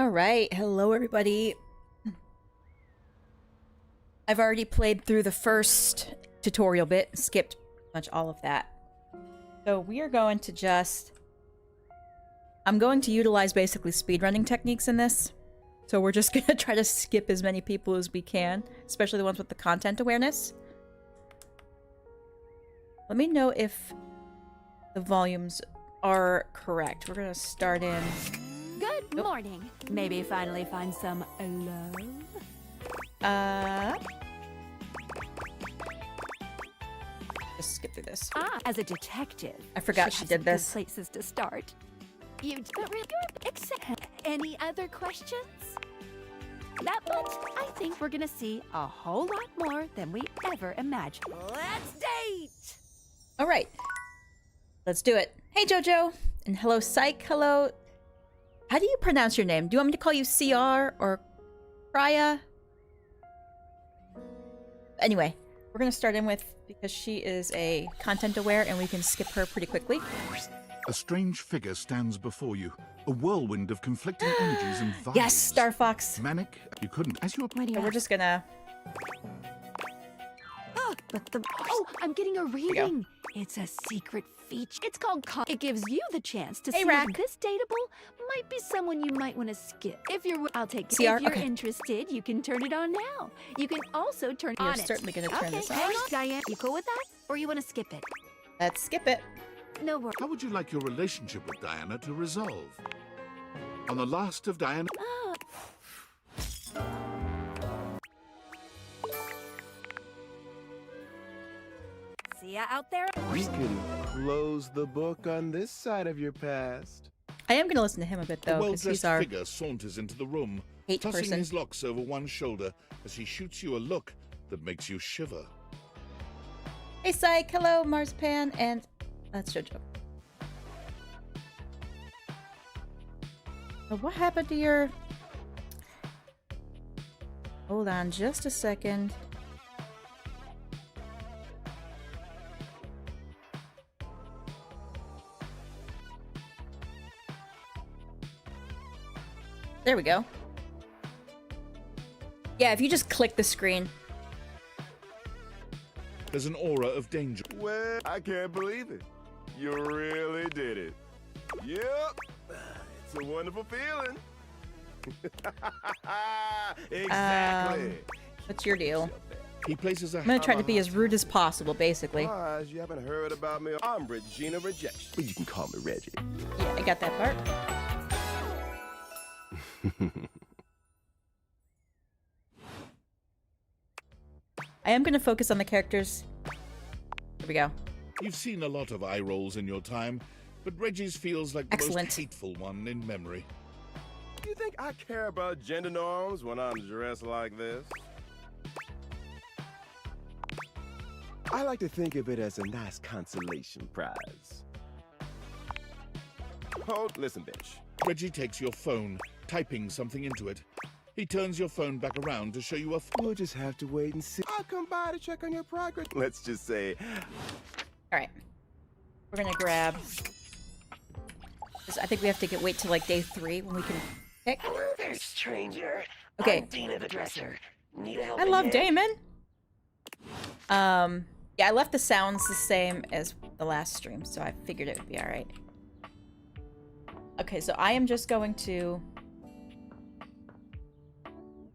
Alright, hello everybody. I've already played through the first tutorial bit, skipped much all of that. So we are going to just... I'm going to utilize basically speedrunning techniques in this. So we're just gonna try to skip as many people as we can, especially the ones with the content awareness. Let me know if the volumes are correct. We're gonna start in... Good morning. Maybe finally find some love. Just skip through this. As a detective, I forgot she did this. Places to start. You don't really accept any other questions? That much, I think we're gonna see a whole lot more than we ever imagined. Let's date. All right, let's do it. Hey Jojo, and hello Psych. Hello. How do you pronounce your name? Do you want me to call you CR or Frier? Anyway, we're gonna start in with, because she is a content aware and we can skip her pretty quickly. A strange figure stands before you, a whirlwind of conflicting energies and vibes. Yes, Star Fox. Manic, you couldn't. As you were... So we're just gonna... Oh, I'm getting a reading. It's a secret feature. It's called It gives you the chance to see if this dateable might be someone you might want to skip. If you're... I'll take it. If you're interested, you can turn it on now. You can also turn it on. You're certainly gonna turn this on. Hang on, Diane. You cool with that? Or you want to skip it? Let's skip it. No worries. How would you like your relationship with Diana to resolve? On the last of Diana... See ya out there? We can close the book on this side of your past. I am gonna listen to him a bit though, because he's our figure saunters into the room, hate tossing person. his locks over one shoulder as he shoots you a look that makes you shiver. Hey Psych, hello Marzipan, and that's Jojo. So what happened to your... Hold on just a second. There we go. Yeah, if you just click the screen. There's an aura of danger. Well, I can't believe it. You really did it. Yep. It's a wonderful feeling. Exactly. What's your deal? He places a... I'm gonna try to be as rude as possible, basically. You haven't heard about me. I'm Regina Rejection. But you can call me Reggie. Yeah, I got that part. I am going to focus on the characters. Here we go. You've seen a lot of eye rolls in your time, but Reggie's feels like the most hateful one in memory. You think I care about gender norms when I'm dressed like this? I like to think of it as a nice consolation prize. Hold, listen, bitch. Reggie takes your phone, typing something into it. He turns your phone back around to show you a... We'll just have to wait and see. I'll come by to check on your progress. Let's just say... Alright. We're gonna grab... I think we have to wait till like day 3 when we can pick. Hello there, stranger. Okay. I'm Dina the Dresser. Need a help? I love Damon! Yeah, I left the sounds the same as the last stream, so I figured it would be alright. Okay, so I am just going to...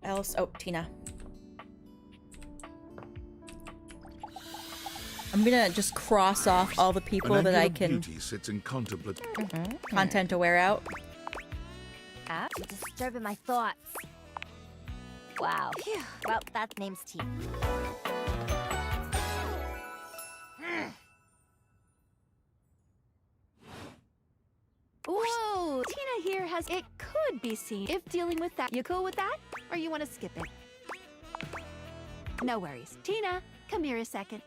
Else? Oh, Tina. I'm gonna just cross off all the people that I can... Beauty sits in content aware out. Disturbing my thoughts. Wow. Phew. Well, that name's T. Whoa! Tina here has... It could be seen if dealing with that. You cool with that? Or you want to skip it? No worries. Tina, come here a second.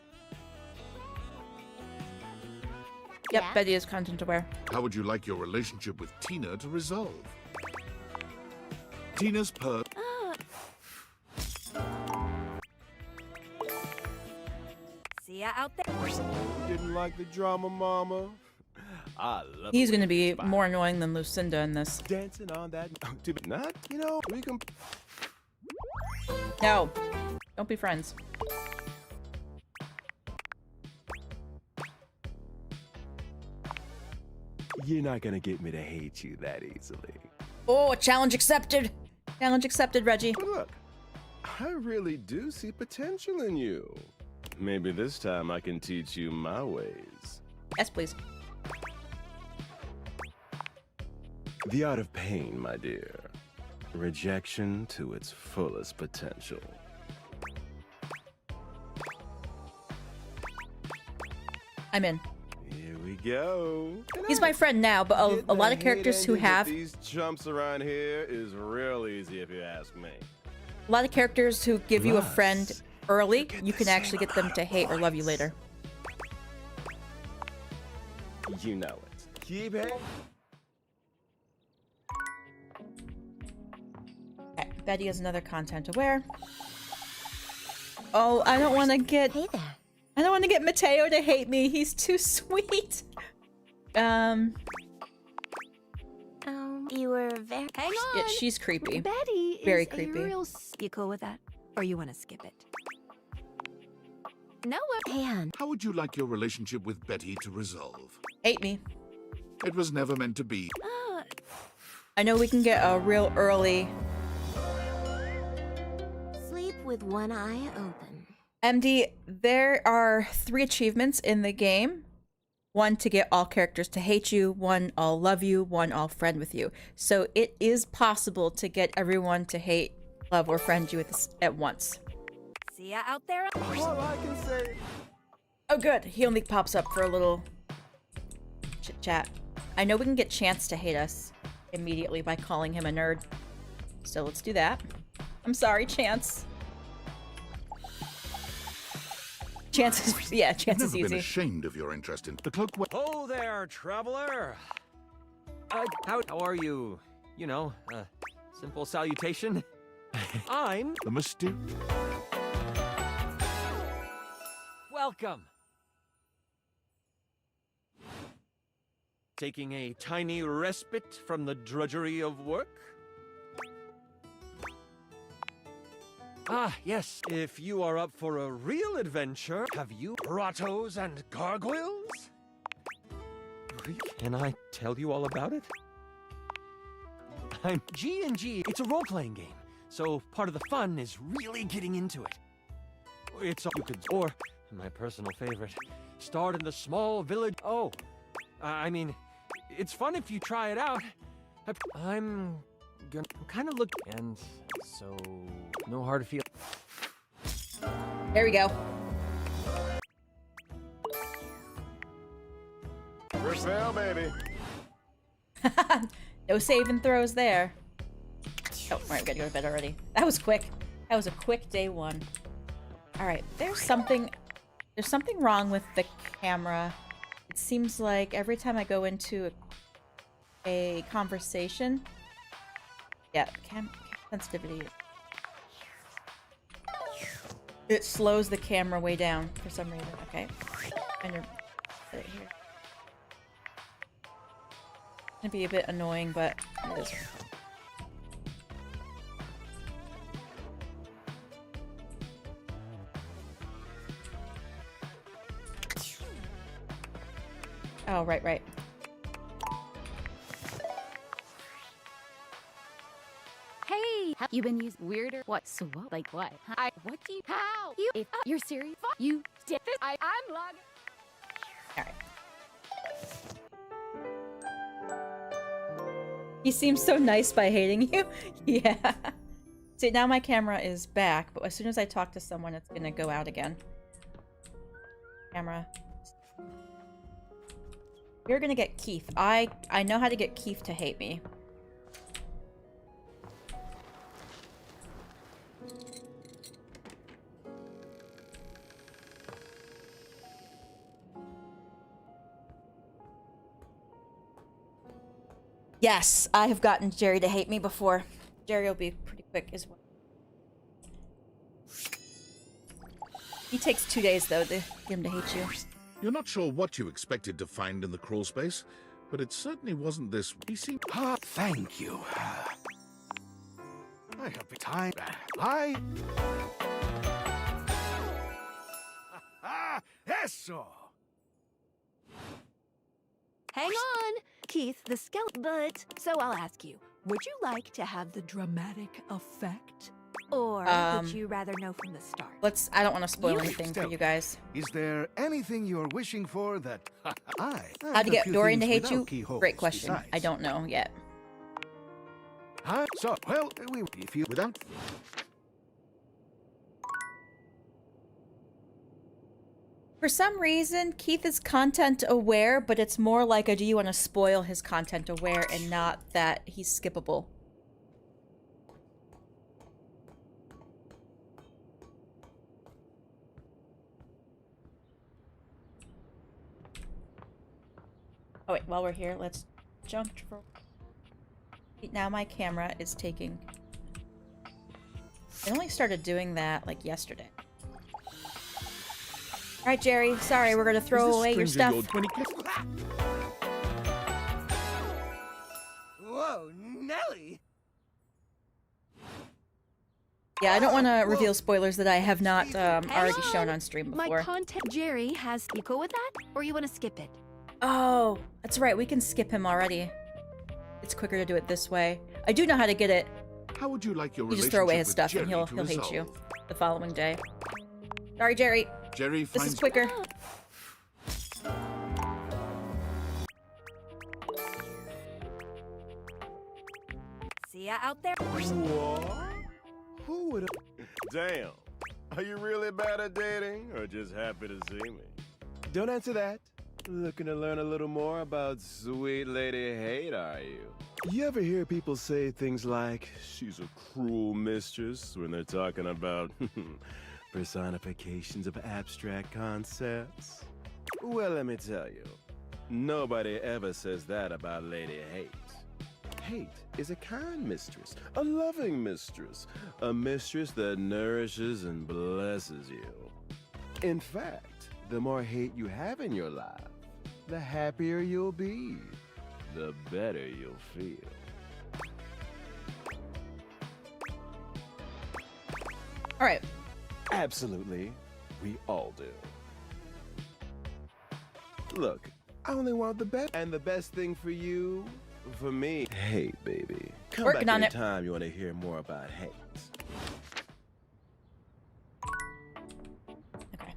Yep, Betty is content aware. How would you like your relationship with Tina to resolve? Tina's See ya out there. You didn't like the drama, Mama? He's gonna be more annoying than Lucinda in this. Dancing on that. Not, you know, we can. No, don't be friends. You're not gonna get me to hate you that easily. Oh, challenge accepted. Challenge accepted, Reggie. But look, I really do see potential in you. Maybe this time I can teach you my ways. Yes, please. The art of pain, my dear. Rejection to its fullest potential. I'm in. Here we go. He's my friend now, but a lot of characters who have these chumps around here is real easy if you ask me. a lot of characters who give you a Plus, friend early, you can actually get them to hate or love you later. You know it. Keep it. Okay, Betty is another content aware. Oh, I don't want to get. Hey there. I don't want to get Mateo to hate me. He's too sweet. You were very. Hang on. Yeah, she's creepy. Betty Very is creepy. a real. You cool with that, or you want to skip it? No. Hey, hon. How would you like your relationship with Betty to resolve? Hate me. It was never meant to be. I know we can get a real early. Sleep with one eye open. MD, there are 3 achievements in the game. 1 to get all characters to hate you, 1 all love you, 1 all friend with you. So it is possible to get everyone to hate, love, or friend you at once. See ya out there. All I can say. Oh good, he only pops up for a little chit chat. I know we can get Chance to hate us immediately by calling him a nerd. So let's do that. I'm sorry, Chance. Chance is, yeah, Chance is You've never been easy. ashamed of your interest in the cloak. Oh there, traveler. How are you? You know, simple salutation. I'm The mysterious. welcome. Taking a tiny respite from the drudgery of work? Ah, yes. If you are up for a real adventure, have you grottos and gargoyles? Can I tell you all about it? I'm G&G. It's a role-playing game, so part of the fun is really getting into it. It's you could, or my personal favorite, start in the small village. Oh, I mean, it's fun if you try it out. I'm kind of looking, and so no hard feel. There we go. For sale, baby. No save and throws there. Oh, alright, we gotta go to bed already. That was quick. That was a quick day 1. Alright, there's something wrong with the camera. It seems like every time I go into a conversation, yeah, cam sensitivity. It slows the camera way down for some reason. Okay, kind of put it here. Gonna be a bit annoying, but it is. Oh, right. Hey, have you been used weirder? What? So what? Like what? What do you? How? You? If you're serious? You did this? I'm logging. All right. He seems so nice by hating you. Yeah. See, now my camera is back, but as soon as I talk to someone, it's gonna go out again. Camera. You're gonna get Keith. I know how to get Keith to hate me. Yes, I have gotten Jerry to hate me before. Jerry will be pretty quick as well. He takes 2 days, though, to get him to hate you. You're not sure what you expected to find in the crawl space, but it certainly wasn't this. He seemed. Thank you. I have the time. Eso! Hang on, Keith, the skeleton. But, so I'll ask you, would you like to have the dramatic effect? Or would you rather know from the start? I don't want to spoil anything for you guys. Is there anything you're wishing for that How to get Dorian to hate you? Great question. Besides. I don't know yet. So, well, if you without. For some reason, Keith is content aware, but it's more like a do you want to spoil his content aware and not that he's skippable. Oh wait, while we're here, let's jump for... Now my camera is taking... I only started doing that like yesterday. Alright, Jerry, sorry, we're gonna throw away your stuff. Whoa, Nelly! Yeah, I don't want to reveal spoilers that I have not already shown on stream before. My content, Jerry, has... You cool with that? Or you want to skip it? Oh, that's right, we can skip him already. It's quicker to do it this way. I do know how to get it. How would you like your You just throw away his relationship stuff with and Jerry he'll to hate you resolve? the following day. Sorry, Jerry. Jerry This finds is quicker. See ya out there. What? Who would have... Damn. Are you really bad at dating or just happy to see me? Don't answer that. Looking to learn a little more about sweet Lady Hate, are you? You ever hear people say things like, she's a cruel mistress, when they're talking about personifications of abstract concepts? Well, let me tell you, nobody ever says that about Lady Hate. Hate is a kind mistress, a loving mistress, a mistress that nourishes and blesses you. In fact, the more hate you have in your life, the happier you'll be, the better you'll feel. All right. Absolutely, we all do. Look, I only want the best, and the best thing for you, for me, hate, baby. Come Working back on it. anytime you want to hear more about hate. Okay.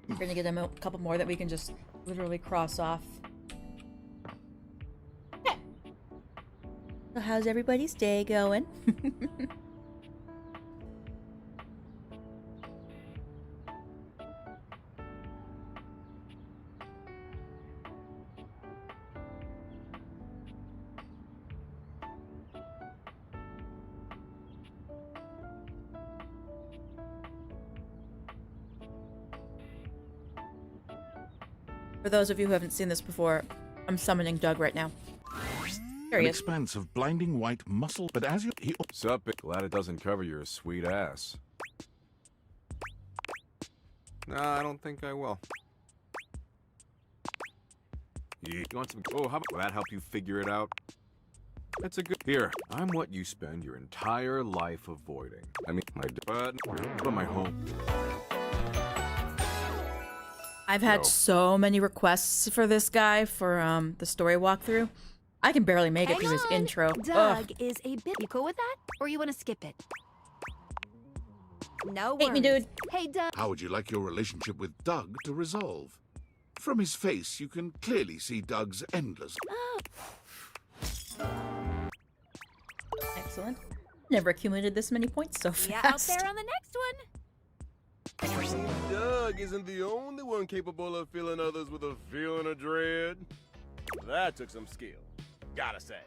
We're gonna get a couple more that we can just literally cross off. Okay. So how's everybody's day going? For those of you who haven't seen this before, I'm summoning Doug right now. There an he is. expanse of blinding white muscle, but as you... Sup, glad it doesn't cover your sweet ass. Nah, I don't think I will. You want some... Oh, how about... Will that help you figure it out? That's a good... Here, I'm what you spend your entire life avoiding. I mean, but my home... I've had so many requests for this guy for the story walkthrough. I can barely make it through his intro. Doug is a bit... You cool with that? Or you want to skip it? No worries. Hate me, dude. Hey, Doug. How would you like your relationship with Doug to resolve? From his face, you can clearly see Doug's endless... Excellent. Never accumulated this many points so fast. Yeah, out there on the next one. Doug isn't the only one capable of filling others with a feeling of dread. That took some skill, gotta say.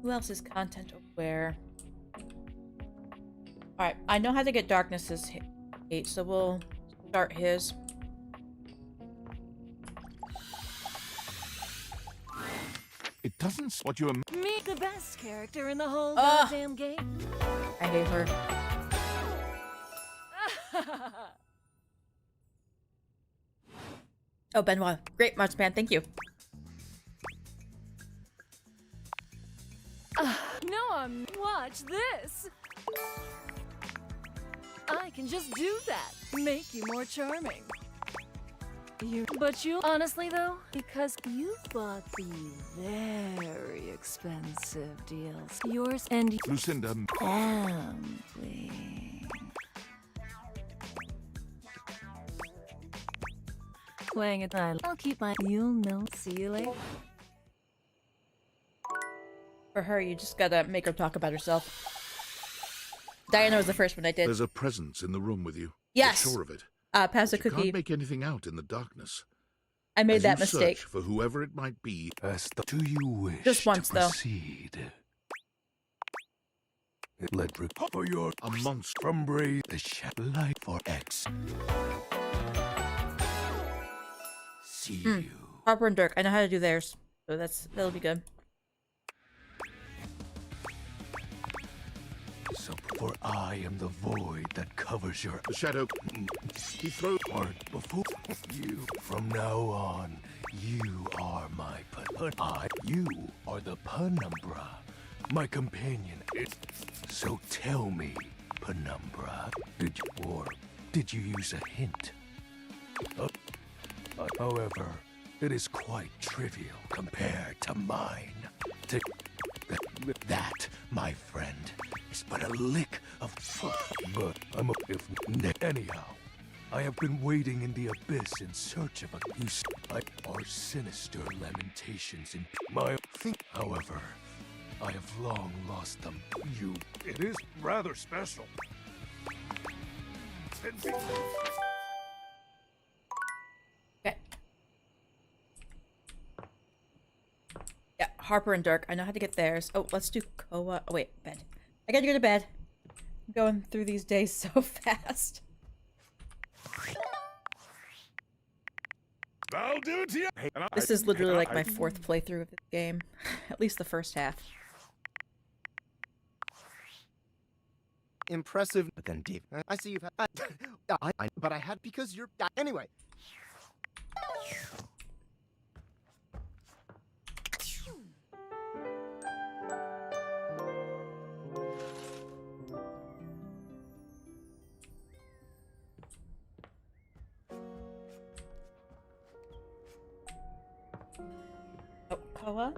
Who else is content aware? Alright, I know how to get Darkness's hate, so we'll start his. It doesn't... What you... Me? The best character in the whole goddamn game. I hate her. Oh, Ben-hwa. Great marksman, thank you. No, watch this. I can just do that. Make you more charming. But you, honestly though, because you bought the very expensive deals. Yours and Lucinda. Playing it, I'll keep my. You'll know. See you later. For her, you just gotta make her talk about herself. Diana was the first one I did. There's a presence in the room with you. Yes. You're sure of it. Pass a But you cookie. can't make anything out in the darkness. I made As that you mistake. Search for whoever it might be. Do you wish Just once, to though. proceed? Let recover your A monster. from brave the light for X. See you. Harper and Durk. I know how to do theirs, so that'll be good. So, for I am the void that covers your The shadow. He throws. heart before you. From now on, you are my you are the penumbra, my companion. So tell me, penumbra, did you use a hint? However, it is quite trivial compared to mine. That, my friend, is but a lick of fuck. But anyhow, I have been waiting in the abyss in search of a goose. Our sinister lamentations in my think. However, I have long lost them. It is rather special. Okay. Yeah, Harper and Durk. I know how to get theirs. Oh, let's do Koa. Oh, wait, bed. I gotta go to bed. I'm going through these days so fast. I'll do it to you. This is literally like my 4th playthrough of this game. At least the first half. Impressive, but then deep. I see you've had. But I had because you're. Anyway. Oh, Koa?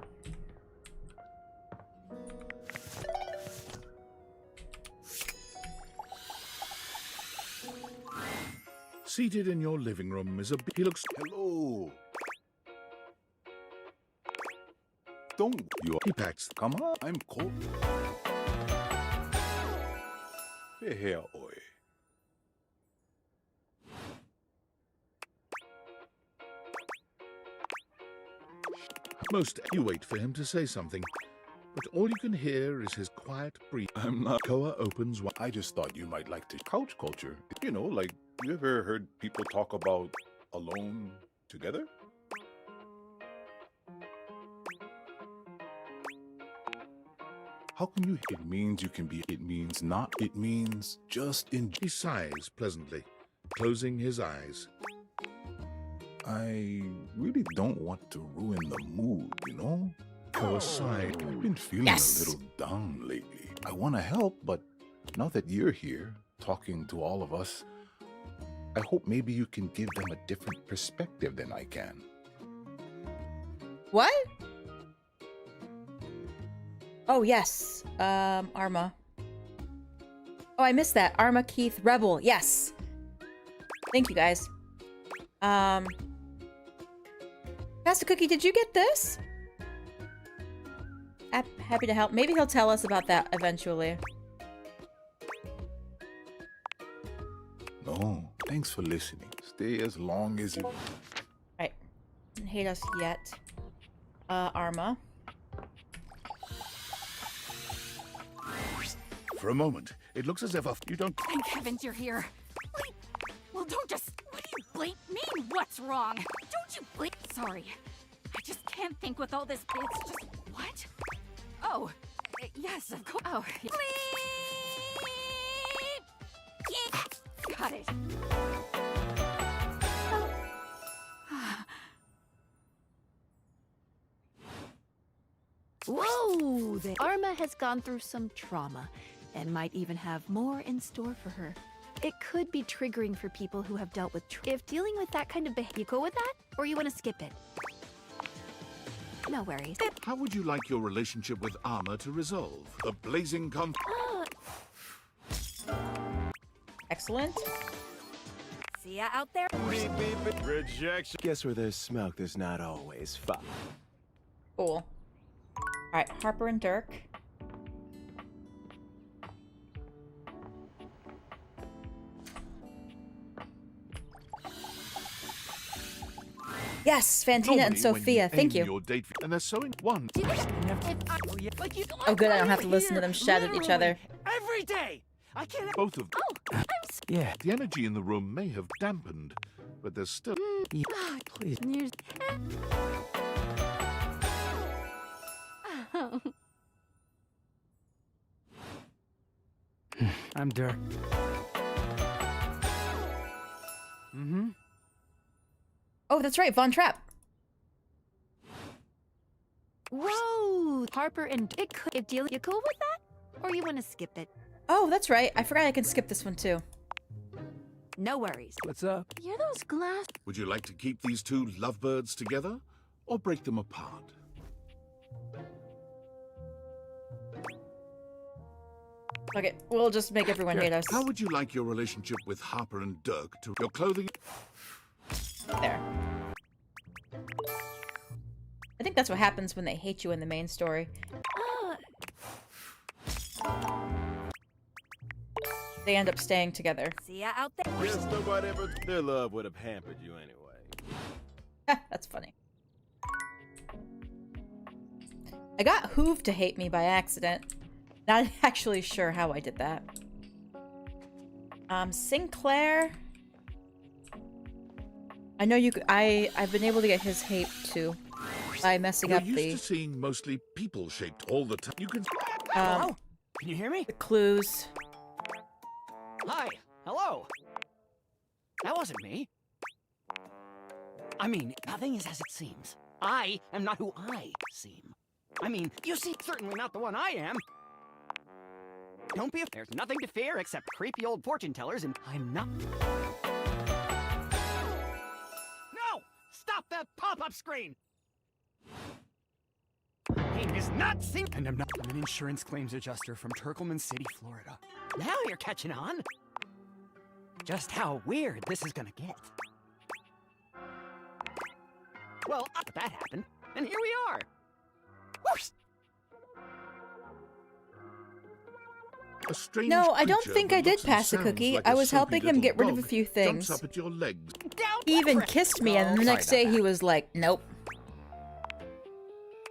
Seated in your living room is a. He looks. Hello. Don't you? He packs. Come on, I'm cold. Here, oi. Most. You wait for him to say something, but all you can hear is his quiet breathing. I'm not. Koa opens one. I just thought you might like to couch culture. You know, like you ever heard people talk about alone together? How can you? It means you can be. It means not. It means just in. He sighs pleasantly, closing his eyes. I really don't want to ruin the mood, you know? Koa sighed. I've been feeling a little down lately. I want to help, but now that you're here, talking to all of us, I hope maybe you can give them a different perspective than I can. What? Oh, yes. Arma. Oh, I missed that. Arma, Keith, Rebel. Yes. Thank you, guys. Pastor Cookie, did you get this? Happy to help. Maybe he'll tell us about that eventually. No, thanks for listening. Stay as long as you... Right. Didn't hate us yet. Arma. For a moment, it looks as if you don't. Thank heavens you're here. Wait. Well, don't just. What do you bleep mean? What's wrong? Don't you bleep? Sorry. I just can't think with all this. It's just. What? Oh, yes, of course. Oh, got it. Whoa! Arma has gone through some trauma and might even have more in store for her. It could be triggering for people who have dealt with if dealing with that kind of behavior. You cool with that? Or you want to skip it? No worries. How would you like your relationship with Arma to resolve? A blazing Excellent. See ya out there. Beep, beep, beep. Rejection. Guess where there's smoke, there's not always fire. Cool. Alright, Harper and Durk. Yes, Fantina and Sophia, thank you. Your date and they're sowing one. Oh good, I don't have to listen to them shout at each other. Every day! I can't. Both of them. Yeah. The energy in the room may have dampened, but there's still. Please. I'm Durk. Mm-hmm. Oh, that's right, Vaughn Trap. Whoa! Harper and it could if deal. You cool with that? Or you want to skip it? Oh, that's right. I forgot I can skip this one too. No worries. What's up? You're those glass. Would you like to keep these two lovebirds together, or break them apart? Okay, we'll just make everyone hate us. How would you like your relationship with Harper and Durk to your clothing? There. I think that's what happens when they hate you in the main story. They end up staying together. See ya out there. Yes, nobody ever. Their love would have hampered you anyway. That's funny. I got Hoove to hate me by accident. Not actually sure how I did that. Sinclair. I know you. I've been able to get his hate too by messing You're up used the. to seeing mostly people-shaped all the time. You can. Hello? Can you hear me? The clues. Hi. Hello. That wasn't me. I mean, nothing is as it seems. I am not who I seem. I mean, you see, certainly not the one I am. Don't be. There's nothing to fear except creepy old fortune tellers, and I'm not. No! Stop that pop-up screen! He is not seen. And I'm not. I'm an insurance claims adjuster from Turkleman City, Florida. Now you're catching on. Just how weird this is gonna get. Well, that happened, and here we are. Whoosh! A strange No, I don't creature think that I did looks and pass a sounds cookie. like I a was soapy helping him little get rid of a dog few things. Jumps up at your legs. He even kissed me, and the next day he was like, "Nope."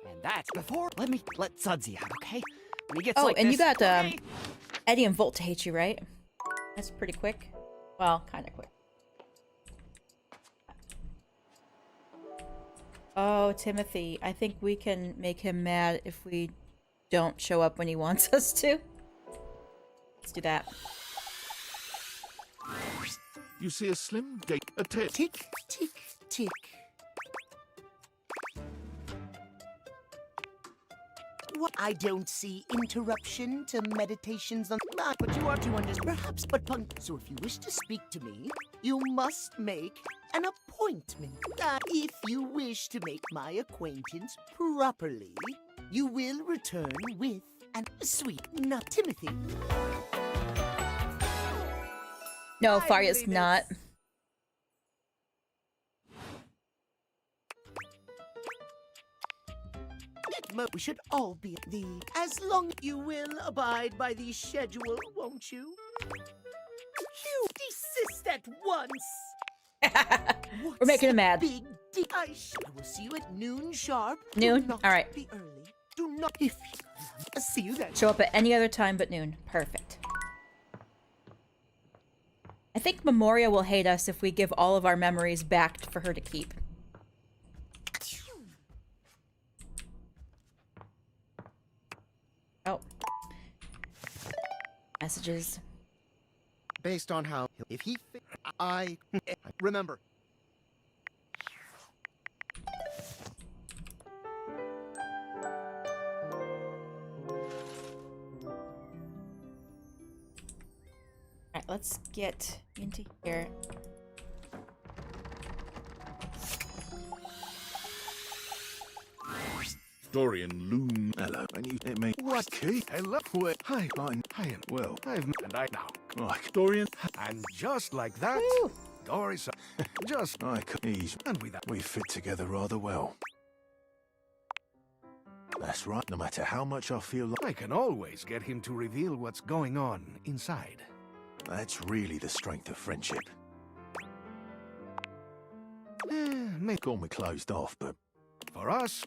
And that's before. Let Sudsy out, okay? When he gets Oh, like and this, you got okay? Eddie and Volt to hate you, right? That's pretty quick. Well, kind of quick. Oh, Timothy. I think we can make him mad if we don't show up when he wants us to. Let's do that. You see a slim gate, a tail. Tick, tick, tick. What? I don't see interruption to meditations on. But you are to understand, perhaps, but punk. So if you wish to speak to me, you must make an appointment. If you wish to make my acquaintance properly, you will return with an sweet nut, Timothy. No, Faria's not. We should all be as long as you will abide by the schedule, won't you? You desist at once. We're making him mad. Big D. I will see you at noon sharp. Noon? Do not All right. be early. Do not. If you see you then. Show up at any other time but noon. Perfect. I think Memoria will hate us if we give all of our memories back for her to keep. messages. Based on how, if he, I remember. Alright, let's get into here. Dorian loom. Hello, and you hit me. What key? Hello, where? Hi, hi, well, I've and I now. Like Dorian, and just like that, Woo. Doris, just like ease, and we fit together rather well. That's right. No matter how much I feel like I can always get him to reveal what's going on inside. That's really the strength of friendship. May call me closed off, but for us.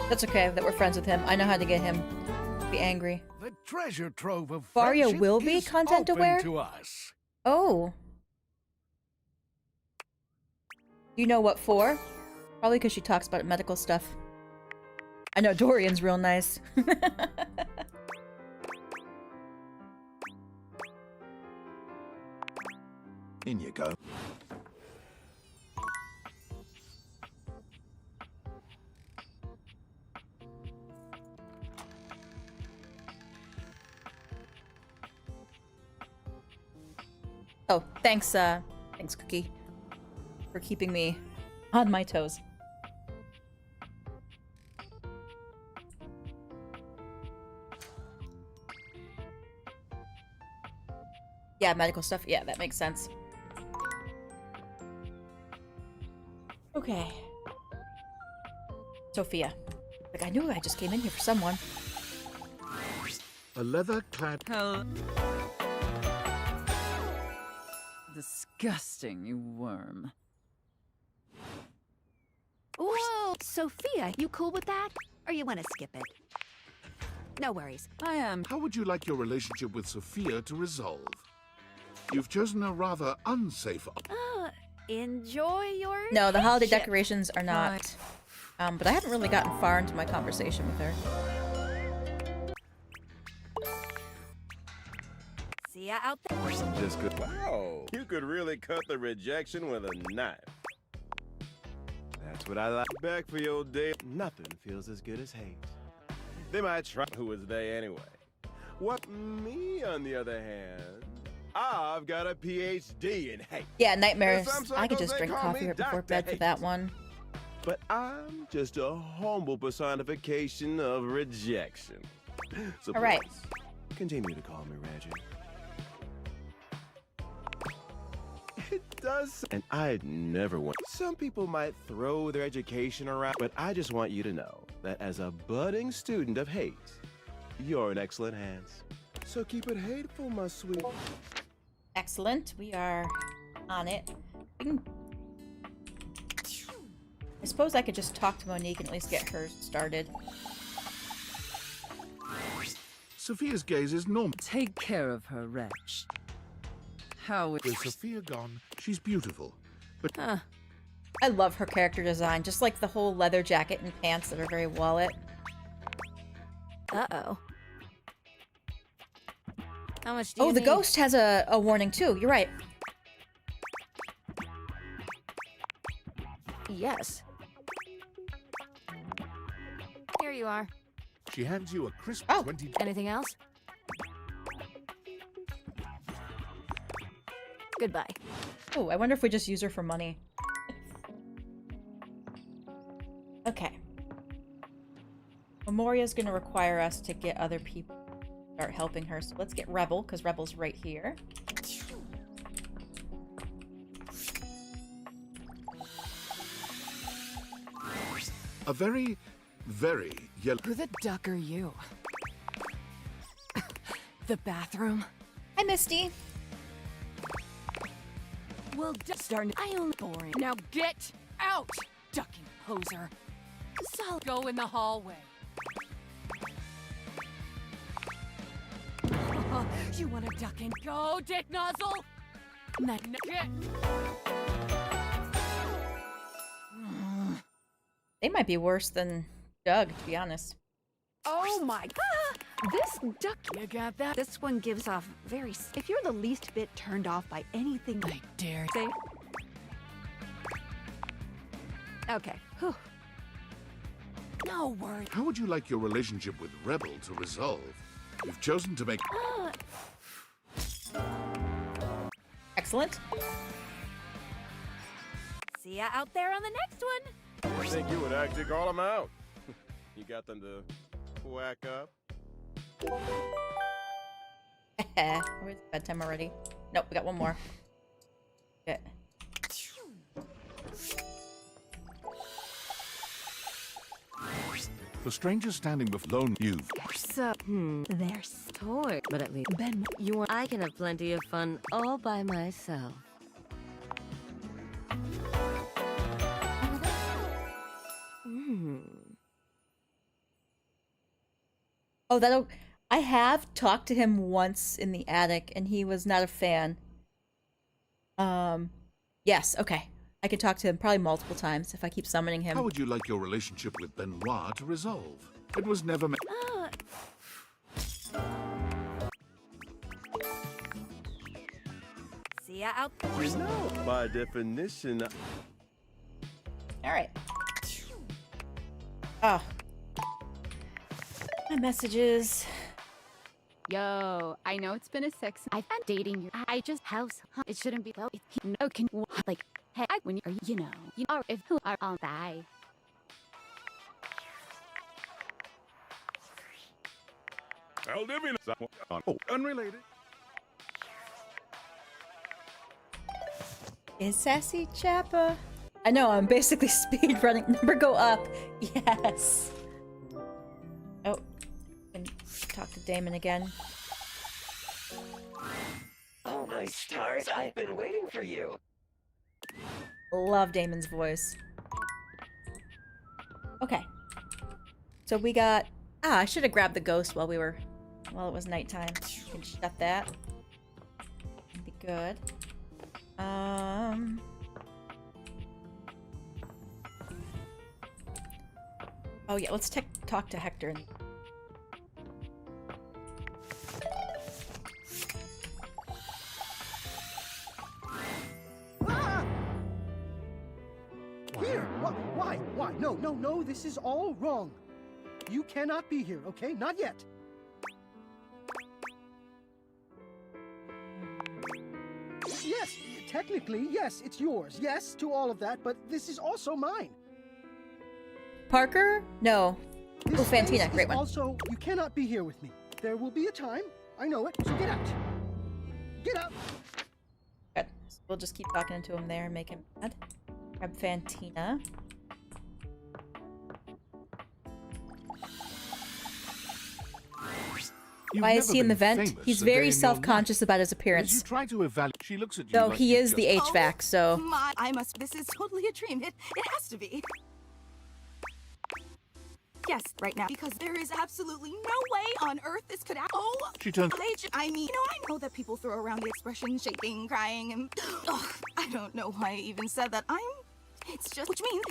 That's okay that we're friends with him. I know how to get him to be angry. The treasure trove of Varia will be content aware? To us. Oh. You know what for? Probably because she talks about medical stuff. I know Dorian's real nice. In you go. Oh, thanks, thanks, Cookie, for keeping me on my toes. Yeah, medical stuff. Yeah, that makes sense. Okay. Sophia. Like, I knew I just came in here for someone. A leather-clad... Disgusting, you worm. Whoa, Sophia, you cool with that? Or you want to skip it? No worries. I am. How would you like your relationship with Sophia to resolve? You've chosen a rather unsafe... Enjoy your No, the holiday ship. decorations are not. But I haven't really gotten far into my conversation with her. See ya out there. Just good. Wow, you could really cut the rejection with a knife. That's what I like. Back for your day. Nothing feels as good as hate. They might try. Who was they anyway? What me, on the other hand? I've got a PhD in hate. Yeah, nightmares. I could just drink coffee right before bed for that one. But I'm just a humble personification of rejection. So all right. please, continue to call me Reggie. It does. And I'd never want. Some people might throw their education around, but I just want you to know that as a budding student of hate, you're in excellent hands. So keep it hateful, my sweet. Excellent. We are on it. I suppose I could just talk to Monique and at least get her started. Sophia's gaze is normal. Take care of her, wretch. How is... With Sophia gone, she's beautiful. But I love her character design, just like the whole leather jacket and pants that are very wallet. Uh-oh. How much do you Oh, the need? ghost has a warning too. You're right. Yes. Here you are. she hands you a crisp 20... Anything else? Goodbye. Oh, I wonder if we just use her for money. Okay. Memoria's gonna require us to get other people to start helping her. So let's get Rebel, because Rebel's right here. A very, very yellow... Who the duck are you? The bathroom? Hi, Misty. Well, darn it. I only boring. Now get out, ducking poser. So go in the hallway. You want to duck and go, dick nozzle? Get. They might be worse than Doug, to be honest. Oh my god! This duck, you got that? This one gives off very. If you're the least bit turned off by anything, I dare say. Okay. Whew. No worries. How would you like your relationship with Rebel to resolve? You've chosen to make... Excellent. See ya out there on the next one. I think you would actually call them out. You got them to whack up. Where's bedtime already? Nope, we got one more. Okay. The stranger standing before lone you've... So, there's toy, but at least Ben, you are. I can have plenty of fun all by myself. Oh, that'll... I have talked to him once in the attic, and he was not a fan. Yes, okay. I could talk to him probably multiple times if I keep summoning him. How would you like your relationship with Ben-hwa to resolve? It was never meant... See ya out there. You know, by definition... Alright. Oh. My messages. Yo, I know it's been a sex. I've been dating you. I just house. It shouldn't be though. No, can like hey when you are you are if who are on die. I'll live in oh, unrelated. Is Sassy Chappa? I know, I'm basically speedrunning. Number go up. Yes. Oh. Can talk to Damon again. Oh my stars, I've been waiting for you. Love Damon's voice. Okay. So we got... I should have grabbed the ghost while it was nighttime. You can shut that. Be good. Oh yeah, let's talk to Hector. Here! Why? No, this is all wrong. You cannot be here, okay? Not yet. Yes, technically, yes, it's yours. Yes, to all of that, but this is also mine. Parker? No. Oh, Fantina, great one. Also, you cannot be here with me. There will be a time. I know it, so get out. Get out! Good. So we'll just keep talking to him there and make him mad. Grab Fantina. Why is he in the vent? He's very self-conscious about his appearance. As you try to evaluate, she looks at you Though like he you is the just- HVAC, so... This is totally a dream. It has to be. Yes, right now. Because there is absolutely no way on earth this could happen. Oh, She turns... I know that people throw around the expression shaking, crying, and... I don't know why I even said that. It's just... Which means...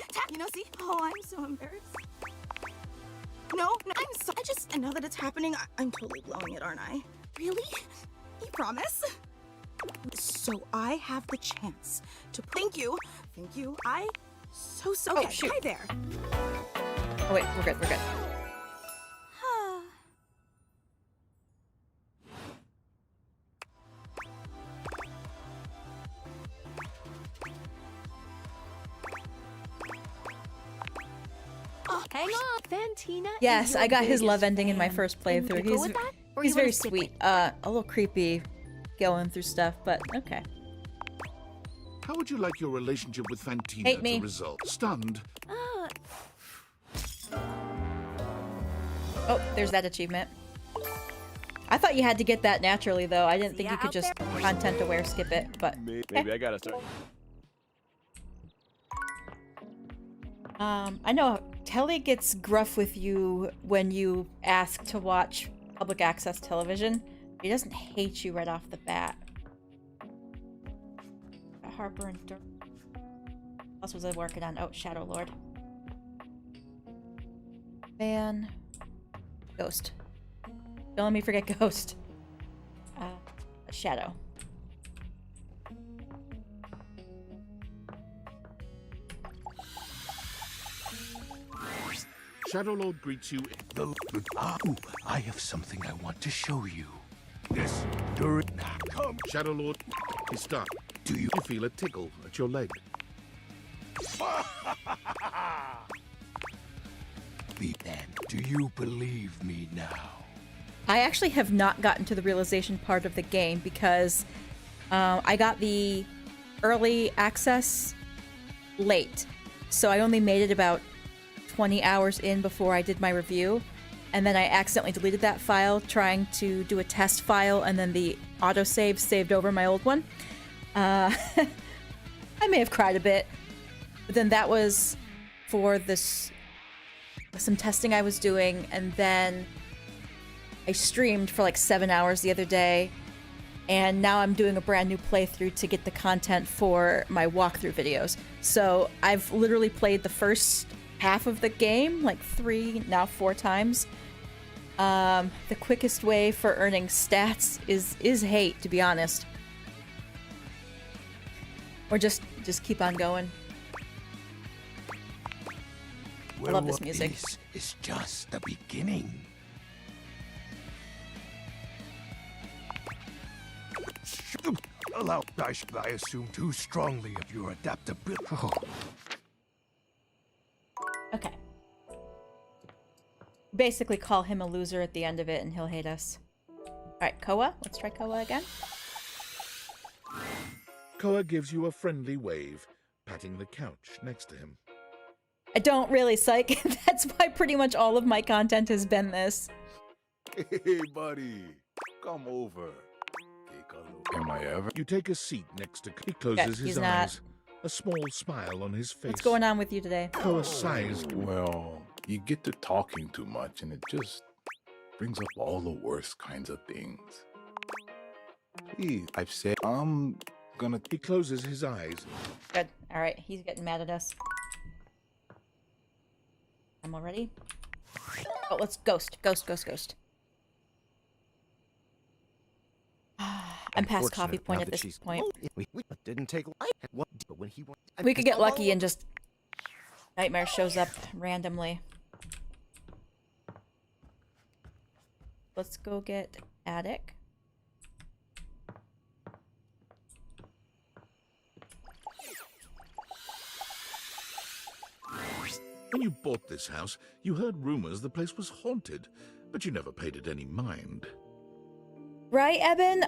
see? Oh, I'm so embarrassed. No, I'm so... now that it's happening, I'm totally blowing it, aren't I? Really? You promise? So I have the chance to... Thank you. So... Okay, shoot. hi there. Oh wait, we're good. Hang on, Fantina. Yes, I got his love ending in my first playthrough. He's very sweet. A little creepy going through stuff, but okay. How would you like your relationship with Fantina Hate me. to resolve? Stunned. Oh, there's that achievement. I thought you had to get that naturally, though. I didn't think you could just content-aware skip it, but... Maybe I gotta start. I know Telly gets gruff with you when you ask to watch public access television. He doesn't hate you right off the bat. Harper and Durk. What else was I working on? Oh, Shadow Lord. Van. Ghost. Don't let me forget Ghost. Shadow. Shadow Lord greets you. I have something I want to show you. This Dorian. Come. Shadow Lord, he starts. Do you feel a tickle at your leg? Do you believe me now? I actually have not gotten to the realization part of the game because I got the early access late. So I only made it about 20 hours in before I did my review. And then I accidentally deleted that file trying to do a test file, and then the autosave saved over my old one. I may have cried a bit. But then that was for this some testing I was doing, and then I streamed for like 7 hours the other day, and now I'm doing a brand new playthrough to get the content for my walkthrough videos. So I've literally played the first half of the game like 3, now 4 times. The quickest way for earning stats is hate, to be honest. Or just keep on going. I love this music. This is just the beginning. I assume too strongly of your adaptability. Okay. Basically call him a loser at the end of it and he'll hate us. Alright, Koa. Let's try Koa again. Koa gives you a friendly wave, patting the couch next to him. I don't really, psych. That's why pretty much all of my content has been this. Hey, buddy. Come over. Am I ever? You take a seat next to... He closes his eyes. A small smile on his face. What's going on with you today? Koa sighs. Well, you get to talking too much and it just brings up all the worst kinds of things. Please, I've said I'm gonna... He closes his eyes. Good. Alright, he's getting mad at us. I'm all ready. Oh, let's ghost. I'm past coffee point at this point. We didn't take what, but when he we could get lucky and just Nightmare shows up randomly. Let's go get Attic. When you bought this house, you heard rumors the place was haunted, but you never paid it any mind. Right, Eben?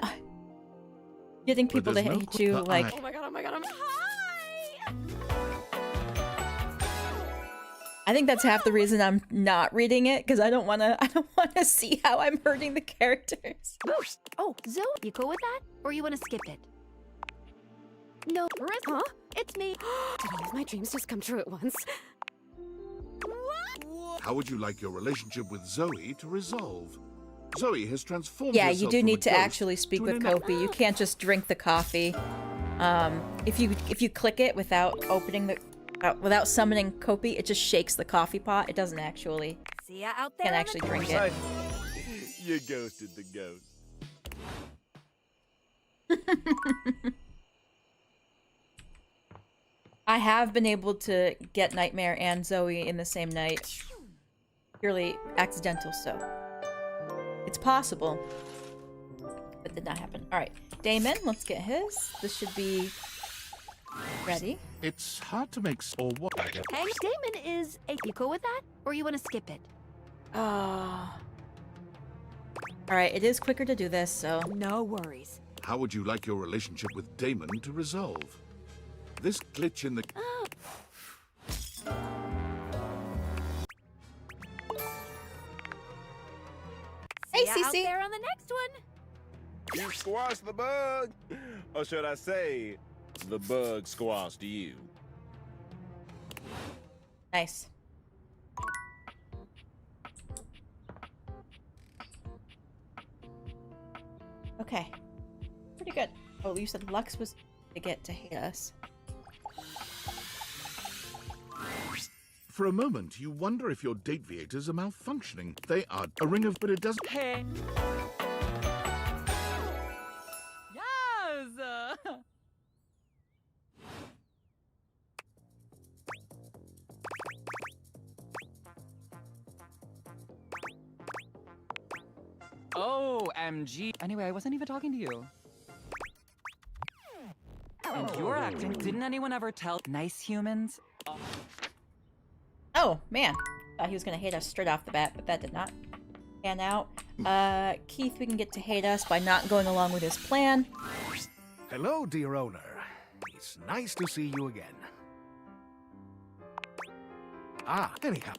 Getting people to hate you, like... Oh my god, I'm hi! I think that's half the reason I'm not reading it, because I don't wanna see how I'm hurting the characters. Oh, Zoey, you cool with that? Or you wanna skip it? No, huh? It's me. Did all of my dreams just come true at once? How would you like your relationship with Zoey to resolve? Zoey has transformed Yeah, herself you do from need a to ghost actually speak to with an Kopi. You can't just drink the coffee. If you click it without opening the without summoning Kopi, it just shakes the coffee pot. It doesn't actually. See ya out there. Can't actually drink it. You ghosted the ghost. I have been able to get Nightmare and Zoey in the same night. Purely accidental, so. It's possible. But did not happen. Alright, Damon, let's get his. This should be ready. It's hard to make or what. Hey, Damon is a... You cool with that? Or you want to skip it? Alright, it is quicker to do this, so. No worries. How would you like your relationship with Damon to resolve? This glitch in the... Hey, See ya out Cece. there on the next one. You squashed the bug! Or should I say, the bug squashed you? Nice. Okay. Pretty good. Oh, you said Lux was to get to hate us. For a moment, you wonder if your date-viators are malfunctioning. They are a ring of, but it doesn't. Hey. Yes. Oh, MG. Anyway, I wasn't even talking to you. And you're acting. Didn't anyone ever tell nice humans? Oh, man. Thought he was gonna hate us straight off the bat, but that did not pan out. Keith, we can get to hate us by not going along with his plan. Hello, dear owner. It's nice to see you again. Anyhow,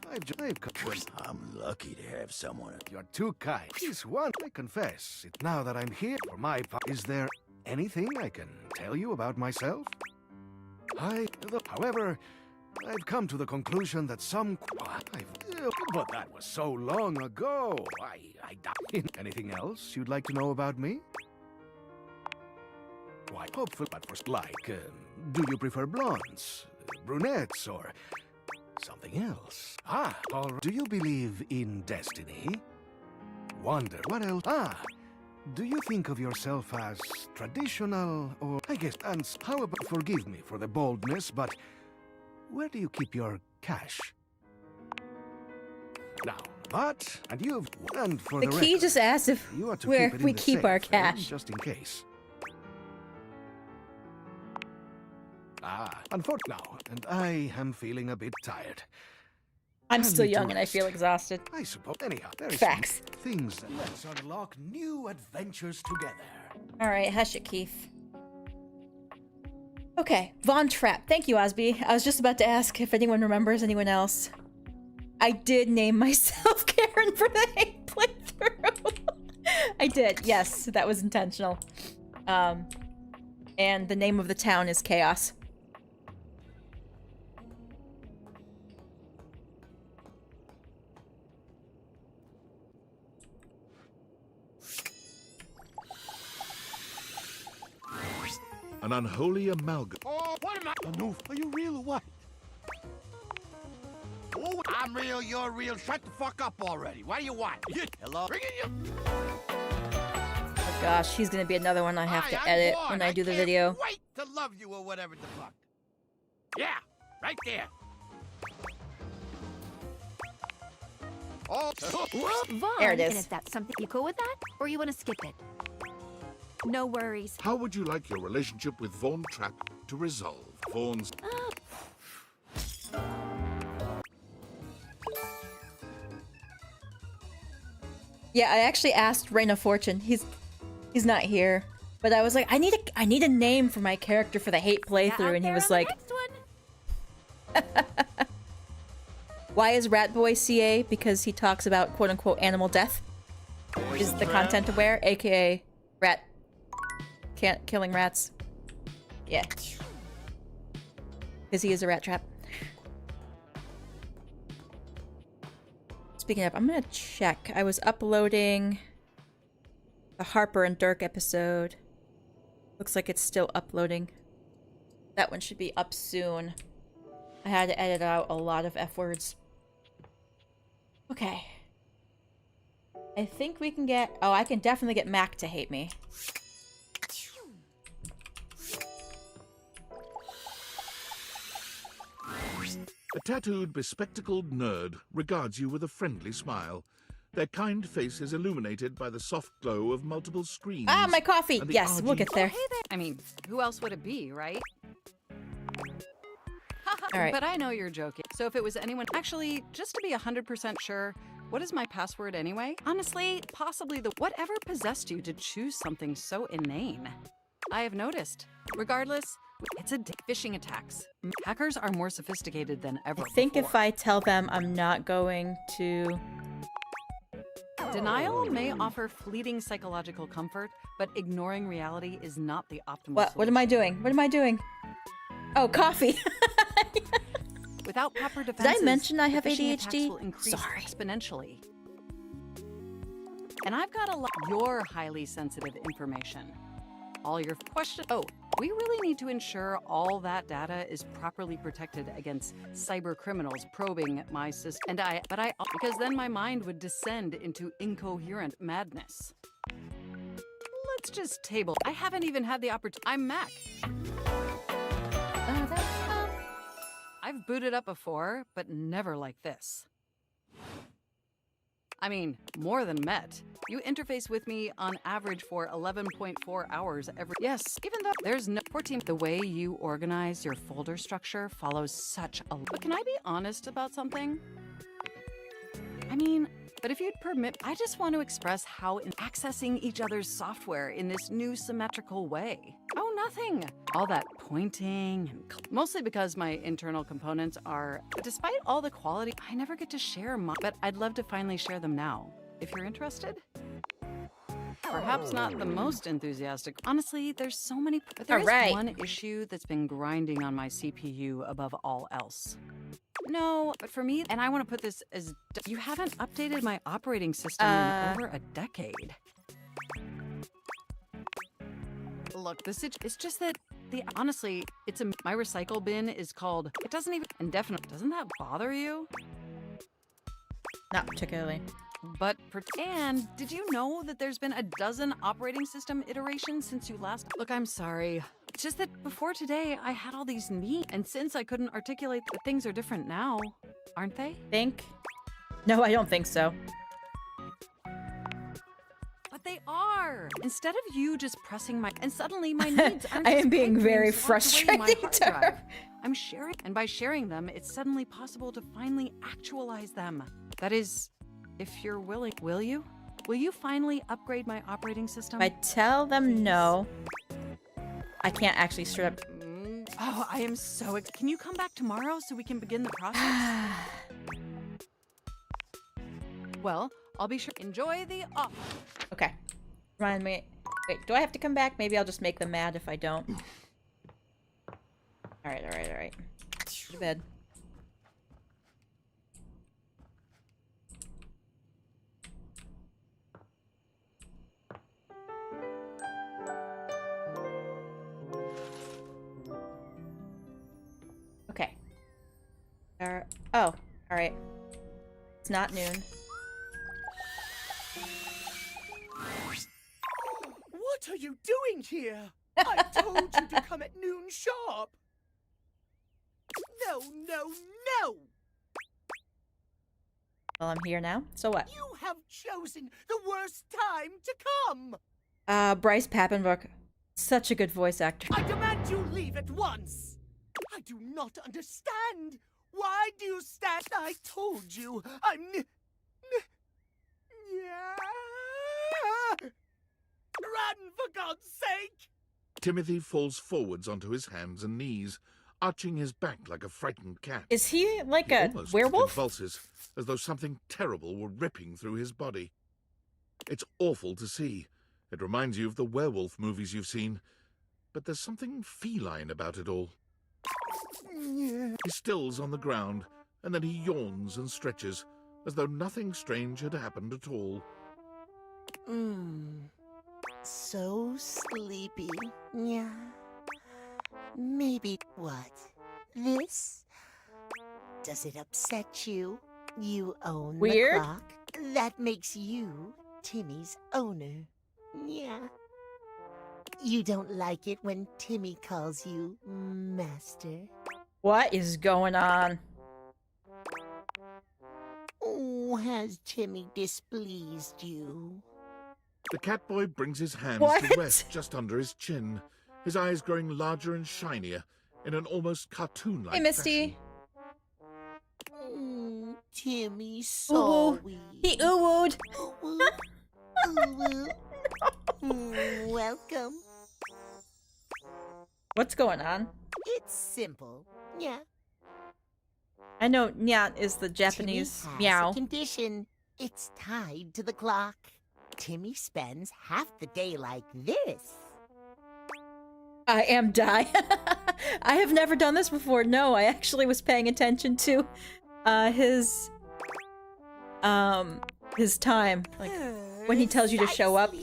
I'm lucky to have someone. You're too kind. Please, one, I confess. Now that I'm here for my part, is there anything I can tell you about myself? However, I've come to the conclusion that but that was so long ago. I died. Anything else you'd like to know about me? Why, hopefully, but first, do you prefer blondes, brunettes, or something else? Do you believe in destiny? Wonder, what else? Do you think of yourself as traditional, or I guess, and how about, forgive me for the boldness, but where do you keep your cash? Now, and for the key record, just asked if where we keep our cash. Just in case. Unfortunately now, and I am feeling a bit tired. I'm still young and I feel exhausted. I suppose. Anyhow, there is facts. Things that let's unlock new adventures together. All right, hush it, Keith. Okay, Vaughn Trap. Thank you, Osby. I was just about to ask if anyone remembers anyone else. I did name myself Karen for the hate playthrough. I did. Yes, that was intentional. And the name of the town is Chaos. An unholy amalgam. Oh, what am I? Anoof, are you real or what? Oh, I'm real, you're real. Shut the fuck up already. What do you want? Hello? Bring it you. Oh gosh, he's gonna be another one I have to edit when I do the video. Wait to love you or whatever the fuck. Yeah, right there. Oh, Vaughn, there it is. And is that something you cool with that, or you want to skip it? No worries. How would you like your relationship with Vaughn Trap to resolve? Vaughn's... Yeah, I actually asked Rain of Fortune. He's not here. But I was like, I need a name for my character for the hate playthrough, and he was like, why is Ratboy CA? Because he talks about quote unquote animal death. Is the content aware, aka rat killing rats. Yeah. Because he is a rat trap. Speaking of, I'm gonna check. I was uploading the Harper and Durk episode. Looks like it's still uploading. That one should be up soon. I had to edit out a lot of F words. Okay. I think we can get... Oh, I can definitely get Mac to hate me. A tattooed, bespectacled nerd regards you with a friendly smile. Their kind face is illuminated by the soft glow of multiple screens. Ah, my coffee! Yes, we'll get there. Hey there. I mean, who else would it be, right? All right. But I know you're joking. So if it was anyone... Actually, just to be 100% sure, what is my password anyway? Honestly, possibly whatever possessed you to choose something so inane. I have noticed. Regardless, it's a phishing attacks. Hackers are more sophisticated than ever I think before. if I tell them I'm not going to... Denial may offer fleeting psychological comfort, but ignoring reality is not the optimal What? What am I doing? What am I doing? Oh, coffee! Without proper defenses, Did I mention I have the phishing attacks ADHD? will increase Sorry. exponentially. And I've got a lot. Your highly sensitive information. all your questions. Oh, we really need to ensure all that data is properly protected against cyber criminals probing my system. Because then my mind would descend into incoherent madness. Let's just table. I haven't even had the opportunity. I'm Mac. I've booted up before, but never like this. I mean, more than met. You interface with me on average for 11.4 hours every— Yes, even though there's no 14. The way you organize your folder structure follows such a— But can I be honest about something? I mean, but if you'd permit, I just want to express how in accessing each other's software in this new symmetrical way. Oh, nothing. All that pointing and mostly because my internal components are— But despite all the quality, I never get to share my— But I'd love to finally share them now, if you're interested. Perhaps not the most enthusiastic. Honestly, there's so many— But there is one issue that's been grinding on my CPU above all else. No, but for me, and I want to put this as— You haven't updated my operating system in over a decade. Look, it's just that honestly, my recycle bin is called— It doesn't even— Indefinite. Doesn't that bother you? Not particularly. But, and did you know that there's been a dozen operating system iterations since you last— Look, I'm sorry. It's just that before today, I had all these needs, and since I couldn't articulate that things are different now, aren't they? Think? No, I don't think so. But they are! Instead of you just pressing my— And suddenly my needs aren't— I am being very frustrating. frustrated. I'm sharing, and by sharing them, it's suddenly possible to finally actualize them. That is, if you're willing. Will you? Will you finally upgrade my operating system? If I tell them no, I can't actually straight up. Oh, I am so Can you come back tomorrow so we can begin the process? Well, I'll be sure. Enjoy the off. Okay. Remind me. Wait, do I have to come back? Maybe I'll just make them mad if I don't. Alright. To bed. Okay. Oh, alright. It's not noon. What are you doing here? I told you to come at noon sharp. No. Well, I'm here now. So what? You have chosen the worst time to come. Bryce Papenbrook. Such a good voice actor. I demand you leave at once. I do not understand. Why do you stand? I told you. Run, for God's sake! Timothy falls forwards onto his hands and knees, arching his back like a frightened cat. Is he like He a almost werewolf? convulses, as though something terrible were ripping through his body. It's awful to see. It reminds you of the werewolf movies you've seen. But there's something feline about it all. He stills on the ground, and then he yawns and stretches, as though nothing strange had happened at all. So sleepy. Yeah. Maybe what? This? Does it upset you? You own Weird. the clock. That makes you Timmy's owner. Yeah. You don't like it when Timmy calls you master? What is going on? Oh, has Timmy displeased you? The Catboy brings his hands What? to rest just under his chin, his eyes growing larger and shinier in an almost cartoon-like Hey, Misty. Timmy, Ooh. sorry. He ooh-wooed. Welcome. What's going on? It's simple. Yeah. I know Nyat is the Japanese Timmy has meow. a condition. It's tied to the clock. Timmy spends half the day like this. I am die. I have never done this before. No, I actually was paying attention to his time, like when he tells you to show up,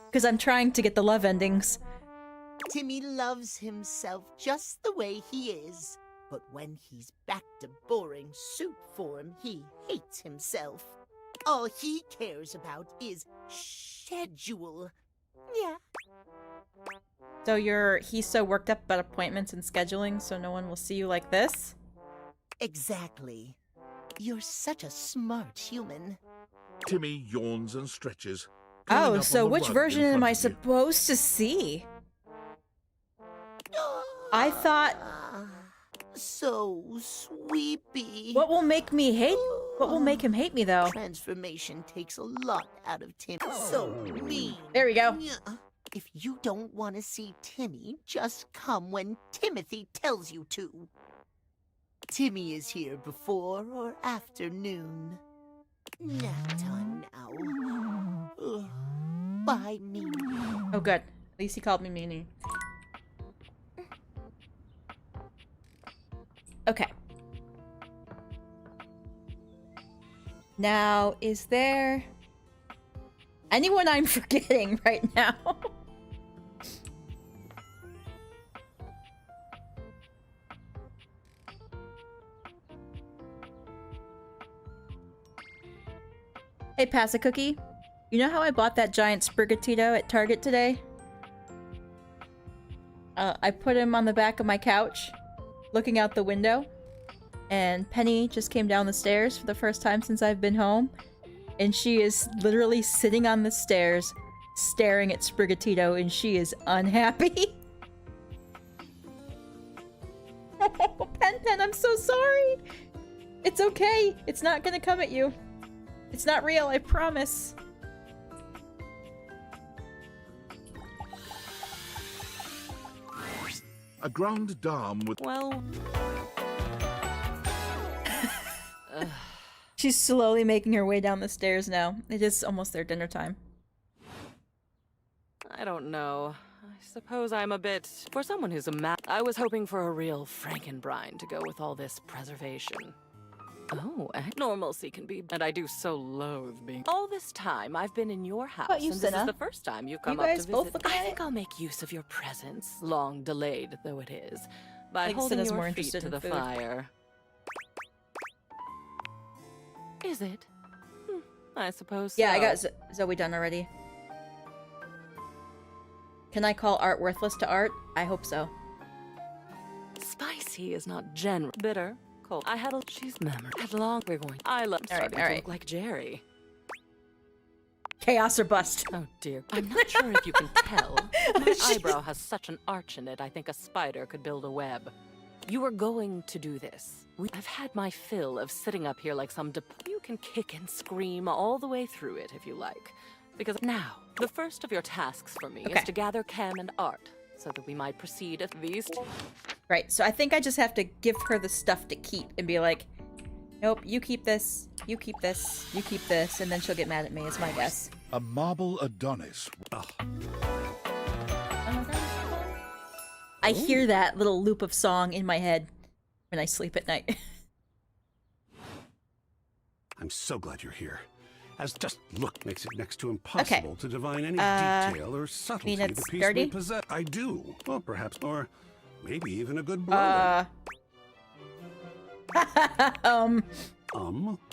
because I'm trying to get the love endings. Timmy loves himself just the way he is. But when he's back to boring suit form, he hates himself. All he cares about is schedule. Yeah. So he's so worked up about appointments and scheduling, so no one will see you like this? Exactly. You're such a smart human. Timmy yawns and stretches. Oh, so which version am I supposed to see? I thought... So sweepy. What will make me hate... What will make him hate me, though? Transformation takes a lot out of Tim. So mean. There we go. If you don't want to see Timmy, just come when Timothy tells you to. Timmy is here before or after noon. Nap time now. By me. Oh, good. At least he called me meanie. Okay. Now, is there anyone I'm forgetting right now? Hey, Pass a Cookie. You know how I bought that giant Sprigatito at Target today? I put him on the back of my couch, looking out the window, and Penny just came down the stairs for the first time since I've been home, and she is literally sitting on the stairs, staring at Sprigatito, and she is unhappy. Oh, Pen, I'm so sorry! It's okay, it's not gonna come at you. It's not real, I promise. A grande dame with... Well... She's slowly making her way down the stairs now. It is almost their dinner time. I don't know. I suppose I'm a bit... For someone who's I was hoping for a real Frankenbrine to go with all this preservation. Oh, normalcy can be... And I do so loathe being... All this time, I've been in your house, What, you, and this Cinna? is the first time you've come You up guys to both visit. looking I at think it? I'll make use of your presence, long delayed though it is, by I think holding Cinna's your more feet interested to in the food. fire. Is it? I suppose Yeah, so. I got Zoey done already. Can I call Art worthless to Art? I hope so. Spicy is not general. Bitter. Cold. I had a... She's memory. Had long... We're going... I love... Starting to look like Jerry. Chaos or bust. Oh dear. I'm not sure if you can tell. My eyebrow has such an arch in it, I think a spider could build a web. You are going to do this. I've had my fill of sitting up here like some You can kick and scream all the way through it if you like. Because now, the first of your tasks for me is to gather Cam and Art, so that we might proceed at these... Right, so I think I just have to give her the stuff to keep and be like, nope, you keep this, you keep this, you keep this, and then she'll get mad at me, is my guess. A marble Adonis. I hear that little loop of song in my head when I sleep at night. I'm so glad you're here. As just look makes it next to impossible to divine any detail or subtlety mean it's the piece dirty? may possess. I do. Well, perhaps, or maybe even a good blow.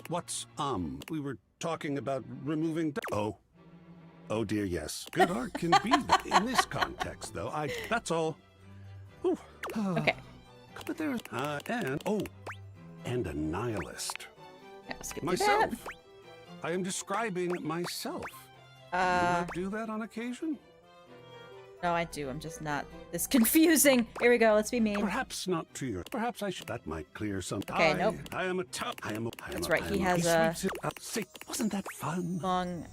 What's We were talking about removing... Oh dear, yes. Good art can be in this context, though. That's all. Whew. Okay. But there's... and a nihilist. Skip Myself. I am describing myself. Do you not do that on occasion? No, I do. I'm just not this confusing. Here we go. Let's be mean. Perhaps not to your... Perhaps I should... That might clear some... Okay, nope. I am a tough... That's right. He has a... Wasn't that fun? Long...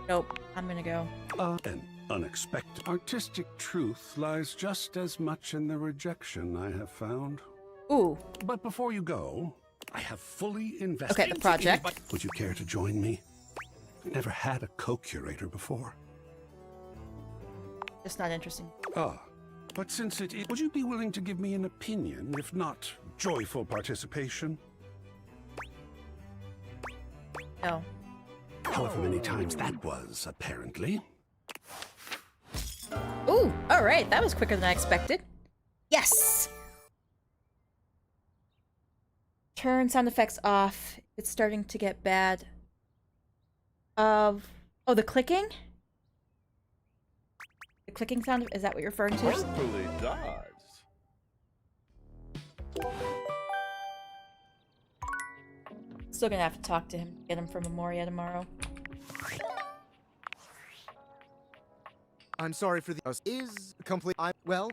Nope. I'm gonna go. An unexpected artistic truth lies just as much in the rejection I have found. Ooh. But before you go, I have fully invested... Okay, the project. Would you care to join me? I've never had a co-curator before. It's not interesting. But since it is... Would you be willing to give me an opinion, if not joyful participation? No. However many times that was, apparently. All right, that was quicker than I expected. Yes! Turn sound effects off. It's starting to get bad. Oh, the clicking? The clicking sound, is that what you're referring to? Hopefully dodged. Still gonna have to talk to him, get him from Memoria tomorrow. I'm sorry for the is complete. Well,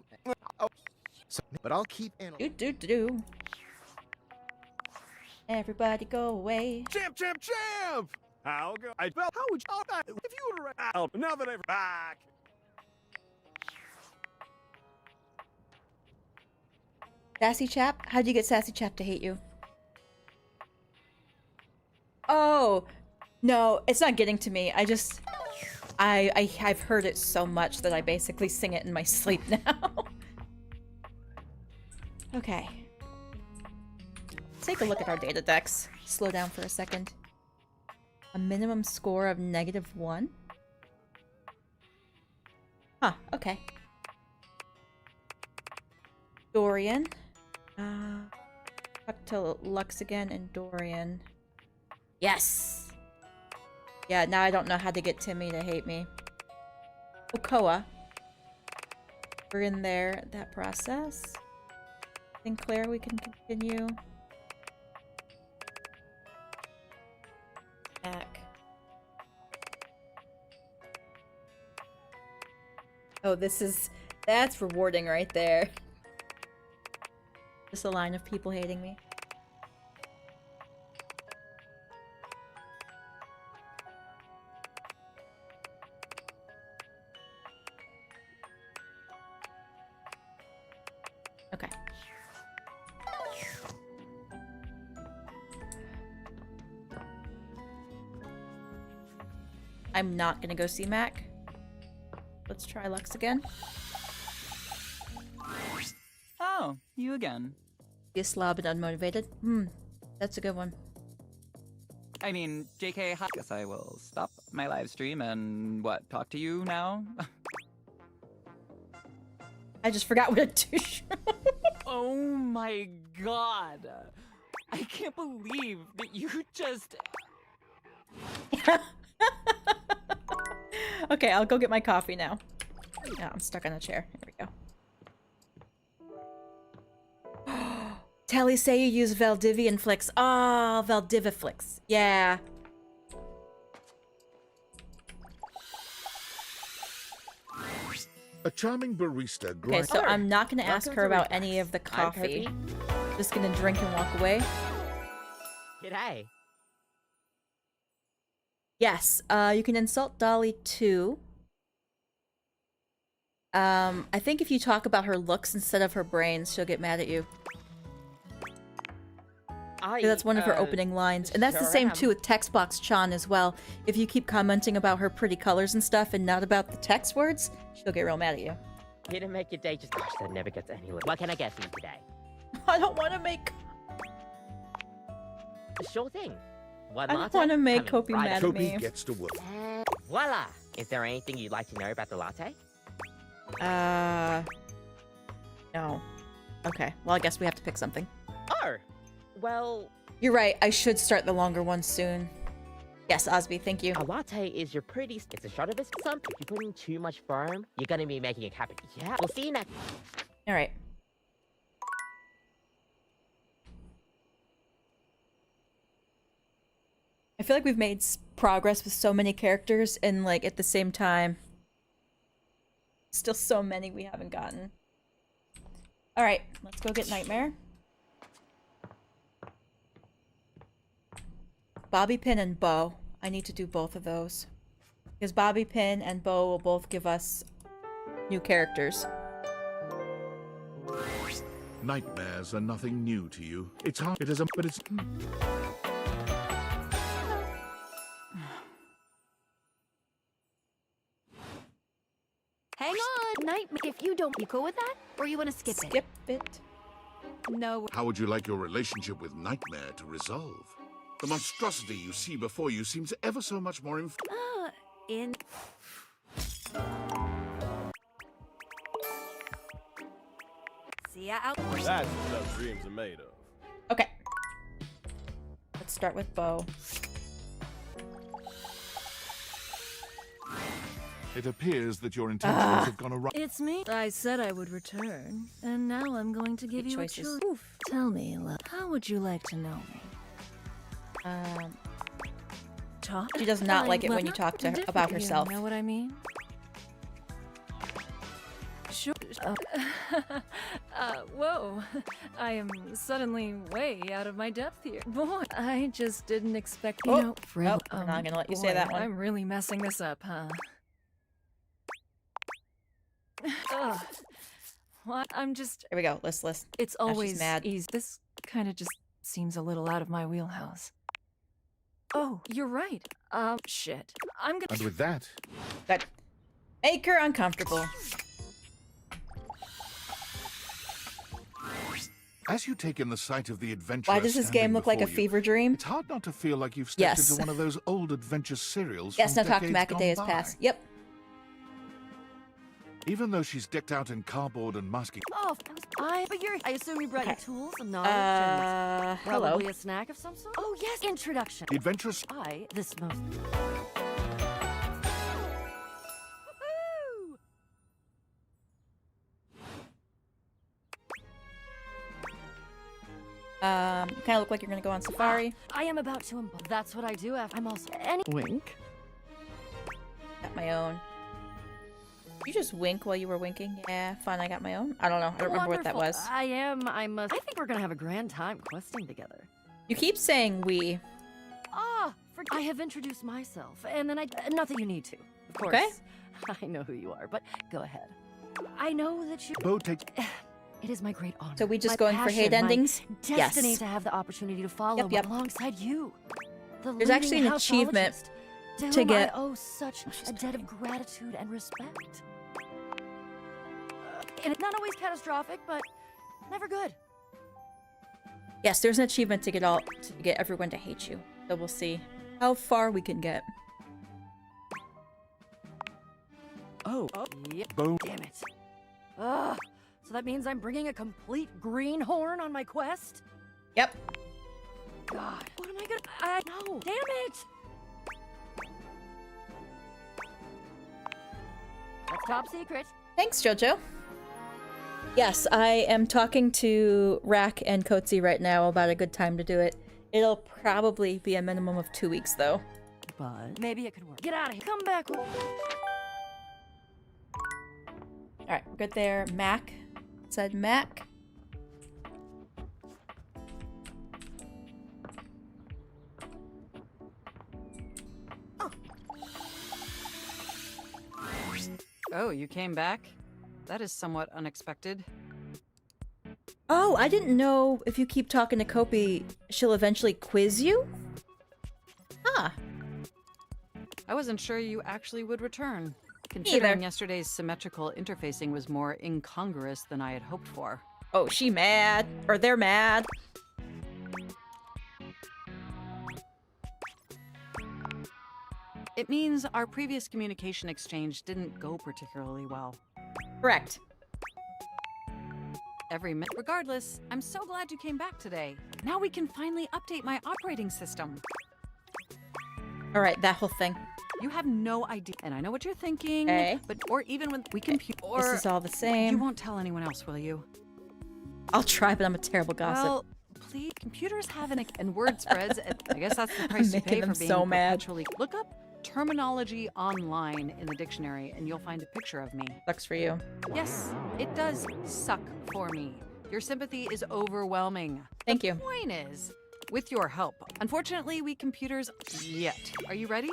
so, but I'll keep Do. Everybody go away. Champ! How go? How would you? If you would have now that I'm back. Sassy Chap? How'd you get Sassy Chap to hate you? Oh, no, it's not getting to me. I've heard it so much that I basically sing it in my sleep now. Okay. Let's take a look at our data decks. Slow down for a second. A minimum score of -1? Huh, okay. Dorian. Talk to Lux again and Dorian. Yes! Yeah, now I don't know how to get Timmy to hate me. Okoa. We're in there, that process. Sinclair, we can continue. Back. Oh, that's rewarding right there. Just a line of people hating me. Okay. I'm not gonna go see Mac. Let's try Lux again. Oh, you again. Be a slob and unmotivated. That's a good one. I mean, JK, hi. Guess I will stop my live stream and, talk to you now? I just forgot what to do. Oh my god. I can't believe that you just... Okay, I'll go get my coffee now. Yeah, I'm stuck on a chair. Here we go. Telly say you use Valdivian flicks. Ah, Valdiviflix. Yeah. A charming barista. Okay, so I'm not going to ask her about any of the coffee. Just going to drink and walk away. G'day. Yes, you can insult Dolly too. I think if you talk about her looks instead of her brains, she'll get mad at you. That's one of her opening lines. And that's the same too with Textbox Chan as well. If you keep commenting about her pretty colors and stuff and not about the text words, she'll get real mad at you. Here to make your day just that never gets any. What can I get for you today? I don't want to make... Sure thing. I don't want to make Kopi mad at me. Kopi gets to work. Voila! Is there anything you'd like to know about the latte? No. Okay, well I guess we have to pick something. Oh! Well... You're right, I should start the longer one soon. Yes, Osby, thank you. A latte is your pretty... It's a shot of espresso. If you put in too much foam, you're gonna be making a cappuccino. Yeah, we'll see you next... Alright. I feel like we've made progress with so many characters and like at the same time still so many we haven't gotten. Alright, let's go get Nightmare. Bobby Pin and Bo. I need to do both of those. Because Bobby Pin and Bo will both give us new characters. Nightmares are nothing new to you. It's hard. It is a... But it's... Hang on, Nightmare. If you don't, you cool with that? Or you want to skip it? Skip it. No. How would you like your relationship with Nightmare to resolve? The monstrosity you see before you seems ever so much more See ya out. That's what those dreams are made of. Okay. Let's start with Bo. It appears that your intentions have gone awry. It's me. I said I would return, and now I'm going to give Good you choices. a choice. Oof. Tell me, love, how would you like to know me? Talk? She does not like it when you talk to her about herself. You know what I mean? Sure. Whoa. I am suddenly way out of my depth here. Boy, I just didn't expect, you know... Nope, I'm not gonna let you say that one. I'm really messing this up, huh? Ugh. What? I'm just... Here we go, list. It's Now she's always mad. easy. This kind of just seems a little out of my wheelhouse. Oh, you're right. Shit. I'm gonna... And with that... Good. Make her uncomfortable. As you take in the sight of the adventure. Why does this game look like a fever dream? It's hard not to feel like you've stepped Yes. into one of those old adventure serials. Yes, from now talk to decades Mac, a day has gone by. passed. Yep. Even though she's decked out in cardboard and masking. Oh, but I assume you brought your tools and knowledge hello. probably a snack of some sort? Oh, yes, introduction. The adventurous. This most... You kind of look like you're gonna go on safari. I am about to embark. That's what I do after. I'm also wink. Got my own. You just wink while you were winking? Yeah, fine, I got my own. I don't know. I don't remember what that was. I think we're gonna have a grand time questing together. You keep saying we. I have introduced myself, and then not that you need to, of course. Okay. I know who you are, but go ahead. I know that you... Bo takes... It is my great honor. So we just my going for hate passion, my endings? Destiny Yes. to have the opportunity to follow Yep. alongside you. The There's actually leading an achievement houseologist to whom get... I owe such a debt of gratitude and respect. And it's not always catastrophic, but never good. Yes, there's an achievement to get everyone to hate you. So we'll see how far we can get. Oh, yep. Boom. Damn it. Ugh. So that means I'm bringing a complete greenhorn on my quest? Yep. God, what am I gonna... no, damn it! That's top secret. Thanks, Jojo. Yes, I am talking to Rack and Kotzy right now about a good time to do it. It'll probably be a minimum of 2 weeks, though. But maybe it could work. Get out of here. Come back. Alright, good there. Mac. Said Mac. Oh, you came back? That is somewhat unexpected. Oh, I didn't know if you keep talking to Kopi, she'll eventually quiz you? Huh. I wasn't sure you actually would return. Either. Considering yesterday's symmetrical interfacing was more incongruous than I had hoped for. Oh, she mad. Or they're mad. It means our previous communication exchange didn't go particularly well. Correct. Regardless, I'm so glad you came back today. Now we can finally update my operating system. Alright, that whole thing. You have no idea, and I know what you're thinking, or even when we compute, or... This is all the same. You won't tell anyone else, will you? I'll try, but I'm a terrible gossip. Well, please, computers have and word spreads, and I guess that's the price you pay for being so mad. perpetually... Look up terminology online in the dictionary, and you'll find a picture of me. Sucks for you. Yes, it does suck for me. Your sympathy is overwhelming. Thank you. The point is, with your help, unfortunately, we computers yet. Are you ready?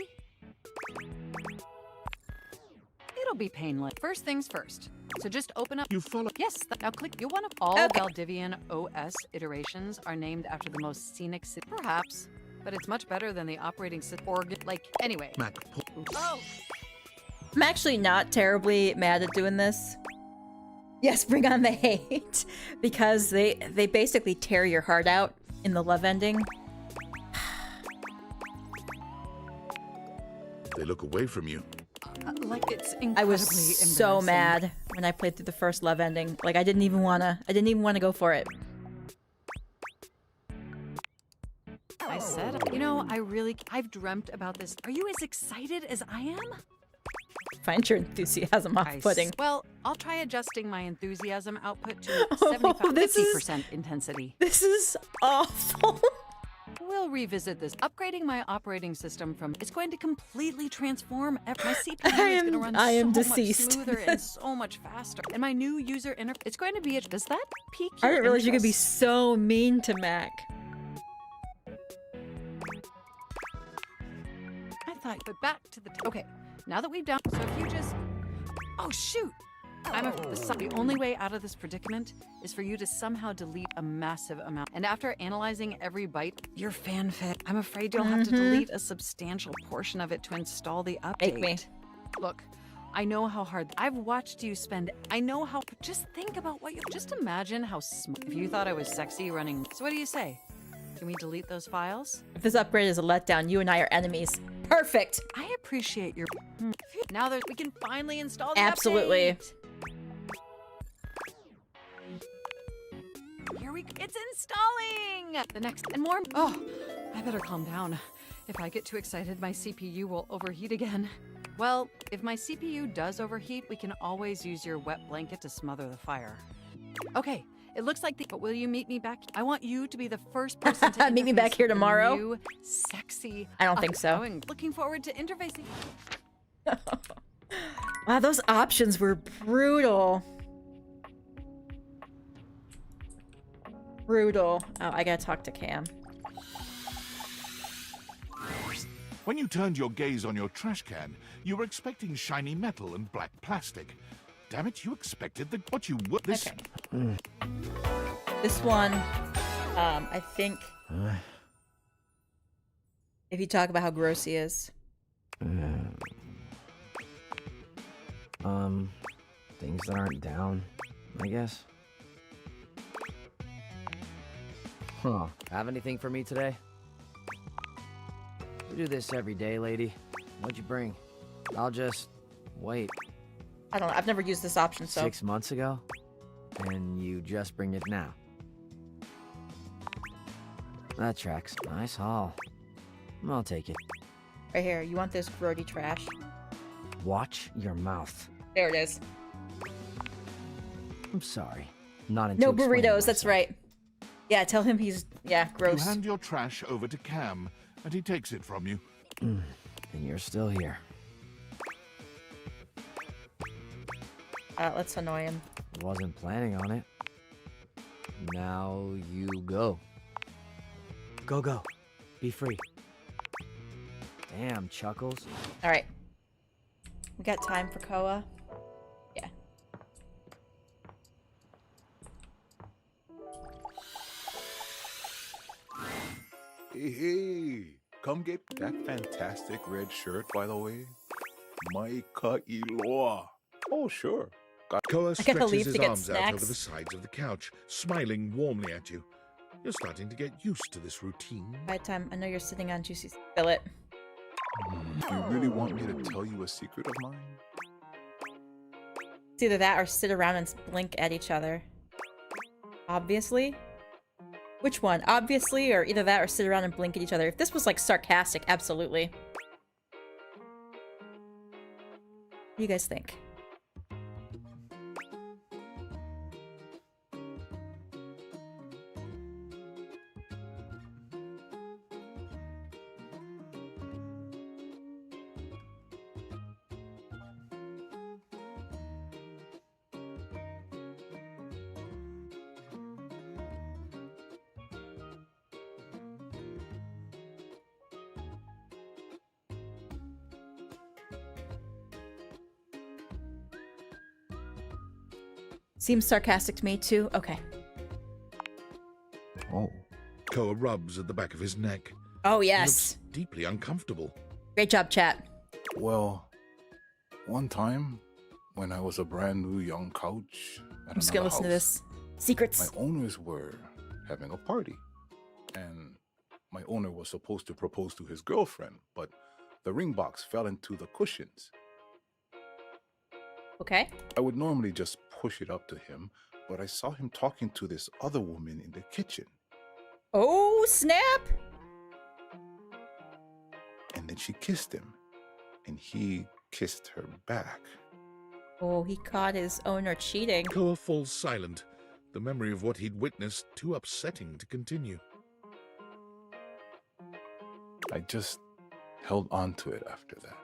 It'll be painless. First things first. So just open up. You follow. Yes. Now click. You'll want to. All Valdivian OS iterations are named after the most scenic city. Perhaps, but it's much better than the operating system. Anyway. Mac. Oh. I'm actually not terribly mad at doing this. Yes, bring on the hate. Because they basically tear your heart out in the love ending. They look away from you. Like it's incredibly I was so embarrassing. mad when I played through the first love ending. Like I didn't even wanna go for it. I said, I've dreamt about this. Are you as excited as I am? Find your enthusiasm off-putting. Well, I'll try adjusting my enthusiasm output to 50% intensity. This is awful. We'll revisit this. Upgrading my operating system it's going to completely transform my CPU is going to run so much smoother and so much faster. And my new user interface, it's going to be, does that pique your I didn't realize you could be interest? so mean to Mac. I thought, but back to the, okay, now that we've done, so if you just, oh shoot. The only way out of this predicament is for you to somehow delete a massive amount. And after analyzing every byte, your fanfic, I'm afraid you'll have to delete a substantial portion of it to install the update. Make me. Look, I know how hard, I've watched you spend, I know how, just think about what you, just imagine how if you thought I was sexy running, so what do you say? Can we delete those files? If this upgrade is a letdown, you and I are enemies. Perfect. I appreciate your, now that we can finally install the Absolutely. update. It's installing! The next, and more, oh, I better calm down. If I get too excited, my CPU will overheat again. Well, if my CPU does overheat, we can always use your wet blanket to smother the fire. Okay, it looks like but will you meet me back? I want you to be the first person to meet me back here tomorrow. New, sexy. I don't think so. Looking forward to interfacing. Wow, those options were brutal. Brutal. Oh, I gotta talk to Cam. When you turned your gaze on your trash can, you were expecting shiny metal and black plastic. Damn it, you expected what you would. This. Okay. This one, I think. If you talk about how gross he is. Things that aren't down, I guess. Huh. Have anything for me today? We do this every day, lady. What'd you bring? I'll just wait. I don't know. I've never used this option, so. 6 months ago? And you just bring it now? That tracks. Nice haul. I'll take it. Right here. You want this grody trash? Watch your mouth. There it is. I'm sorry. Not into No burritos, that's right. Yeah, tell him he's, gross. You hand your trash over to Cam, and he takes it from you. And you're still here. Let's annoy him. Wasn't planning on it. Now you go. Go. Be free. Damn, Chuckles. All right. We got time for Koa? Yeah. Hey, come get that fantastic red shirt, by the way. My Ka'iloa. Oh, sure. Koa stretches his arms out over the sides of the couch, smiling warmly at you. You're starting to get used to this routine. By time, I know you're sitting on juicy. Spill it. You really want me to tell you a secret of mine? It's either that or sit around and blink at each other. Obviously? Which one? Obviously, or either that or sit around and blink at each other. If this was like sarcastic, absolutely. What do you guys think? Seems sarcastic to me, too. Okay. Oh. Koa rubs at the back of his neck. Oh, He yes. looks deeply uncomfortable. Great job, chat. Well, one time, when I was a brand new young couch at I'm just gonna listen to this. Secrets. My owners were having a party. And my owner was supposed to propose to his girlfriend, but the ring box fell into the cushions. Okay. I would normally just push it up to him, but I saw him talking to this other woman in the kitchen. Oh, snap! And then she kissed him, and he kissed her back. Oh, he caught his owner cheating. Koa falls silent, the memory of what he'd witnessed too upsetting to continue. I just held on to it after that.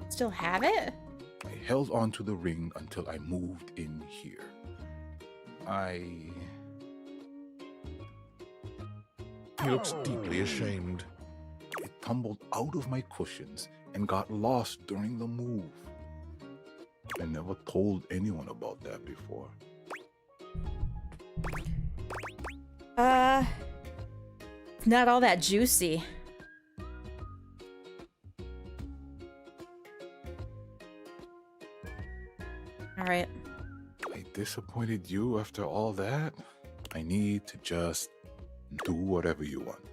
Still have it? I held on to the ring until I moved in here. He looks deeply ashamed. It tumbled out of my cushions and got lost during the move. I never told anyone about that before. It's not all that juicy. Alright. I disappointed you after all that? I need to just do whatever you want.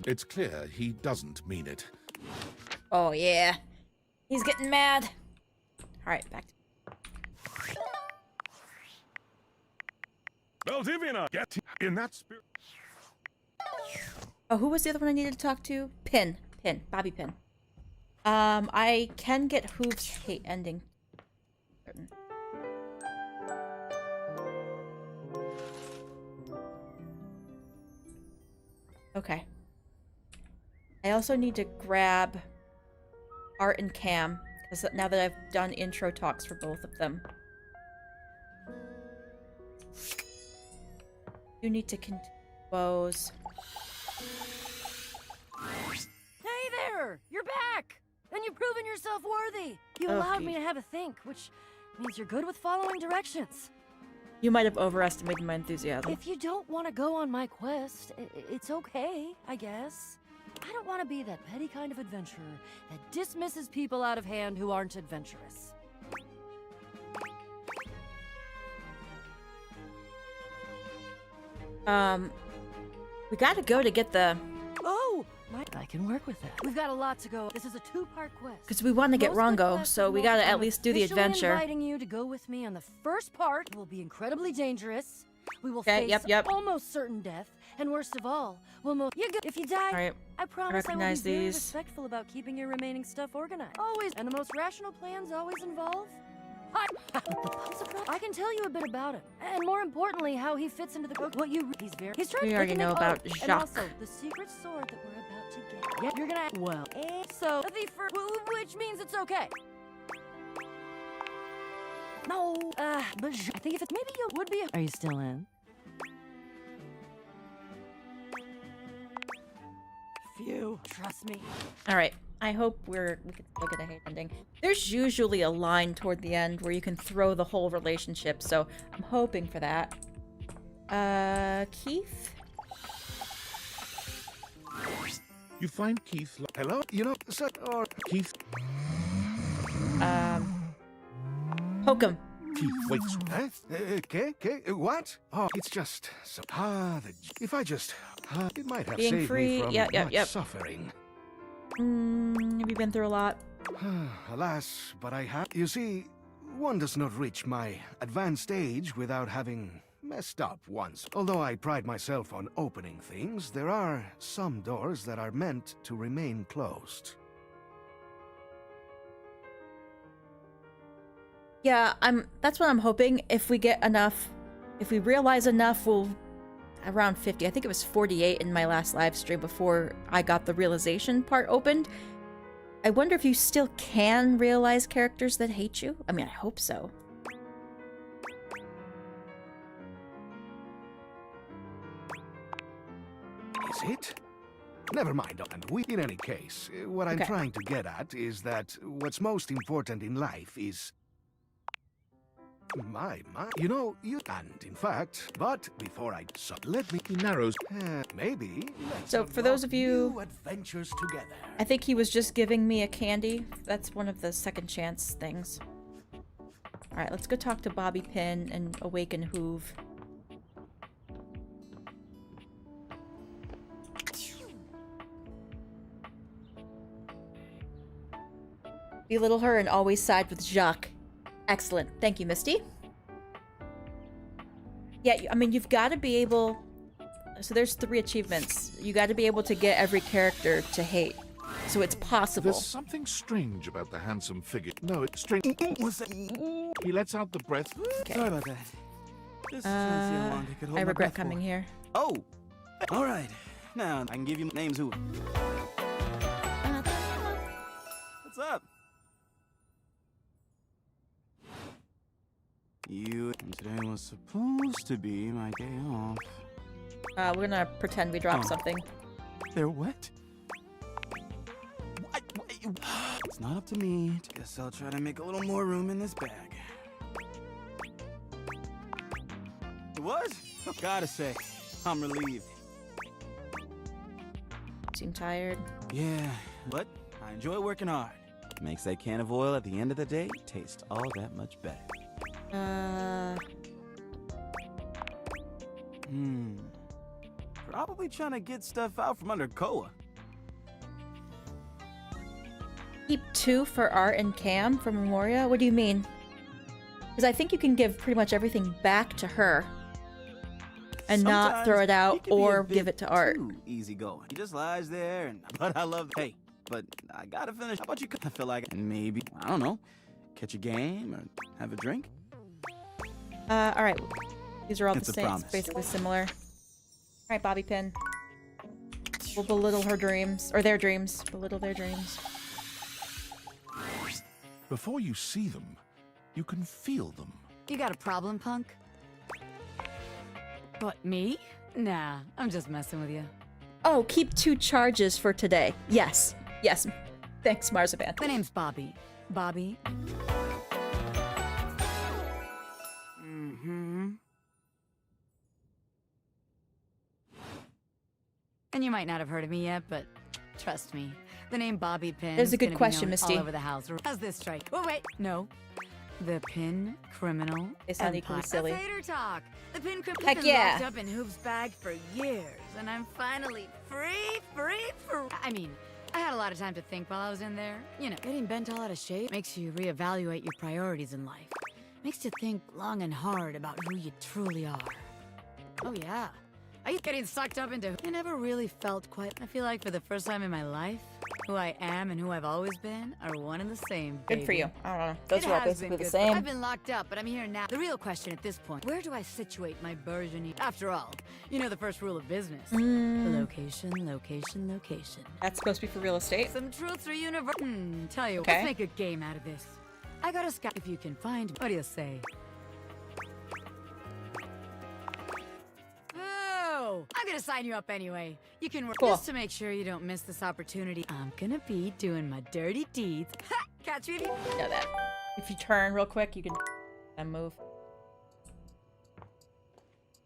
It's clear he doesn't mean it. Oh, yeah. He's getting mad. Alright, back to... Valdivina, get in that spirit. Oh, who was the other one I needed to talk to? Pin. Bobby Pin. I can get Hoove's hate ending. Okay. I also need to grab Art and Cam, because now that I've done intro talks for both of them. You need to compose. Hey there! You're back! And you've proven yourself worthy! You allowed me to have a think, which means you're good with following directions. You might have overestimated my enthusiasm. If you don't want to go on my quest, it's okay, I guess. I don't want to be that petty kind of adventurer that dismisses people out of hand who aren't adventurous. We gotta go to get the... Oh! I can work with that. We've got a lot to go. This is a two-part quest. Because we want to get Rongo, so we gotta at least do the adventure. I'm inviting you to go with me on the first part. It will be incredibly dangerous. We will face almost certain death, and worst of all, if you die, right. I promise I will be very these. respectful about keeping your remaining stuff organized. Always, and the most rational plans always involve. I can tell you a bit about him, and more importantly, how he fits into the what you. He's trying we to already know about and Jacques. also the secret sword that we're about to get. Yeah, you're gonna so the which means it's okay. No, but I think if it's maybe you would be. Are you still in? Phew, trust me. All right. I hope we can still get a hate ending. There's usually a line toward the end where you can throw the whole relationship, so I'm hoping for that. Keith? You find Keith... Hello? You know, sir, or... Keith... Poke him. Keith waits. Huh? Okay, what? Oh, it's just... So, if I just... it might have Being saved free, me from much yep. suffering. Have you been through a lot? Alas, but I have... You see, one does not reach my advanced age without having messed up once. Although I pride myself on opening things, there are some doors that are meant to remain closed. Yeah, that's what I'm hoping. If we get enough, if we realize enough, we'll... Around 50. I think it was 48 in my last live stream before I got the realization part opened. I wonder if you still can realize characters that hate you? I mean, I hope so. Is it? Never mind, and in any case, what I'm trying to get at is that what's most important in life is... My, you know, and in fact, but before I let me... He narrows. Maybe. So for those of you... New adventures together. I think he was just giving me a candy. That's one of the second chance things. Alright, let's go talk to Bobby Pin and awaken Hoove. Belittle her and always side with Jacques. Excellent. Thank you, Misty. Yeah, I mean, you've got to be able... So there's 3 achievements. You got to be able to get every character to hate. So it's possible. There's something strange about the handsome figure. No, it's strange. He lets out the breath. Okay. Sorry about that. Just trying to see how long I could hold I my regret breath coming for. here. Oh! Alright. Now, I can give you names who... What's up? Today was supposed to be my day off. We're gonna pretend we dropped something. They're wet? What? It's not up to me. Guess I'll try to make a little more room in this bag. It was? Gotta say, I'm relieved. Seem tired? Yeah, but I enjoy working hard. Makes that can of oil at the end of the day taste all that much better. Probably trying to get stuff out from under Koa. Keep 2 for Art and Cam from Memoria? What do you mean? Because I think you can give pretty much everything back to her. And not throw it out or give it to Art. Easy going. He just lies there and... But I love... Hey, but I gotta finish. How about you... I feel like... And maybe, I don't know, catch a game or have a drink? Alright. These are all It's the a same. It's promise. basically similar. Alright, Bobby Pin. We'll belittle her dreams. Or their dreams. Belittle their dreams. Before you see them, you can feel them. You got a problem, punk? What, me? Nah, I'm just messing with you. Oh, keep 2 charges for today. Yes. Yes. Thanks, Marzipan. My name's Bobby. Bobby. And you might not have heard of me yet, but trust me, the name Bobby Pin There's a good gonna be question, known Misty. all over the house. How's this strike? Oh wait, no. The Pin Criminal They sound Empire. equally silly. That's hater talk. The Pin Criminal Heck has been yeah. locked up in Hoove's bag for years, and I'm finally free. I mean, I had a lot of time to think while I was in there. You know, getting bent all out of shape makes you reevaluate your priorities in life. Makes you think long and hard about who you truly are. Oh yeah. Are you getting sucked up into... I never really felt quite... I feel like for the first time in my life, who I am and who I've always been are one and the same, baby. Good for you. I don't know. Those It are all has basically been the good. same. I've been locked up, but I'm here now. The real question at this point, where do I situate my burgeoning... After all, you know the first rule of business. Location, location, location. That's supposed to be for real estate? Some truths are universal. Tell you, Okay. let's make a game out of this. I got a scout if you can find... What do you say? Oh, I'm gonna sign you up anyway. You can work just to make sure you don't miss this opportunity. I'm gonna be doing my dirty deeds. Ha! Catch me if you know that. If you turn real quick, you can and move.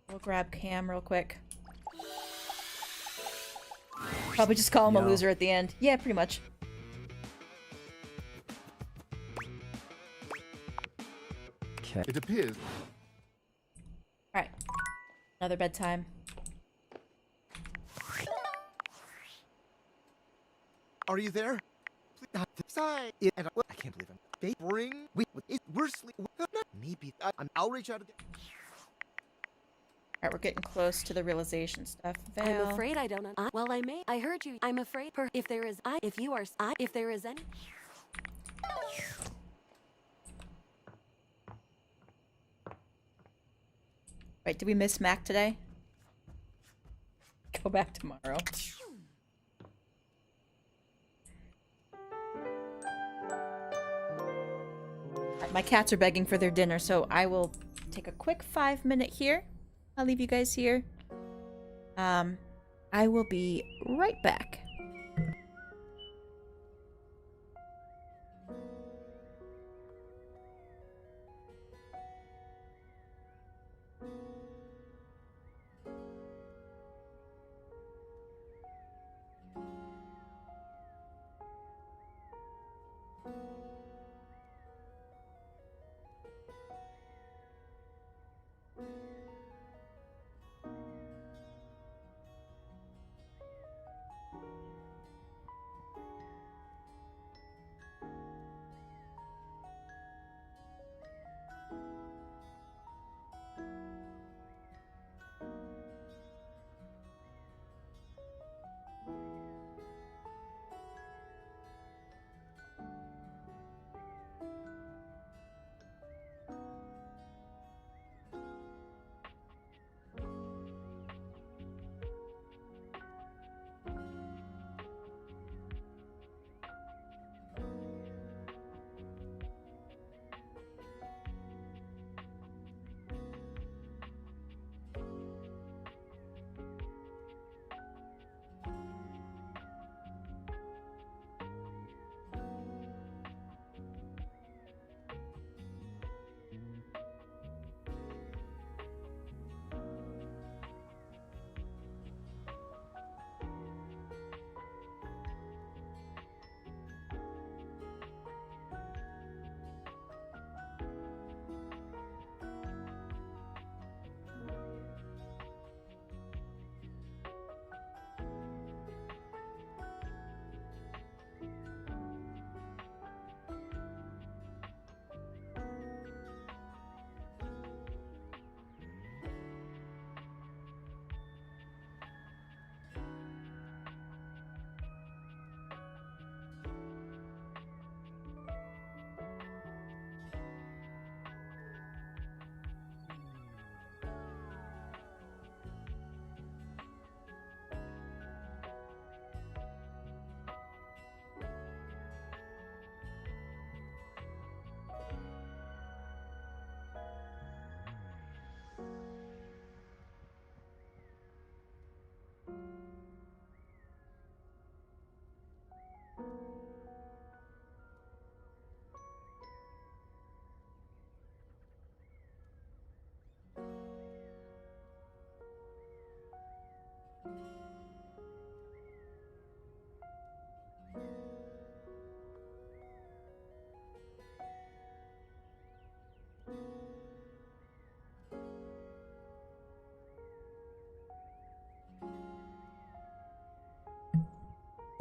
We'll grab Cam real quick. Probably just call him a loser at the end. Yeah, pretty much. Okay. It appears. Alright. Another bedtime. Are you there? I can't believe They bring. We're sleep. Maybe I'll reach out again. Alright, we're getting close to the realization stuff. I'm Val. afraid I don't know. Well, I may. I heard you. I'm afraid. If there is if there is any. Wait, did we miss Mac today? Go back tomorrow. My cats are begging for their dinner, so I will take a quick 5-minute here. I'll leave you guys here. I will be right back.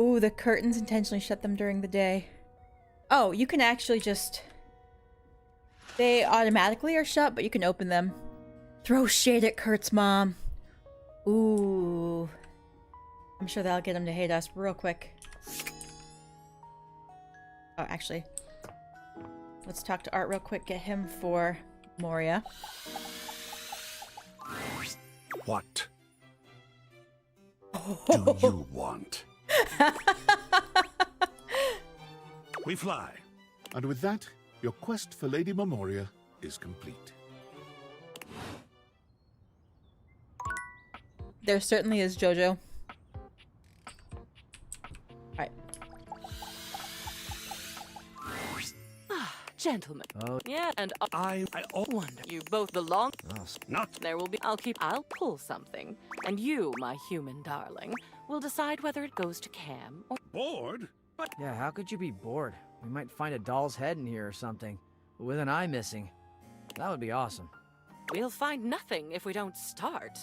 Ooh, the curtains intentionally shut them during the day. Oh, you can actually just... They automatically are shut, but you can open them. Throw shade at Kurt's mom. Ooh. I'm sure that'll get him to hate us real quick. Oh, actually. Let's talk to Art real quick. Get him for Moria. What do you want? We fly. And with that, your quest for Lady Memoria is complete. There certainly is, Jojo. Alright. Gentlemen. Oh. Yeah, and I wonder. You both belong. Not. There will be. I'll pull something. And you, my human darling, will decide whether it goes to Cam or. Bored? Yeah, how could you be bored? We might find a doll's head in here or something, with an eye missing. That would be awesome. We'll find nothing if we don't start.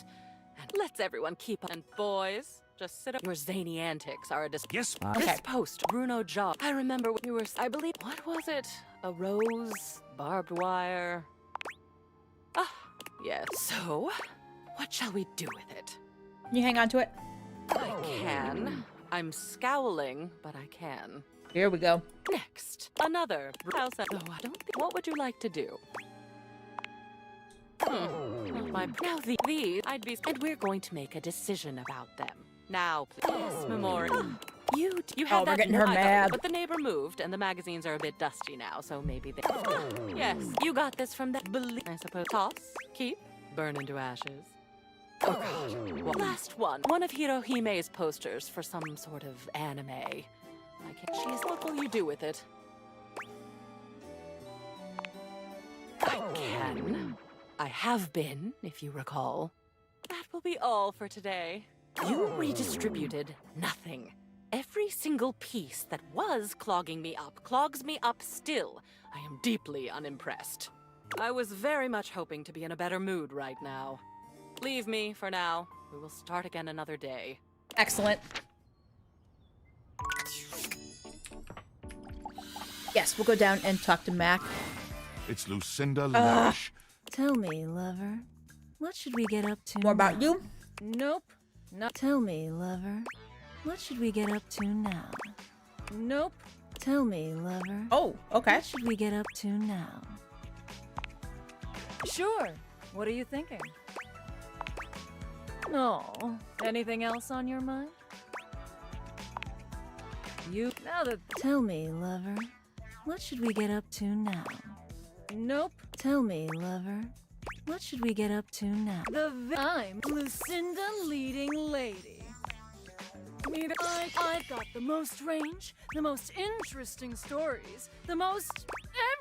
And let's everyone keep up. And boys, just sit up. Your zany antics are a Yes. This post, Bruno Job. I remember when you were. I believe. What was it? A rose, barbed wire. Ah, yes. So, what shall we do with it? Can you hang on to it? I can. I'm scowling, but I can. Here we go. Next, another house. Oh, I don't think. What would you like to do? Now these I'd be, and we're going to make a decision about them. Now, please. Yes, Memorial. You had that. We're getting her mad. But the neighbor moved, and the magazines are a bit dusty now, so maybe they. Yes, you got this from that. I suppose. Toss, keep, burn into ashes. Oh God. Well, last one. One of Hirohime's posters for some sort of anime. I can't. She's. What will you do with it? I can. I have been, if you recall. That will be all for today. You redistributed nothing. Every single piece that was clogging me up clogs me up still. I am deeply unimpressed. I was very much hoping to be in a better mood right now. Leave me for now. We will start again another day. Excellent. Yes, we'll go down and talk to Mac. It's Lucinda Lash. Tell me, lover, what should we get up to More now? about you? Nope. No. Tell me, lover, what should we get up to now? Nope. Tell me, lover. Oh, okay. What should we get up to now? Sure. What are you thinking? No. Anything else on your mind? You now that. Tell me, lover, what should we get up to now? Nope. Tell me, lover, what should we get up to now? I'm Lucinda leading lady. I've got the most range, the most interesting stories, the most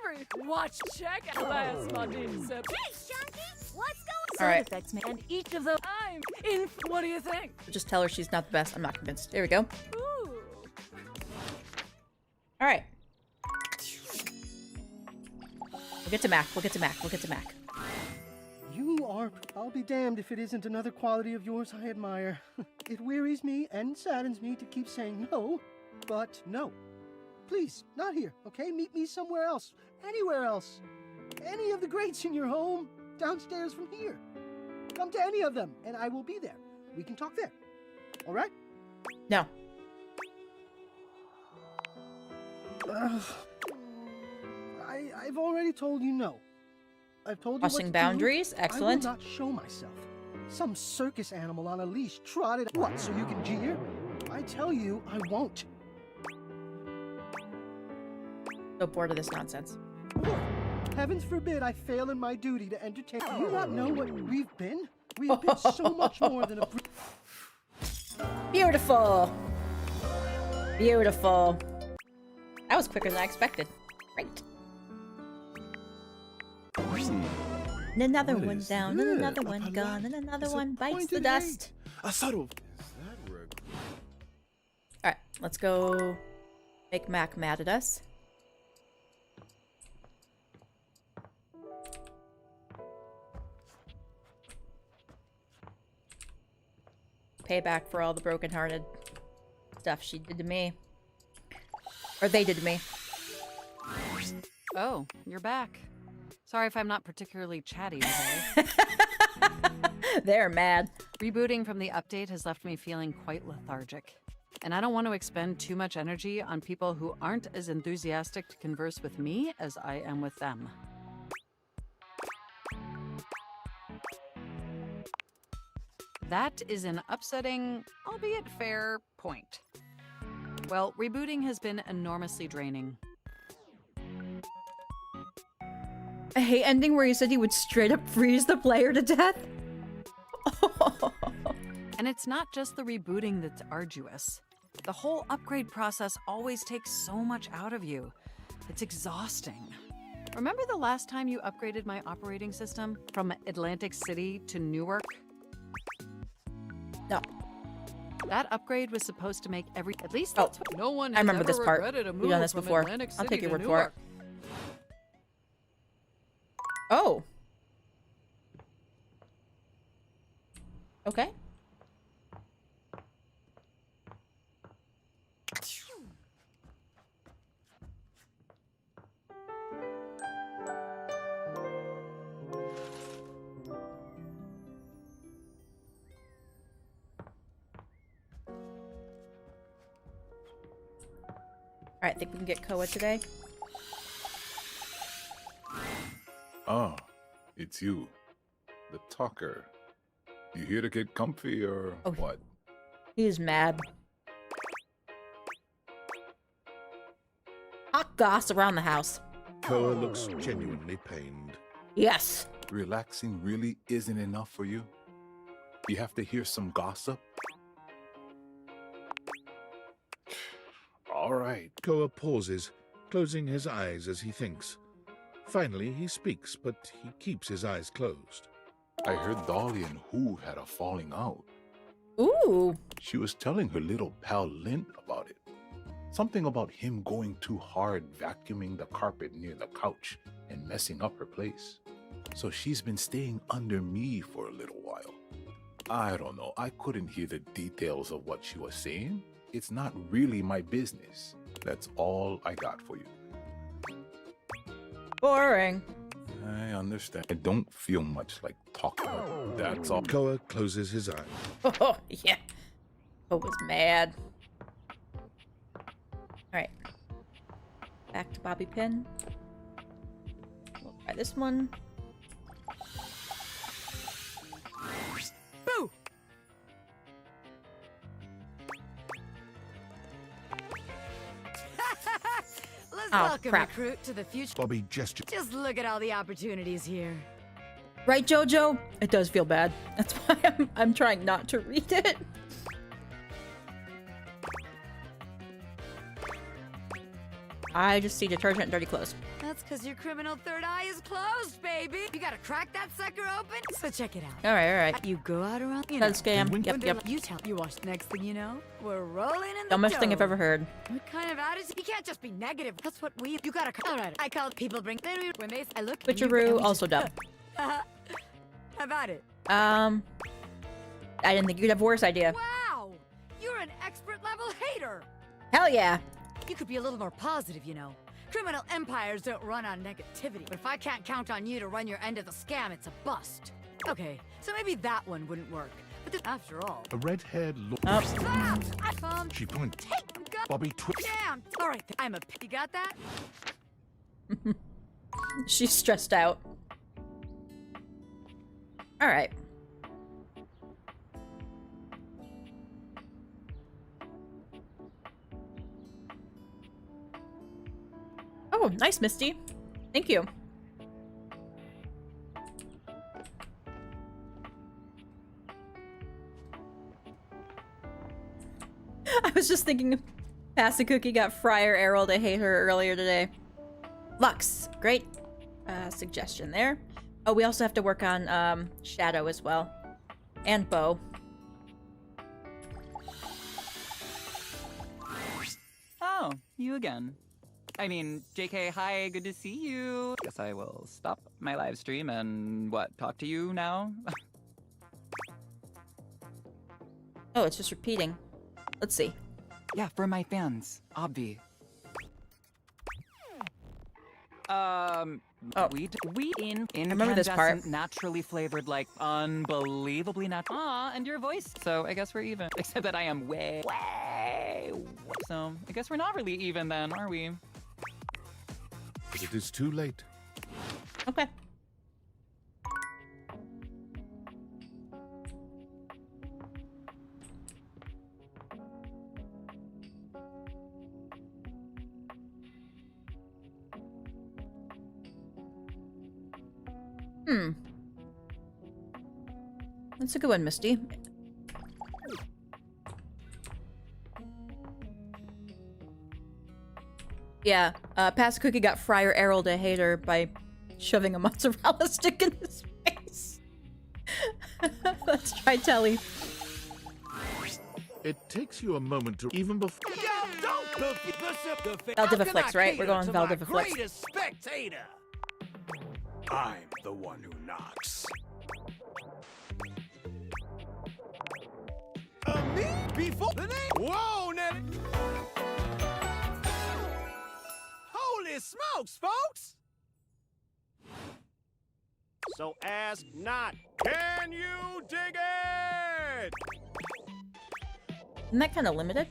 every. Watch, check out last Mondays. Hey, Shunky, what's going on? All right. Effects, man, and each of those. I'm in. What do you think? Just tell her she's not the best. I'm not convinced. There we go. Ooh. All right. We'll get to Mac. We'll get to Mac. We'll get to Mac. You are. I'll be damned if it isn't another quality of yours I admire. It wearies me and saddens me to keep saying no, but no. Please, not here, okay? Meet me somewhere else. Anywhere else. Any of the greats in your home. Downstairs from here. Come to any of them, and I will be there. We can talk there. All right? No. I've already told you no. I've told you Crossing what to boundaries. do. Excellent. I will not show myself. Some circus animal on a leash trotted. What, so you can jeer? I tell you, I won't. So bored of this nonsense. Look, heavens forbid I fail in my duty to entertain. Do you not know what we've been? We have been so much more than a... Beautiful. Beautiful. That was quicker than I expected. Great. And another one down, and another one gone, and another one bites the dust. A subtle. Alright, let's go make Mac mad at us. Payback for all the brokenhearted. stuff she did to me. Or they did to me. Oh, you're back. Sorry if I'm not particularly chatty today. They're mad. Rebooting from the update has left me feeling quite lethargic. And I don't want to expend too much energy on people who aren't as enthusiastic to converse with me as I am with them. That is an upsetting, albeit fair, point. Well, rebooting has been enormously draining. I hate ending where he said he would straight up freeze the player to death. And it's not just the rebooting that's arduous. The whole upgrade process always takes so much out of you. It's exhausting. Remember the last time you upgraded my operating system from Atlantic City to Newark? No. That upgrade was supposed to make at least that's what no one has I remember ever this part. regretted a We've move done this from before. Atlantic I'll City take your to word for Newark. it. Oh. Okay. Alright, think we can get Koa today? Ah, it's you. The talker. You here to get comfy or what? He's mad. Hot goss around the house. Koa looks genuinely pained. Yes. Relaxing really isn't enough for you? You have to hear some gossip? All right. Koa pauses, closing his eyes as he thinks. Finally, he speaks, but he keeps his eyes closed. I heard Dolly and Hoove had a falling out. Ooh. She was telling her little pal Lint about it. Something about him going too hard vacuuming the carpet near the couch and messing up her place. So she's been staying under me for a little while. I don't know, I couldn't hear the details of what she was saying. It's not really my business. That's all I got for you. Boring. I understand. I don't feel much like talking. That's all. Koa closes his eyes. Oh, yeah. Koa's mad. Alright. Back to Bobby Pin. We'll try this one. Boo! Let's welcome crap. recruit to the future. Bobby gestured. Just look at all the opportunities here. Right, Jojo? It does feel bad. That's why I'm trying not to read it. I just see detergent and dirty clothes. That's because your criminal third eye is closed, baby. You gotta crack that sucker open. So check it out. Alright. You go out around, you That's know, scam. when Yep, they're yep. like, you tell. You watch. Next thing you know, we're rolling in the Dumbest thing I've dough. ever heard. What kind of attitude? You can't just be negative. That's what we. You gotta. All right. I call people bring. Then we, when they. I look. and you- and Switcheroo, we also just- dumb. How about it? I didn't think you'd have a worse idea. Wow! You're an expert level hater. Hell yeah. You could be a little more positive, you know. Criminal empires don't run on negativity. But if I can't count on you to run your end of the scam, it's a bust. Okay, so maybe that one wouldn't work. But this, after all. A red-haired look. She points. Bobby twists. Damn! All right, I'm a. You got that? She's stressed out. Alright. Oh, nice, Misty. Thank you. I was just thinking Pass a Cookie got Frier Arrol to hate her earlier today. Lux, great suggestion there. Oh, we also have to work on Shadow as well. And Bo. Oh, you again. I mean, JK, hi, good to see you. Guess I will stop my live stream and, talk to you now? Oh, it's just repeating. Let's see. Yeah, for my fans, obvi. Wheat in remember this part. naturally flavored, like unbelievably natural. Aw, and your voice. So I guess we're even. Except that I am way. So I guess we're not really even then, are we? It is too late. Okay. That's a good one, Misty. Yeah, Pass Cookie got Frier Arrol to hate her by shoving a mozzarella stick in his face. Let's try Telly. It takes you a moment to even before. Valdiviflix, right? We're going Valdiviflix. Greatest spectator. I'm the one who knocks. Me? Before the name? Whoa, Nelly! Holy smokes, folks! So ask not, can you dig it? Isn't that kind of limited?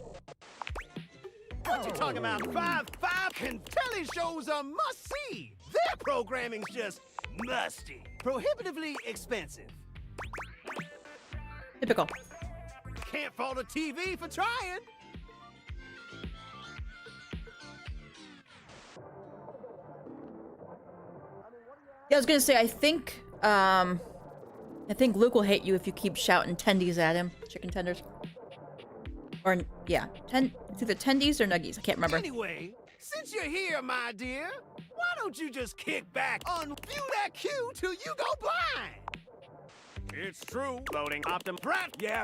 What you talking about? Five Telly shows are must-see. Their programming's just musty. Prohibitively expensive. Typical. Can't fault a TV for trying. Yeah, I was gonna say, I think Luke will hate you if you keep shouting tendies at him. Chicken tenders. Or, yeah, it's either tendies or nuggies. I can't remember. Anyway, since you're here, my dear, why don't you just kick back, unview that cue till you go blind? It's true. Loading Optim Brat. Yeah,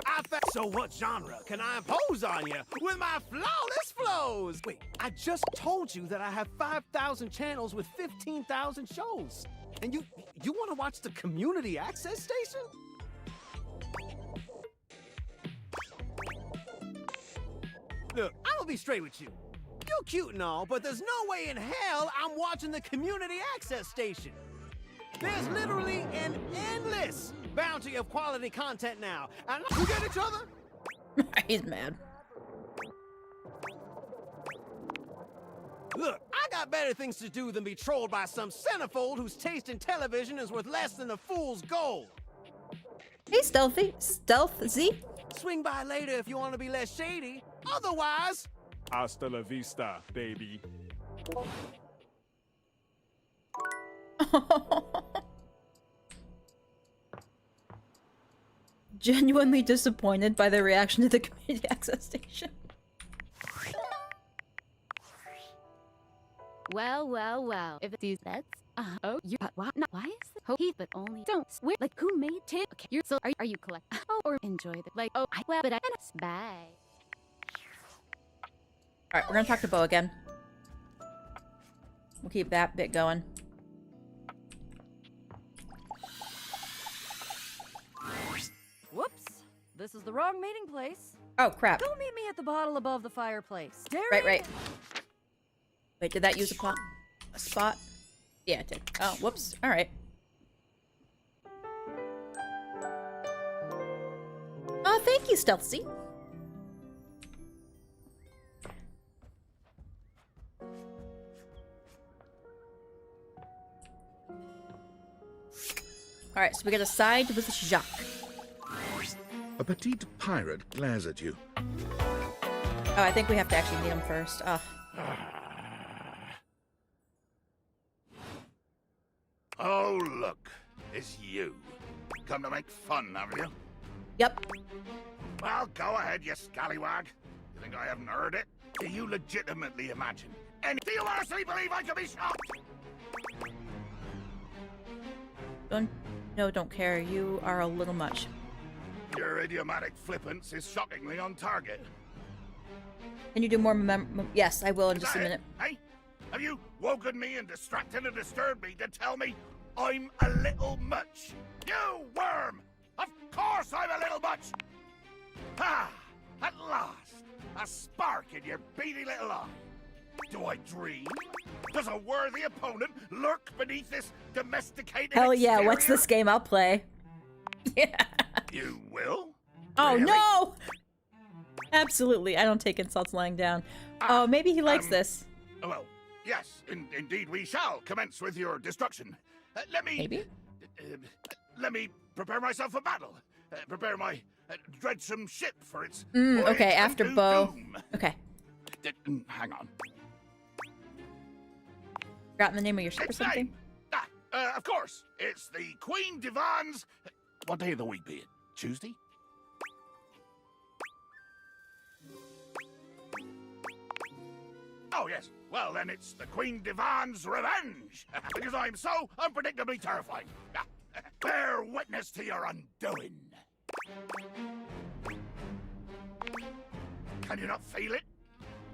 so what genre can I impose on you with my flawless flows? Wait, I just told you that I have 5,000 channels with 15,000 shows. And you want to watch the community access station? Look, I'm gonna be straight with you. You're cute and all, but there's no way in hell I'm watching the community access station. There's literally an endless bounty of quality content now. And we get each other? He's mad. Look, I got better things to do than be trolled by some centerfold whose taste in television is worth less than a fool's gold. Hey, Stealthy. Stealth Z? Swing by later if you want to be less shady. Otherwise, hasta la vista, baby. Genuinely disappointed by the reaction to the community access station. Well. If it's that's oh, you why is it? Oh, he but only don't swear. Like who made it? Okay, you're so are you collect? Oh, or enjoy the like? Oh, but I bye. All right, we're gonna talk to Bo again. We'll keep that bit going. Whoops! This is the wrong meeting place. Oh crap! Go meet me at the bottle above the fireplace. Right. Wait, did that use a spot? Yeah, it did. Oh, whoops. All right. Oh, thank you, Stealthy. All right, so we got a side with Jacques. A petite pirate glares at you. Oh, I think we have to actually meet him first. Oh. Oh, look. It's you. Come to make fun, have you? Yep. Well, go ahead, you scallywag. You think I haven't heard it? Do you legitimately imagine? And do you honestly believe I could be shocked? Don't care. You are a little much. Your idiomatic flippance is shockingly on target. Can you do more yes, I will in just a minute. Hey? Have you woken me and distracted and disturbed me to tell me I'm a little much? You worm! Of course I'm a little much! Ah, at last! A spark in your beady little eye. Do I dream? Does a worthy opponent lurk beneath this domesticated Hell yeah, exterior? what's this game? I'll play. Yeah. You will? Oh Really? no! Absolutely, I don't take insults lying down. Oh, maybe he likes this. Well, yes, indeed we shall commence with your destruction. Let me... Maybe? Let me prepare myself for battle. Prepare my dreadsome ship for its... Okay, after Bo. doom. Okay. Hang on. Forgotten the name of your ship or Its something? name? Of course. It's the Queen Divan's... What day of the week be it? Tuesday? Oh, yes. Well, then it's the Queen Divan's revenge. Because I'm so unpredictably terrifying. Bear witness to your undoing. Can you not feel it?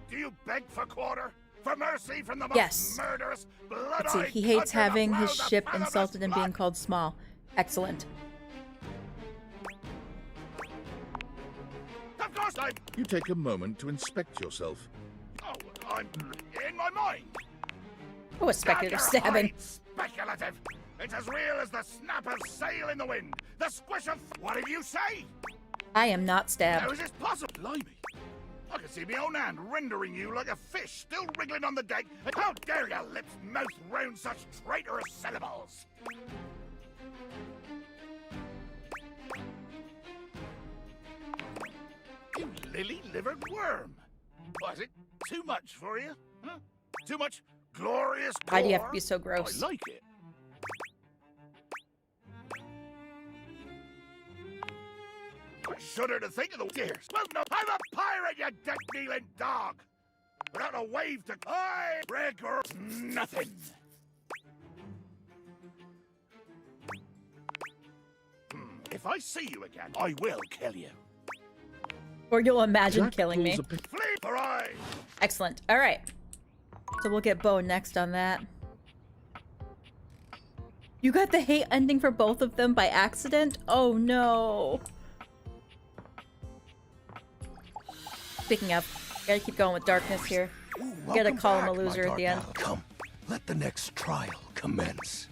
Do you beg for quarter? For mercy from the most murderous, blood-eyed... Let's see, he hates country having that his flows ship the venomous insulted and being blood? called small. Excellent. Of course I'm... You take a moment to inspect yourself. Oh, I'm in my mind. Oh, a speculative You're stabbing. right, speculative. It's as real as the snap of sail in the wind. The squish of... What did you say? I am not stabbed. How is this possible? Blimey. I can see my own hand rendering you like a fish still wriggling on the deck. And how dare your lips mouth round such traitorous syllables? You lily-livered worm. Was it too much for you? Huh? Too much glorious Why do you have to gore? be so gross? I like it. I shudder to think of the tears. Well, no, I'm a pirate, you death-dealing dog. Without a wave to... I regret nothing. If I see you again, I will kill you. Or you'll imagine Jack killing me. pulls a Flee for I. Excellent. All right. So we'll get Bo next on that. You got the hate ending for both of them by accident? Oh no. Speaking of, gotta keep going with darkness here. Gotta call him a loser at the end. Come, let the next trial commence.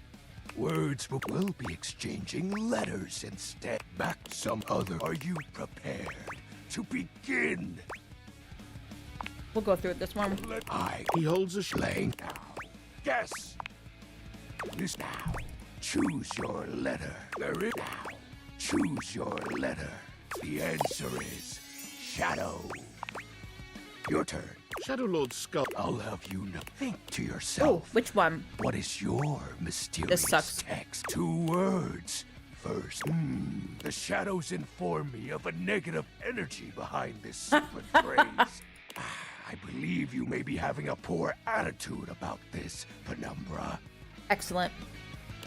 Words will be exchanging letters instead. Back some other. Are you prepared to begin? We'll go through it this one. He holds a Playing now. Guess. This now. Choose your letter. There is now. Choose your letter. The answer is Shadow. Your turn. Shadow Lord Skull. I'll have you know. Think to yourself. Oh, which one? What is your mysterious text? 2 words. First, the shadows inform me of a negative energy behind this secret phrase. I believe you may be having a poor attitude about this, Penumbra. Excellent.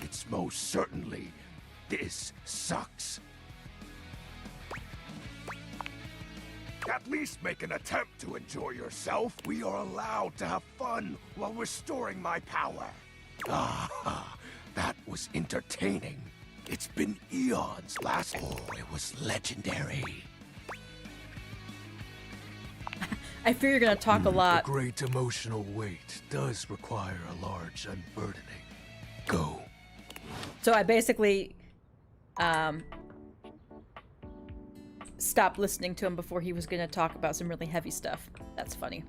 It's most certainly, this sucks. At least make an attempt to enjoy yourself. We are allowed to have fun while restoring my power. Ah, that was entertaining. It's been eons. It was legendary. I fear you're gonna talk a lot. The great emotional weight does require a large unburdening. Go. So I basically stopped listening to him before he was gonna talk about some really heavy stuff. That's funny.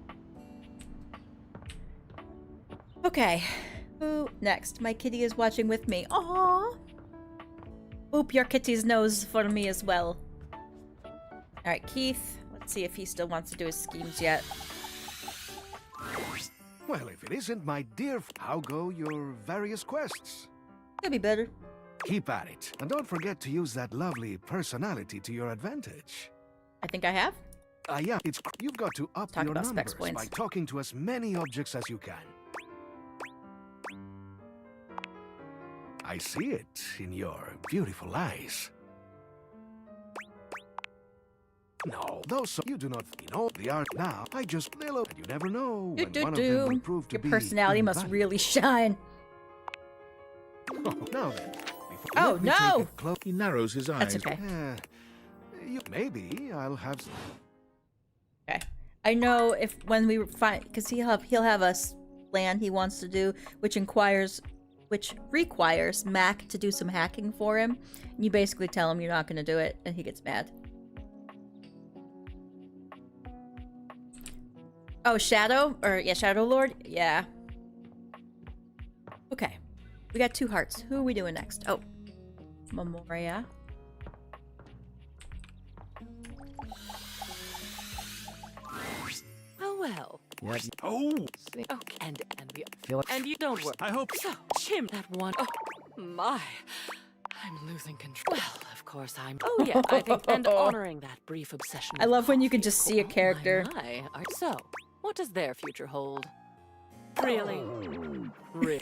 Okay. Who next? My kitty is watching with me. Aww. Oop your kitty's nose for me as well. Alright, Keith. Let's see if he still wants to do his schemes yet. Well, if it isn't, my dear, how go your various quests? Could be better. Keep at it. And don't forget to use that lovely personality to your advantage. I think I have. Yeah, you've got to up Talk your about numbers specs points. by talking to as many objects as you can. I see it in your beautiful eyes. No, those you do not know the art now. I just little, and you never know when one of them will prove to Your be personality must invaluable. really shine. Oh, now then. Oh, Let me no! take a clo- He narrows his eyes. That's okay. Maybe I'll have. Okay. I know if when we find, because he'll have a plan he wants to do, which requires Mac to do some hacking for him. And you basically tell him you're not going to do it, and he gets mad. Oh, Shadow? Yeah, Shadow Lord? Yeah. Okay. We got 2 hearts. Who are we doing next? Oh. Memoria. Oh well. What? Oh. Okay. And we feel and you don't worry. I hope so. Chim, that one. Oh my. I'm losing control. Well, of course I'm. Oh yeah, I think and honoring that brief obsession. I love when you can just see a character. So, what does their future hold? Really?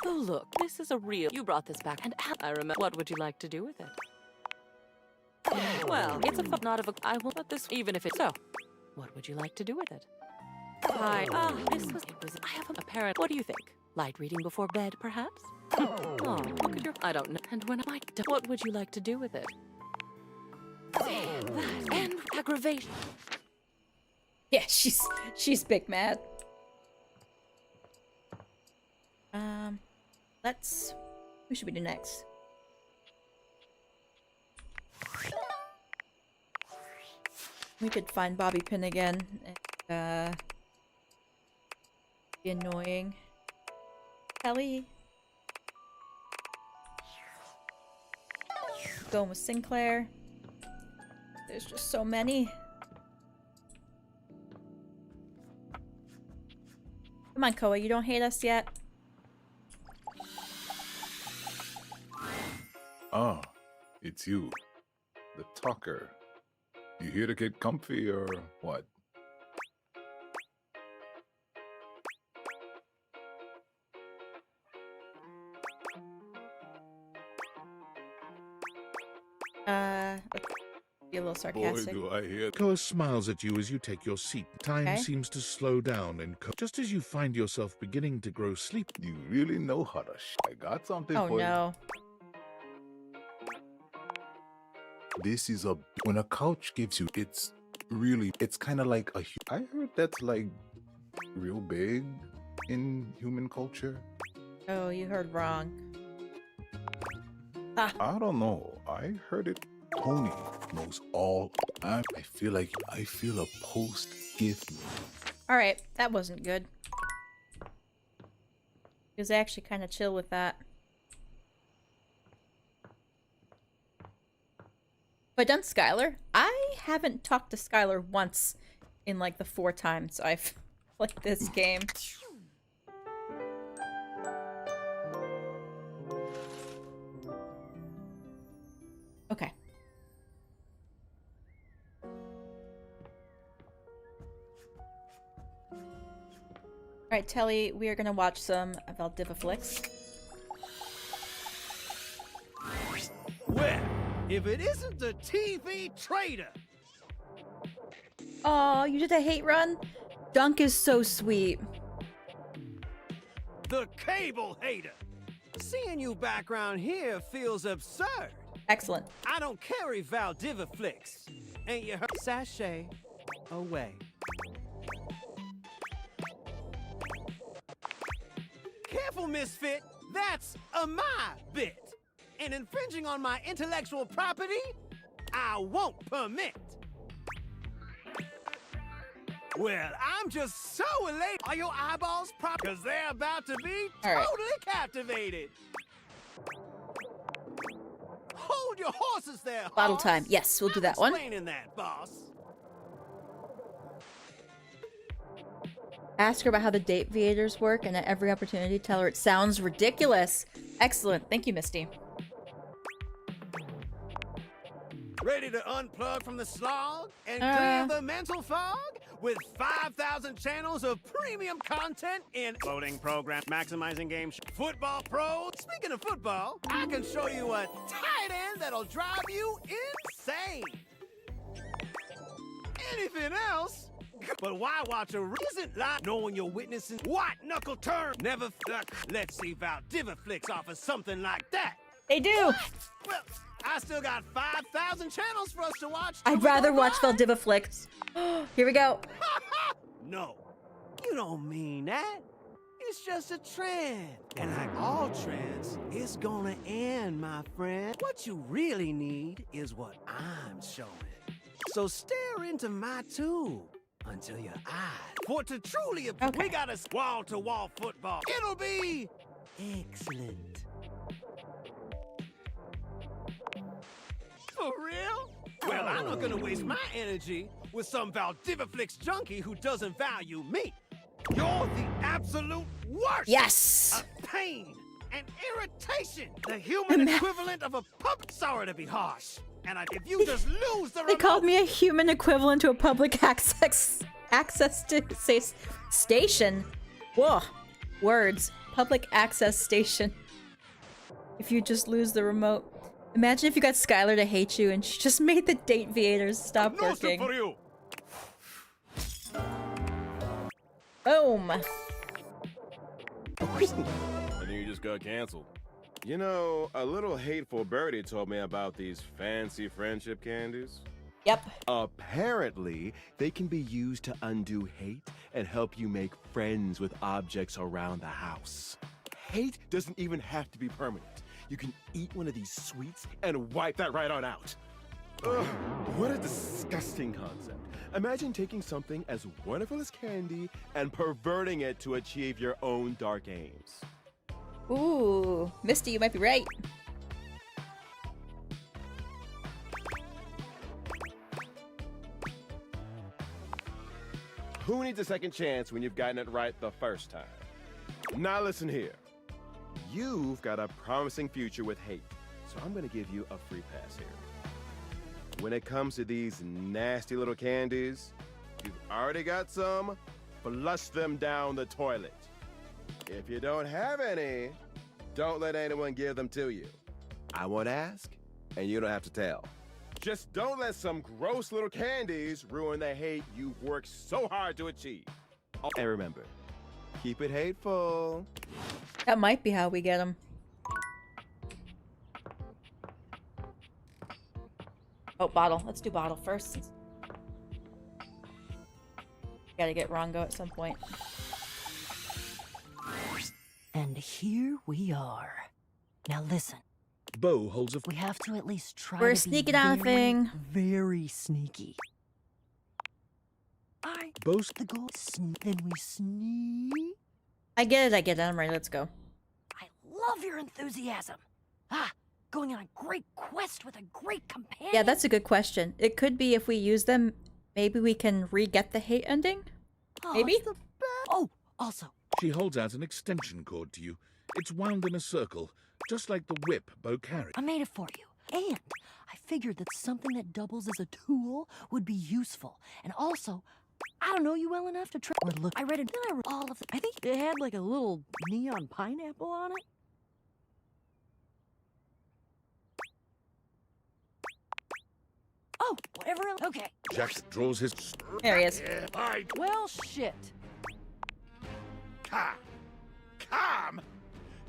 Oh look, this is a real. You brought this back, and I remember. What would you like to do with it? Well, it's not of a. I will. But this, even if it's so, what would you like to do with it? Hi. This was. It was. I have a parent. What do you think? Light reading before bed, perhaps? Oh, look at your. I don't know. And when I. What would you like to do with it? And aggravation. Yeah, she's big mad. Who should we do next? We could find Bobby Pin again and be annoying. Telly. Going with Sinclair. There's just so many. Come on, Koa, you don't hate us yet? Ah, it's you. The talker. You here to get comfy or what? Be a little sarcastic. Boy, do I hear. Koa smiles at you as you take your seat. Time seems to slow down, and just as you find yourself beginning to grow sleepy. You really know how to I got something for you. Oh no. This is when a couch gives you, it's kind of like a, I heard that's like real big in human culture. Oh, you heard wrong. I don't know. I heard it. Tony knows all. I feel a post-gift. Alright, that wasn't good. He was actually kind of chill with that. Have I done Skyler? I haven't talked to Skyler once in like the 4 times I've played this game. Okay. Alright, Telly, we are gonna watch some Valdiva flicks. Well, if it isn't the TV traitor! Aw, you did a hate run? Dunk is so sweet. The cable hater! Seeing you back around here feels absurd. Excellent. I don't carry Valdiva flicks. Ain't you heard? Sashay away. Careful, misfit. That's my bit. And infringing on my intellectual property, I won't permit. Well, I'm just so elated. Are your eyeballs proper? Because they're about to be totally captivated. Hold your horses there, Bottle time. Yes, we'll do that one. Explaining that, boss. Ask her about how the date viators work, and at every opportunity tell her it sounds ridiculous. Excellent. Thank you, Misty. Ready to unplug from the slog and clear the mental fog? With 5,000 channels of premium content in loading program, maximizing game, football pro. Speaking of football, I can show you a tight end that'll drive you insane. Anything else? But why watch a recent live knowing you're witnessing white knuckle turn? Never fuck. Let's see Valdiva flicks offer something like that. They do. Well, I still got 5,000 channels for us to watch. I'd rather watch Valdiva flicks. Here we go. No, you don't mean that. It's just a trend. And like all trends, it's gonna end, my friend. What you really need is what I'm showing. So stare into my tube until your eyes. For to truly, we got a wall-to-wall football. It'll be excellent. For real? Well, I'm not gonna waste my energy with some Valdiviflix junkie who doesn't value me. You're the absolute worst! Yes! A pain and irritation! The human equivalent of a puppet. Sorry to be harsh. And if you just lose the They called me a human equivalent to a public access to say station. Whoa. Words. Public access station. If you just lose the remote. Imagine if you got Skyler to hate you and she just made the date viators stop working. For you. Boom. I think you just got canceled. You know, a little hateful birdie told me about these fancy friendship candies. Yep. Apparently, they can be used to undo hate and help you make friends with objects around the house. Hate doesn't even have to be permanent. You can eat one of these sweets and wipe that right on out. Ugh, what a disgusting concept. Imagine taking something as wonderful as candy and perverting it to achieve your own dark aims. Ooh, Misty, you might be right. Who needs a second chance when you've gotten it right the first time? Now listen here. You've got a promising future with hate, so I'm gonna give you a free pass here. When it comes to these nasty little candies, if you've already got some, flush them down the toilet. If you don't have any, don't let anyone give them to you. I won't ask, and you don't have to tell. Just don't let some gross little candies ruin the hate you've worked so hard to achieve. Oh, and remember, keep it hateful. That might be how we get them. Oh, bottle. Let's do bottle first. Gotta get Rongo at some point. And here we are. Now listen. Bo holds a... We have to at least try We're to sneaking be on a thing. very sneaky. Bo's... The goal then we sneak. I get it. I'm ready. Let's go. I love your enthusiasm. Going on a great quest with a great companion. Yeah, that's a good question. It could be if we use them, maybe we can re-get the hate ending? Maybe? Oh, also. She holds out an extension cord to you. It's wound in a circle, just like the whip Bo carried. I made it for you. And I figured that something that doubles as a tool would be useful. And also, I don't know you well enough to try. Or look, I read it. Then I read all of it. I think it had like a little neon pineapple on it. Oh, whatever. Okay. Jacques draws his... There he is. Well, shit. Come!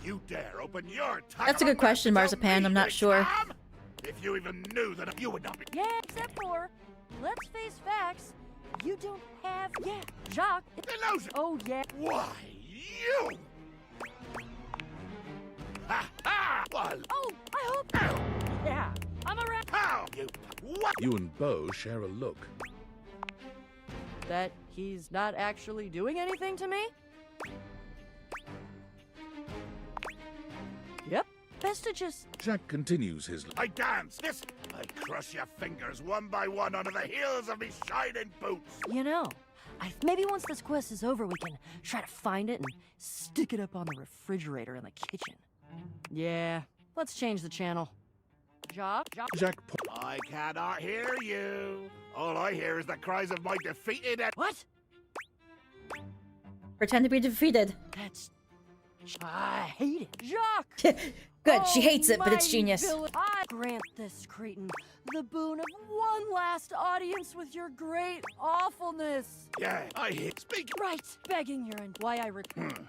You dare open your tongue. That's a good question, Marzipan. I'm not sure. If you even knew that you would not be... Yeah, except for, let's face facts, you don't have... Yeah, Jacques... Illusion! Oh, yeah. Why, you... Ha ha! Well... Oh, I hope... Yeah, I'm a rat. How? You... What? You and Bo share a look. That he's not actually doing anything to me? Yep. Best to just... Jacques continues his... I dance this... I crush your fingers one by one under the heels of me shining boots. You know, maybe once this quest is over, we can try to find it and stick it up on the refrigerator in the kitchen. Yeah, let's change the channel. Jacques? Jacques... I cannot hear you. All I hear is the cries of my defeated... What? Pretend to be defeated. That's... I hate it. Jacques! Good, she hates it, but it's genius. I grant this cretin the boon of one last audience with your great awfulness. Yeah, I hear... Speak... Right, begging your... Why I...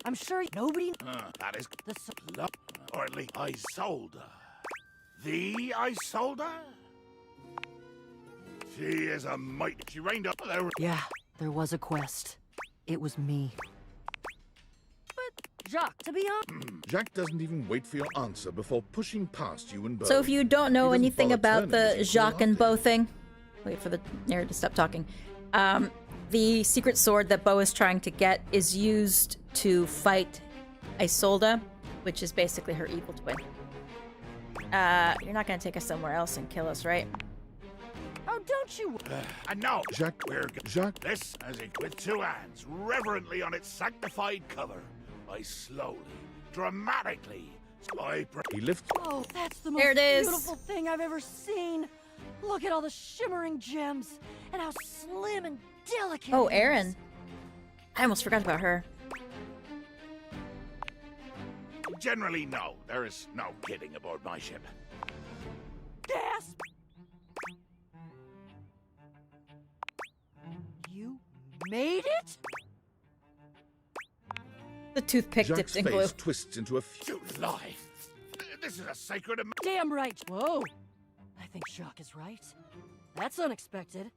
I'm sure nobody... that is... The... Or at least Isolde. The Isolde? She is a mite. She reigned up there. Yeah, there was a quest. It was me. But, Jacques, to be honest... Jacques doesn't even wait for your answer before pushing past you and Bo. So if you don't know anything bother about turning as the you Jacques and Bo thing... Wait for the narrator to stop talking. The secret sword that Bo is trying to get is used to fight Isolde, which is basically her evil twin. You're not gonna take us somewhere else and kill us, right? Oh, don't you... And now, Jacques, Jacques. This as it with two hands, reverently on its sanctified cover, I slowly, dramatically, He lifts. Oh, that's the There most it is. beautiful thing I've ever seen. Look at all the shimmering gems and how slim and delicate. Oh, it is. Erin. I almost forgot about her. Generally, no. There is no kidding aboard my ship. Gasp! You made it? The toothpick Jacques' dipped in face glue. twists into a. You lie. This is a sacred. Damn right. Whoa. I think Jacques is right. That's unexpected.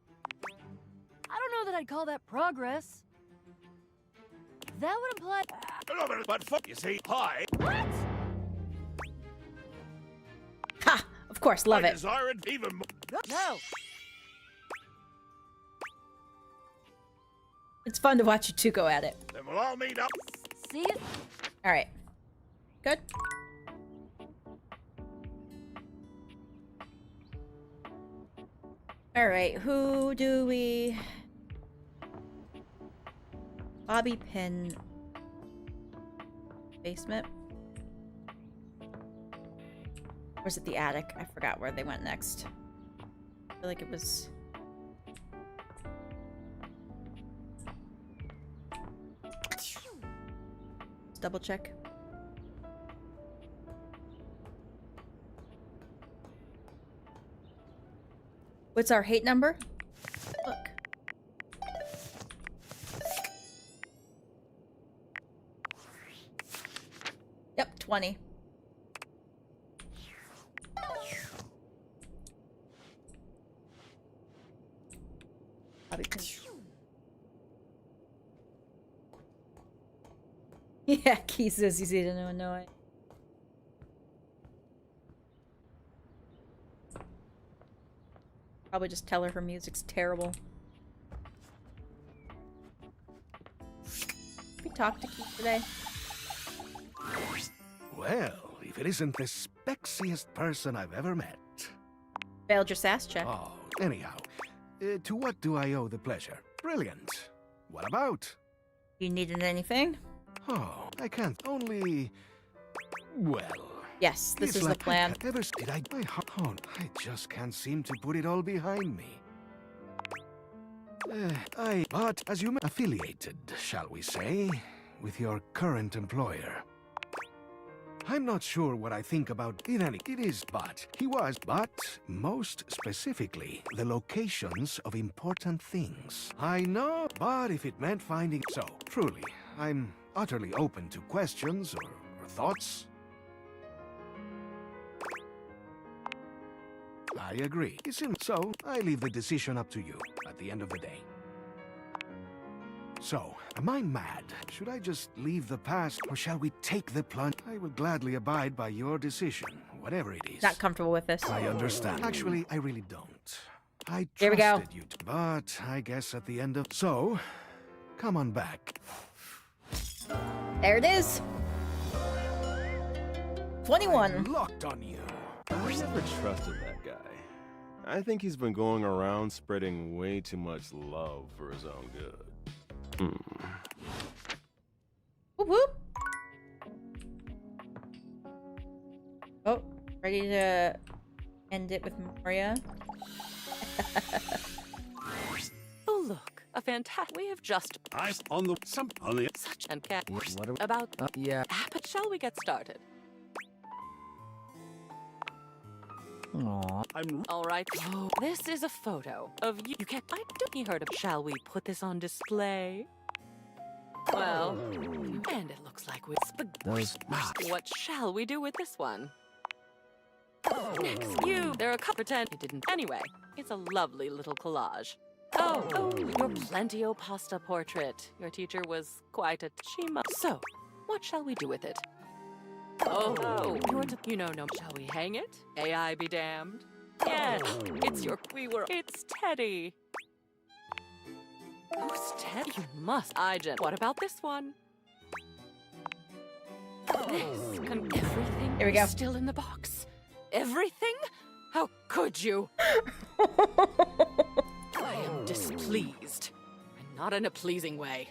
I don't know that I'd call that progress. That would imply... But fuck, you see, hi. What? Ha! Of course, love I it. desire it even more. No. It's fun to watch you two go at it. Then we'll all meet up. See you. All right. Good. All right. Who do we? Bobby Pin. Basement. Or was it the attic? I forgot where they went next. I feel like it was. Let's double check. What's our hate number? Look. Yep, 20. Yeah, Keith says he's easy to annoy. Probably just tell her her music's terrible. We talked to Keith today. Well, if it isn't the spexiest person I've ever met. Failed your sass check. Oh, anyhow, to what do I owe the pleasure? Brilliant. What about? You needed anything? Oh, I can't. Only... Well... Yes, this it's is like the plan. I just can't seem to put it all behind me. But as you affiliated, shall we say, with your current employer. I'm not sure what I think about but most specifically, the locations of important things. I know, but if it meant finding... So, truly, I'm utterly open to questions or thoughts. I agree. So, I leave the decision up to you at the end of the day. So, am I mad? Should I just leave the past, or shall we take the plunge? I will gladly abide by your decision, whatever it is. Not comfortable with this. I understand. Actually, I really don't. I Here we go. trusted you, but I guess at the end of... So, come on back. There it is. 21. Locked on you. I never trusted that guy. I think he's been going around spreading way too much love for his own good. Whoop whoop. Oh, ready to end it with Memoria? Oh, look, a fantastic. We have just eyes on the such and cat What are about. yeah. But shall we get started? Aww. I'm All right. Oh, this is a photo of you. You can't. I don't. You heard of. Shall we put this on display? Well, and it looks like we. Those. What shall we do with this one? Next, you. There are a couple. Pretend you didn't. Anyway, it's a lovely little collage. Oh, your plentio pasta portrait. Your teacher was quite a chima. So, what shall we do with it? Oh, you know, no. Shall we hang it? AI be damned. Yes, it's Teddy. Who's Teddy? You must. What about this one? Everything Here we go. is still in the box. Everything? How could you? I am displeased, and not in a pleasing way.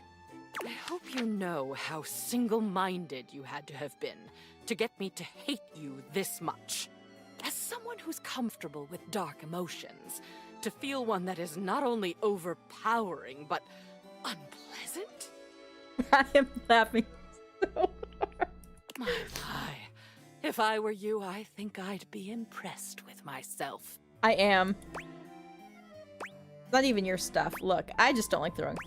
I hope you know how single-minded you had to have been to get me to hate you this much. As someone who's comfortable with dark emotions, to feel one that is not only overpowering, but unpleasant? I am laughing so My. If I were you, I think I'd be impressed with myself. I am. Not even your stuff. Look, I just don't like throwing.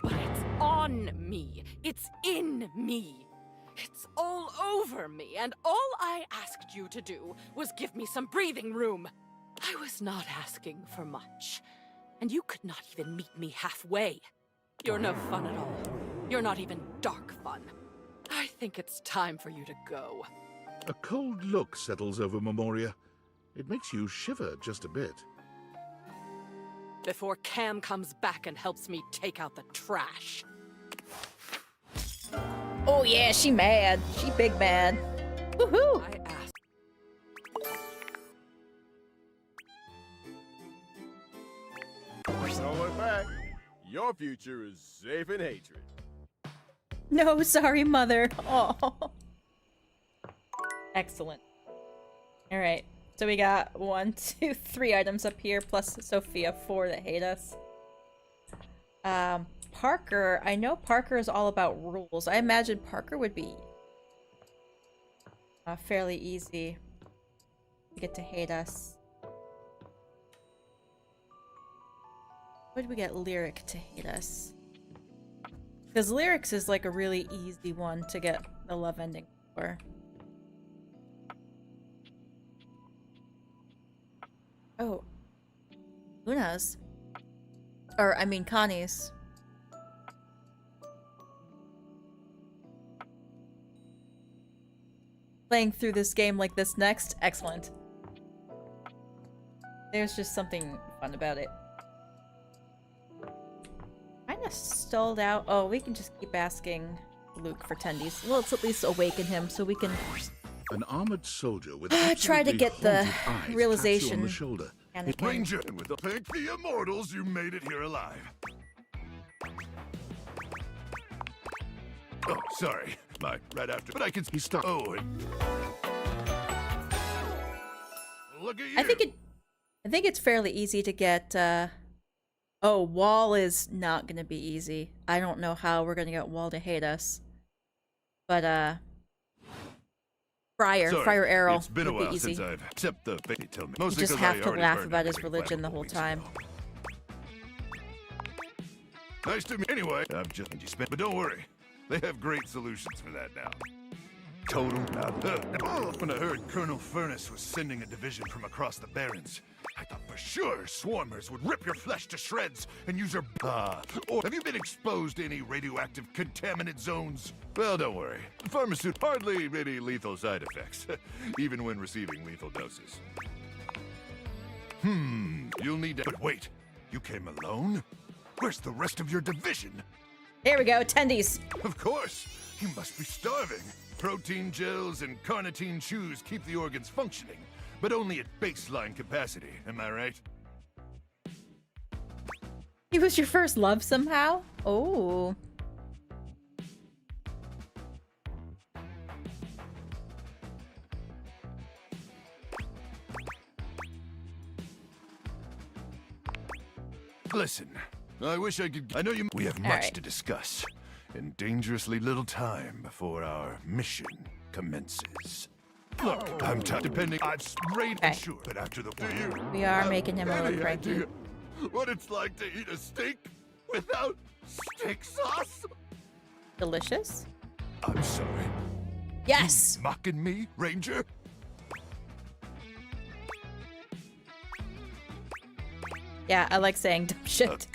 But it's on me. It's in me. It's all over me, and all I asked you to do was give me some breathing room. I was not asking for much, and you could not even meet me halfway. You're no fun at all. You're not even dark fun. I think it's time for you to go. A cold look settles over Memoria. It makes you shiver just a bit. Before Cam comes back and helps me take out the trash. Oh yeah, she mad. She big mad. Woohoo! I asked. So we're back. Your future is safe in hatred. No, sorry, mother. Oh. Excellent. All right. So we got 1, 2, 3 items up here, plus Sophia, 4 that hate us. Parker. I know Parker is all about rules. I imagine Parker would be fairly easy to get to hate us. Where did we get Lyric to hate us? Because Lyrics is like a really easy one to get the love ending for. Oh. Luna's. Or, I mean, Connie's. Playing through this game like this next? Excellent. There's just something fun about it. Kinda stalled out. Oh, we can just keep asking Luke for tendies. Well, let's at least awaken him so we can An armored soldier with try to get the eyes realization. On the shoulder. Ranger, and with the pick the immortals, you made it here alive. Oh, sorry. Right after, but I can. He stopped. Oh, look at you. I think it's fairly easy to get. Oh, Wall is not gonna be easy. I don't know how we're gonna get Wall to hate us, but Frier Arrol It's been a would while be easy. since I've accepted the baby. Tell me. You Mostly just 'cause have I to already laugh burned about his everything religion the flat whole weeks time. ago. Nice to meet. Anyway, I'm just but don't worry, they have great solutions for that now. Total. When I heard Colonel Furnace was sending a division from across the Barrens, I thought for sure swarmers would rip your flesh to shreds and use your or have you been exposed to any radioactive contaminant zones? Well, don't worry. Pharmaceutical hardly any lethal side effects, even when receiving lethal doses. You'll need to. But wait, you came alone? Where's the rest of your division? There we go, tendies. Of course. You must be starving. Protein gels and carnitine chews keep the organs functioning, but only at baseline capacity, am I right? He was your first love somehow? Oh. Listen, I wish I could. I know you. We have much to discuss, and dangerously little time before our mission commences. Look, I'm depending. I've sprayed sure, but after the We are making him a little cranky. What it's like to eat a steak without steak sauce? Delicious. I'm sorry. Yes. You mocking me, Ranger? Yeah, I like saying dumb shit.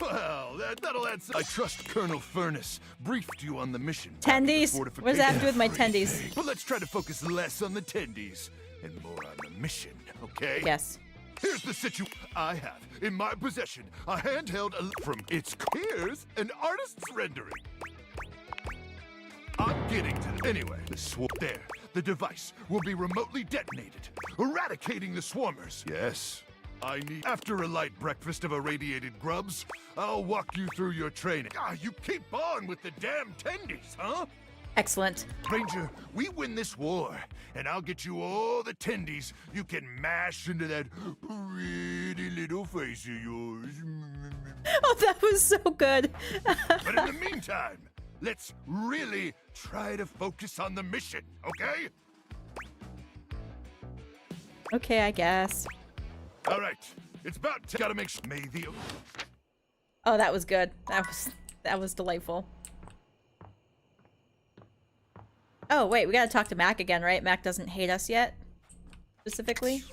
Well, that'll add some. I trust Colonel Furnace briefed you on the mission. Tendies. What does that have to do with my tendies? But let's try to focus less on the tendies and more on the mission, okay? Yes. Here's the situation. I have in my possession a handheld from its. Here's an artist's rendering. I'm getting to anyway. There. The device will be remotely detonated, eradicating the swarmers. Yes. I need. After a light breakfast of irradiated grubs, I'll walk you through your training. Ah, you keep on with the damn tendies, huh? Excellent. Ranger, we win this war, and I'll get you all the tendies you can mash into that pretty little face of yours. Oh, that was so good. But in the meantime, let's really try to focus on the mission, okay? Okay, I guess. All right, it's about gotta make sure. May the. Oh, that was good. That was delightful. Oh, wait, we gotta talk to Mac again, right? Mac doesn't hate us yet, specifically.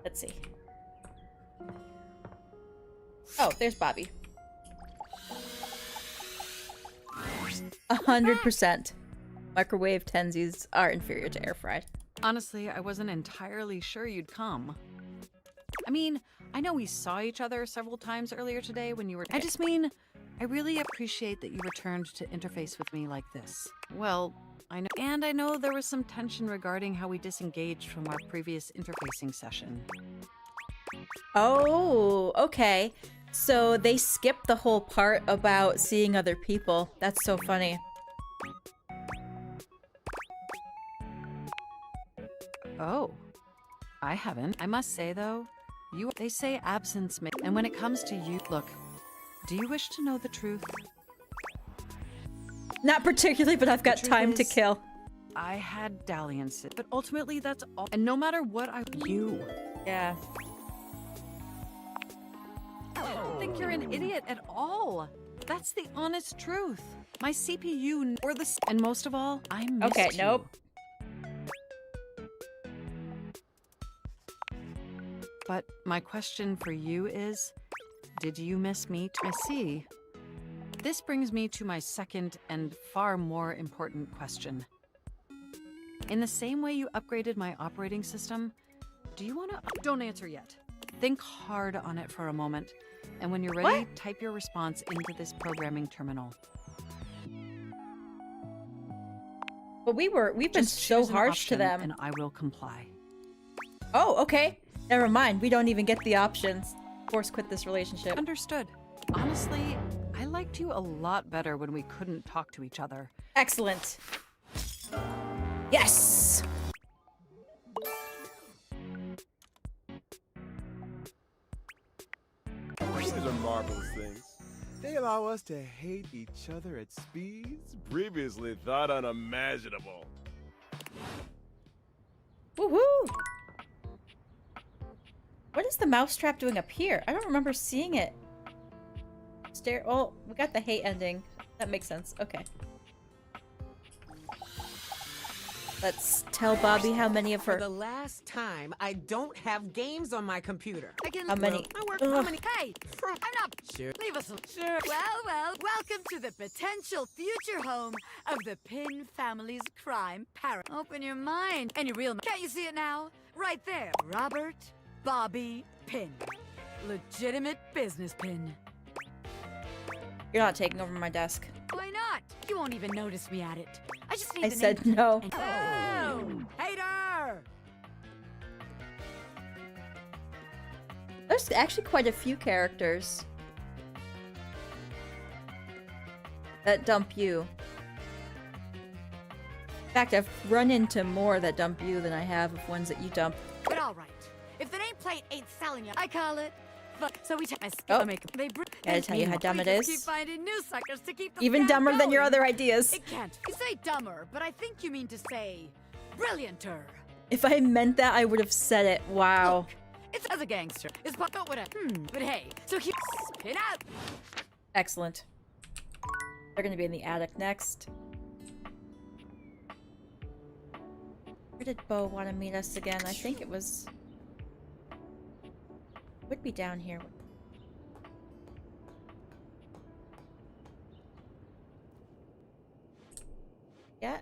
Let's see. Oh, there's Bobby. 100%. Microwave tensies are inferior to air fried. Honestly, I wasn't entirely sure you'd come. I mean, I know we saw each other several times earlier today when you were. I just mean, I really appreciate that you returned to interface with me like this. Well, I know. And I know there was some tension regarding how we disengaged from our previous interfacing session. Oh, okay. So they skipped the whole part about seeing other people. That's so funny. Oh, I haven't. I must say though, they say absence may, and when it comes to you, look, do you wish to know the truth? Not particularly, but I've got time to kill. I had dalliances, but ultimately that's all. And no matter what Yeah. I don't think you're an idiot at all. That's the honest truth. My CPU or the and most of all, I missed Okay, you. nope. But my question for you is, did you miss me? I see. This brings me to my second and far more important question. In the same way you upgraded my operating system, do you want to... Don't answer yet. Think hard on it for a moment, and when you're ready, type your response into this programming terminal. But we've been so harsh to them. And I will comply. Oh, okay. Never mind. We don't even get the options. Force quit this relationship. Understood. Honestly, I liked you a lot better when we couldn't talk to each other. Excellent. Yes! These are marvelous things. They allow us to hate each other at speeds previously thought unimaginable. Woohoo! What is the mousetrap doing up here? I don't remember seeing it. Oh, we got the hate ending. That makes sense. Okay. Let's tell Bobby how many of her... For the last time, I don't have games on my computer. How many? How many? Hey, I'm not... Sure. Leave us alone. Sure. Well, welcome to the potential future home of the Pin family's crime parent. Open your mind and your real... Can't you see it now? Right there. Robert Bobby Pin. Legitimate business pin. You're not taking over my desk. Why not? You won't even notice me at it. I just need I the said name. no. Oh, hater! There's actually quite a few characters that dump you. In fact, I've run into more that dump you than I have of ones that you dump. But all right, if the nameplate ain't selling you, I call it. So we Gotta tell you how dumb it is. Keep finding new suckers to keep the Even scam dumber than your going. other ideas. It can't. You say dumber, but I think you mean to say brillianter. If I meant that, I would have said it. Wow. Look, it's as a gangster. It's but with a but hey, so keep spin out. Excellent. They're gonna be in the attic next. Where did Bo want to meet us again? I think it was... Would be down here. Yeah.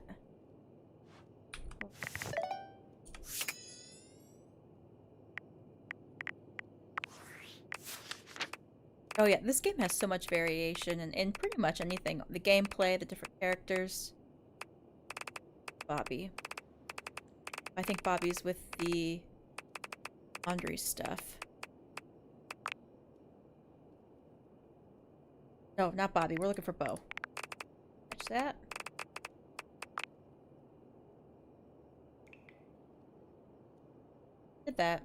Oh yeah, this game has so much variation in pretty much anything. The gameplay, the different characters. Bobby. I think Bobby's with the laundry stuff. No, not Bobby. We're looking for Bo. Catch that. Did that.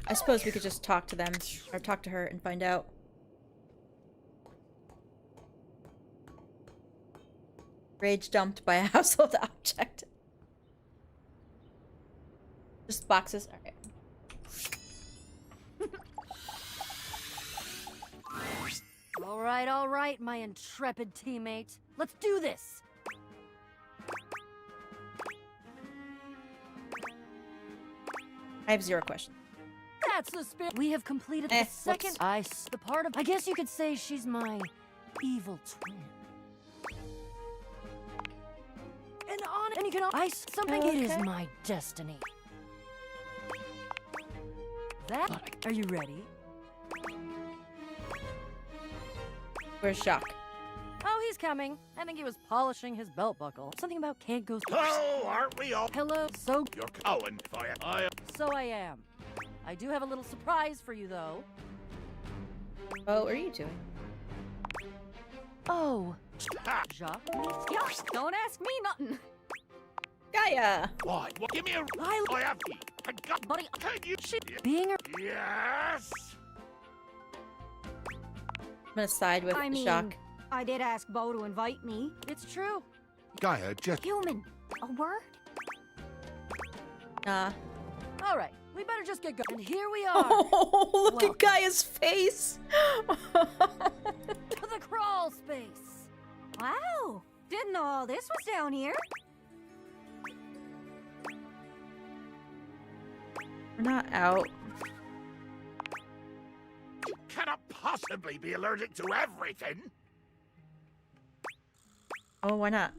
I suppose we could just talk to them, or talk to her and find out. Rage dumped by a household object. Just boxes. Alright. All right, my intrepid teammate. Let's do this! I have 0 questions. That's the spirit. We have completed the second ice. The part of... I guess you could say she's my evil twin. And you can ice something. It is my destiny. Are you ready? Where's Jacques? Oh, he's coming. I think he was polishing his belt buckle. Something about can't go. Oh, aren't we all? Hello, so You're Cohen, fire. So I am. I do have a little surprise for you, though. Oh, what are you doing? Oh, Jacques. Don't ask me nothing. Gaia. Why? What? Give me a. I have to. I got. Buddy, can you? Being a. Yes. I'm gonna side with Jacques. I did ask Bo to invite me. It's true. Gaia, just... Human. A word? Nah. All right, we better just get going. And here we are. Oh, look at Gaia's face. To the crawl space. Wow. Didn't know all this was down here. We're not out. You cannot possibly be allergic to everything. Oh, why not?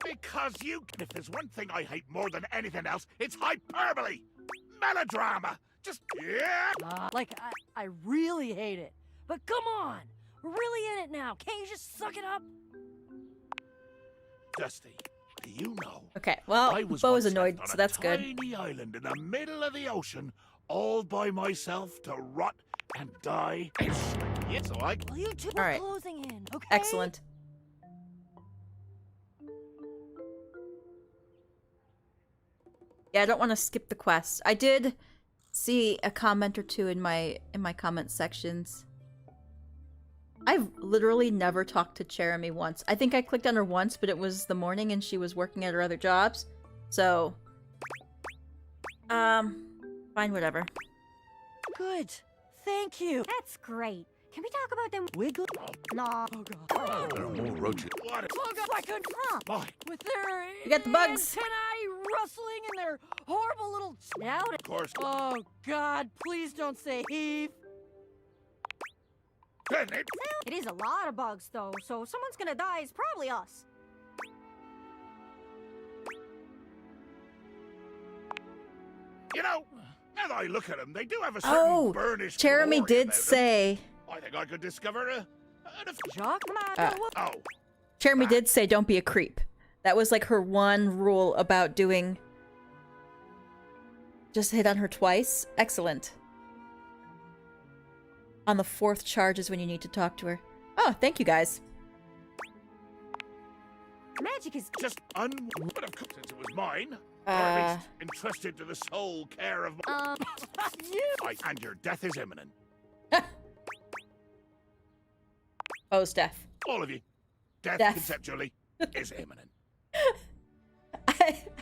Because you. If there's one thing I hate more than anything else, it's hyperbole, melodrama. Just I really hate it. But come on, we're really in it now. Can't you just suck it up? Dusty, do you know? Okay, well, Bo is annoyed, so that's good. Tiny island in the middle of the ocean, all by myself to rot and die. Yeah, so I. Well, you two are closing in. Okay. Excellent. Yeah, I don't want to skip the quest. I did see a comment or two in my comment sections. I've literally never talked to Jeremy once. I think I clicked on her once, but it was the morning and she was working at her other jobs. So, fine, whatever. Good. Thank you. That's great. Can we talk about them? Wiggle? Nah. Oh, God. There are more roaches. What? With their You got the bugs. antennae rustling and their horrible little snout. Of course. Oh, God, please don't say heave. It is a lot of bugs, though, so if someone's gonna die, it's probably us. You know, now that I look at them, they do have a certain burnished Jeremy glory did about them. say... I think I could discover a Jacques? Oh. Jeremy did say don't be a creep. That was like her one rule about doing... Just hit on her twice. Excellent. On the 4th charge is when you need to talk to her. Oh, thank you guys. Magic is just would have come since it was mine. Or at least entrusted to the sole care of my... and your death is imminent. Oh, Steph. All of you. Death. Conceptually is imminent.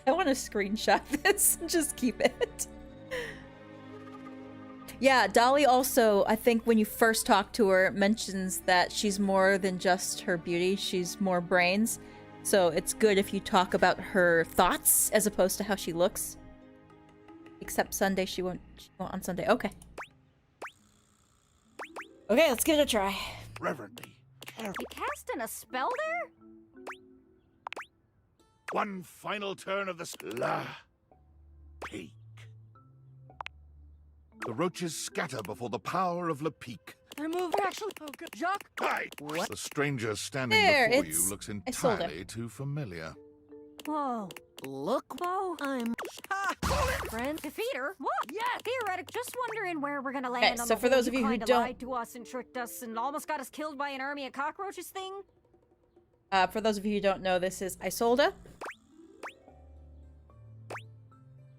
I want to screenshot this and just keep it. Yeah, Dolly also, I think when you first talk to her, mentions that she's more than just her beauty, she's more brains. So it's good if you talk about her thoughts as opposed to how she looks. Except Sunday, she won't on Sunday. Okay. Okay, let's give it a try. Reverently. You casting a spell there? One final turn of the La Peak. The roaches scatter before the power of La Peak. They're moving, actually. Oh, good. Jacques? Hi! What? The stranger standing There, before it's you looks Isolde. entirely too familiar. Whoa. Look, Bo. I'm... Friend? Defeat her? What? Yeah, theoretic. Just wondering where we're gonna land Okay, on so the for whole those of you who kinda don't- lied to us and tricked us and almost got us killed by an army of cockroaches thing. For those of you who don't know, this is Isolde.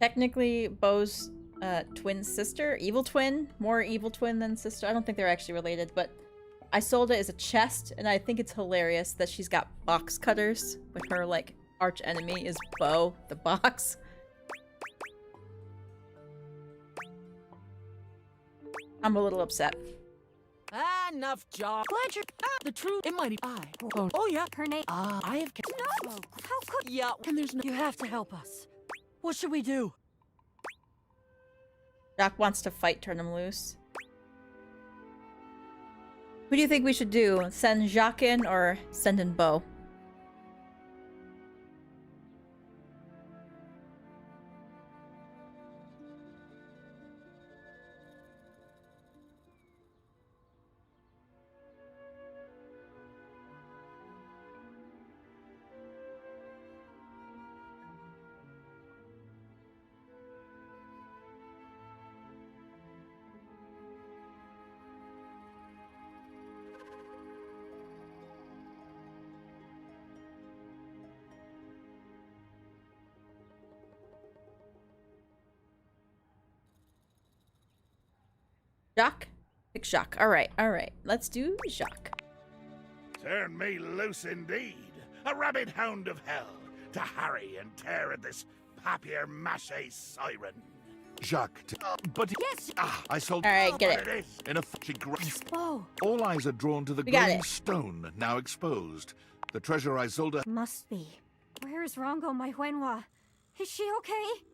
Technically, Bo's twin sister, evil twin, more evil twin than sister. I don't think they're actually related, but Isolde is a chest, and I think it's hilarious that she's got box cutters when her like arch enemy is Bo, the box. I'm a little upset. Enough, Jacques. Glad you're... the truth. It might be I. Oh, yeah. Her name... I have... No! How could... Yeah. And there's no... You have to help us. What should we do? Jacques wants to fight, turn him loose. Who do you think we should do? Send Jacques in or send in Bo? Jacques? Pick Jacques. Alright, alright. Let's do Jacques. Turn me loose indeed, a rabid hound of hell, to harry and tear at this papier-mâché siren. Jacques, but yes, I sold. Alright, get it. Is. In a she grasp. Whoa. All eyes are drawn to the We got green it. stone now exposed. The treasure I sold. Must be. Where's Rongo, my Wenhwa? Is she okay?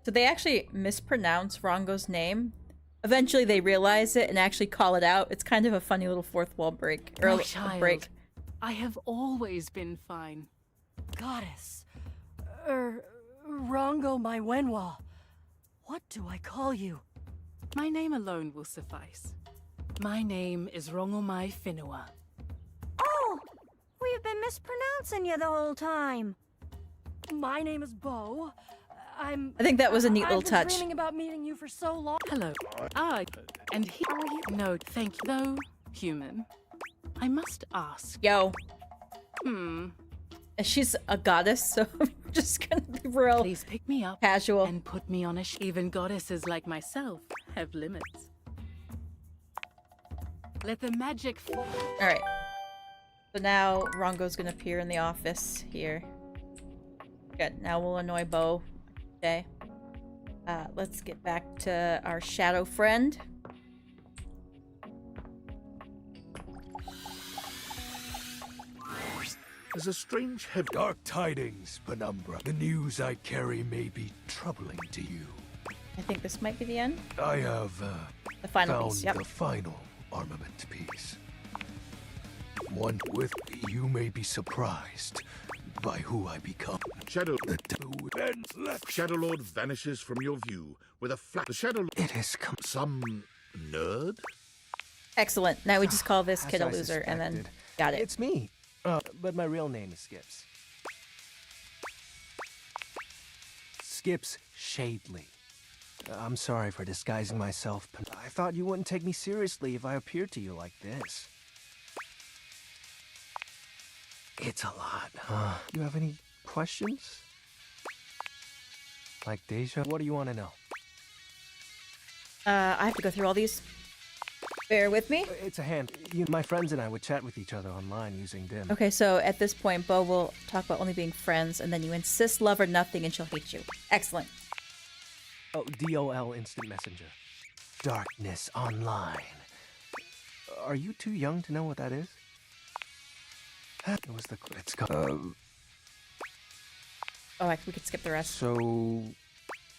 So they actually mispronounce Rongo's name. Eventually they realize it and actually call it out. It's kind of a funny little fourth wall break. Or My a child, break. I have always been fine. Goddess. Rongo my Wenhwa. What do I call you? My name alone will suffice. My name is Rongomai Whenua. Oh! We've been mispronouncing you the whole time. My name is Bo. I think that was a neat little I've been touch. dreaming about meeting you for so long. Hello. And he... How are you? No, thank you. Though human, I must ask. Yo. And she's a goddess, so I'm just gonna be real. Please pick me up. Casual. And put me on a even goddesses like myself have limits. Let the magic... Alright. So now Rongo's gonna appear in the office here. Good. Now we'll annoy Bo. Okay. Let's get back to our shadow friend. There's a strange heavy... Dark tidings, Penumbra. The news I carry may be troubling to you. I think this might be the end. I have The final found piece, yep. the final armament piece. One with you may be surprised by who I become. Shadow Lord vanishes from your view with a flat. The Shadow Lord. It has come. Some nerd. Excellent. Now we just call this As kid a I loser and then suspected. got it. It's me. But my real name is Skips. Skips Shadley. I'm sorry for disguising myself, but I thought you wouldn't take me seriously if I appeared to you like this. It's a lot. You have any questions? Like Deja? What do you want to know? I have to go through all these. Bear with me. It's a hand. My friends and I would chat with each other online using Dim. Okay, so at this point, Bo will talk about only being friends, and then you insist love or nothing, and she'll hate you. Excellent. Oh, DOL Instant Messenger. Darkness Online. Are you too young to know what that is? It was the... It's called... Oh, we could skip the rest. So...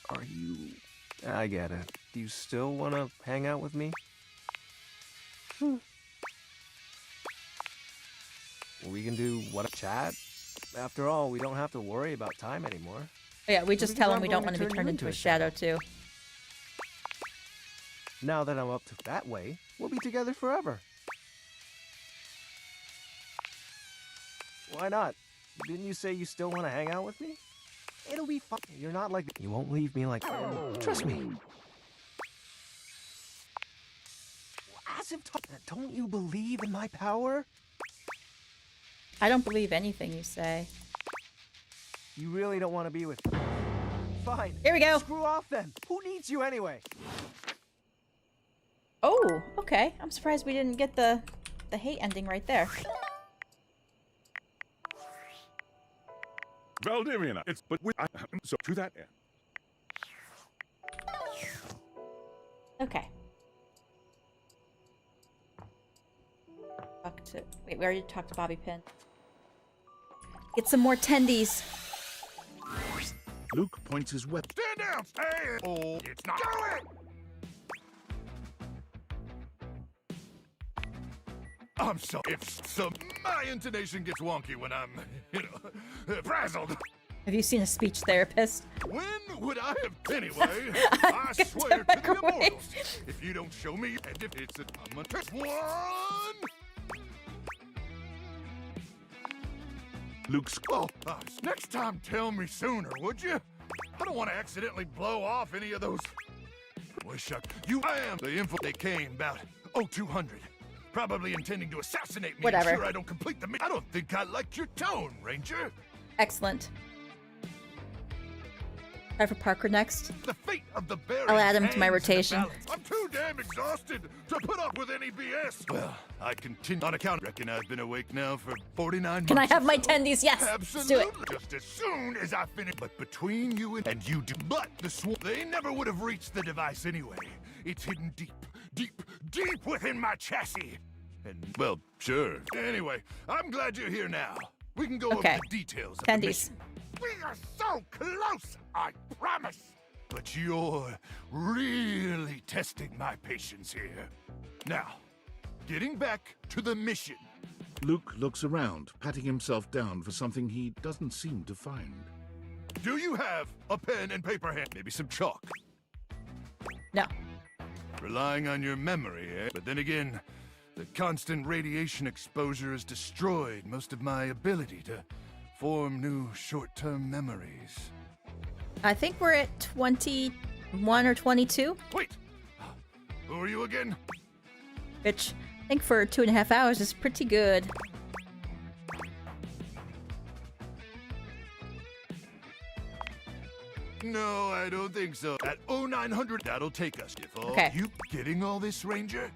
Are you... I get it. Do you still want to hang out with me? We can do what? Chat? After all, we don't have to worry about time anymore. Yeah, we just tell him we don't want to be turned into a shadow, too. Now that I'm up to that way, we'll be together forever. Why not? Didn't you say you still want to hang out with me? It'll be fun. You're not like... You won't leave me like... Trust me. As if... Don't you believe in my power? I don't believe anything you say. You really don't want to be with me. Fine. Here we go. Screw off then. Who needs you anyway? Oh, okay. I'm surprised we didn't get the hate ending right there. Valdivia, it's but so to that end. Okay. Wait, we already talked to Bobby Pin. Get some more tendies. Luke points his weapon. Stand down! Hey! Oh, it's not going! I'm sorry if my intonation gets wonky when I'm, frazzled. Have you seen a speech therapist? When would I have? Anyway, I swear to the immortals, if you don't show me, and if it's I'm gonna test one. Luke's. Oh, next time tell me sooner, would you? I don't want to accidentally blow off any of those. Wish I am the info they came about 0200. Probably intending to assassinate me. Whatever. Sure I don't complete the I don't think I liked your tone, Ranger. Excellent. Try for Parker next. The fate of the I'll add him to my rotation. I'm too damn exhausted to put up with any BS. Well, I continue on account. Reckon I've been awake now for 49 months. Can I have my tendies? Yes. Absolutely. Let's do it. Just as soon as I finish. But between you and you do. But they never would have reached the device anyway. It's hidden deep within my chassis. And, well, sure. Anyway, I'm glad you're here now. We can go over the details of the mission. We are so close, I promise. But you're really testing my patience here. Now, getting back to the mission. Luke looks around, patting himself down for something he doesn't seem to find. Do you have a pen and paper hand? Maybe some chalk? No. Relying on your memory, eh? But then again, the constant radiation exposure has destroyed most of my ability to form new short-term memories. I think we're at 21 or 22. Wait! Who are you again? Which I think for 2.5 hours is pretty good. No, I don't think so. At 0900, that'll take us. If all you getting all this, Ranger?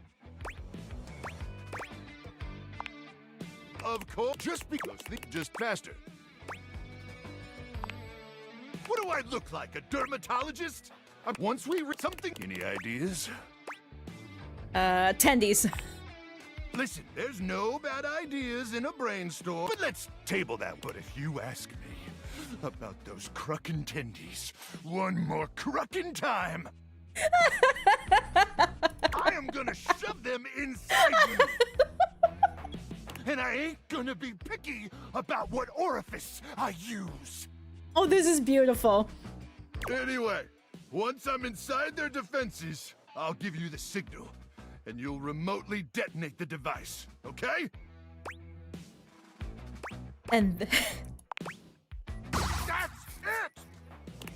Of course, just because just faster. What do I look like, a dermatologist? Once we read something, any ideas? Tendies. Listen, there's no bad ideas in a brainstorm, but let's table that. But if you ask me about those cruckin' tendies one more cruckin' time, I am gonna shove them inside you. And I ain't gonna be picky about what orifice I use. Oh, this is beautiful. Anyway, once I'm inside their defenses, I'll give you the signal, and you'll remotely detonate the device, okay? And that's it!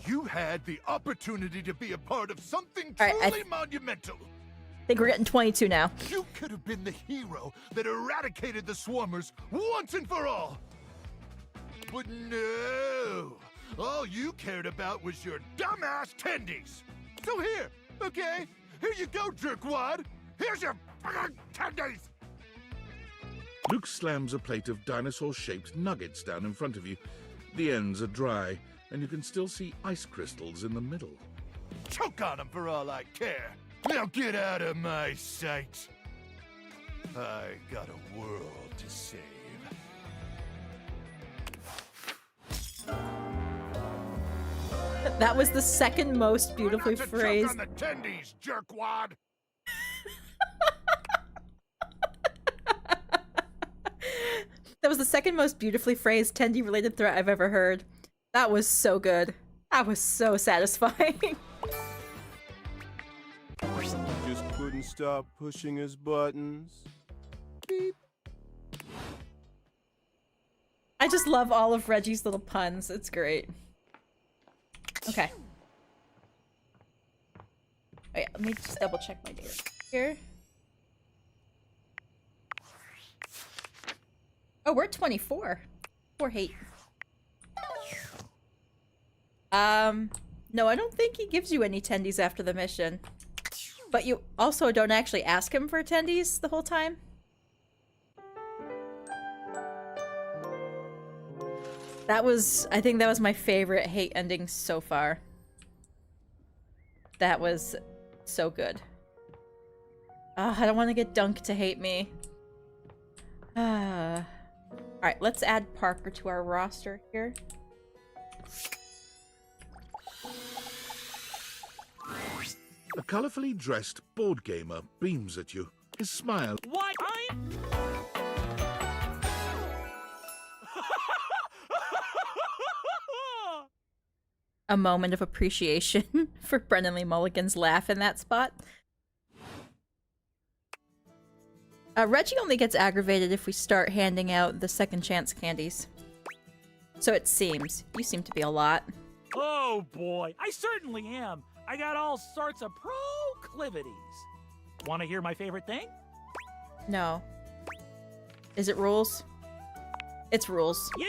You had the opportunity to be a part of something truly monumental. I think we're getting 22 now. You could have been the hero that eradicated the swarmers once and for all. But no, all you cared about was your dumbass tendies. So here, okay? Here you go, jerkwad. Here's your Candies! Luke slams a plate of dinosaur-shaped nuggets down in front of you. The ends are dry, and you can still see ice crystals in the middle. Choke on them for all I care. Now get out of my sight. I got a world to save. That was the second most beautifully phrased. Choke on the tendies, jerkwad. That was the second most beautifully phrased Tendy-related threat I've ever heard. That was so good. That was so satisfying. Just couldn't stop pushing his buttons. Beep. I just love all of Reggie's little puns. It's great. Okay. Wait, let me just double check my data here. Oh, we're 24. Poor hate. No, I don't think he gives you any tendies after the mission. But you also don't actually ask him for tendies the whole time. That was, I think that was my favorite hate ending so far. That was so good. I don't want to get Dunk to hate me. Alright, let's add Parker to our roster here. A colorfully dressed board gamer beams at you. His smile. Why, I'm... A moment of appreciation for Brennan Lee Mulligan's laugh in that spot. Reggie only gets aggravated if we start handing out the second chance candies. So it seems. You seem to be a lot. Oh boy, I certainly am. I got all sorts of proclivities. Want to hear my favorite thing? No. Is it rules? It's rules. You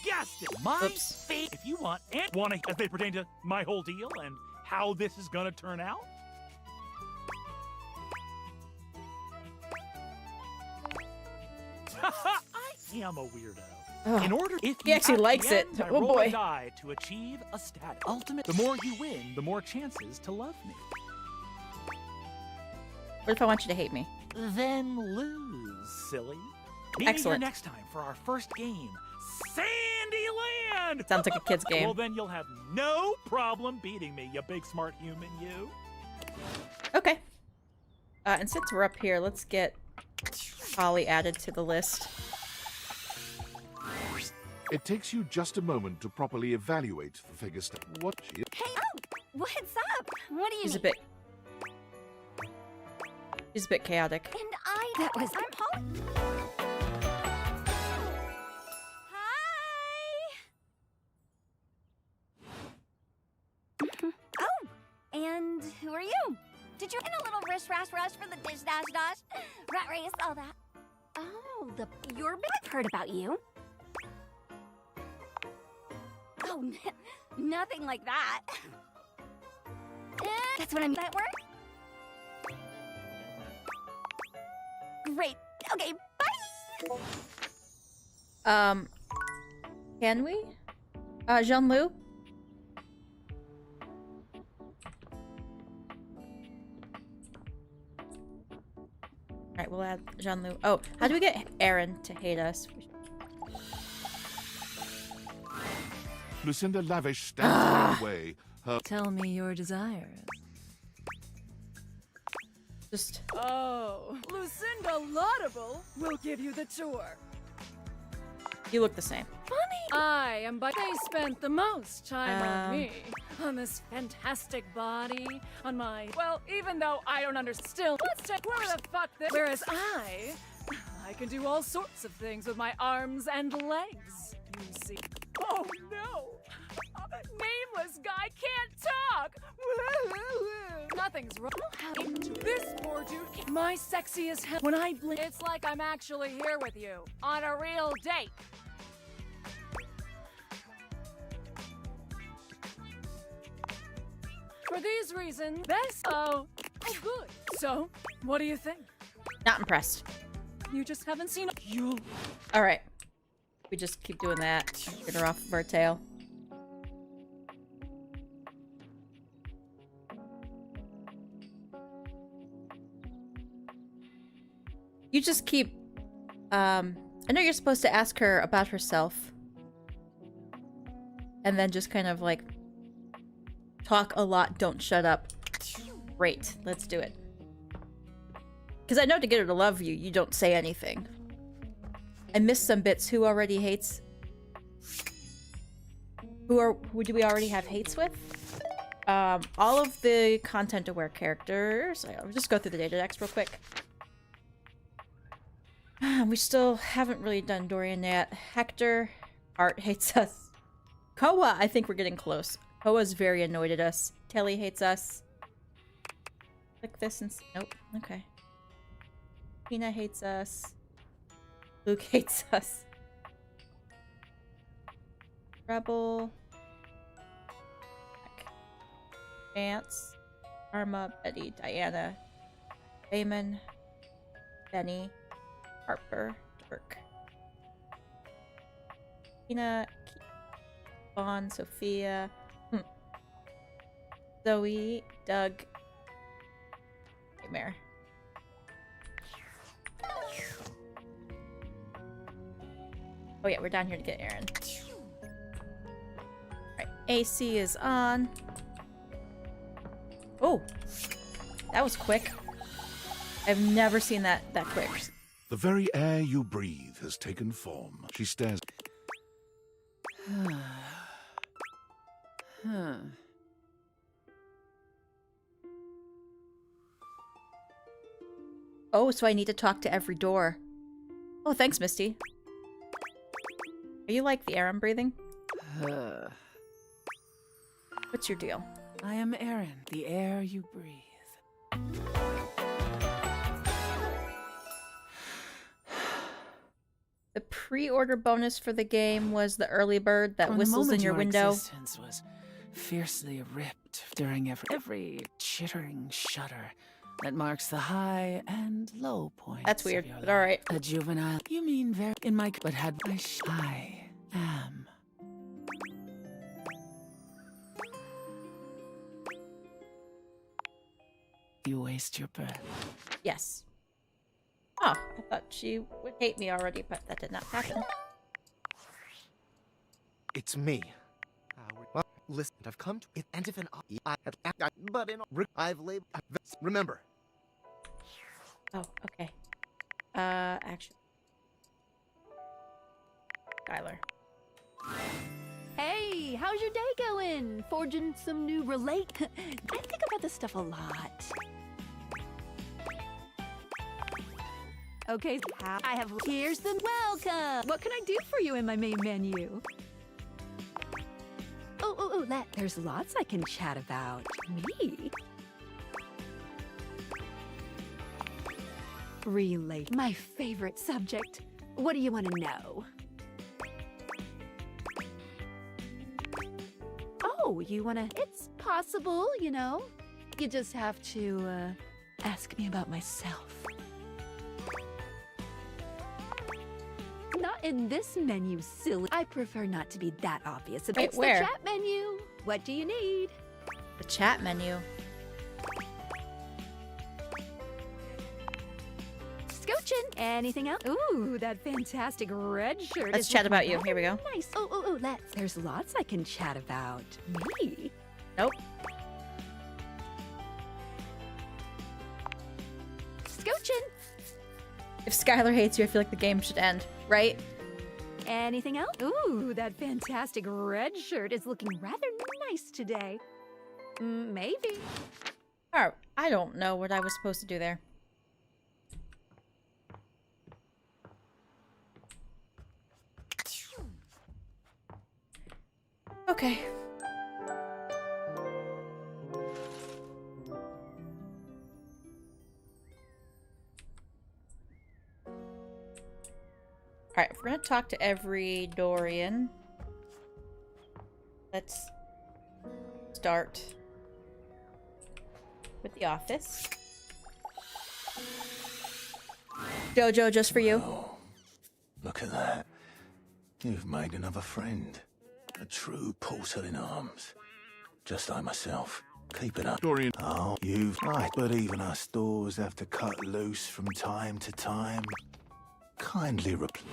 guessed it. My fate. If you want to, as they pertain to my whole deal and how this is gonna turn out. I am a weirdo. Oh, In order, if he actually likes it. I Oh roll boy. a die to achieve a status. Ultimate. The more you win, the more chances to love me. What if I want you to hate me? Then lose, silly. Meet me here Excellent. next time for our first game, Sandyland. Sounds like a kid's game. Well, then you'll have no problem beating me, you big smart human, you. Okay. And since we're up here, let's get Holly added to the list. It takes you just a moment to properly evaluate the figure state. What? Hey, oh, what's up? What do you She's need? She's a bit chaotic. And I'm Holly. Hi. Oh, and who are you? Did you get a little rush for the dish dash rat race, all that? Oh, you're big. I've heard about you. Oh, nothing like that. That's what I'm. That work? Great. Okay, bye. Can we? Jean-Luc? Alright, we'll add Jean-Luc. Oh, how do we get Aaron to hate us? Lucinda Lavish stands in her way. Tell me your desires. Just... Oh, Lucinda Laudable will give you the tour. You look the same. Funny. I am but they spent the most time on me. On this fantastic body. On my... Well, even though I don't understand... Still, let's take where the fuck this... Whereas I can do all sorts of things with my arms and legs. You see... Oh, no. Nameless guy can't talk. Nothing's wrong. This poor dude. My sexiest hell. When I blink, it's like I'm actually here with you on a real date. For these reasons, best. Oh, good. So, what do you think? Not impressed. You just haven't seen you. Alright. We just keep doing that. Get her off of our tail. You just keep... I know you're supposed to ask her about herself. And then just kind of like... talk a lot, don't shut up. Great, let's do it. Because I know to get her to love you, you don't say anything. I missed some bits. Who already hates? Who do we already have hates with? All of the content-aware characters. I'll just go through the Datadex real quick. We still haven't really done Dorian yet. Hector. Art hates us. Koa, I think we're getting close. Koa's very annoyed at us. Telly hates us. Click this and... Nope. Okay. Tina hates us. Luke hates us. Rebel. Vance. Arma, Betty, Diana. Damon. Benny. Harper. Durk. Tina. Vaughn. Sophia. Zoey. Doug. Nightmare. Oh yeah, we're down here to get Aaron. Alright, AC is on. Oh! That was quick. I've never seen that quick. The very air you breathe has taken form. She stares. Oh, so I need to talk to every door. Oh, thanks, Misty. Are you like the air I'm breathing? What's your deal? I am Aaron, the air you breathe. The pre-order bonus for the game was the early bird that whistles in your window. Existence was fiercely ripped during every chittering shudder that marks the high and low points. That's weird, but all right. A juvenile. You mean very in my but had I am. You waste your breath. Yes. Oh, I thought she would hate me already, but that did not happen. It's me. Well, listen, I've come to it, and if an but in I've labeled. Remember. Oh, okay. Actually, Skyler. Hey, how's your day going? Forging some new relate? I think about this stuff a lot. Okay, I have. Here's the welcome. What can I do for you in my main menu? Oh, there's lots I can chat about. Me? Relate. My favorite subject. What do you want to know? Oh, you want to... It's possible, you know. You just have to, ask me about myself. Not in this menu, silly. I prefer not to be that obvious. Wait, It's where? the chat menu. What do you need? The chat menu. Scooching. Anything else? Ooh, that fantastic red shirt. Let's is chat looking about you. Here we go. Nice. Oh, let's. There's lots I can chat about. Me? Nope. Scooching. If Skyler hates you, I feel like the game should end, right? Anything else? Ooh, that fantastic red shirt is looking rather nice today. Maybe. Oh, I don't know what I was supposed to do there. Okay. Alright, if we're gonna talk to every Dorian, let's start with the office. Jojo, just for you. Look at that. You've made another friend. A true porcelain arms. Just like myself. Keep it up. Dorian. Oh, you've right. But even us doors have to cut loose from time to time. Kindly reply.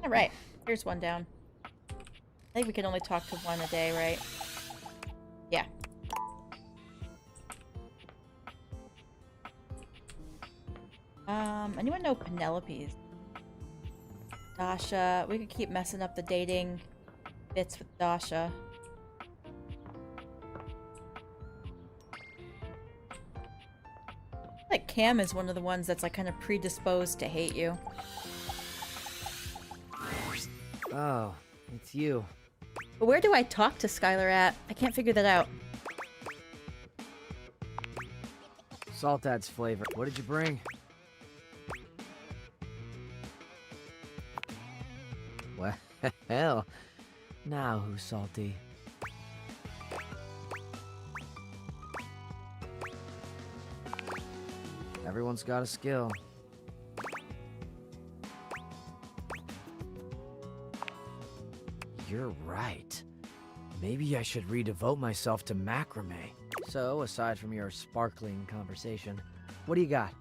Alright, here's one down. I think we can only talk to one a day, right? Yeah. Anyone know Penelope's? Dasha. We could keep messing up the dating bits with Dasha. Like Cam is one of the ones that's like kind of predisposed to hate you. Oh, it's you. But where do I talk to Skyler at? I can't figure that out. Salt adds flavor. What did you bring? Well, now who's salty? Everyone's got a skill. You're right. Maybe I should redevote myself to macrame. So, aside from your sparkling conversation, what do you got?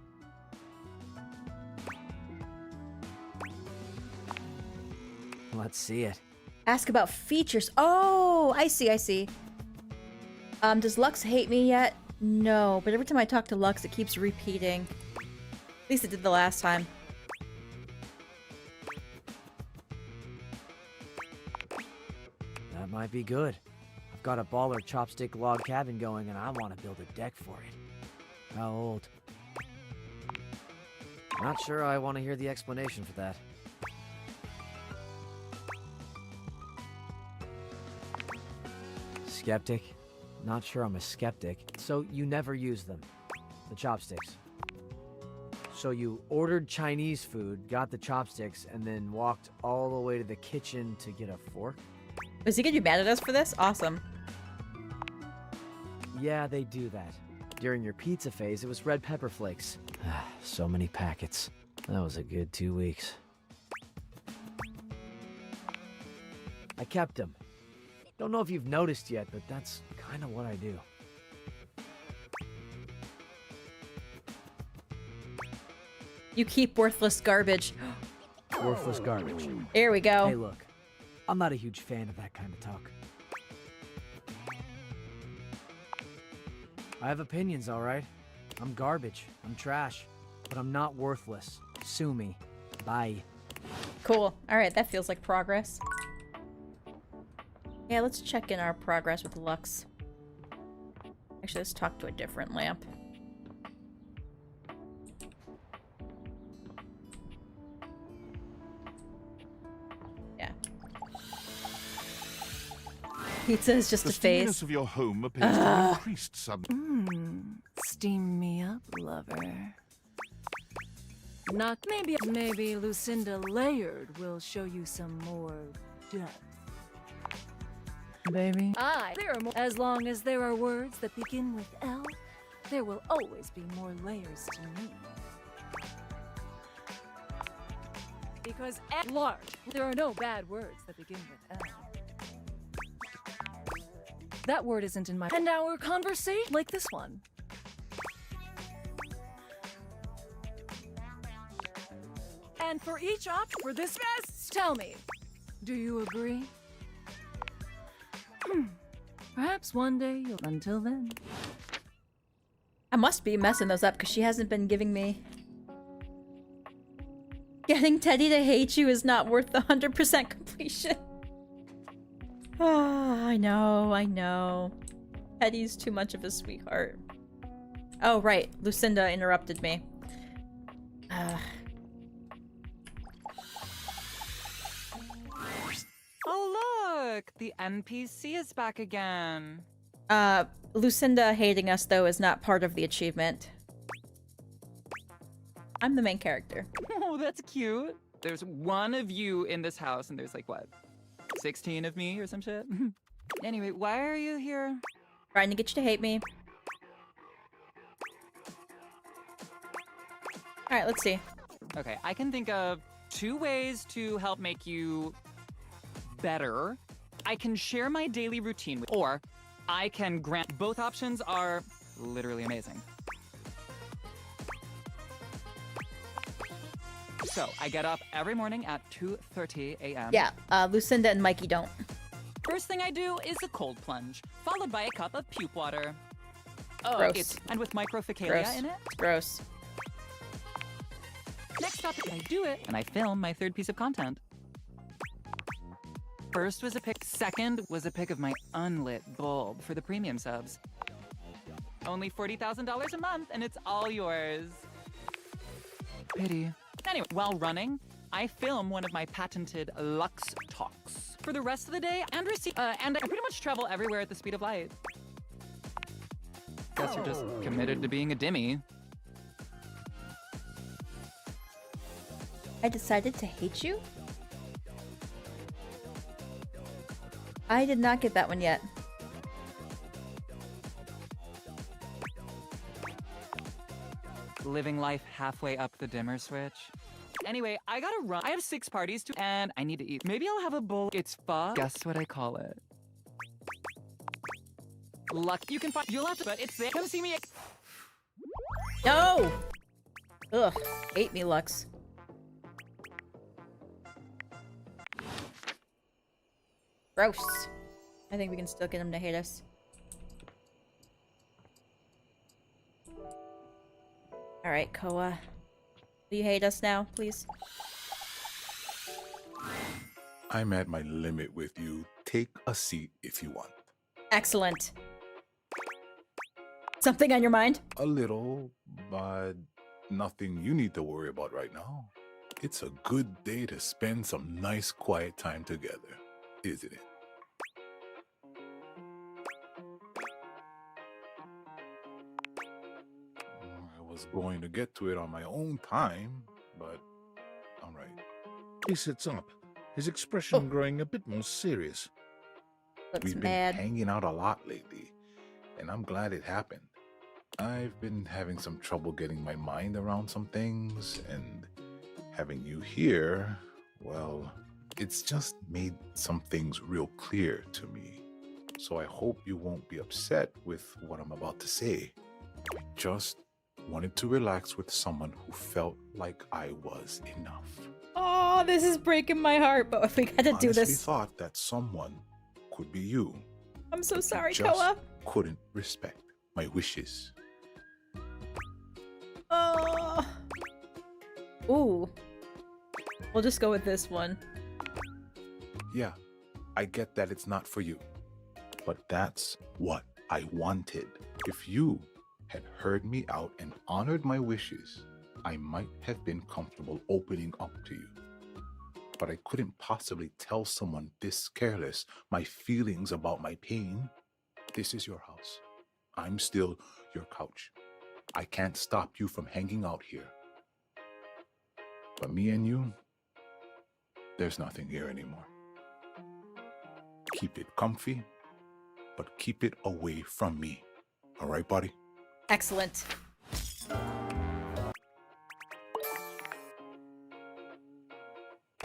Let's see it. Ask about features. Oh, I see, I see. Does Lux hate me yet? No, but every time I talk to Lux, it keeps repeating. At least it did the last time. That might be good. I've got a baller chopstick log cabin going and I want to build a deck for it. How old? Not sure I want to hear the explanation for that. Skeptic? Not sure I'm a skeptic. So you never use them? The chopsticks? So you ordered Chinese food, got the chopsticks, and then walked all the way to the kitchen to get a fork? Was he gonna be mad at us for this? Awesome. Yeah, they do that. During your pizza phase, it was red pepper flakes. So many packets. That was a good 2 weeks. I kept them. Don't know if you've noticed yet, but that's kind of what I do. You keep worthless garbage. Worthless garbage. There we go. Hey, look. I'm not a huge fan of that kind of talk. I have opinions, all right? I'm garbage. I'm trash. But I'm not worthless. Sue me. Bye. Cool. Alright, that feels like progress. Yeah, let's check in our progress with Lux. Actually, let's talk to a different lamp. Yeah. Pizza is just the a phase. The steaminess of your home appears to have increased suddenly. Steam me up, lover. Not maybe Lucinda layered will show you some more depth. Baby. There are more. As long as there are words that begin with L, there will always be more layers to me. Because at large, there are no bad words that begin with L. That word isn't in my. And our conversation, like this one. And for each option for this best, tell me, do you agree? Perhaps one day you'll. Until then. I must be messing those up because she hasn't been giving me. Getting Teddy to hate you is not worth the 100% completion. Oh, I know. Teddy's too much of a sweetheart. Oh, right. Lucinda interrupted me. Oh, look! The NPC is back again. Lucinda hating us, though, is not part of the achievement. I'm the main character. Oh, that's cute. There's one of you in this house, and there's like, what, 16 of me or some shit? Anyway, why are you here? Trying to get you to hate me. All right, let's see. Okay, I can think of 2 ways to help make you better. I can share my daily routine with, or I can grant. Both options are literally amazing. So I get up every morning at 2:30 a.m. Yeah, Lucinda and Mikey don't. First thing I do is a cold plunge, followed by a cup of puke water. Oh, Gross. and with microfacialia Gross. in it. It's gross. Next up, I do it, and I film my 3rd piece of content. First was a pic. Second was a pic of my unlit bulb for the premium subs. Only $40,000 a month, and it's all yours. Pity. Anyway, while running, I film one of my patented Lux talks. For the rest of the day, and I pretty much travel everywhere at the speed of light. Guess you're just committed to being a dimmy. I decided to hate you? I did not get that one yet. Living life halfway up the dimmer switch. Anyway, I gotta run. I have 6 parties to, and I need to eat. Maybe I'll have a bowl. It's pho. Guess what I call it? Luck. You can find. You'll have to, but it's there. Come see me. No! Ugh, hate me, Lux. Gross. I think we can still get him to hate us. Alright, Koa. Do you hate us now, please? I'm at my limit with you. Take a seat if you want. Excellent. Something on your mind? A little, but nothing you need to worry about right now. It's a good day to spend some nice quiet time together, isn't it? I was going to get to it on my own time, but all right. He sits up, his expression growing a bit more serious. Looks We've mad. been hanging out a lot lately, and I'm glad it happened. I've been having some trouble getting my mind around some things, and having you here, well, it's just made some things real clear to me. So I hope you won't be upset with what I'm about to say. I just wanted to relax with someone who felt like I was enough. Oh, this is breaking my heart, but we gotta do Honestly this. thought that someone could be you. I'm so sorry, Just Koa. couldn't respect my wishes. Oh. Ooh. We'll just go with this one. Yeah, I get that it's not for you, but that's what I wanted. If you had heard me out and honored my wishes, I might have been comfortable opening up to you. But I couldn't possibly tell someone this careless my feelings about my pain. This is your house. I'm still your couch. I can't stop you from hanging out here. But me and you, there's nothing here anymore. Keep it comfy, but keep it away from me. All right, buddy? Excellent.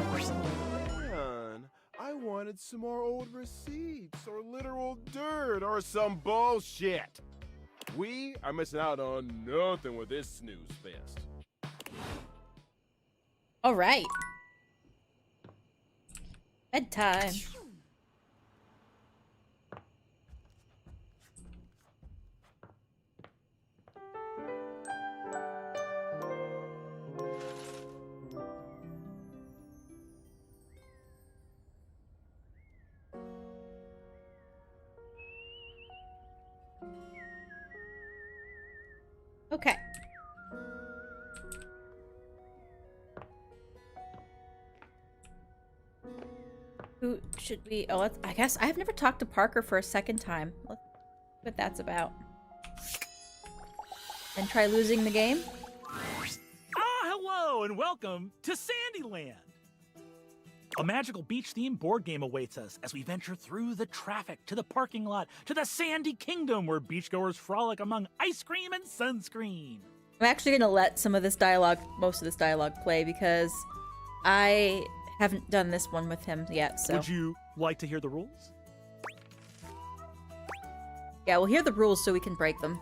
Man, I wanted some more old receipts or literal dirt or some bullshit. We are missing out on nothing with this snooze fest. All right. Bedtime. Okay. Who should we... Oh, I guess I've never talked to Parker for a second time. Let's see what that's about. And try losing the game? Hello and welcome to Sandyland. A magical beach-themed board game awaits us as we venture through the traffic to the parking lot to the Sandy Kingdom where beachgoers frolic among ice cream and sunscreen. I'm actually gonna let some of this dialogue, most of this dialogue play because I haven't done this one with him yet, so. Would you like to hear the rules? Yeah, we'll hear the rules so we can break them.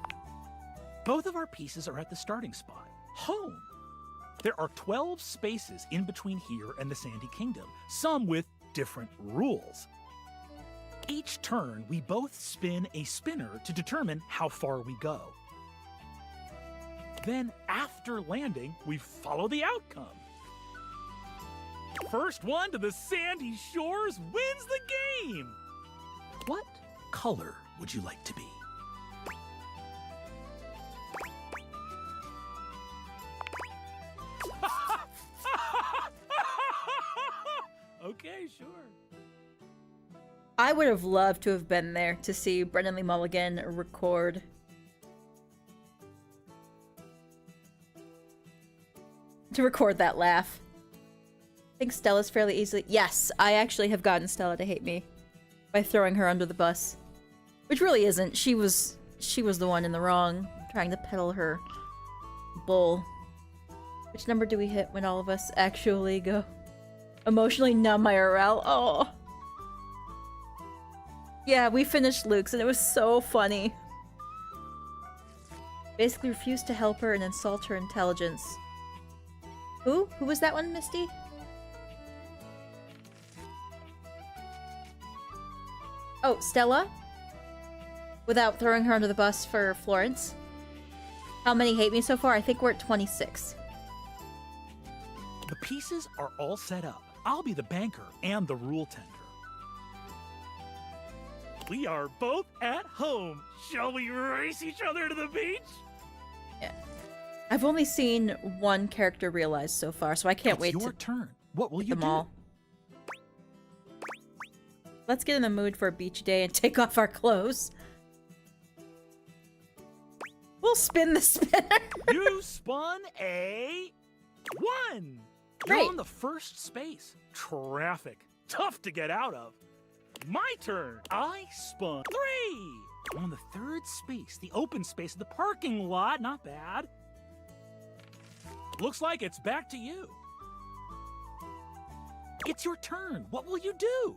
Both of our pieces are at the starting spot, home. There are 12 spaces in between here and the Sandy Kingdom, some with different rules. Each turn, we both spin a spinner to determine how far we go. Then, after landing, we follow the outcome. First one to the sandy shores wins the game! What color would you like to be? Okay, sure. I would have loved to have been there to see Brendan Lee Mulligan record. To record that laugh. I think Stella's fairly easily. Yes, I actually have gotten Stella to hate me by throwing her under the bus. Which really isn't. She was the one in the wrong, trying to peddle her bull. Which number do we hit when all of us actually go emotionally numb IRL? Oh. Yeah, we finished Luke's and it was so funny. Basically refused to help her and insult her intelligence. Who? Who was that one, Misty? Oh, Stella? Without throwing her under the bus for Florence. How many hate me so far? I think we're at 26. The pieces are all set up. I'll be the banker and the rule tender. We are both at home. Shall we race each other to the beach? Yeah. I've only seen one character realized so far, so I can't wait your to turn. What will you them do? all. Let's get in the mood for a beach day and take off our clothes. We'll spin the spinner. You spun a 1. Great. You're on the first space. Traffic. Tough to get out of. My turn. I spun 3. I'm on the third space, the open space of the parking lot. Not bad. Looks like it's back to you. It's your turn. What will you do?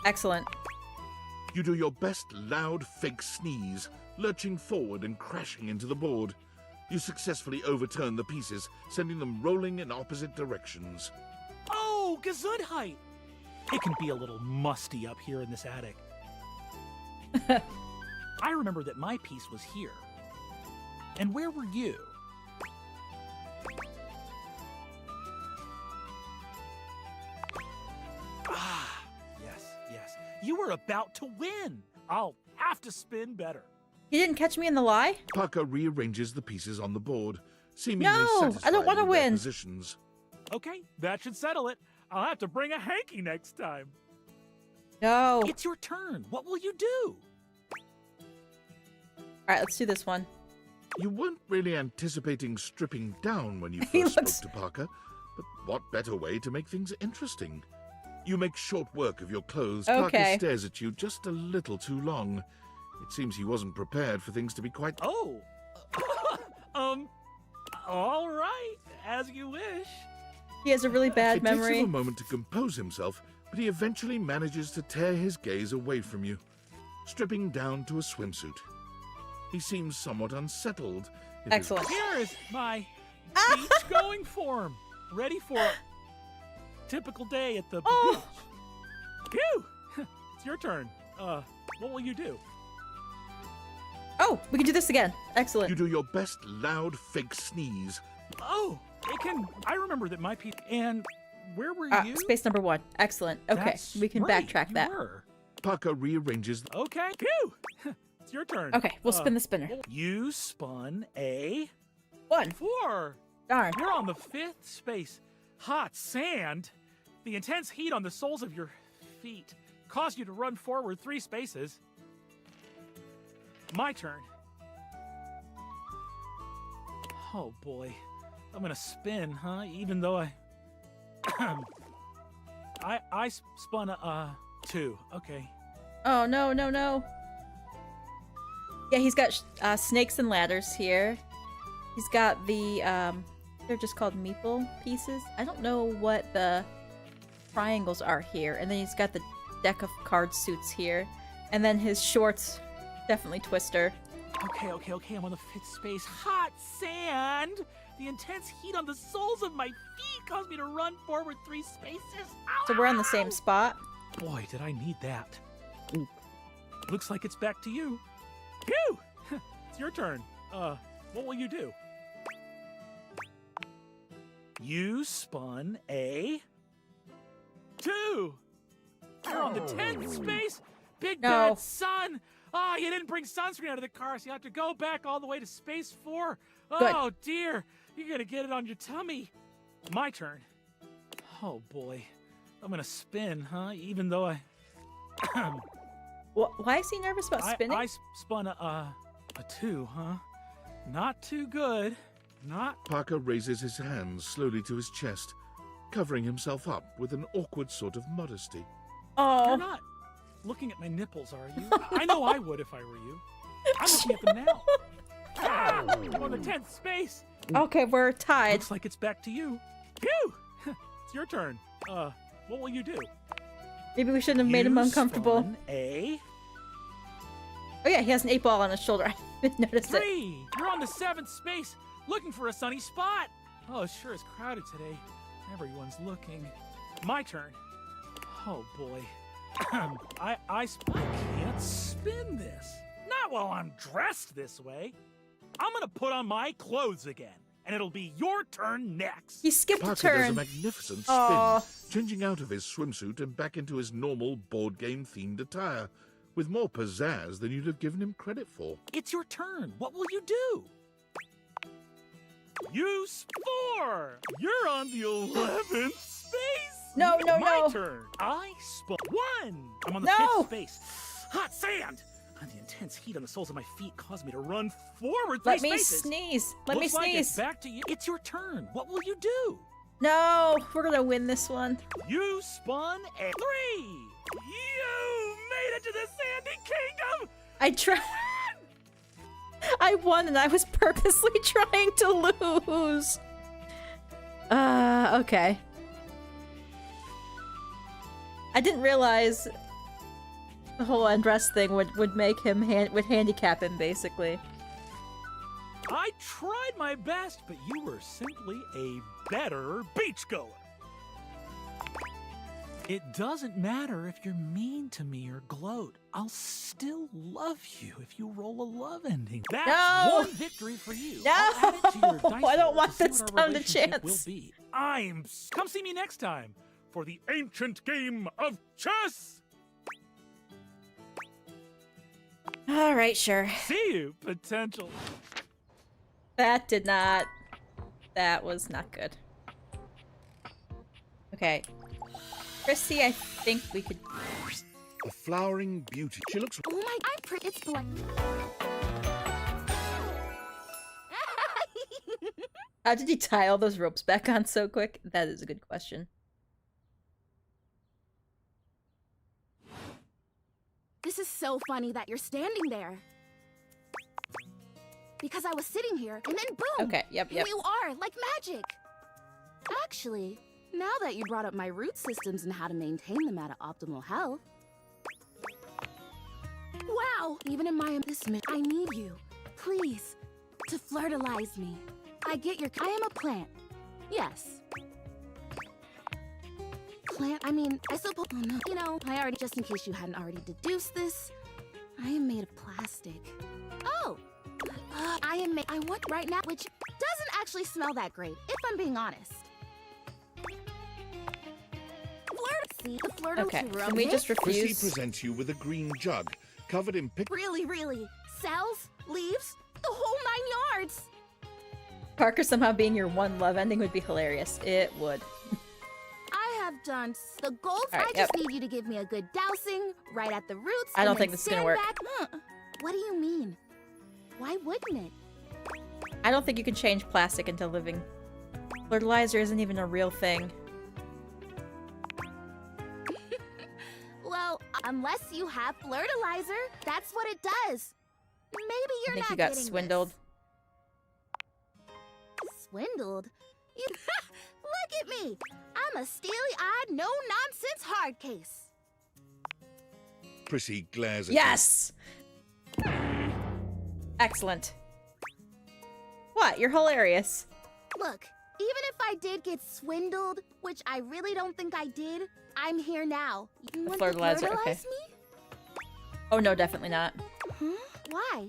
Excellent. You do your best loud fake sneeze, lurching forward and crashing into the board. You successfully overturn the pieces, sending them rolling in opposite directions. Oh, Gesundheit! It can be a little musty up here in this attic. I remember that my piece was here. And where were you? Ah, yes, yes. You were about to win. I'll have to spin better. You didn't catch me in the lie? Parker rearranges the pieces on the board, seemingly No, satisfied I don't want to with their win. positions. Okay, that should settle it. I'll have to bring a hanky next time. No. It's your turn. What will you do? Alright, let's do this one. You weren't really anticipating stripping down when you He first looks- spoke to Parker, but what better way to make things interesting? You make short work of your clothes. Okay. Parker stares at you just a little too long. It seems he wasn't prepared for things to be quite... Oh. All right. As you wish. He has a really bad It memory. takes him a moment to compose himself, but he eventually manages to tear his gaze away from you, stripping down to a swimsuit. He seems somewhat unsettled. in his- Excellent. Here is my beach-going form. Ready for a typical day at the beach. Phew! It's your turn. What will you do? Oh, we can do this again. Excellent. You do your best loud fake sneeze. Oh, I remember that my piece. And where were you? Space number 1. Excellent. Okay, That's we can right, backtrack you that. were. Parker rearranges... Okay. Phew! It's your turn. Okay, we'll spin the spinner. You spun a 1. 4. Darn. You're on the 5th space. Hot sand. The intense heat on the soles of your feet caused you to run forward 3 spaces. My turn. Oh boy. I'm gonna spin, huh? Even though I spun a 2. Okay. Oh, no, no, no. Yeah, he's got snakes and ladders here. He's got the, they're just called meeple pieces. I don't know what the triangles are here. And then he's got the deck of card suits here. And then his shorts, definitely Twister. Okay, I'm on the 5th space. Hot sand! The intense heat on the soles of my feet caused me to run forward 3 spaces. Ow, So we're on the same spot. Boy, did I need that. Ooh. Looks like it's back to you. Phew! It's your turn. What will you do? You spun a 2. You're on the 10th space. Big bad sun. Oh, you didn't bring sunscreen out of the car, so you have to go back all the way to space 4. Oh, dear. You're going to get it on your tummy. My turn. Oh, boy. I'm going to spin, huh? Even though I... Why is he nervous about spinning? I spun a 2, huh? Not too good. Not... Parker raises his hands slowly to his chest, covering himself up with an awkward sort of modesty. Oh. You're not looking at my nipples, are you? I know I would if I were you. I'm looking at them now. I'm on the 10th space. Okay, we're tied. Looks like it's back to you. Phew! It's your turn. What will you do? Maybe we shouldn't have made him uncomfortable. Spun a... Oh yeah, he has an 8 ball on his shoulder. I didn't notice 3. it. You're on the 7th space, looking for a sunny spot. Oh, it sure is crowded today. Everyone's looking. My turn. Oh boy. I can't spin this. Not while I'm dressed this way. I'm gonna put on my clothes again, and it'll be your turn next. He skipped Parker a turn. does a magnificent spin, changing out of his swimsuit and back into his normal board game themed attire, with more pizzazz than you'd have given him credit for. It's your turn. What will you do? You 4. You're on the 11th space. No. My turn. I spun 1. I'm on the 5th space. Hot sand. The intense heat on the soles of my feet caused me to run forward 3 spaces. Let me sneeze. Let me Looks like sneeze. it's back to you. It's your turn. What will you do? No, we're gonna win this one. You spun a 3. You made it to the Sandy Kingdom. I tried. I won, and I was purposely trying to lose. Okay. I didn't realize the whole undress thing would make him would handicap him, basically. I tried my best, but you were simply a better beachgoer. It doesn't matter if you're mean to me or gloat. I'll still love you if you roll a love ending. That's one victory for you. No! I'll add it to your dice I don't roll want to see this what our down to relationship chance. will be. Come see me next time for the ancient game of chess. All right, sure. See you, potential. That was not good. Okay. Chrissy, I think we could... A flowering beauty. She looks... Oh my... It's black. How did he tie all those ropes back on so quick? That is a good question. This is so funny that you're standing there. Because I was sitting here, and then boom! Okay, yep. Here you are, like magic! Actually, now that you brought up my root systems and how to maintain them at optimal health... Wow! Even in my I need you, please, to fertilize me. I am a plant. Yes. Plant, I suppose... Oh no. You know, just in case you hadn't already deduced this, I am made of plastic. Oh! I want right now, which doesn't actually smell that great, if I'm being honest. See, the flirt. Okay, can we just refuse? Chrissy presents you with a green jug, covered in Really? Cells? Leaves? The whole 9 yards! Parker somehow being your one love ending would be hilarious. It would. I have done the goals. Right, I just need you to give me a good dousing right at the roots. I don't think this is gonna work. What do you mean? Why wouldn't it? I don't think you can change plastic into living. Fertilizer isn't even a real thing. Well, unless you have fertilizer, that's what it does. Maybe you're I think not you got getting swindled. this. Swindled? You look at me. I'm a steely-eyed, no-nonsense hard case. Prissy glares at Yes! Excellent. What? You're hilarious. Look, even if I did get swindled, which I really don't think I did, I'm here now. You want to Flirtalizer, okay. flirtalize me? Oh no, definitely not. Huh? Why?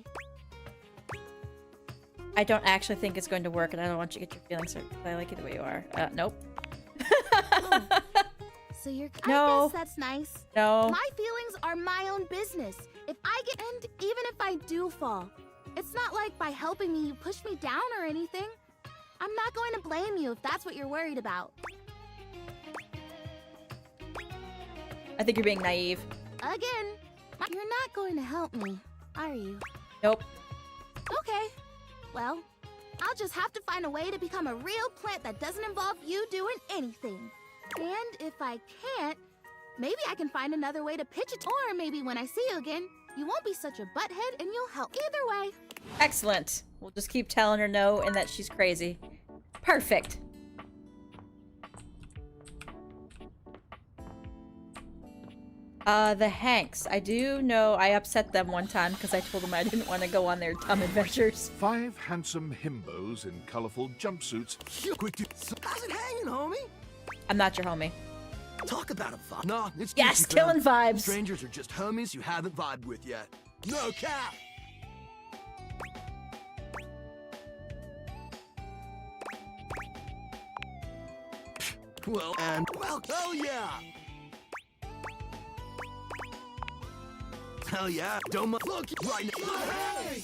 I don't actually think it's going to work, and I don't want you to get your feelings hurt. I like it the way you are. Nope. So you're. No. I guess that's nice. No. My feelings are my own business. If I get, and even if I do fall, it's not like by helping me you push me down or anything. I'm not going to blame you if that's what you're worried about. I think you're being naive. Again, you're not going to help me, are you? Nope. Okay. Well, I'll just have to find a way to become a real plant that doesn't involve you doing anything. And if I can't, maybe I can find another way to pitch it. Or maybe when I see you again, you won't be such a butthead and you'll help. Either way. Excellent. We'll just keep telling her no and that she's crazy. Perfect. The Hanks. I do know I upset them one time because I told them I didn't want to go on their dumb adventures. 5 handsome himbos in colourful jumpsuits. How's it hanging, homie? I'm not your homie. Talk about a vibe. No, it's Yes, just killing vibes. Strangers are just homies you haven't vibed with yet. No cap. Well, hell yeah. Hell yeah, don't look right now. Hey!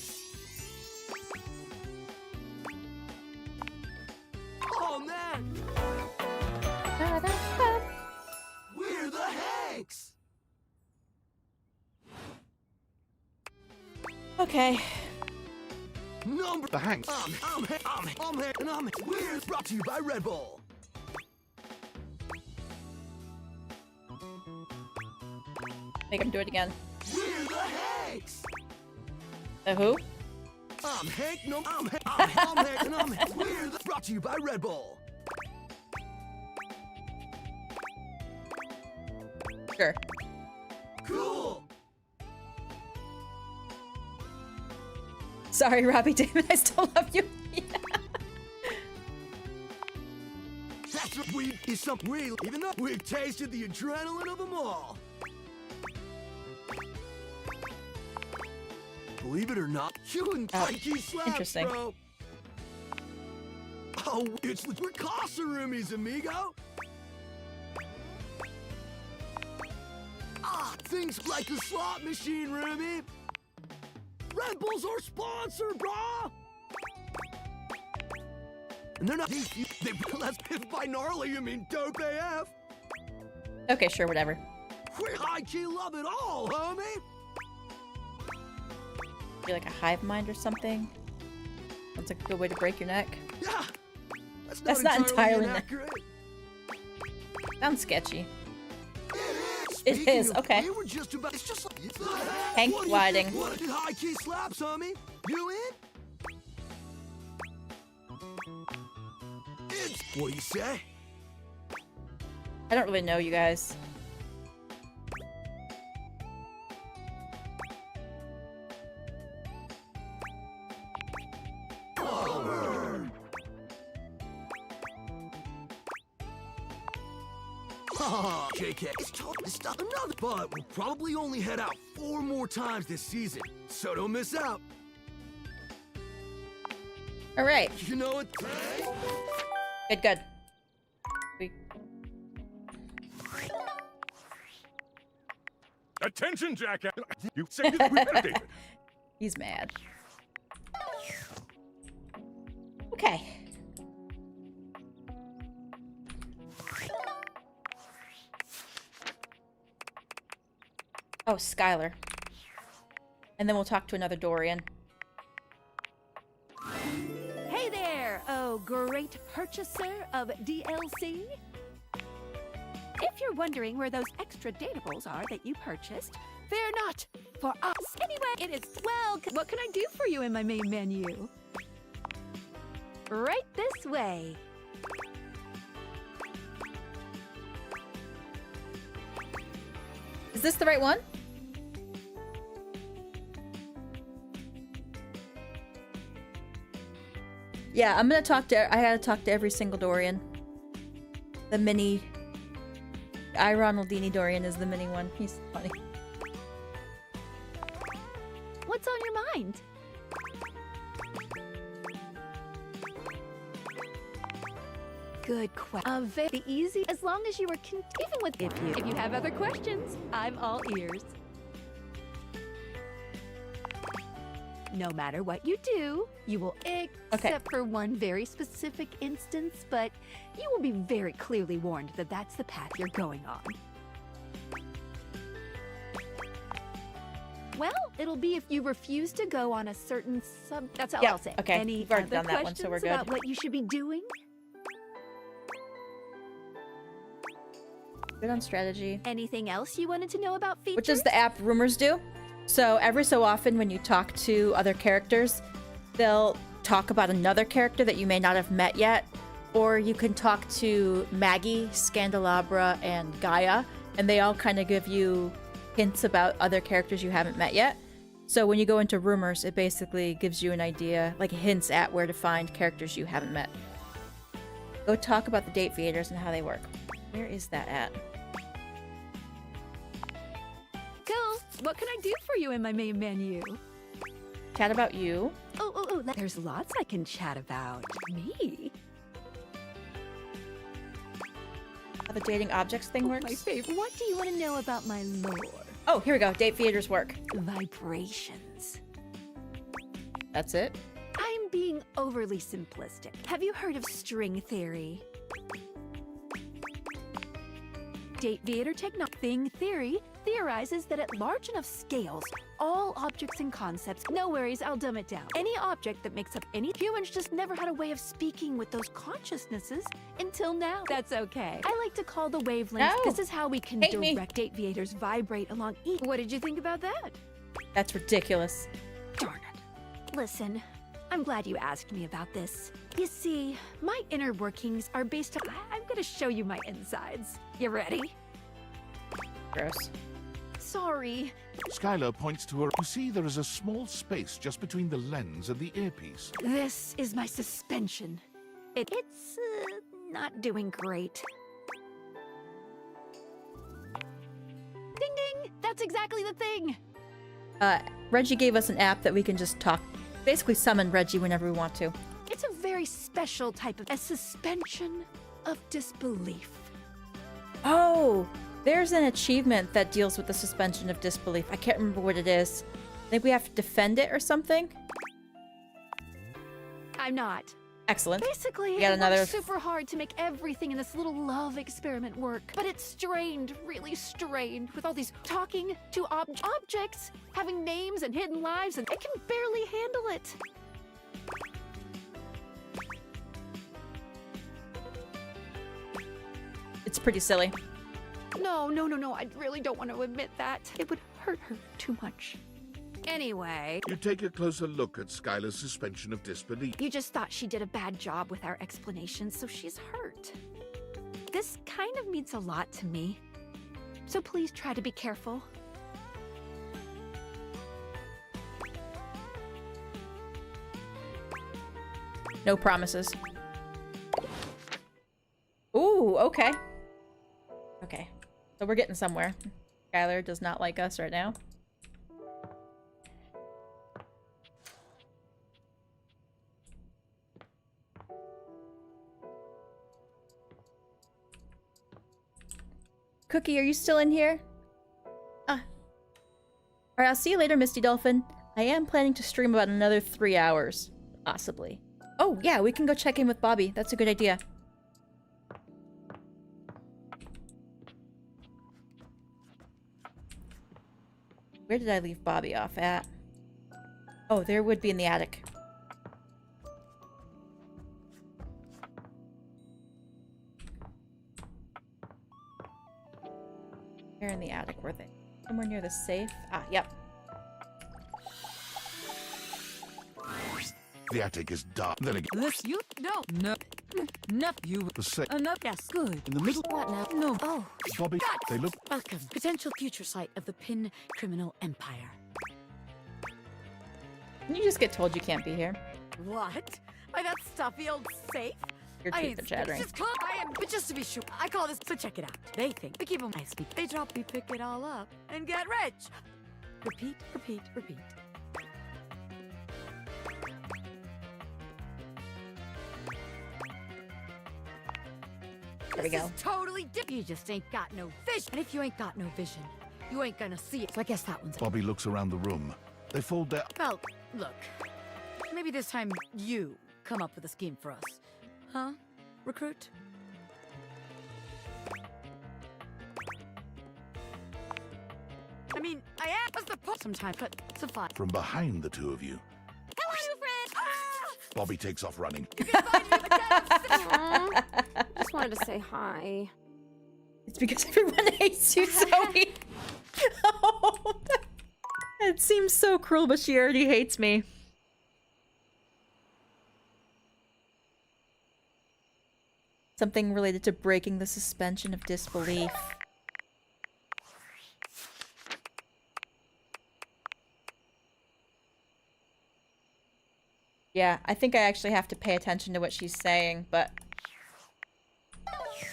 Oh man! We're the Hanks! Okay. Number the Hanks. I'm We're brought to you by Red Bull. Make him do it again. We're the Hanks! The who? I'm Hank, no, I'm Hank, and I'm Hank. We're brought to you by Red Bull. Sure. Cool! Sorry, Robbie Damon, I still love you. That's what weed is something real, even though we've tasted the adrenaline of them all. Believe it or not, you and Mikey slaps, interesting. bro. Oh, we're Casa roomies, amigo. Ah, things like a slot machine, roomie. Red Bull's our sponsor, brah. And they're not they that's piffed by gnarly, you mean dope AF. Okay, sure, whatever. We high-key love it all, homie. Be like a hive mind or something. Sounds like a good way to break your neck. Yeah, That's not entirely inaccurate. Sounds sketchy. It is, okay. We were just about, it's just like, Hank gliding. What high-key slaps, homie? You in? What do you say? I don't really know you guys. JK, it's stuff another, but we'll probably only head out 4 more times this season, so don't miss out. All right. You know what? Good. Attention, Jacques! You say David. He's mad. Okay. Oh, Skyler. And then we'll talk to another Dorian. Hey there, oh great purchaser of DLC. If you're wondering where those extra datables are that you purchased, Fear not, for us. Anyway, it is well. What can I do for you in my main menu? Right this way. Is this the right one? Yeah, I'm gonna talk to. I gotta talk to every single Dorian. The mini. I Ronaldini Dorian is the mini one. He's funny. What's on your mind? Good question. Very easy, as long as you are even with. If you have other questions, I'm all ears. No matter what you do, you will except for one very specific instance, but you will be very clearly warned that that's the path you're going on. Well, it'll be if you refuse to go on a certain that's all I'll say. Okay. Any We've already other done that one, questions so we're good. about what you should be doing? Good on strategy. Anything else you wanted to know about features? Which is the app Rumors do. So every so often when you talk to other characters, they'll talk about another character that you may not have met yet. Or you can talk to Maggie, Scandelabra, and Gaia, and they all kind of give you hints about other characters you haven't met yet. So when you go into Rumors, it basically gives you an idea, like hints at where to find characters you haven't met. Go talk about the date theaters and how they work. Where is that at? Cool. What can I do for you in my main menu? Chat about you. Oh, there's lots I can chat about. Me? How the dating objects thing works? My favorite. What do you want to know about my lore? Oh, here we go. Date theaters work. Vibrations. That's it? I'm being overly simplistic. Have you heard of string theory? Date theater thing theory theorizes that at large enough scales, all objects and concepts, no worries, I'll dumb it down. Any object that makes up any humans just never had a way of speaking with those consciousnesses until now. That's okay. I like to call the wavelengths. No. This is how we can Hate me. direct date theaters vibrate along each. What did you think about that? That's ridiculous. Darn it. Listen, I'm glad you asked me about this. You see, my inner workings are based on... I'm gonna show you my insides. You ready? Gross. Sorry. Skyler points to her. You see, there is a small space just between the lens and the earpiece. This is my suspension. It's not doing great. Ding ding! That's exactly the thing! Reggie gave us an app that we can just talk, basically summon Reggie whenever we want to. It's a very special type of a suspension of disbelief. Oh, there's an achievement that deals with the suspension of disbelief. I can't remember what it is. I think we have to defend it or something. I'm not. Excellent. Basically, We got I another worked super hard to make everything in this little love experiment work. But it's strained, really strained, with all these talking to objects, having names and hidden lives, and I can barely handle it. It's pretty silly. No, I really don't want to admit that. It would hurt her too much. Anyway... You take a closer look at Skyler's suspension of disbelief. You just thought she did a bad job with our explanations, so she's hurt. This kind of means a lot to me. So please try to be careful. No promises. Ooh, okay. Okay. So we're getting somewhere. Skyler does not like us right now. Cookie, are you still in here? Alright, I'll see you later, Misty Dolphin. I am planning to stream about another 3 hours. Possibly. Oh, yeah, we can go check in with Bobby. That's a good idea. Where did I leave Bobby off at? Oh, there would be in the attic. They're in the attic, were they? Somewhere near the safe. Ah, yep. The attic is dark. Then again, This you no you the safe. enough. Yes, good. In the middle. What now? No. Oh, Bobby, they look. welcome. Potential future site of the Pin Criminal Empire. You just get told you can't be here. What? By that stuffy old safe? Your teeth are chattering. But just to be sure, I call this. So check it out. They think we keep them nice. They drop, we pick it all up and get rich. Repeat, repeat, repeat. There we This go. is totally different. You just ain't got no vision. And if you ain't got no vision, you ain't gonna see it. So I guess that one's. Bobby looks around the room. They fold their. Well, look. Maybe this time you come up with a scheme for us. Huh? Recruit? I mean, I asked the point sometimes, but it's a fun. From behind the two of you, Hello, new friend. Bobby takes off running. Aw, just wanted to say hi. It's because everyone hates you, Zoey. Oh, it seems so cruel, but she already hates me. Something related to breaking the suspension of disbelief. Yeah, I think I actually have to pay attention to what she's saying, but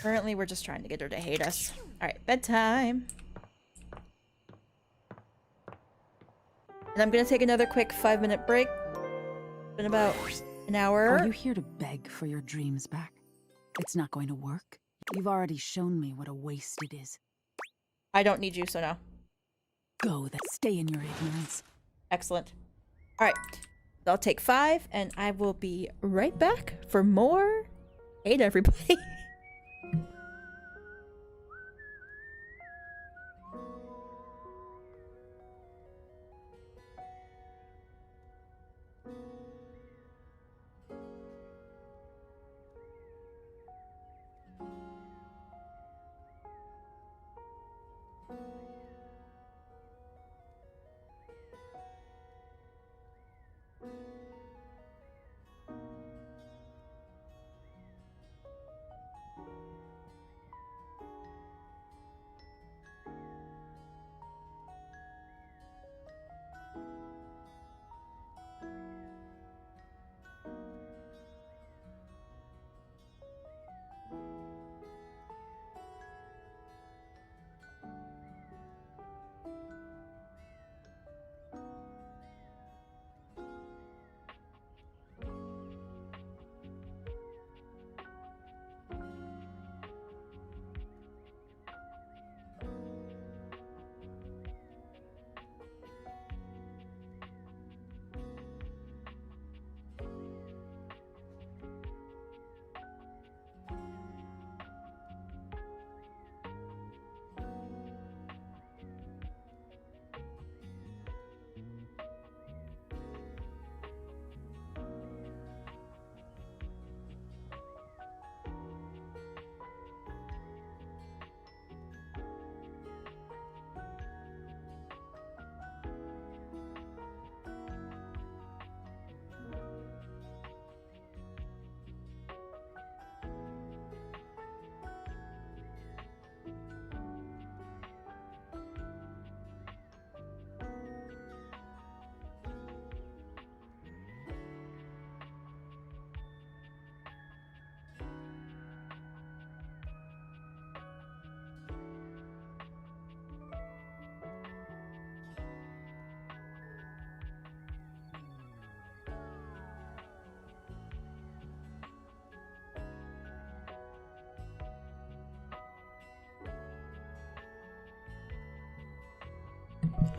currently we're just trying to get her to hate us. Alright, bedtime. And I'm gonna take another quick 5-minute break. Been about an hour. Are you here to beg for your dreams back? It's not going to work. You've already shown me what a waste it is. I don't need you, so no. Go then. Stay in your ignorance. Excellent. Alright. I'll take 5, and I will be right back for more hate everybody.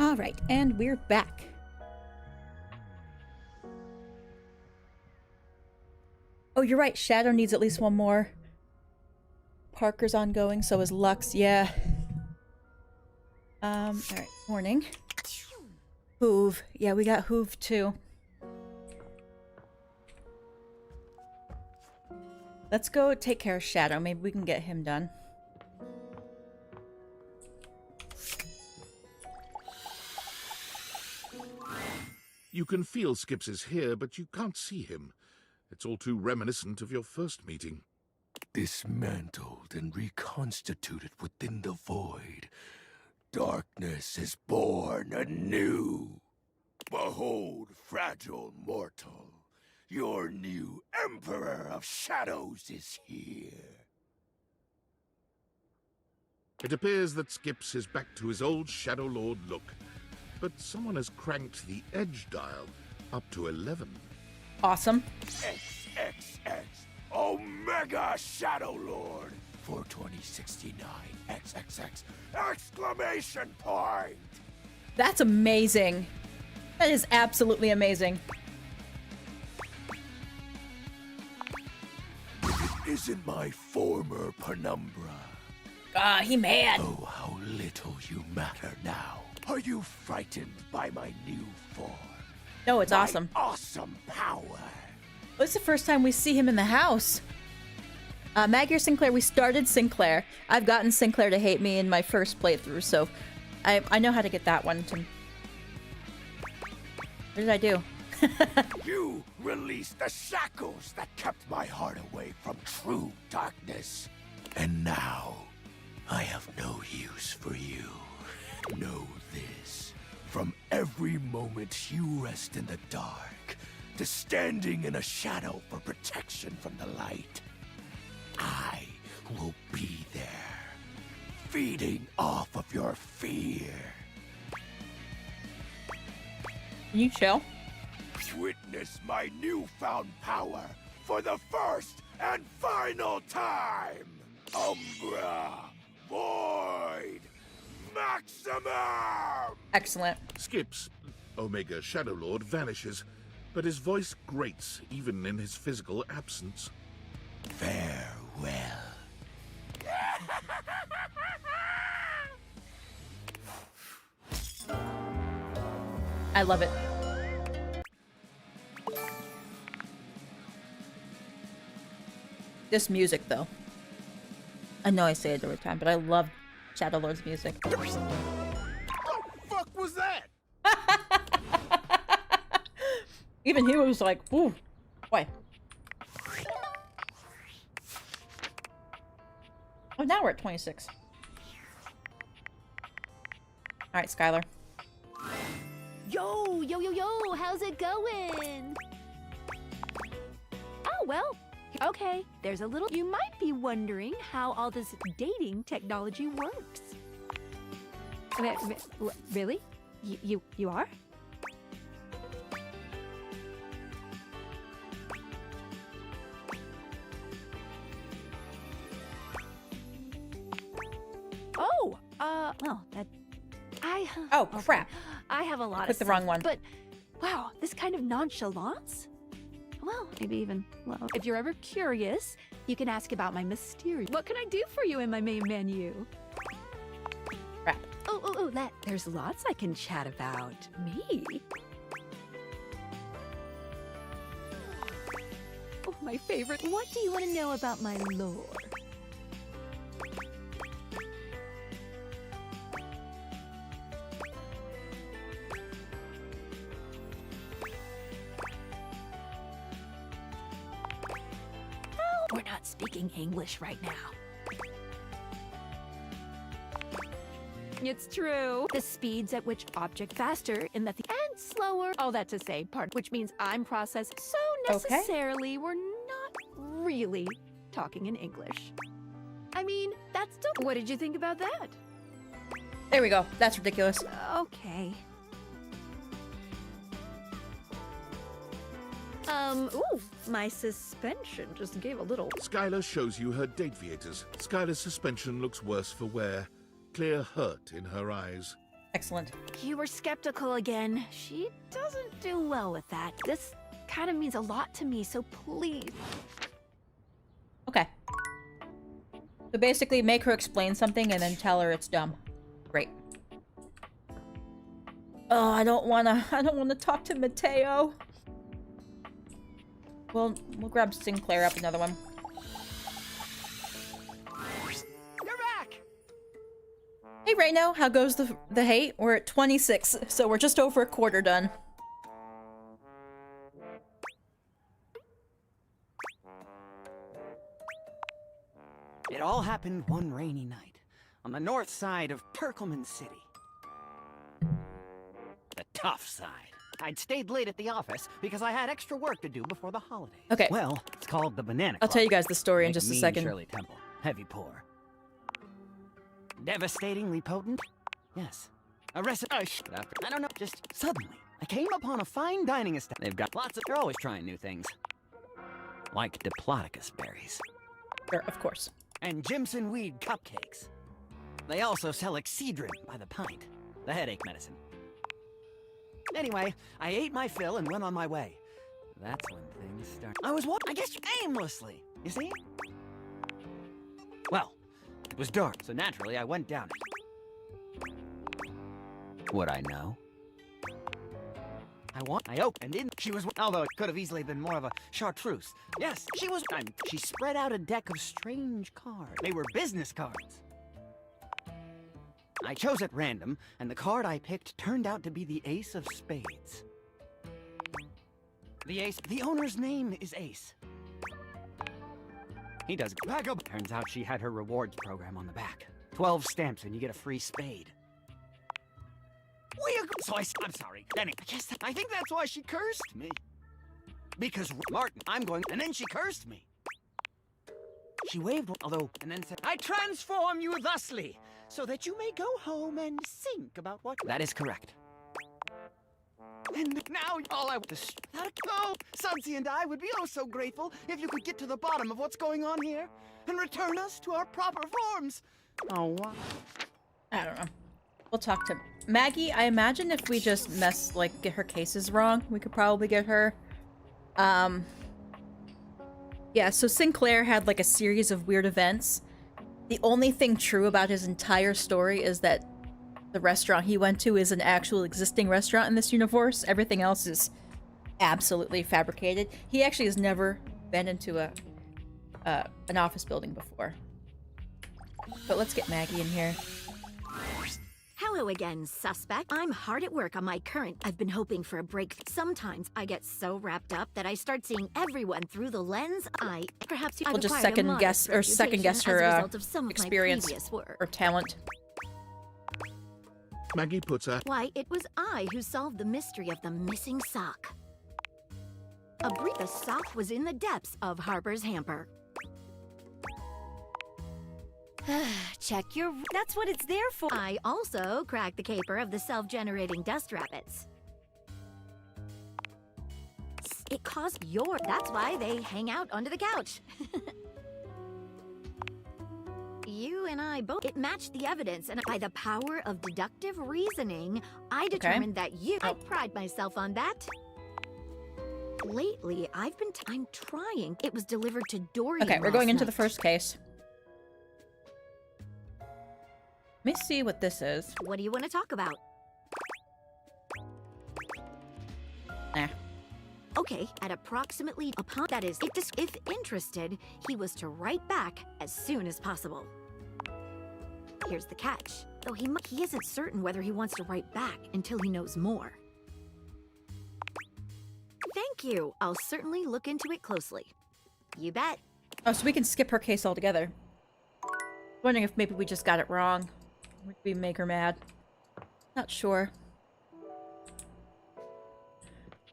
Alright, and we're back. Oh, you're right. Shadow needs at least one more. Parker's ongoing, so is Lux. Yeah. Alright. Morning. Hoove. Yeah, we got Hoove too. Let's go take care of Shadow. Maybe we can get him done. You can feel Skips is here, but you can't see him. It's all too reminiscent of your first meeting. Dismantled and reconstituted within the void, darkness is born anew. Behold, fragile mortal, your new Emperor of Shadows is here. It appears that Skips is back to his old Shadow Lord look, but someone has cranked the edge dial up to 11. Awesome. XXX Omega Shadow Lord 42069 XXX exclamation point. That's amazing. That is absolutely amazing. It isn't my former penumbra. Ah, he mad. Oh, how little you matter now. Are you frightened by my new form? No, it's awesome. Awesome power. Well, it's the first time we see him in the house. Maggie or Sinclair, we started Sinclair. I've gotten Sinclair to hate me in my first playthrough, so I know how to get that one to... What did I do? You released the shackles that kept my heart away from true darkness. And now, I have no use for you. Know this. From every moment you rest in the dark, to standing in a shadow for protection from the light, I will be there, feeding off of your fear. Can you chill? Witness my newfound power for the first and final time. Umbra Void Maximum! Excellent. Skips, Omega Shadow Lord, vanishes, but his voice grates even in his physical absence. Farewell. I love it. This music, though. I know I say it every time, but I love Shadow Lord's music. What the fuck was that? Even he was like, ooh, boy. Oh, now we're at 26. All right, Skyler. Yo, yo, yo, yo, how's it going? Oh, well, okay, there's a little... You might be wondering how all this dating technology works. Really? You are? Oh, well, that... Oh, okay. crap. I have a lot Clicked of the wrong stuff, one. But, wow, this kind of nonchalance? Well, maybe even, well, if you're ever curious, you can ask about my mysterious... What can I do for you in my main menu? Crap. Oh, there's lots I can chat about. Me? Oh, my favorite. What do you want to know about my lore? We're not speaking English right now. It's true. The speeds at which object faster in the and slower. All that to say, which means I'm processed so necessarily we're not really talking in English. I mean, that's still... What did you think about that? There we go. That's ridiculous. Okay. Ooh, my suspension just gave a little... Skyler shows you her Dateviators. Skyler's suspension looks worse for wear. Clear hurt in her eyes. Excellent. You were skeptical again. She doesn't do well with that. This kind of means a lot to me, so please. Okay. So basically, make her explain something and then tell her it's dumb. Great. Oh, I don't wanna talk to Mateo. We'll grab Sinclair up another one. You're back. Hey, Reno, how goes the hate? We're at 26, so we're just over a quarter done. It all happened one rainy night on the north side of Turkleman City. The tough side. I'd stayed late at the office because I had extra work to do before the holidays. Okay. Well, it's called the Banana I'll Club. tell you guys the story in Like just a mean second. Shirley Temple. Heavy pour. Devastatingly potent? Yes. A recipe. I don't know. Just suddenly, I came upon a fine dining establishment. They've got lots of. They're always trying new things. Like Diplodocus berries. Sure, of course. And Jimson weed cupcakes. They also sell Excedrin by the pint, the headache medicine. Anyway, I ate my fill and went on my way. That's when things started. I was walking, I guess, aimlessly, you see? Well, it was dark, so naturally I went down it. Would I know? I opened in. She was, although it could have easily been more of a chartreuse. Yes, she was. She spread out a deck of strange cards. They were business cards. I chose at random, and the card I picked turned out to be the Ace of Spades. The Ace. The owner's name is Ace. He does back up. Turns out she had her rewards program on the back. 12 stamps and you get a free spade. So I'm sorry. Then I think that's why she cursed me. Because Martin, I'm going, and then she cursed me. She waved, although, and then said, I transform you thusly, so that you may go home and think about what. That is correct. And now all I want to go, Sudsy and I would be oh so grateful if you could get to the bottom of what's going on here and return us to our proper forms. Oh, wow. I don't know. We'll talk to Maggie. I imagine if we just get her cases wrong, we could probably get her. Yeah, so Sinclair had like a series of weird events. The only thing true about his entire story is that the restaurant he went to is an actual existing restaurant in this universe. Everything else is absolutely fabricated. He actually has never been into an office building before. But let's get Maggie in here. Hello again, suspect. I'm hard at work on my current. I've been hoping for a break. Sometimes I get so wrapped up that I start seeing everyone through the lens. Perhaps We'll just second guess her experience or talent. Maggie puts her. Why, it was I who solved the mystery of the missing sock. The sock was in the depths of Harper's hamper. Check your... That's what it's there for. I also cracked the caper of the self-generating dust rabbits. It caused your... That's why they hang out under the couch. You and I both... It matched the evidence, and by the power of deductive reasoning, I determined that you... I pride myself on that. Lately, I'm trying. It was delivered to Dorian. Okay, we're going into the first case. Let me see what this is. What do you want to talk about? Okay, at approximately that is, if interested, he was to write back as soon as possible. Here's the catch, though he isn't certain whether he wants to write back until he knows more. Thank you. I'll certainly look into it closely. You bet. Oh, so we can skip her case altogether. Wondering if maybe we just got it wrong. Would we make her mad? Not sure.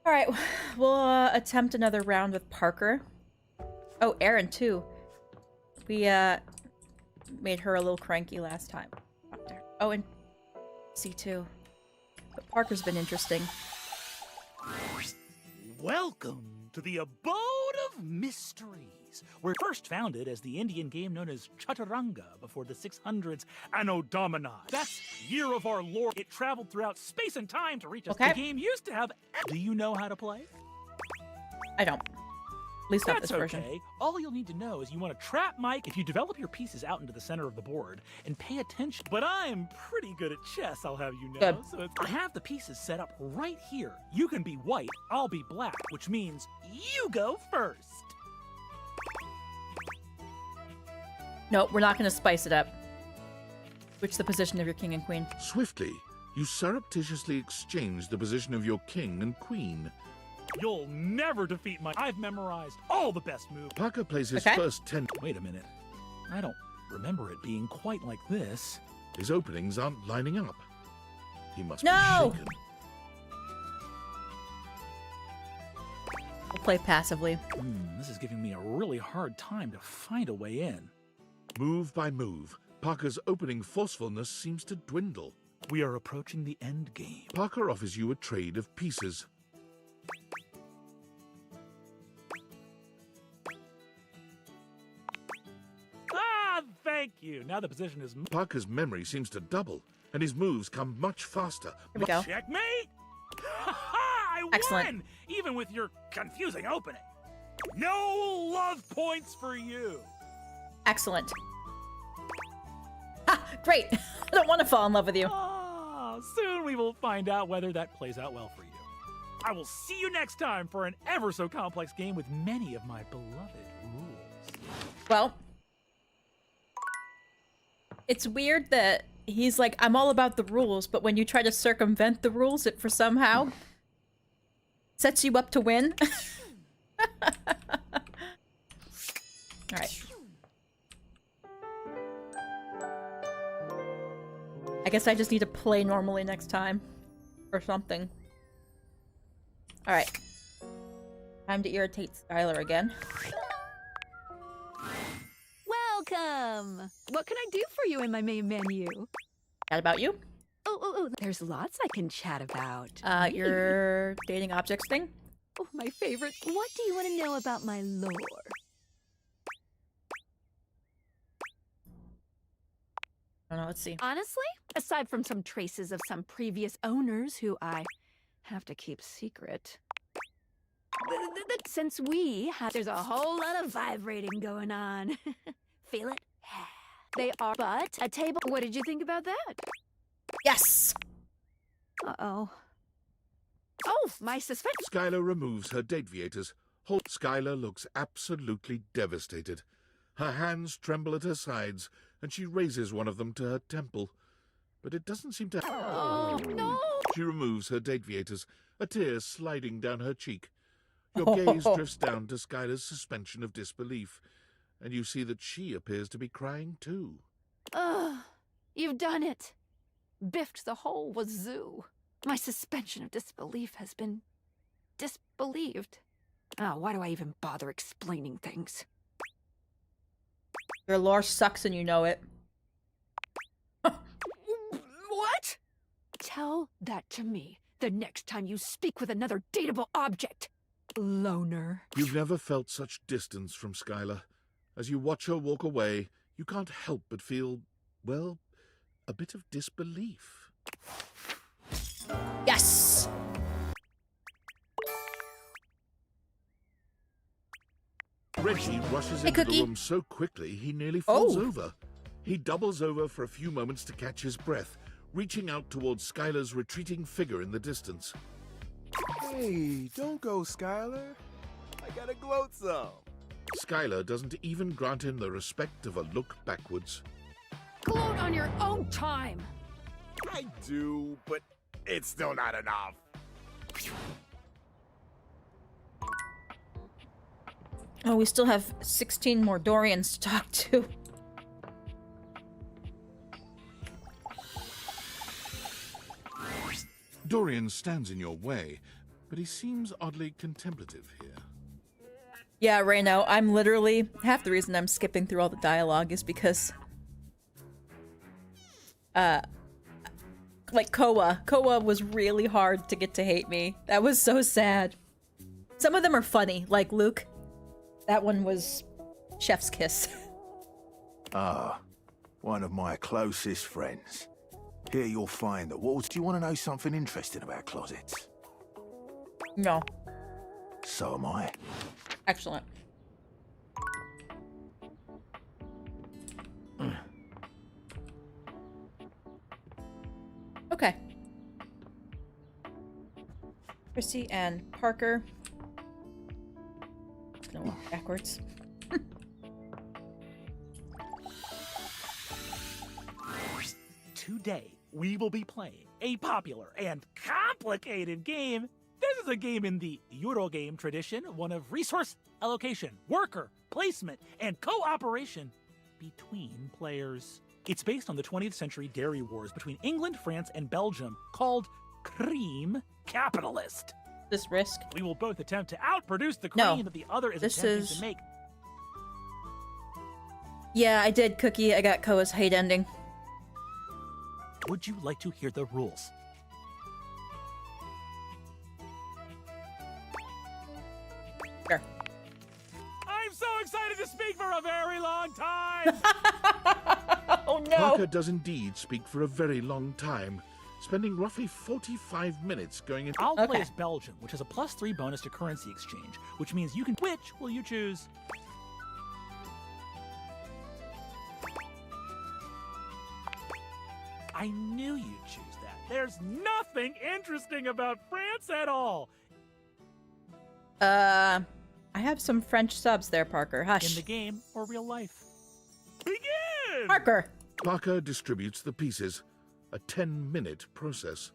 Alright, we'll attempt another round with Parker. Oh, Aaron too. We made her a little cranky last time. Oh, and C2. But Parker's been interesting. Welcome to the Abode of Mysteries, where first founded as the Indian game known as Chaturanga before the 600s Anno Domini. That's year of our Lord. It traveled throughout space and time to reach us. The game used to have... Do you know how to play? I don't. At least not this version. Okay. All you'll need to know is you want to trap Mike if you develop your pieces out into the center of the board and pay attention. But I'm pretty good at chess, I'll have you know. Good. So I have the pieces set up right here. You can be white, I'll be black, which means you go first. No, we're not going to spice it up. Switch the position of your king and queen. Swiftly, you surreptitiously exchange the position of your king and queen. You'll never defeat I've memorized all the best moves. Parker plays his first 10... Wait a minute. I don't remember it being quite like this. His openings aren't lining up. He must No! be shaken. We'll play passively. This is giving me a really hard time to find a way in. Move by move, Parker's opening forcefulness seems to dwindle. We are approaching the end game. Parker offers you a trade of pieces. Ah, thank you. Now the position is... Parker's memory seems to double, and his moves come much faster. Here we go. Checkmate! I Excellent. won! Even with your confusing opening. No love points for you. Excellent. Ha! Great! I don't want to fall in love with you. Soon we will find out whether that plays out well for you. I will see you next time for an ever so complex game with many of my beloved rules. Well, it's weird that he's like, I'm all about the rules, but when you try to circumvent the rules, it for somehow sets you up to win. Alright. I guess I just need to play normally next time. Or something. Alright. Time to irritate Skyler again. Welcome! What can I do for you in my main menu? Chat about you? Oh, there's lots I can chat about. Your dating objects thing? Oh, my favorite. What do you want to know about my lore? I don't know, let's see. Honestly, aside from some traces of some previous owners who I have to keep secret, since we have, there's a whole lot of vibrating going on. Feel it? They are but a table. What did you think about that? Yes! Uh-oh. Oh, my suspense. Skyler removes her deviators. Skyler looks absolutely devastated. Her hands tremble at her sides, and she raises one of them to her temple. But it doesn't seem to... Oh, no! She removes her deviators, a tear sliding down her cheek. Your gaze drifts down to Skyler's suspension of disbelief, and you see that she appears to be crying too. Ugh, you've done it. Biffed the whole wazoo. My suspension of disbelief has been disbelieved. Oh, why do I even bother explaining things? Your lore sucks and you know it. What? Tell that to me the next time you speak with another dateable object, loner. You've never felt such distance from Skyler. As you watch her walk away, you can't help but feel, well, a bit of disbelief. Yes! Reggie rushes Hey, into Cookie. the room so quickly he nearly falls over. He doubles over for a few moments to catch his breath, reaching out towards Skyler's retreating figure in the distance. Hey, don't go, Skyler. I gotta gloat some. Skyler doesn't even grant him the respect of a look backwards. Gloat on your own time. I do, but it's still not enough. Oh, we still have 16 more Dorians to talk to. Dorian stands in your way, but he seems oddly contemplative here. Yeah, Reno, I'm literally... Half the reason I'm skipping through all the dialogue is because... like Koa. Koa was really hard to get to hate me. That was so sad. Some of them are funny, like Luke. That one was chef's kiss. Ah, one of my closest friends. Here you'll find the walls. Do you want to know something interesting about closets? No. So am I. Excellent. Okay. Chrissy and Parker. Just gonna walk backwards. Today, we will be playing a popular and complicated game. This is a game in the Eurogame tradition, one of resource allocation, worker placement, and cooperation. between players. It's based on the 20th century dairy wars between England, France, and Belgium, called Cream Capitalist. This risk? We will both attempt to outproduce the cream that the other is attempting to make. Yeah, I did, Cookie. I got Koa's hate ending. Would you like to hear the rules? Sure. I'm so excited to speak for a very long time! Oh no! Parker does indeed speak for a very long time, spending roughly 45 minutes going into... I'll play as Belgium, which has a +3 bonus to currency exchange, which means you can... Which will you choose? I knew you'd choose that. There's nothing interesting about France at all. I have some French subs there, Parker. Hush. In the game or real life. Begin! Parker! Parker distributes the pieces, a 10-minute process.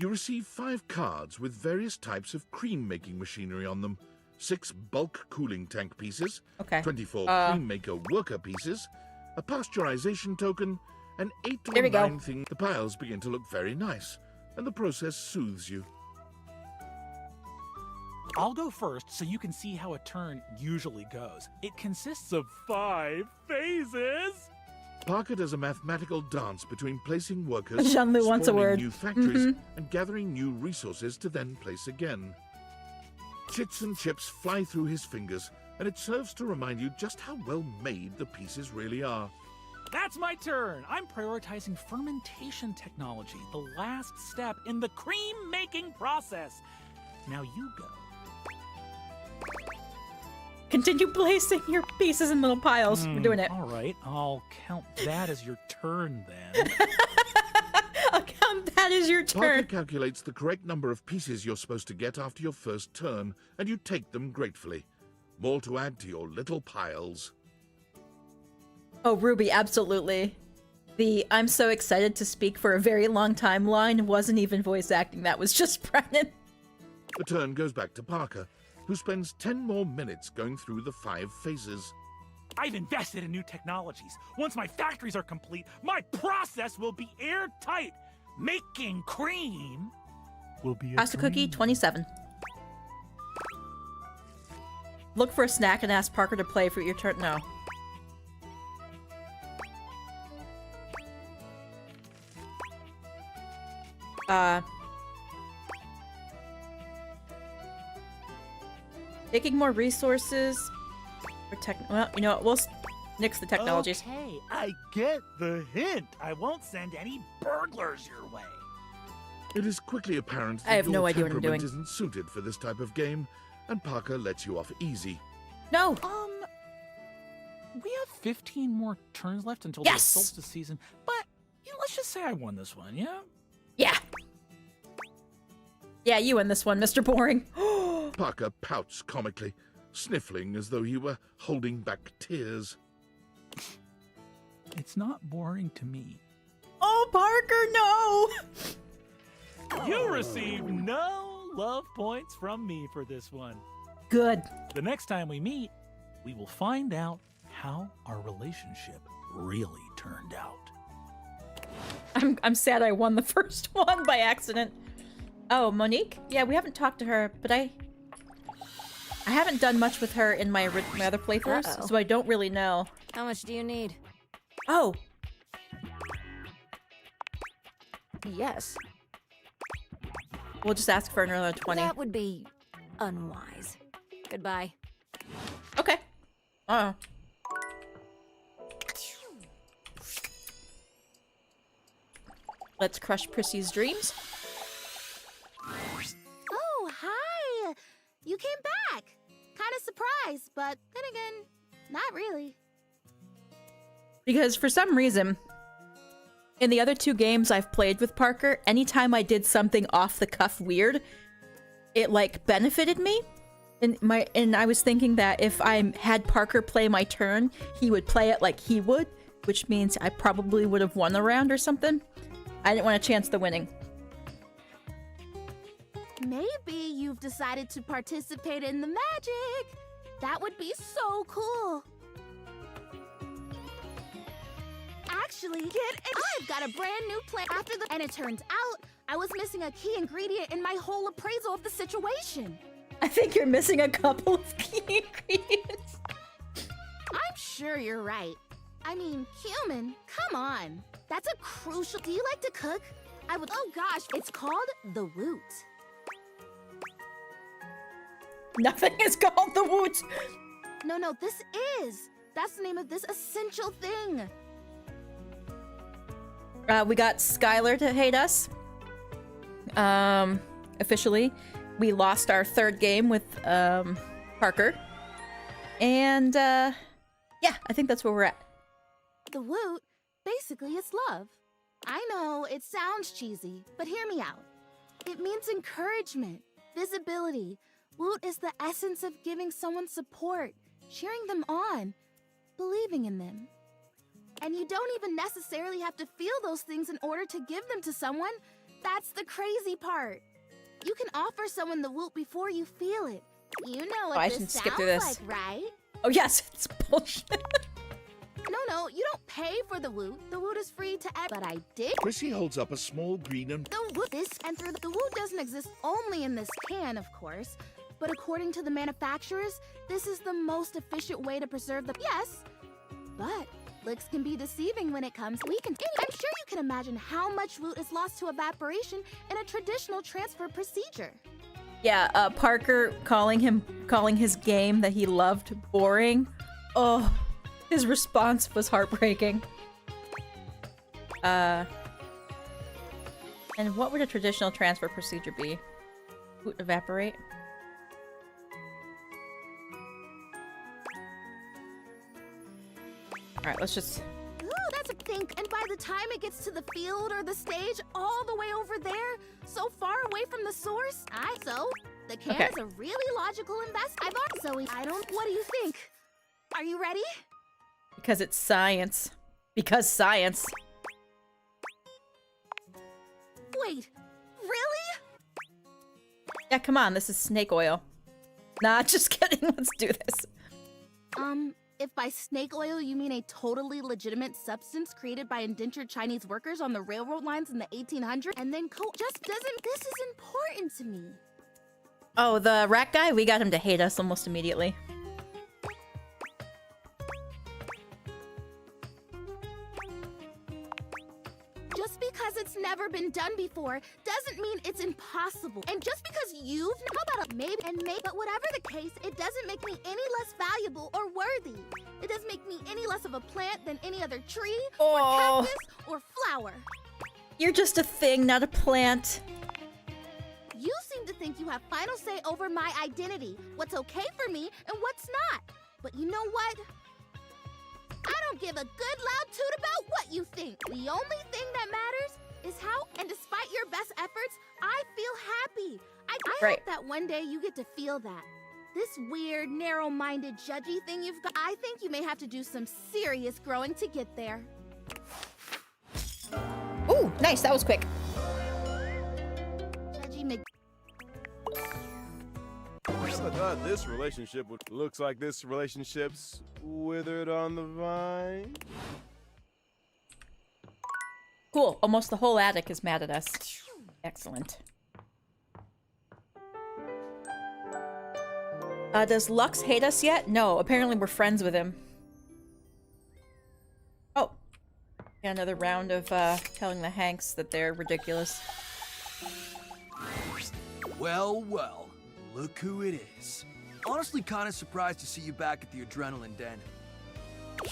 You receive 5 cards with various types of cream-making machinery on them, 6 bulk cooling tank pieces, 24 cream maker worker pieces, a pasteurization token, and 8 or 9 things. The piles begin to look very nice, and the process soothes you. I'll go first so you can see how a turn usually goes. It consists of 5 phases. Parker does a mathematical dance between placing workers, Jean-Louis wants a spawning word. new factories, and gathering new resources to then place again. Chits and chips fly through his fingers, and it serves to remind you just how well made the pieces really are. That's my turn. I'm prioritizing fermentation technology, the last step in the cream-making process. Now you go. Continue placing your pieces in little piles. We're doing it. All right, I'll count that as your turn then. I'll count that as your turn. Parker calculates the correct number of pieces you're supposed to get after your first turn, and you take them gratefully. More to add to your little piles. Oh, Ruby, absolutely. The "I'm so excited to speak for a very long time" line wasn't even voice acting. That was just Brennan. The turn goes back to Parker, who spends 10 more minutes going through the 5 phases. I've invested in new technologies. Once my factories are complete, my process will be airtight. Making cream will be a Pasta Cookie, 27. Look for a snack and ask Parker to play for your turn. No. Taking more resources for well, you know what? We'll nix the technologies. Okay, I get the hint. I won't send any burglars your way. It is quickly apparent that I have your no idea what I'm temperament doing. isn't suited for this type of game, and Parker lets you off easy. No. We have 15 more turns left until Yes! the solstice season, but let's just say I won this one, yeah? Yeah. Yeah, you win this one, Mr. Boring. Parker pouts comically, sniffling as though he were holding back tears. It's not boring to me. Oh, Parker, no! You receive no love points from me for this one. Good. The next time we meet, we will find out how our relationship really turned out. I'm sad I won the first one by accident. Oh, Monique? Yeah, we haven't talked to her, but I haven't done much with her in my other playthroughs, so I don't really know. How much do you need? Oh. Yes. We'll just ask for another 20. That would be unwise. Goodbye. Okay. Let's crush Prissy's dreams. Oh, hi! You came back! Kind of surprised, but then again, not really. Because for some reason, in the other 2 games I've played with Parker, anytime I did something off the cuff weird, it like benefited me. And I was thinking that if I had Parker play my turn, he would play it like he would, which means I probably would have won the round or something. I didn't want to chance the winning. Maybe you've decided to participate in the magic. That would be so cool. actually I've got a brand new plan after the— and it turns out I was missing a key ingredient in my whole appraisal of the situation. I think you're missing a couple of key ingredients. I'm sure you're right. I mean, cumin, come on. That's a crucial— Do you like to cook? I would— Oh gosh, it's called the woot. Nothing is called the woot. No, this is. That's the name of this essential thing. We got Skyler to hate us. Officially. We lost our third game with, Parker. And, yeah, I think that's where we're at. The woot, basically, it's love. I know, it sounds cheesy, but hear me out. It means encouragement, visibility. Woot is the essence of giving someone support, cheering them on, believing in them. And you don't even necessarily have to feel those things in order to give them to someone. That's the crazy part. You can offer someone the woot before you feel it. You know what this sounds like, right? Oh, yes, it's bullshit. No, you don't pay for the woot. The woot is free to add, but I did. Chrissy holds up a small green and... The woot, the woot doesn't exist only in this can, of course. But according to the manufacturers, this is the most efficient way to preserve the— Yes, but licks can be deceiving when it comes— I'm sure you can imagine how much woot is lost to evaporation in a traditional transfer procedure. Yeah, Parker calling his game that he loved boring. Oh, his response was heartbreaking. And what would a traditional transfer procedure be? Woot evaporate? Alright, let's just... Ooh, that's a think. And by the time it gets to the field or the stage, all the way over there, so far away from the source, the can is a really logical investment. What do you think? Are you ready? Because it's science. Because science. Wait, really? Yeah, come on, this is snake oil. Nah, just kidding, let's do this. If by snake oil you mean a totally legitimate substance created by indentured Chinese workers on the railroad lines in the 1800s, and then this is important to me. Oh, the rat guy? We got him to hate us almost immediately. Just because it's never been done before doesn't mean it's impossible. And just because but whatever the case, it doesn't make me any less valuable or worthy. It doesn't make me any less of a plant than any other tree, or cactus, or flower. You're just a thing, not a plant. You seem to think you have final say over my identity, what's okay for me and what's not. But you know what? I don't give a good loud toot about what you think. The only thing that matters is how, and despite your best efforts, I feel happy. I hope that one day you get to feel that. This weird, narrow-minded, judgy thing you've got, I think you may have to do some serious growing to get there. Ooh, nice, that was quick. I thought this relationship looks like this relationship's withered on the vine. Cool, almost the whole attic is mad at us. Excellent. Does Lux hate us yet? No, apparently we're friends with him. Oh. Got another round of telling the Hanks that they're ridiculous. Well, look who it is. Honestly, kind of surprised to see you back at the Adrenaline Den.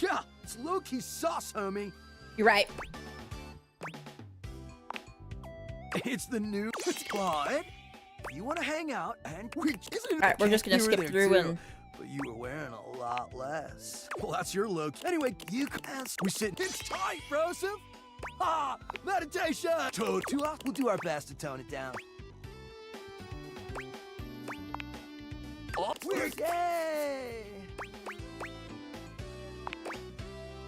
Yeah, it's low-key sauce, homie. You're right. It's the new squad. You want to hang out, and Alright, we're just gonna skip through and... But you were wearing a lot less. Well, that's your look. Anyway, you can ask. We sit. It's tight, Broseph. Ah, meditation. We'll do our best to tone it down. Yay!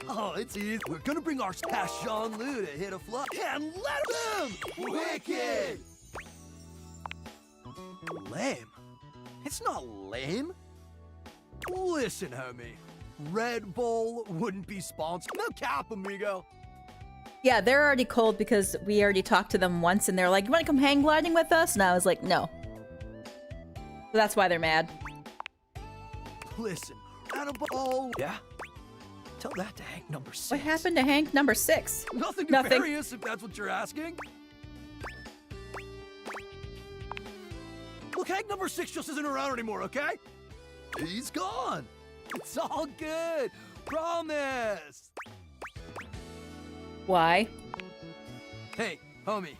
Oh, it's easy. We're gonna bring our past Jean Lu to hit a flop and let him wicked. Lame? It's not lame. Listen, homie. Red Bull wouldn't be sponsored. No cap, amigo. Yeah, they're already cold because we already talked to them once and they're like, you want to come hang gliding with us? And I was like, no. So that's why they're mad. Listen, Annabelle. Yeah? Tell that to Hank number 6. What happened to Hank number 6? Nothing nefarious, if that's what you're asking. Look, Hank number 6 just isn't around anymore, okay? He's gone. It's all good. Promise. Why? Hey, homie.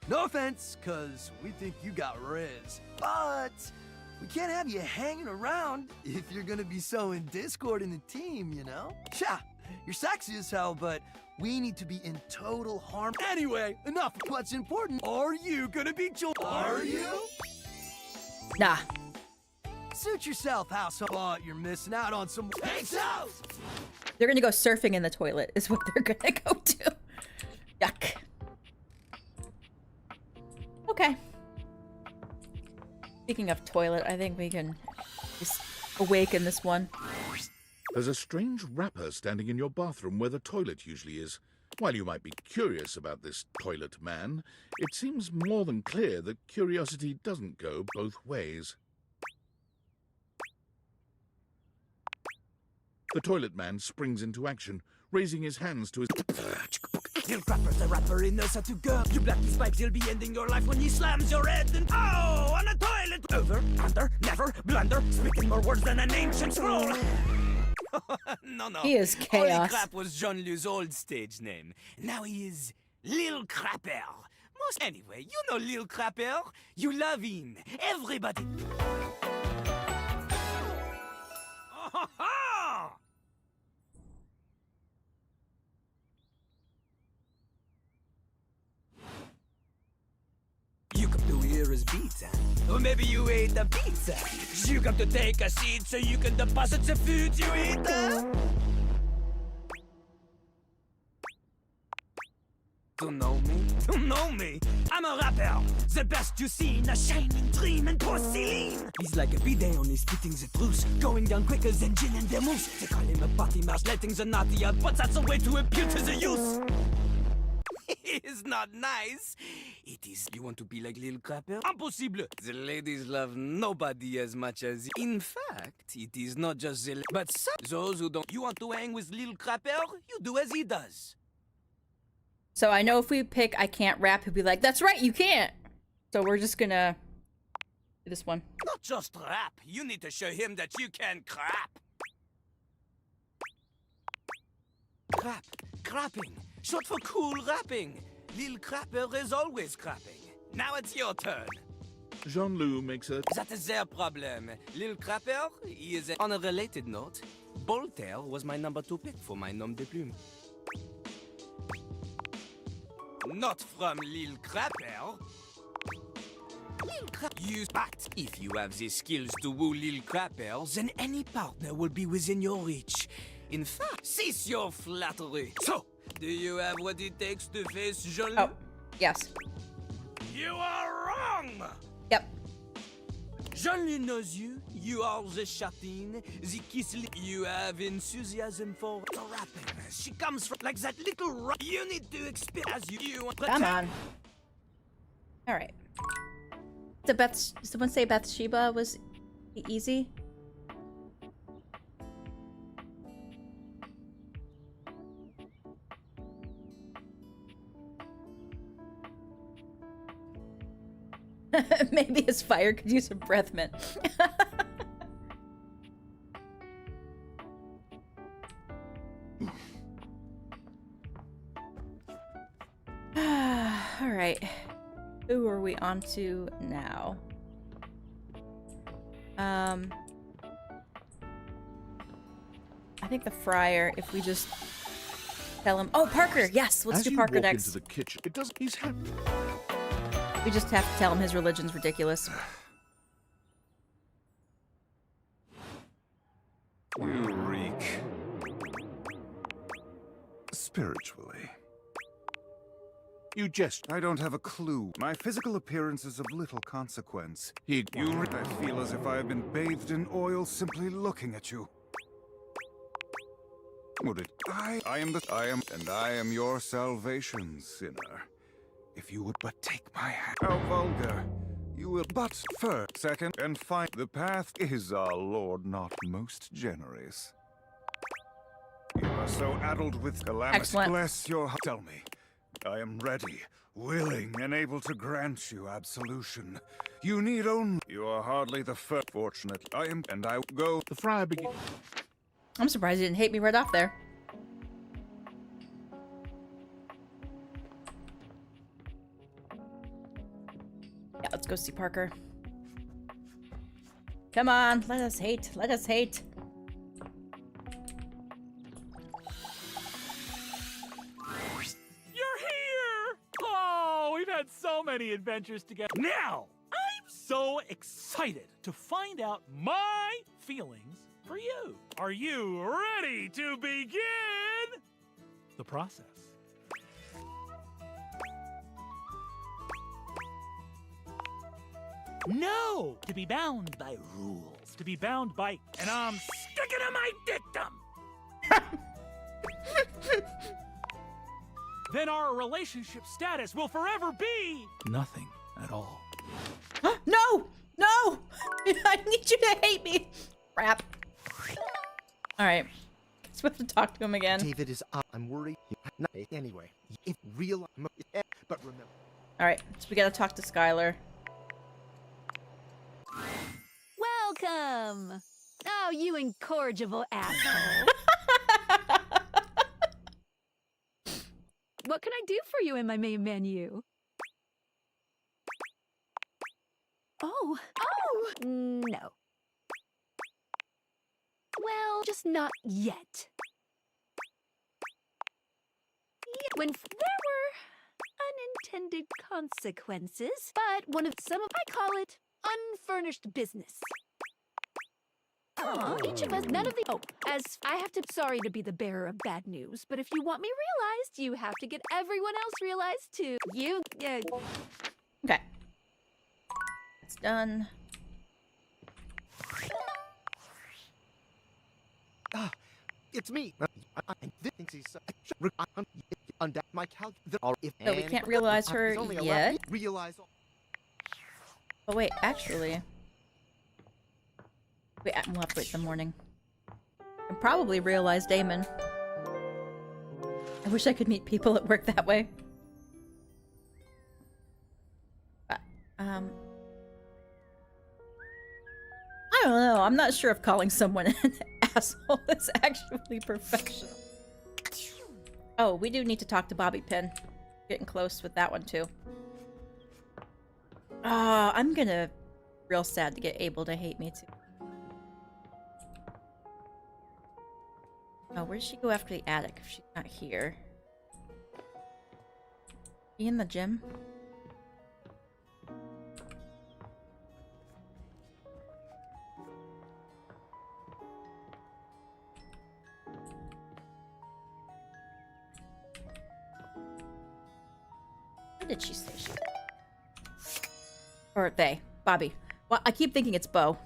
No offense, cause we think you got riz. But we can't have you hanging around if you're gonna be sowing discord in the team, you know? Yeah, you're sexy as hell, but we need to be in total harm. Anyway, enough. What's important? Are you gonna be Are you? Nah. Suit yourself, household. But you're missing out on some out. They're gonna go surfing in the toilet is what they're gonna go to. Yuck. Okay. Speaking of toilet, I think we can just awaken this one. There's a strange wrapper standing in your bathroom where the toilet usually is. While you might be curious about this toilet man, it seems more than clear that curiosity doesn't go both ways. The toilet man springs into action, raising his hands to his... Little crapper's a rapper, he knows how to go. You black these pipes, he'll be ending your life when he slams your head and oh, on a toilet. Over, under, never, blunder, speaking more words than an ancient scroll. No. He is chaos. Holy Crap was Jean-Lou's old stage name. Now he is Lil Crapper. Anyway, you know Lil Crapper. You love him. Everybody. You come to hear his pizza. Or maybe you ate the pizza. You come to take a seat so you can deposit the food you eat. To know me? To know me? I'm a rapper. The best you seen, a shining dream and porcelain. He's like a bidet, only spitting the truth. Going down quicker than gin and vermouth. They call him a potty mouse, letting the naughty out, but that's a way to appeal to the youth. It's not nice. It is. You want to be like Lil Crapper? Impossible. The ladies love nobody as much as. In fact, it is not just the. But some, those who don't. You want to hang with Lil Crapper? You do as he does. So I know if we pick I can't rap, he'll be like, that's right, you can't. So we're just gonna do this one. Not just rap. You need to show him that you can crap. Crap. Crapping. Short for cool rapping. Lil Crapper is always crapping. Now it's your turn. Jean-Loup makes a... That is their problem. Lil Crapper, he is on a related note. Voltaire was my number 2 pick for my nom de plume. Not from Lil Crapper. Lil Crapper. Use but if you have the skills to woo Lil Crapper, then any partner will be within your reach. In fact, cease your flattery. So, do you have what it takes to face Jean-Loup? Oh, yes. You are wrong! Yep. Jean-Loup knows you. You are the chatine, the kiss. You have enthusiasm for the rapping. She comes from like that little you need to experience as you want. Come on. All right. Did someone say Bathsheba was easy? Maybe his fire could use a breath mint. All right. Who are we on to now? I think the Frier, if we just tell him... Oh, Parker! Yes, let's do Parker next. Into the kitchen, it does. He's happy. We just have to tell him his religion's ridiculous. You reek. Spiritually. You jest. I don't have a clue. My physical appearance is of little consequence. I feel as if I have been bathed in oil simply looking at you. Would it? I am your salvation, sinner. If you would but take my hand. How vulgar. You will but first, second, and find the path is our Lord not most generous. You are so addled with calamity. Excellent. Bless your heart. Tell me, I am ready, willing, and able to grant you absolution. You need only. You are hardly the first. Fortunate, I am, and I go. The friar begins. I'm surprised he didn't hate me right off there. Yeah, let's go see Parker. Come on, let us hate. Let us hate. You're here! Oh, we've had so many adventures together. Now, I'm so excited to find out my feelings for you. Are you ready to begin the process? No! To be bound by rules. To be bound by... And I'm sticking to my dictum! Then our relationship status will forever be... nothing at all. No! No! I need you to hate me! Crap. Alright. Guess we have to talk to him again. David is up. I'm worried. Anyway, if real... But remember... Alright, so we gotta talk to Skyler. Welcome! Oh, you incorrigible asshole. What can I do for you in my main menu? Oh, no. Well, just not yet. Yeah, when there were unintended consequences, but one of some of I call it unfurnished business. Each of us, none of the... Oh, as I have to... Sorry to be the bearer of bad news, but if you want me realized, you have to get everyone else realized, too. You... Okay. It's done. It's me. I think he's... my calc... So we can't realize her yet? Realize... Oh, wait, actually... Wait, we'll have to wait till morning. And probably realize Damon. I wish I could meet people at work that way. I don't know. I'm not sure if calling someone an asshole is actually professional. Oh, we do need to talk to Bobby Pin. Getting close with that one, too. I'm gonna... Real sad to get Abel to hate me, too. Oh, where did she go after the attic if she's not here? Be in the gym? Where did she say she was? Or they. Bobby. Well, I keep thinking it's Bo.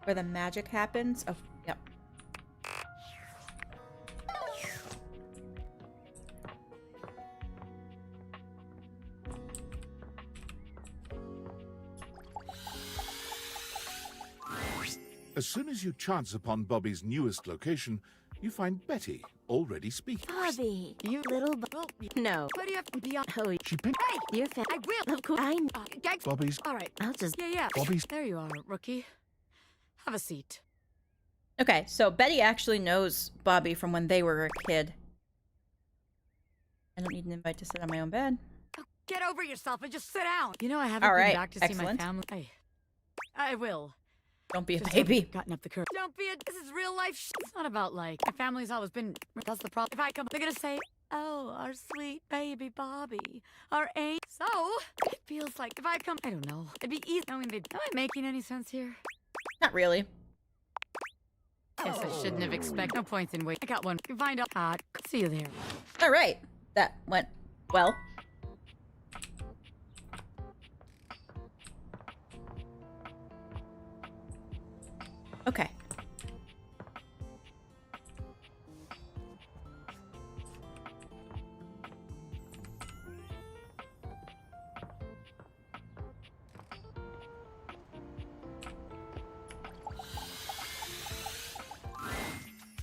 Where the magic happens? Oh, yep. As soon as you chance upon Bobby's newest location, you find Betty already speaking. Bobby, you little no. What do you have to be on? Oh, She picked hey, you're fat. I will. Of course, I know. Bobby's. All right. I'll just. Yeah. Bobby's. There you are, rookie. Have a seat. Okay, so Betty actually knows Bobby from when they were a kid. I don't need an invite to sit on my own bed. Get over yourself and just sit down. You know, I haven't All been right, back to see my excellent. family. I will. Don't be a Just baby. haven't gotten up the courage. Don't be a... This is real life shit. It's not about, like... My family's always been... That's the problem. If I come... They're gonna say, oh, our sweet baby Bobby. Our ain't... So, it feels like if I come... I don't know. It'd be easy knowing they... Am I making any sense here? Not really. Guess I shouldn't have expected. No points in wait. I got one. Find out. See you there. All right. That went well. Okay.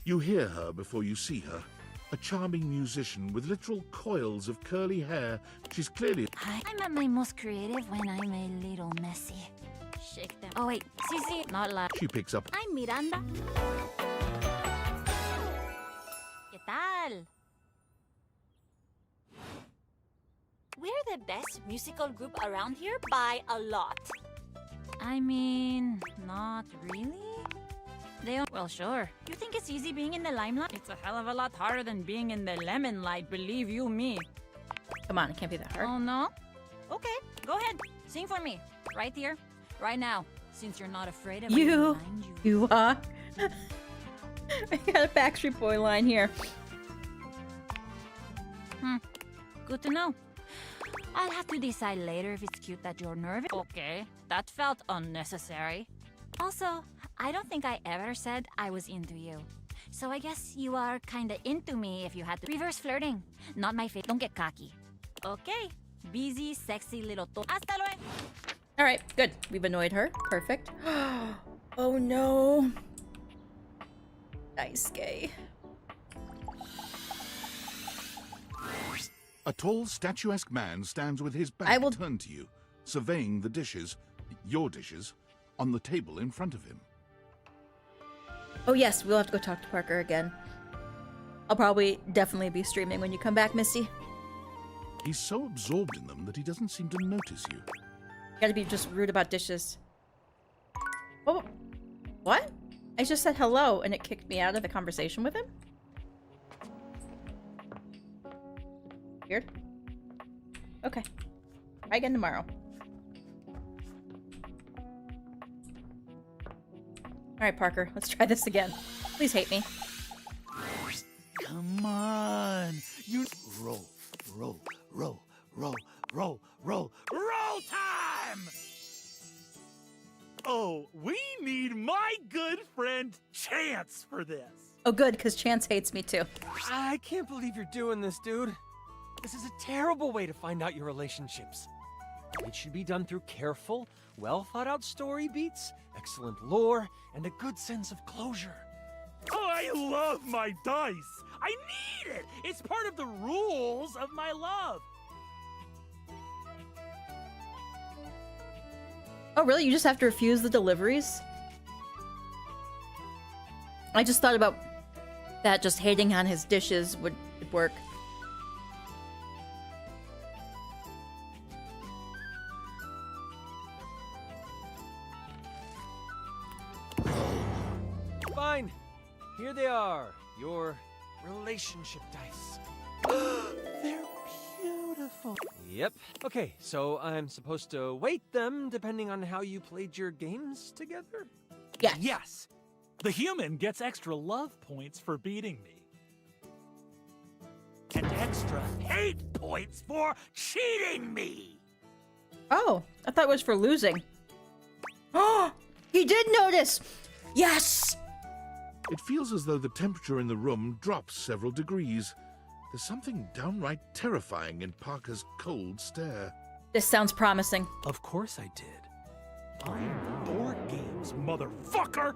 You hear her before you see her. A charming musician with literal coils of curly hair. She's clearly... I'm at my most creative when I'm a little messy. Shake them. Oh wait, Sisi, not loud. She picks up... I'm Miranda. ¿Qué tal? We're the best musical group around here by a lot. I mean, not really. Well, sure. You think it's easy being in the limelight? It's a hell of a lot harder than being in the lemon light, believe you me. Come on, it can't be that hard. Oh, no? Okay, go ahead. Sing for me. Right here. Right now. Since you're not afraid of You are. I got a Backstreet Boy line here. Good to know. I'll have to decide later if it's cute that you're nervous. Okay, that felt unnecessary. Also, I don't think I ever said I was into you. So I guess you are kinda into me if you had to. Reverse flirting. Not my face. Don't get cocky. Okay. Busy, sexy little Hasta luego. Alright, good. We've annoyed her. Perfect. Oh no. Nice gay. A tall, statuesque man stands with his back turned to you, surveying the dishes, your dishes, on the table in front of him. Oh yes, we'll have to go talk to Parker again. I'll probably definitely be streaming when you come back, Misty. He's so absorbed in them that he doesn't seem to notice you. Gotta be just rude about dishes. Oh, what? I just said hello and it kicked me out of the conversation with him? Weird. Okay. Try again tomorrow. Alright, Parker, let's try this again. Please hate me. Come on. You roll, roll, roll, roll, roll, roll, roll time! Oh, we need my good friend Chance for this. Oh good, because Chance hates me too. I can't believe you're doing this, dude. This is a terrible way to find out your relationships. It should be done through careful, well-thought-out story beats, excellent lore, and a good sense of closure. I love my dice. I need it. It's part of the rules of my love. Oh really? You just have to refuse the deliveries? I just thought about that just hating on his dishes would work. Fine. Here they are. Your relationship dice. They're beautiful. Yep. Okay, so I'm supposed to weight them depending on how you played your games together? Yes. Yes. The human gets extra love points for beating me. And extra hate points for cheating me. Oh, I thought it was for losing. Oh, he did notice. Yes! It feels as though the temperature in the room drops several degrees. There's something downright terrifying in Parker's cold stare. This sounds promising. Of course I did. I'm board games, motherfucker!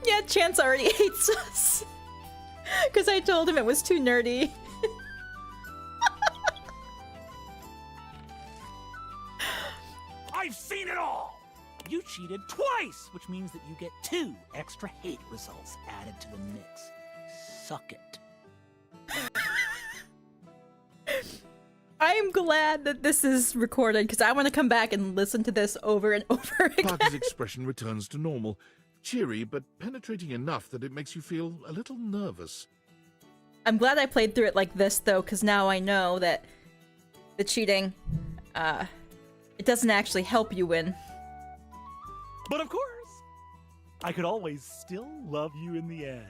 Yeah, Chance already hates us. Because I told him it was too nerdy. I've seen it all! You cheated twice, which means that you get 2 extra hate results added to the mix. Suck it. I am glad that this is recorded because I want to come back and listen to this over and over again. Parker's expression returns to normal. cheery, but penetrating enough that it makes you feel a little nervous. I'm glad I played through it like this, though, because now I know that the cheating, it doesn't actually help you win. But of course, I could always still love you in the end.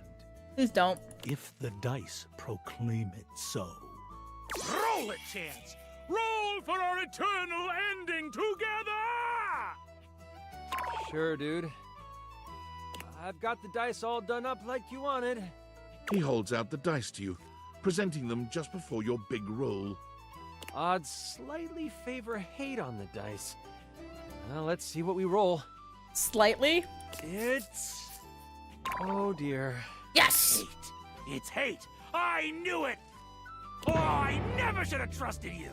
Please don't. If the dice proclaim it so. Roll it, Chance! Roll for our eternal ending together! Sure, dude. I've got the dice all done up like you wanted. He holds out the dice to you, presenting them just before your big roll. Odds slightly favor hate on the dice. Well, let's see what we roll. Slightly? It's... Oh, dear. Yes! Hate. It's hate. I knew it! Oh, I never should have trusted you!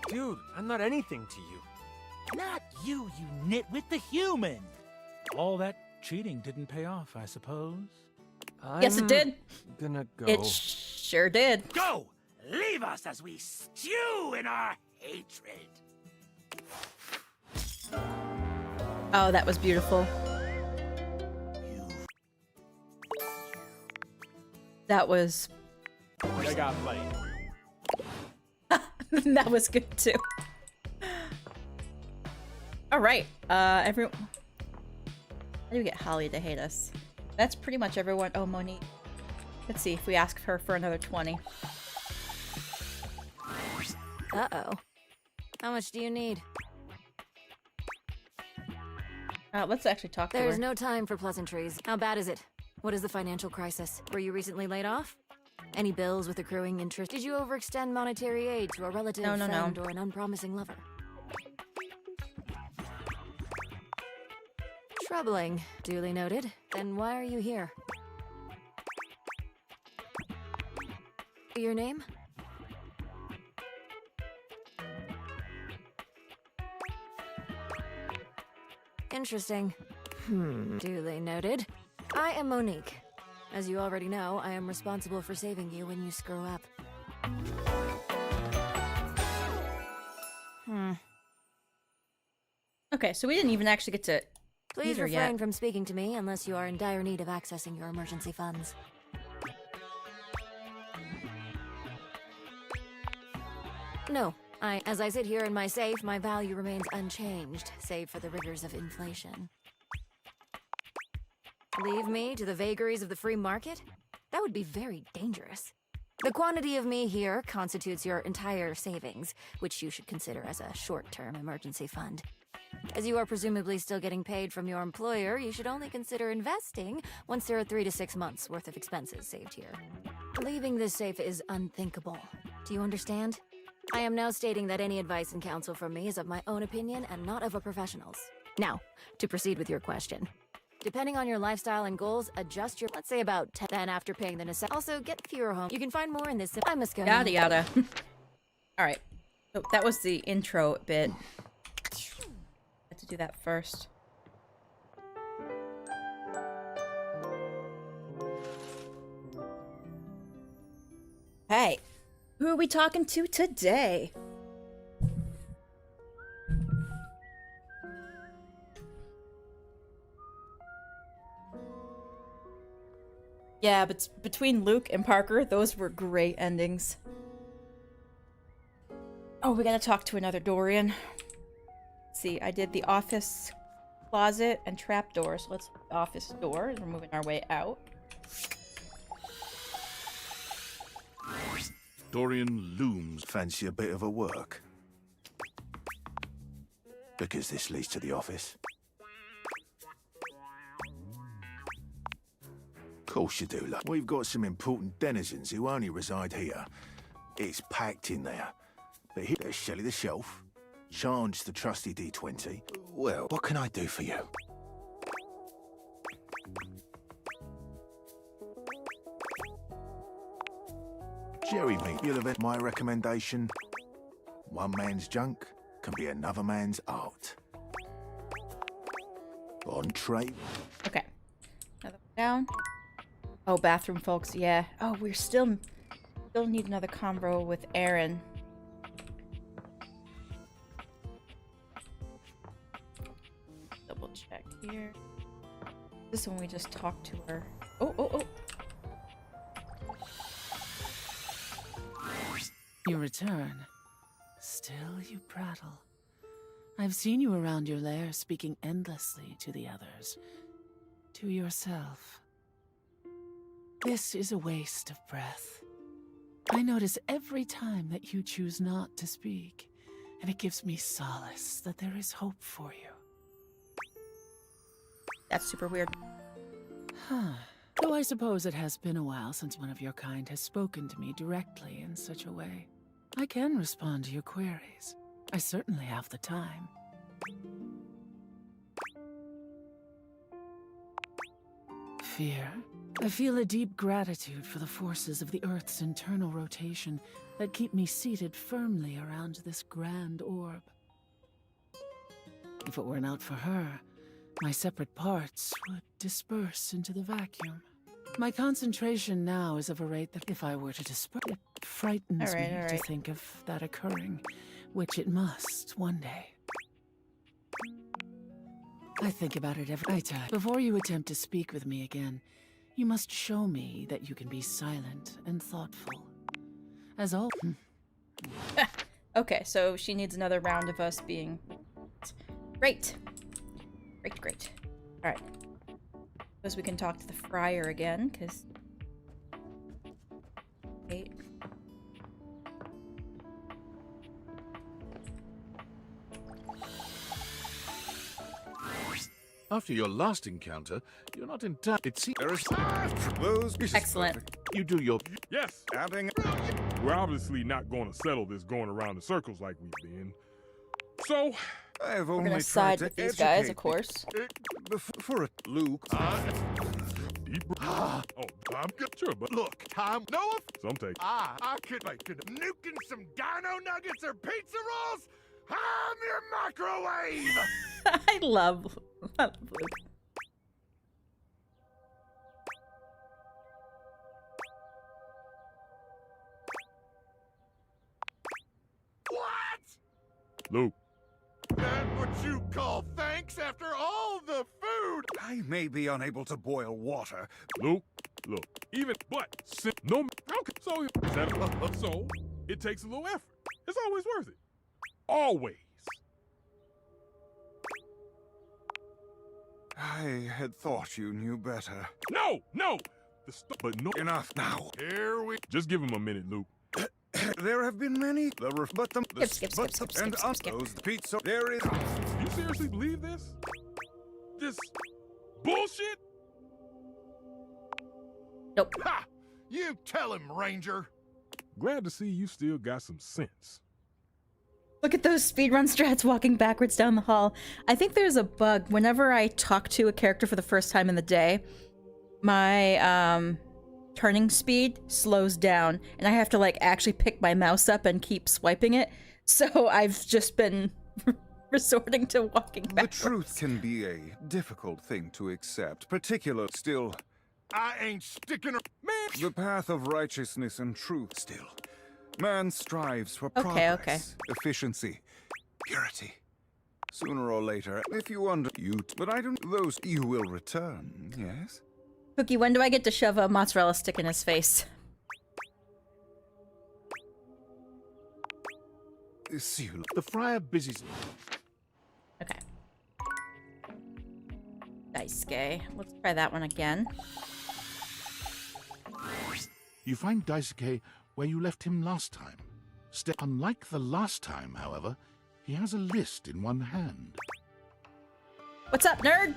Dude, I'm not anything to you. Not you, you nitwit the human! All that cheating didn't pay off, I suppose. Yes, it did. Gonna go. It sure did. Go! Leave us as we stew in our hatred! Oh, that was beautiful. That was... I got plenty. That was good, too. Alright, everyone... How do we get Holly to hate us? That's pretty much everyone. Oh, Monique. Let's see if we ask her for another 20. Uh-oh. How much do you need? Let's actually talk to her. There's no time for pleasantries. How bad is it? What is the financial crisis? Were you recently laid off? Any bills with accruing interest? Did you overextend monetary aid to a relative, friend, or an unpromising lover? Troubling. Duly noted. Then why are you here? Your name? Interesting. Duly noted. I am Monique. As you already know, I am responsible for saving you when you screw up. Okay, so we didn't even actually get to Please meet her refrain yet. from speaking to me unless you are in dire need of accessing your emergency funds. No. As I sit here in my safe, my value remains unchanged, save for the rigors of inflation. Leave me to the vagaries of the free market? That would be very dangerous. The quantity of me here constitutes your entire savings, which you should consider as a short-term emergency fund. As you are presumably still getting paid from your employer, you should only consider investing once there are 3 to 6 months worth of expenses saved here. Leaving this safe is unthinkable. Do you understand? I am now stating that any advice and counsel from me is of my own opinion and not of a professional's. Now, to proceed with your question. Depending on your lifestyle and goals, adjust your, let's say about 10. Then after paying the necessity, also get fewer home. You can find more in this. I must go. Yada yada. Alright. So that was the intro bit. Had to do that first. Hey, who are we talking to today? Yeah, but between Luke and Parker, those were great endings. Oh, we gotta talk to another Dorian. Let's see, I did the office closet and trapdoor, so let's office door. We're moving our way out. Dorian looms. Fancy a bit of a work? Because this leads to the office. Of course you do, love. We've got some important denizens who only reside here. It's packed in there. But here, there's Shelley the Shelf, Charge the trusty D20. Well, what can I do for you? Jerry meat, you'll have my recommendation. One man's junk can be another man's art. On trade. Okay. Another one down. Oh, bathroom folks, yeah. Oh, we're still need another convo with Aaron. Double check here. This is when we just talk to her. Oh, oh, oh. You return. Still you prattle. I've seen you around your lair speaking endlessly to the others. To yourself. This is a waste of breath. I notice every time that you choose not to speak, and it gives me solace that there is hope for you. That's super weird. Huh. Though I suppose it has been a while since one of your kind has spoken to me directly in such a way. I can respond to your queries. I certainly have the time. Fear. I feel a deep gratitude for the forces of the Earth's internal rotation that keep me seated firmly around this grand orb. If it were not for her, my separate parts would disperse into the vacuum. My concentration now is of a rate that if I were to disperse, it frightens me to think of that occurring, which it must one day. I think about it every time. Before you attempt to speak with me again, you must show me that you can be silent and thoughtful. As all. Okay, so she needs another round of us being... Great. Great, great. Alright. Suppose we can talk to the Frier again, because... Okay. After your last encounter, you're not entirely... It seems... Excellent. You do your... Yes! We're obviously not going to settle this going around in circles like we've been. So... We're gonna side with these guys, of course. For a Luke. Oh, I'm good, sure, but Look, I'm Noah. some take. I could make nuking some dino nuggets or pizza rolls. I'm your microwave. I love Luke. What? Luke. That what you call thanks after all the food? I may be unable to boil water. Luke, look, even, but, no, okay, so it takes a little effort. It's always worth it. Always. I had thought you knew better. No, but no. Enough now. Here we... Just give him a minute, Luke. There have been many, but them, Skip. those pizza. There is... You seriously believe this? This bullshit? Nope. Ha! You tell him, Ranger. Glad to see you still got some sense. Look at those speedrun strats walking backwards down the hall. I think there's a bug. Whenever I talk to a character for the first time in the day, my turning speed slows down, and I have to like actually pick my mouse up and keep swiping it. So I've just been resorting to walking backwards. The truth can be a difficult thing to accept, particularly still. I ain't sticking man. The path of righteousness and truth still. Man strives for progress, efficiency, purity. Sooner or later, if you but I don't, those you will return, yes? Cookie, when do I get to shove a mozzarella stick in his face? The Frier busies... Okay. Daisuke. Let's try that one again. You find Daisuke where you left him last time. Unlike the last time, however, he has a list in one hand. What's up, nerd?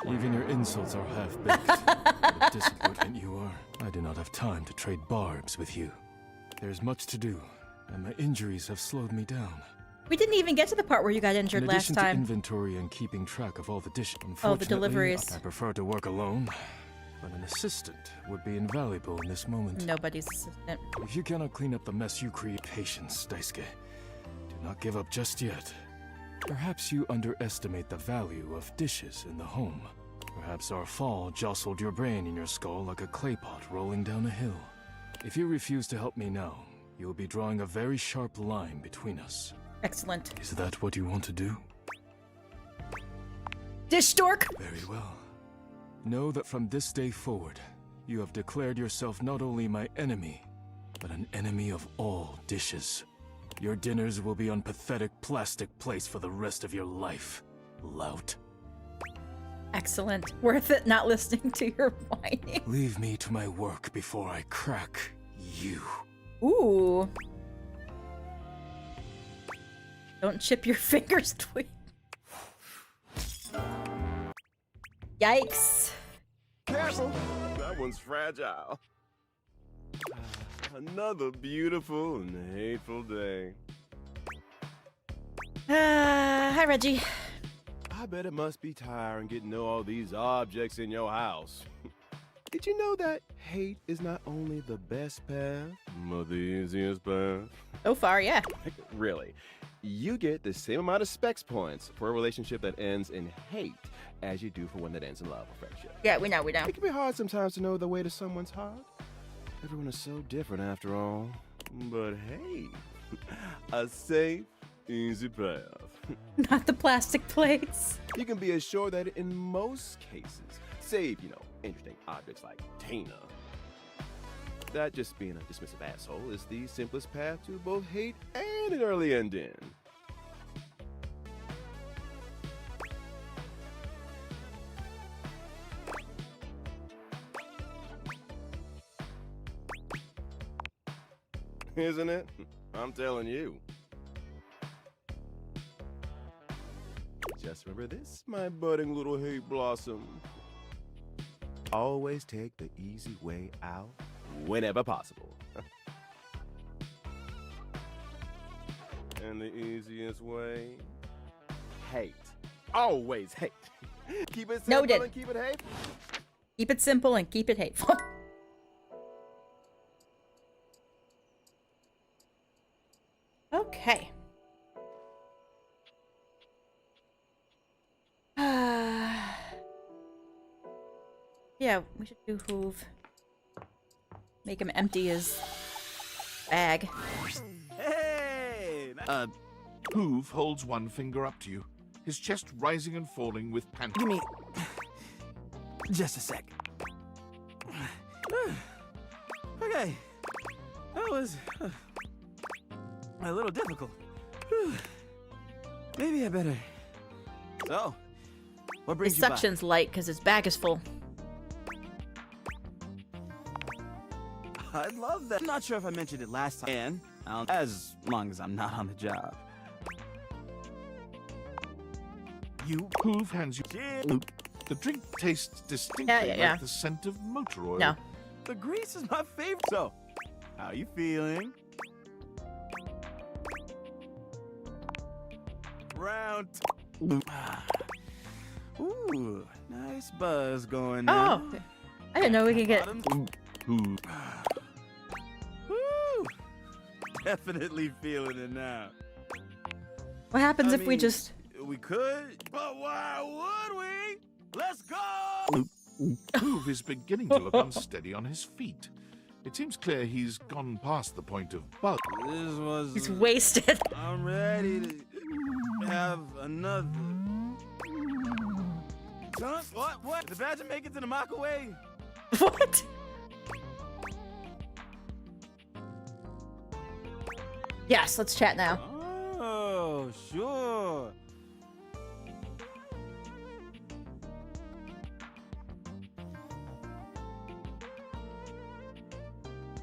Even your insults are half-baked. What a disappointment you are. I do not have time to trade barbs with you. There's much to do, and my injuries have slowed me down. We didn't even get to the part where you got injured last time. In addition to inventory and keeping track of all the dishes, the deliveries. I prefer to work alone, but an assistant would be invaluable in this moment. Nobody's assistant. If you cannot clean up the mess you create, patience, Daisuke. Do not give up just yet. Perhaps you underestimate the value of dishes in the home. Perhaps our fall jostled your brain in your skull like a clay pot rolling down a hill. If you refuse to help me now, you will be drawing a very sharp line between us. Excellent. Is that what you want to do? Dish dork! Very well. Know that from this day forward, you have declared yourself not only my enemy, but an enemy of all dishes. Your dinners will be on pathetic plastic plates for the rest of your life, lout. Excellent. Worth it not listening to your whining. Leave me to my work before I crack you. Ooh. Don't chip your fingers, Tweet. Yikes. Careful! That one's fragile. Another beautiful and hateful day. Hi, Reggie. I bet it must be tiring getting to know all these objects in your house. Did you know that hate is not only the best path, but the easiest path? So far, yeah. Really. You get the same amount of specs points for a relationship that ends in hate as you do for one that ends in love or friendship. Yeah, we know. It can be hard sometimes to know the way to someone's heart. Everyone is so different after all. But hey, a safe, easy path. Not the plastic plates. You can be assured that in most cases, save, interesting objects like Tina, that just being a dismissive asshole is the simplest path to both hate and an early ending. Isn't it? I'm telling you. Just remember this, my budding little hate blossom. Always take the easy way out whenever possible. And the easiest way? Hate. Always hate. Keep it simple Noted. and keep it hateful. Keep it simple and keep it hateful. Okay. Yeah, we should do Hoove. Make him empty his bag. Hey! Hoove holds one finger up to you, his chest rising and falling with panic. Give me just a sec. Okay, that was a little difficult. Maybe I better. So, what brings His you by? suction's light because his bag is full. I'd love that. I'm not sure if I mentioned it last time. And as long as I'm not on the job. Hoove hands you. The drink tastes distinctly Yeah. like the scent of motor oil. No. The grease is my favorite. So, how you feeling? Round. Ooh, nice buzz going now. Oh, I didn't know we could get. Woo! Definitely feeling it now. What happens if we just? We could, but why would we? Let's go! Hoove is beginning to look unsteady on his feet. It seems clear he's gone past the point of bug. This was. He's wasted. I'm ready to have another. Son, what? Did the badger make it to the microwave? What? Yes, let's chat now. Oh, sure.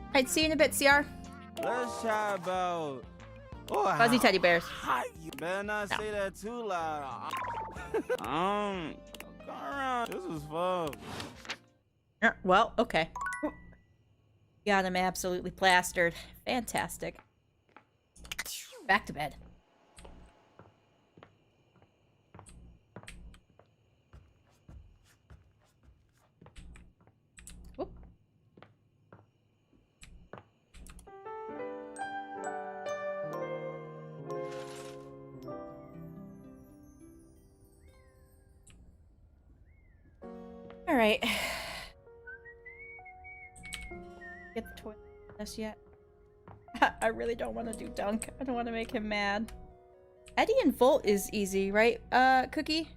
Alright, see you in a bit, CR. Let's chat about. Fuzzy teddy bears. You better not say that too loud. Come around. This was fun. Well, okay. Got him absolutely plastered. Fantastic. Back to bed. Whoop. All right. Get the toilet this yet? I really don't want to do Dunk. I don't want to make him mad. Eddie and Volt is easy, right? Cookie?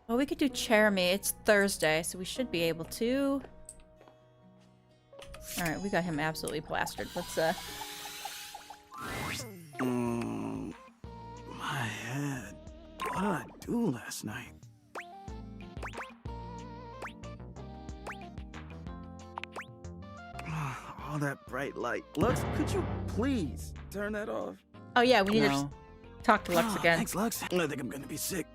Well, we could do Jeremy. It's Thursday, so we should be able to. Alright, we got him absolutely plastered. Let's, My head. What did I do last night? All that bright light. Lux, could you please turn that off? Oh yeah, we need to talk to Lux again. Thanks, Lux. I think I'm gonna be sick.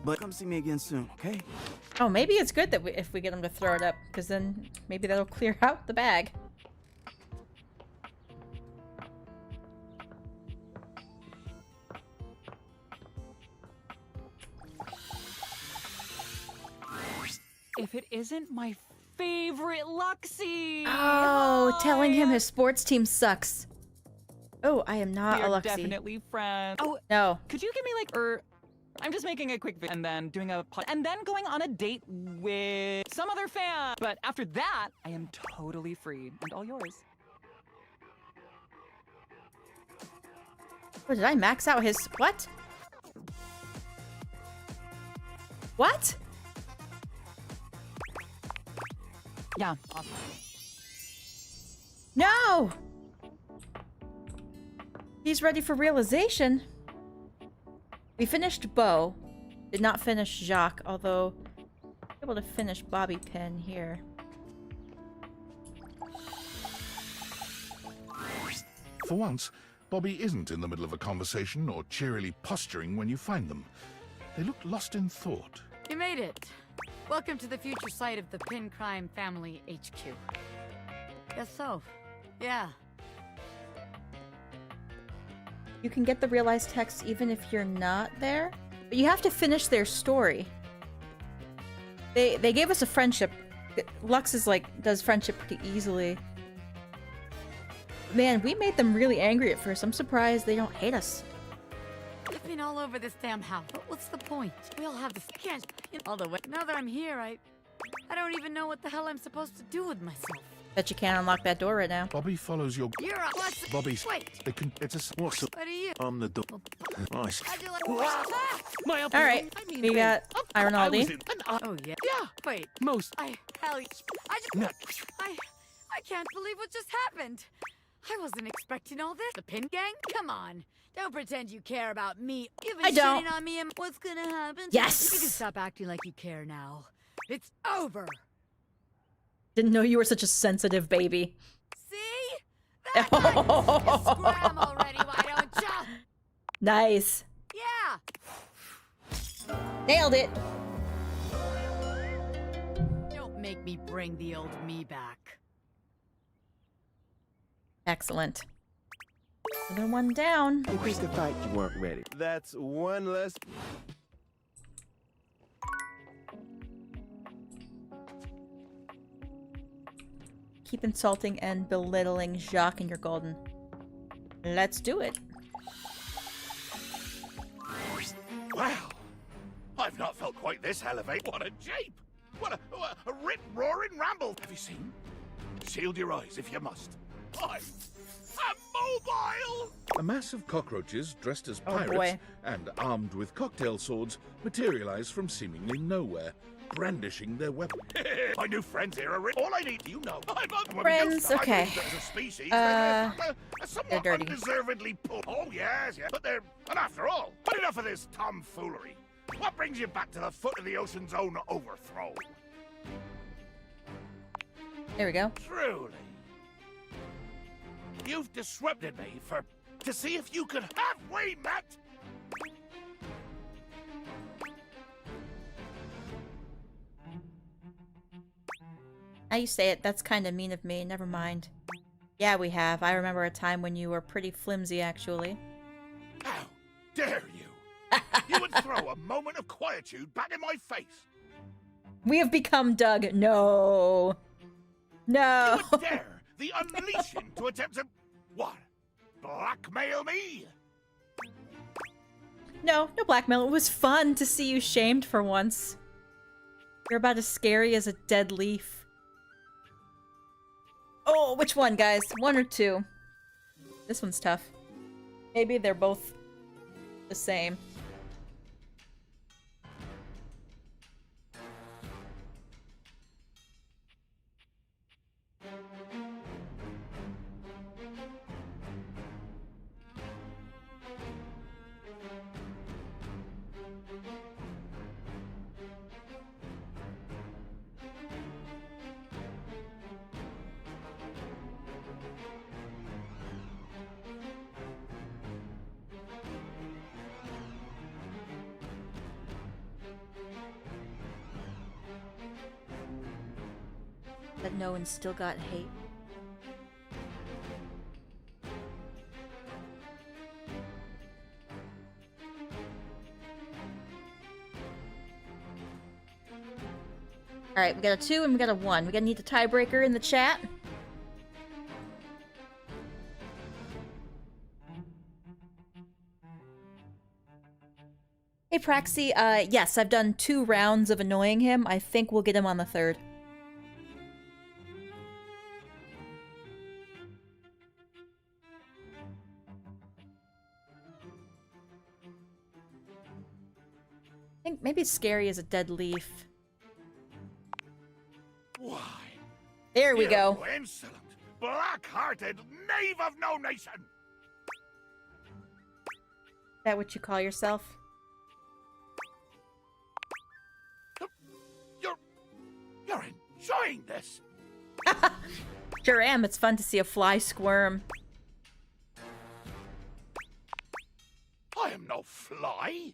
But come see me again soon, okay? Oh, maybe it's good that if we get him to throw it up, because then maybe that'll clear out the bag. If it isn't my favorite Luxie! Oh, telling him his sports team sucks. Oh, I am not a We're Luxie. definitely friends. Oh, no. Could you give me like, I'm just making a quick video and then doing a pod and then going on a date with some other fan. But after that, I am totally free and all yours. Oh, did I max out his... What? What? Yeah, awesome. No! He's ready for realization. We finished Beau. Did not finish Jacques, although able to finish Bobby Pin here. For once, Bobby isn't in the middle of a conversation or cheerily posturing when you find them. They look lost in thought. You made it. Welcome to the future site of the Pin Crime Family HQ. Guess so. Yeah. You can get the realized text even if you're not there, but you have to finish their story. They gave us a friendship. Lux is like does friendship pretty easily. Man, we made them really angry at first. I'm surprised they don't hate us. I've been all over this damn house. But what's the point? We all have this can't. Although now that I'm here, I don't even know what the hell I'm supposed to do with myself. Bet you can't unlock that door right now. Bobby follows your... You're a... What's... Bobby's... Wait. It's a... What's the... What are you? I'm the door. Nice. Alright, we got Ironaldi. Oh, yeah. Yeah. Wait. I can't believe what just happened. I wasn't expecting all this. The Pin Gang? Come on. Don't pretend you care about me. You've been shitting on me and what's gonna happen? Yes. You can stop acting like you care now. It's over. Didn't know you were such a sensitive baby. See? That you scram already, why don't ya? Nice. Yeah. Nailed it. Don't make me bring the old me back. Excellent. Another one down. In case the fight you weren't ready. That's one less. Keep insulting and belittling Jacques and your golden. Let's do it. Wow! I've not felt quite this elevated. What a jape! What a rip-roaring ramble! Have you seen? Shield your eyes if you must. I'm mobile! A mass of cockroaches dressed as Oh, pirates boy. and armed with cocktail swords materialize from seemingly nowhere, brandishing their weapons. My new friends here are all I need. You know. Friends, okay. As a species, they're somewhat dirty. undeservedly poor. Oh yes, yeah. But after all, but enough of this tomfoolery. What brings you back to the foot of the ocean's own overthrow? There we go. Truly. You've disrupted me to see if you could halfway met. Now you say it, that's kind of mean of me. Never mind. Yeah, we have. I remember a time when you were pretty flimsy, actually. How dare you? You would throw a moment of quietude back in my face. We have become Doug. No. No. You would dare the unleashing to attempt to, what, blackmail me? No blackmail. It was fun to see you shamed for once. You're about as scary as a dead leaf. Oh, which one, guys? 1 or 2? This one's tough. Maybe they're both the same. That no one still got hate. Alright, we got a 2 and we got a 1. We gotta need a tiebreaker in the chat. Hey Praxi, yes, I've done 2 rounds of annoying him. I think we'll get him on the 3rd. I think maybe scary as a dead leaf. Why? There we go. You insolent, black-hearted knave of no nation! Is that what you call yourself? You're enjoying this! Sure am. It's fun to see a fly squirm. I am no fly!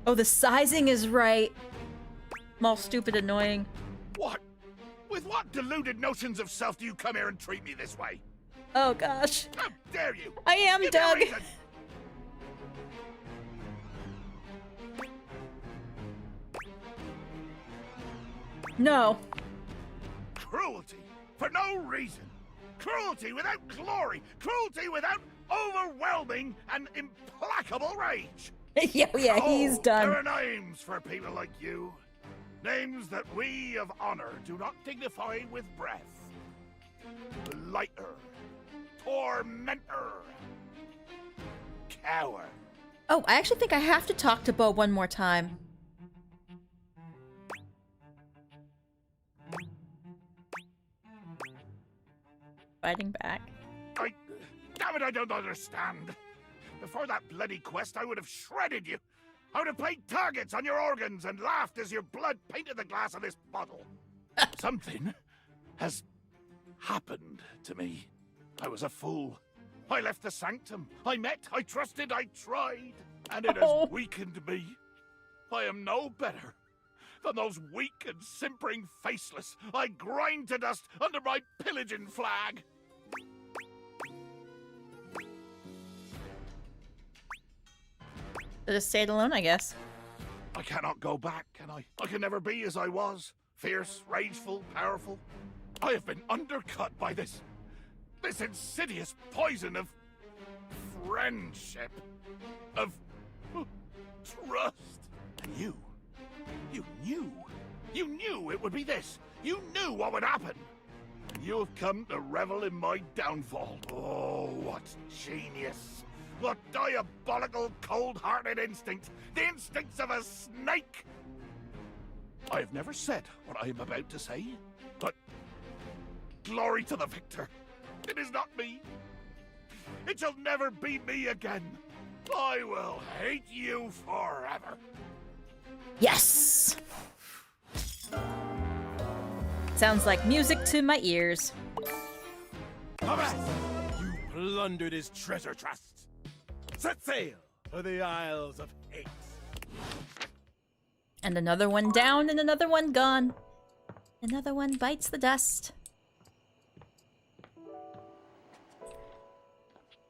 Oh, the sizing is right. I'm all stupid annoying. What? With what deluded notions of self do you come here and treat me this way? Oh gosh. How dare you! I am Give me a Doug. reason. No. Cruelty for no reason. Cruelty without glory. Cruelty without overwhelming and implacable rage. yeah, he's done. There are names for people like you. Names that we of honor do not dignify with breath. Blighter. Tormentor. Coward. Oh, I actually think I have to talk to Bo one more time. Fighting back. Damn it, I don't understand. Before that bloody quest, I would have shredded you. I would have played targets on your organs and laughed as your blood painted the glass of this bottle. Something has happened to me. I was a fool. I left the sanctum. I met, I trusted, I tried. And it has weakened me. I am no better than those weak and simpering faceless I grind to dust under my pillaging flag. Just stay it alone, I guess. I cannot go back, can I? I can never be as I was. Fierce, rageful, powerful. I have been undercut by this insidious poison of friendship, of trust. And you knew it would be this. You knew what would happen. And you have come to revel in my downfall. Oh, what genius. What diabolical, cold-hearted instinct! The instincts of a snake! I have never said what I am about to say, but glory to the victor. It is not me. It shall never be me again. I will hate you forever. Yes! Sounds like music to my ears. Alright! You plundered his treasure trust. Set sail for the Isles of Hate. And another one down and another one gone. Another one bites the dust.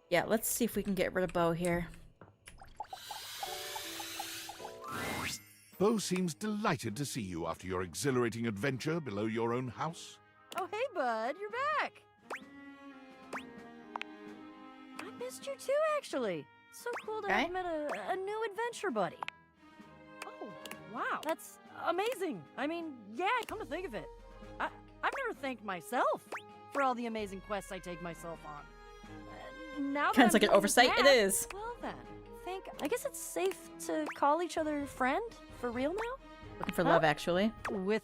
Yeah, let's see if we can get rid of Bo here. Bo seems delighted to see you after your exhilarating adventure below your own house. Oh, hey, bud, you're back. I missed you too, actually. So cool to have met a new adventure buddy. Oh, wow, that's amazing. I mean, yeah, come to think of it, I've never thanked myself for all the amazing quests I take myself on. Now that Sounds I'm like an done with oversight. It that, is. Well then, I guess it's safe to call each other friend for real now? Looking for love, actually. With,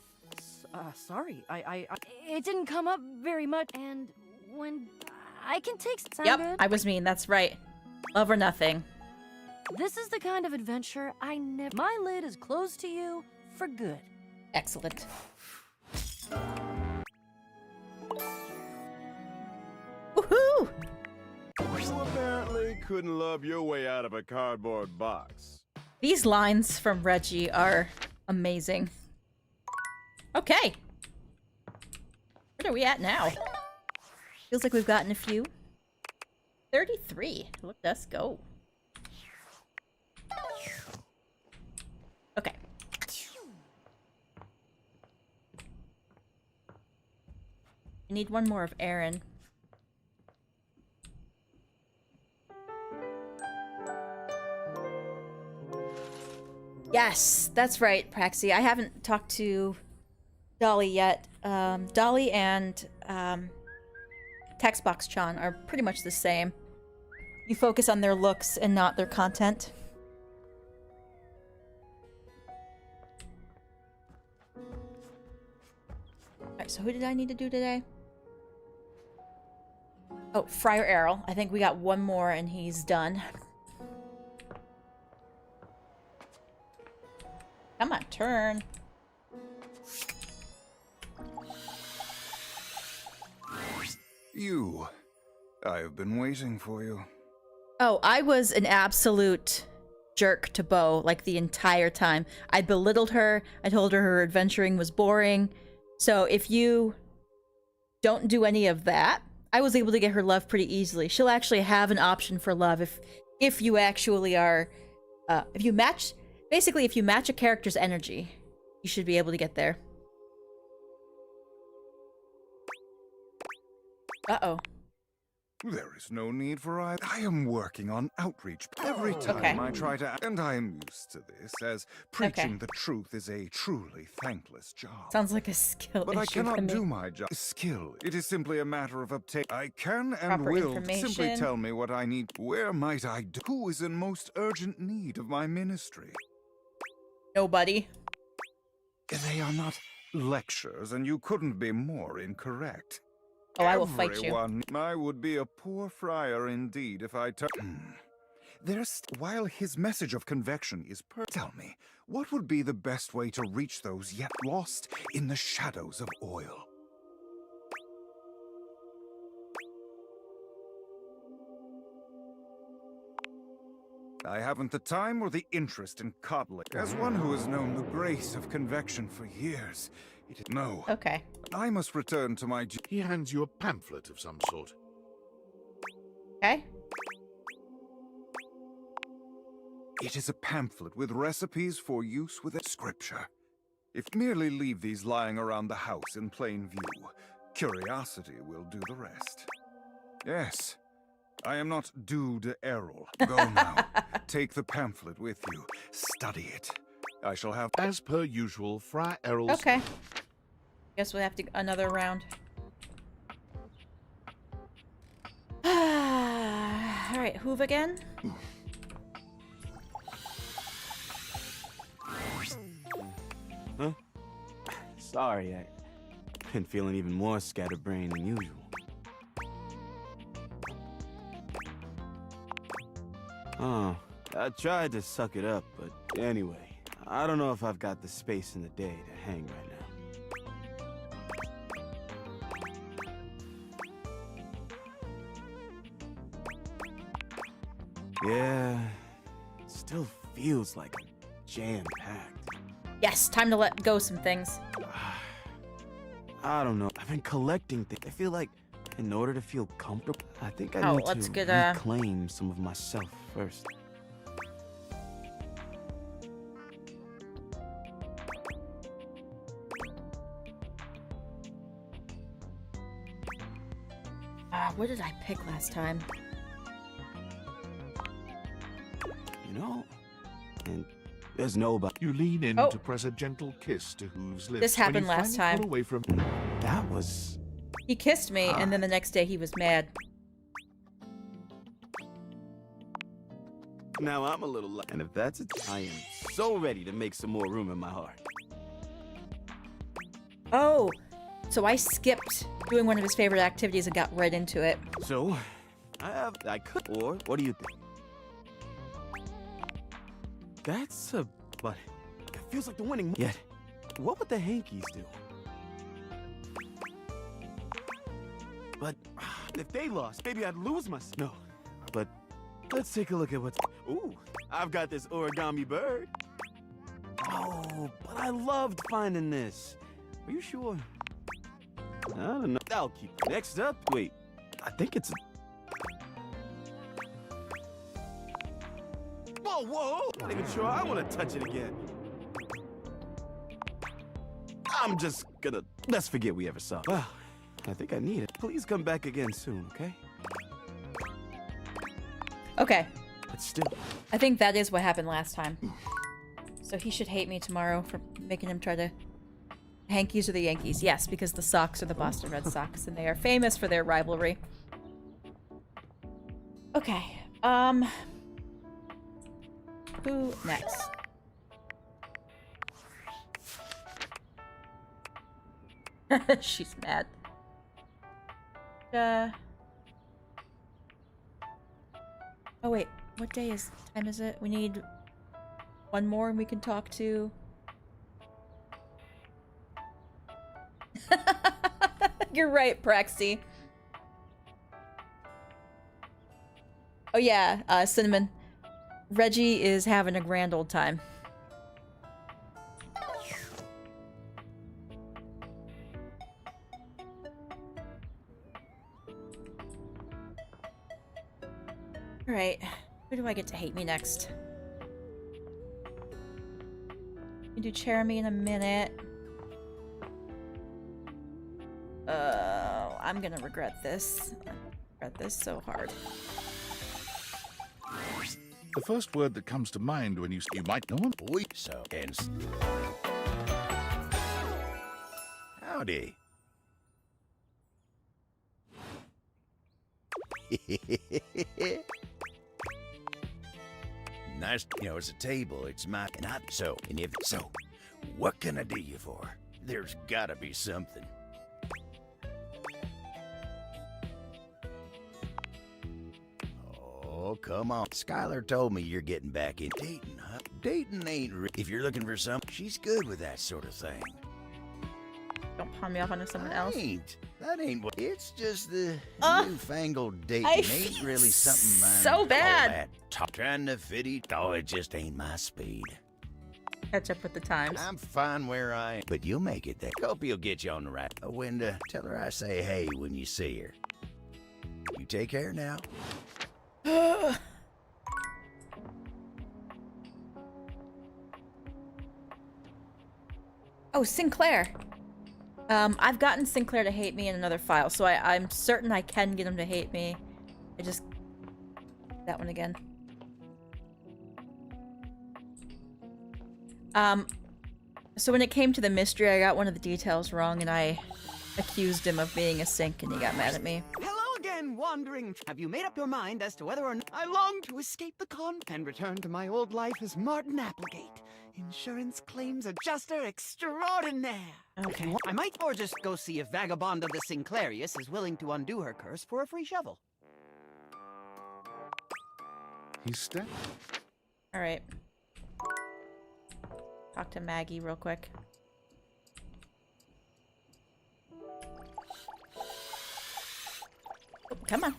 sorry, I it didn't come up very much, and when I can take sound Yep, good. I was mean. That's right. Love or nothing. This is the kind of adventure I never. My lid is closed to you for good. Excellent. Woohoo! You apparently couldn't love your way out of a cardboard box. These lines from Reggie are amazing. Okay. Where are we at now? Feels like we've gotten a few. 33. Look, let's go. Okay. I need one more of Aaron. Yes, that's right, Praxi. I haven't talked to Dolly yet. Dolly and Textbox-chan are pretty much the same. You focus on their looks and not their content. Alright, so who did I need to do today? Oh, Frier Arrol. I think we got one more and he's done. Come on, turn. You. I have been waiting for you. Oh, I was an absolute jerk to Bo, like, the entire time. I belittled her. I told her adventuring was boring. So if you don't do any of that, I was able to get her love pretty easily. She'll actually have an option for love if you actually are... if you match... Basically, if you match a character's energy, you should be able to get there. Uh-oh. There is no need for I am working on outreach. Every time I try to... And I am used to this, as preaching the truth is a truly thankless job. Sounds like a skill But I issue cannot for me. do my job. Skill. It is simply a matter of obtaining... I can and Proper will information. simply tell me what I need. Where might I do? Who is in most urgent need of my ministry? Nobody. They are not lectures, and you couldn't be more incorrect. Oh, I will fight you. I would be a poor friar indeed if I while his message of convection is tell me, what would be the best way to reach those yet lost in the shadows of oil? I haven't the time or the interest in coddling. As one who has known the grace of convection for years, no. Okay. I must return to my... He hands you a pamphlet of some sort. Okay. It is a pamphlet with recipes for use with scripture. If merely leave these lying around the house in plain view, curiosity will do the rest. Yes, I am not due to Arrol. Go now. Take the pamphlet with you. Study it. I shall have... As per usual, Frier Arrol's... Okay. Guess we'll have to another round. Alright, Hoove again. Huh? Sorry, I've been feeling even more scatterbrained than usual. Oh, I tried to suck it up, but anyway, I don't know if I've got the space in the day to hang right now. Yeah, it still feels like jam-packed. Yes, time to let go some things. I don't know. I've been collecting things. I feel like in order to feel comfortable, I think I need let's to get, reclaim some of myself first. What did I pick last time? You know, and there's nobody. You lean in to press a gentle kiss to Hoove's lips. This happened last time. Away from... That was He kissed me, and then the next day he was mad. Now I'm a little and if that's it, I am so ready to make some more room in my heart. Oh, so I skipped doing one of his favorite activities and got right into it. So, I could, or what do you think? That's but it feels like the winning. Yet, what would the Hankies do? But if they lost, maybe I'd lose myself. No, but let's take a look at what's. Ooh, I've got this origami bird. Oh, but I loved finding this. Are you sure? I don't know. I'll keep. Next up, wait. I think it's. Whoa, whoa! Not even sure I want to touch it again. I'm just gonna. Let's forget we ever saw. Wow, I think I need it. Please come back again soon, okay? Okay. But still. I think that is what happened last time. So he should hate me tomorrow for making him try to... Hankies or the Yankees? Yes, because the Sox are the Boston Red Sox, and they are famous for their rivalry. Okay, who next? She's mad. Oh wait, what time is it? We need one more and we can talk to... You're right, Praxi. Oh yeah, Cinnamon. Reggie is having a grand old time. Alright, who do I get to hate me next? We can do Jeremy in a minute. I'm gonna regret this. I regret this so hard. The first word that comes to mind when you might know him. Boy, so ends. Howdy. Nice, it's a table. It's my and I so and if so, what can I do you for? There's gotta be something. Oh, come on. Skyler told me you're getting back in dating, huh? Dating ain't if you're looking for some, she's good with that sort of thing. Don't pawn me off onto someone else. That ain't what. It's just the newfangled dating ain't really something so bad. Trying to fit it. Oh, it just ain't my speed. Catch up with the times. I'm fine where I am, but you'll make it there. Kopi will get you on the right. Winda, tell her I say hey when you see her. You take care now. Oh, Sinclair. I've gotten Sinclair to hate me in another file, so I'm certain I can get him to hate me. I just... that one again. So when it came to the mystery, I got one of the details wrong, and I accused him of being a sink, and he got mad at me. Hello again, wandering. Have you made up your mind as to whether or not I long to escape the con and return to my old life as Martin Applegate, insurance claims adjuster extraordinaire? Okay. I might or just go see if Vagabonda the Sinclairius is willing to undo her curse for a free shovel. He's stepped. All right. Talk to Maggie real quick. Oh, come on.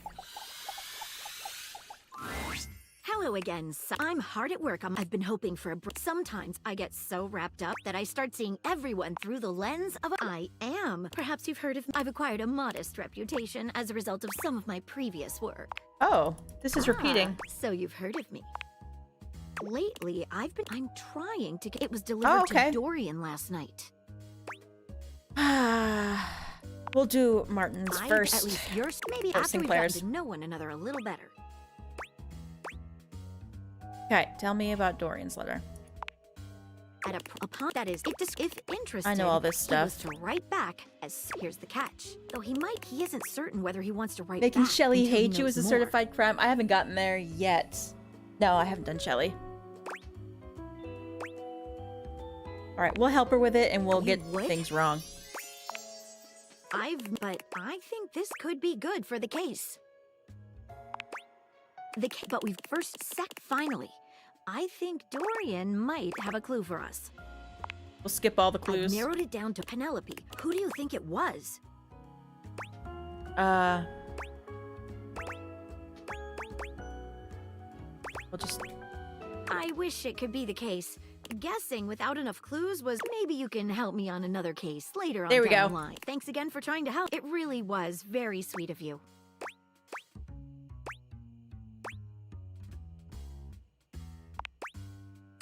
Hello again. I'm hard at work. I've been hoping for a break. Sometimes I get so wrapped up that I start seeing everyone through the lens of I am. Perhaps you've heard of me. I've acquired a modest reputation as a result of some of my previous work. Oh, this is repeating. So you've heard of me. Lately, I'm trying to get... It was delivered to Dorian last night. We'll do Martin's first. At least yours. Maybe after we've gotten to know one another a little better. Okay, tell me about Dorian's letter. at upon that is if interested. I know all this stuff. He was to write back as here's the catch. Though he isn't certain whether he wants to write Making back Shelly until he hate you knows is a more. certified crime. I haven't gotten there yet. No, I haven't done Shelly. Alright, we'll help her with it and we'll get things wrong. But I think this could be good for the case. But we've finally. I think Dorian might have a clue for us. We'll skip all the clues. I've narrowed it down to Penelope. Who do you think it was? We'll just... I wish it could be the case. Guessing without enough clues was maybe you can help me on another case later on There we down go. the line. Thanks again for trying to help. It really was very sweet of you.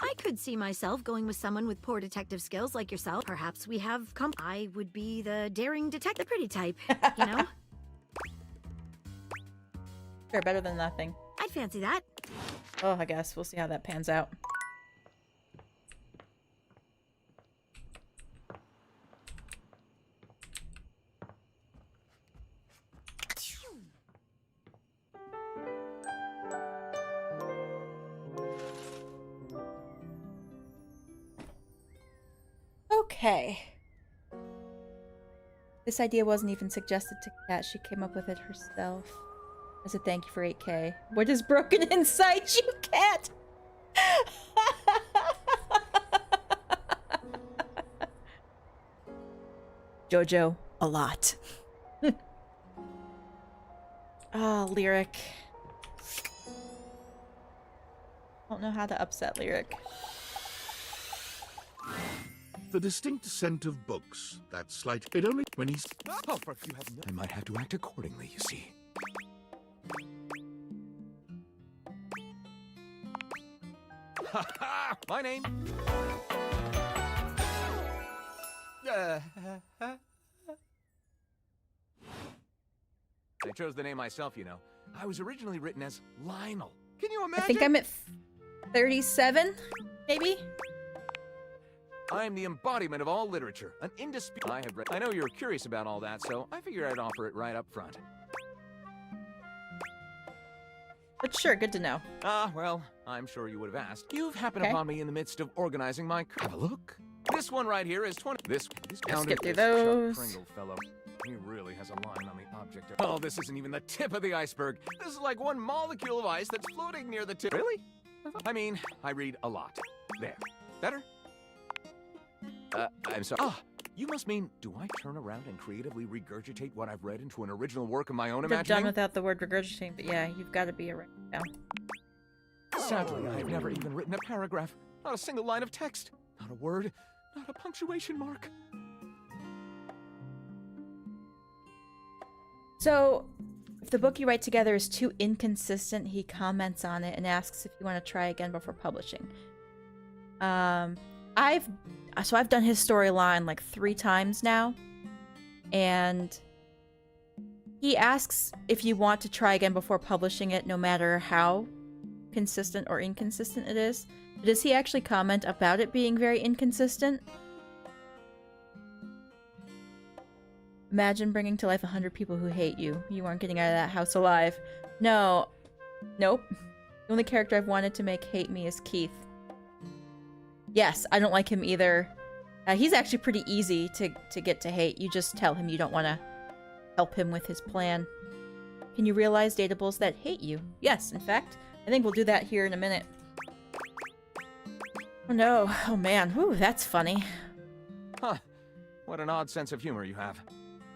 I could see myself going with someone with poor detective skills like yourself. Perhaps we have I would be the daring detective, pretty type, you know? Sure, better than nothing. I'd fancy that. Oh, I guess. We'll see how that pans out. Okay. This idea wasn't even suggested to Kat. She came up with it herself. As a thank you for 8K. What is broken inside you, Kat? Jojo, a lot. Lyric. Don't know how to upset Lyric. The distinct scent of books, that slight... It only... When he's... Oh, for you have no... I might have to act accordingly, you see. Ha ha! My name... I chose the name myself, you know. I was originally written as Lionel. Can you imagine? I think I'm at 37, maybe? I am the embodiment of all literature, an indisputable. I know you're curious about all that, so I figured I'd offer it right up front. But sure, good to know. Well, I'm sure you would have asked. You've happened upon me in the midst of organizing my... Have a look. This one right here is 20... This I'll skip through this Chuck those. Pringle fellow. He really has a line on the object. Oh, this isn't even the tip of the iceberg. This is like one molecule of ice that's floating near the tip. Really? I mean, I read a lot. There. Better? I'm sorry. You must mean, do I turn around and creatively regurgitate what I've read into an original work of my own They're imagining? done without the word regurgitating, but yeah, you've got to be around now. Sadly, I've never even written a paragraph. Not a single line of text. Not a word. Not a punctuation mark. So, if the book you write together is too inconsistent, he comments on it and asks if you want to try again before publishing. I've done his storyline like 3 times now, and he asks if you want to try again before publishing it, no matter how consistent or inconsistent it is. Does he actually comment about it being very inconsistent? Imagine bringing to life 100 people who hate you. You aren't getting out of that house alive. No. Nope. The only character I've wanted to make hate me is Keith. Yes, I don't like him either. He's actually pretty easy to get to hate. You just tell him you don't want to help him with his plan. Can you realize datables that hate you? Yes, in fact. I think we'll do that here in a minute. Oh no. Oh man. Whew, that's funny. Huh. What an odd sense of humor you have.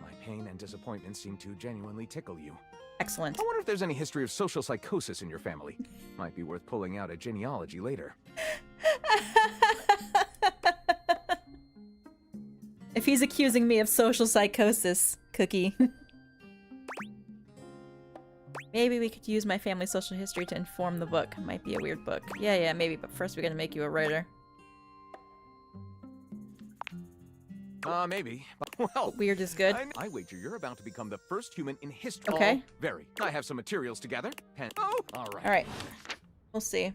My pain and disappointment seem to genuinely tickle you. Excellent. I wonder if there's any history of social psychosis in your family. Might be worth pulling out a genealogy later. If he's accusing me of social psychosis, Cookie. Maybe we could use my family social history to inform the book. Might be a weird book. Yeah, maybe, but first we gotta make you a writer. Maybe. Well, weird is good. I wager you're about to become the first human in history. Okay. Oh, very. I have some materials to gather. Oh, all right. All right. We'll see.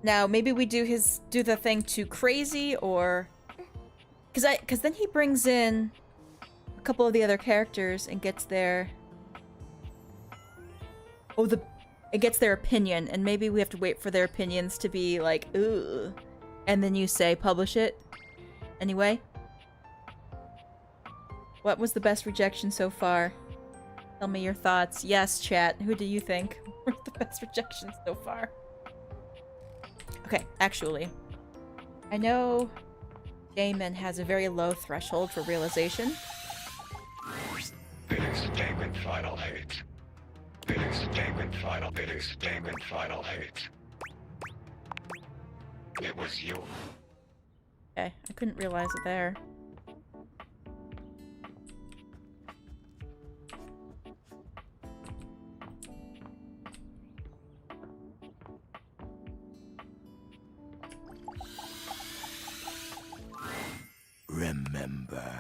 Now, maybe we do the thing too crazy, or... Because then he brings in a couple of the other characters and gets their... Oh, it gets their opinion, and maybe we have to wait for their opinions to be like, ugh. And then you say, publish it. Anyway. What was the best rejection so far? Tell me your thoughts. Yes, chat. Who do you think were the best rejections so far? Okay, actually. I know Damon has a very low threshold for realization. It is Damon final hate. It is Damon final hate. It was you. Okay, I couldn't realize it there. Remember,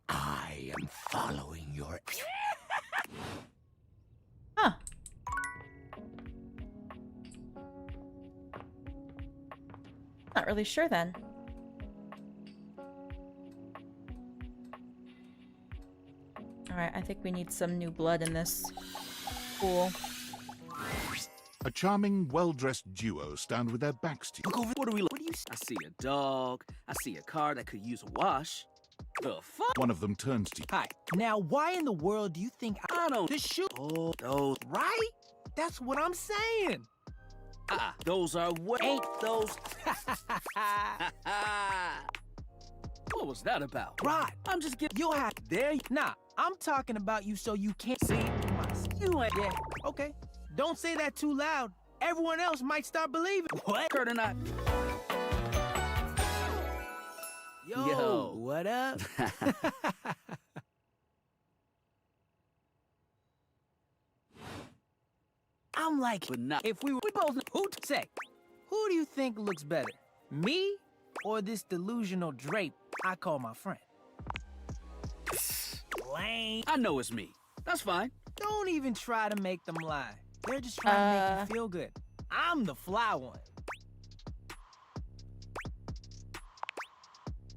I am following your... Huh. Not really sure then. Alright, I think we need some new blood in this pool. A charming, well-dressed duo stand with their backs to you. Look over. What do you see? I see a dog. I see a car that could use a wash. The fuck? One of them turns to you. Hi. Now, why in the world do you think I don't this shoe? Oh, those. Right? That's what I'm saying. Those are what? Ain't those? What was that about? Right. I'm just getting. You'll have there. Nah, I'm talking about you so you can't see my. You ain't. Yeah. Okay. Don't say that too loud. Everyone else might start believing. What? Kurt and I. Yo, what up? I'm like, but not. If we both who'd say, who do you think looks better, me or this delusional drape I call my friend? Lame. I know it's me. That's fine. Don't even try to make them lie. They're just trying to make you feel good. I'm the fly one.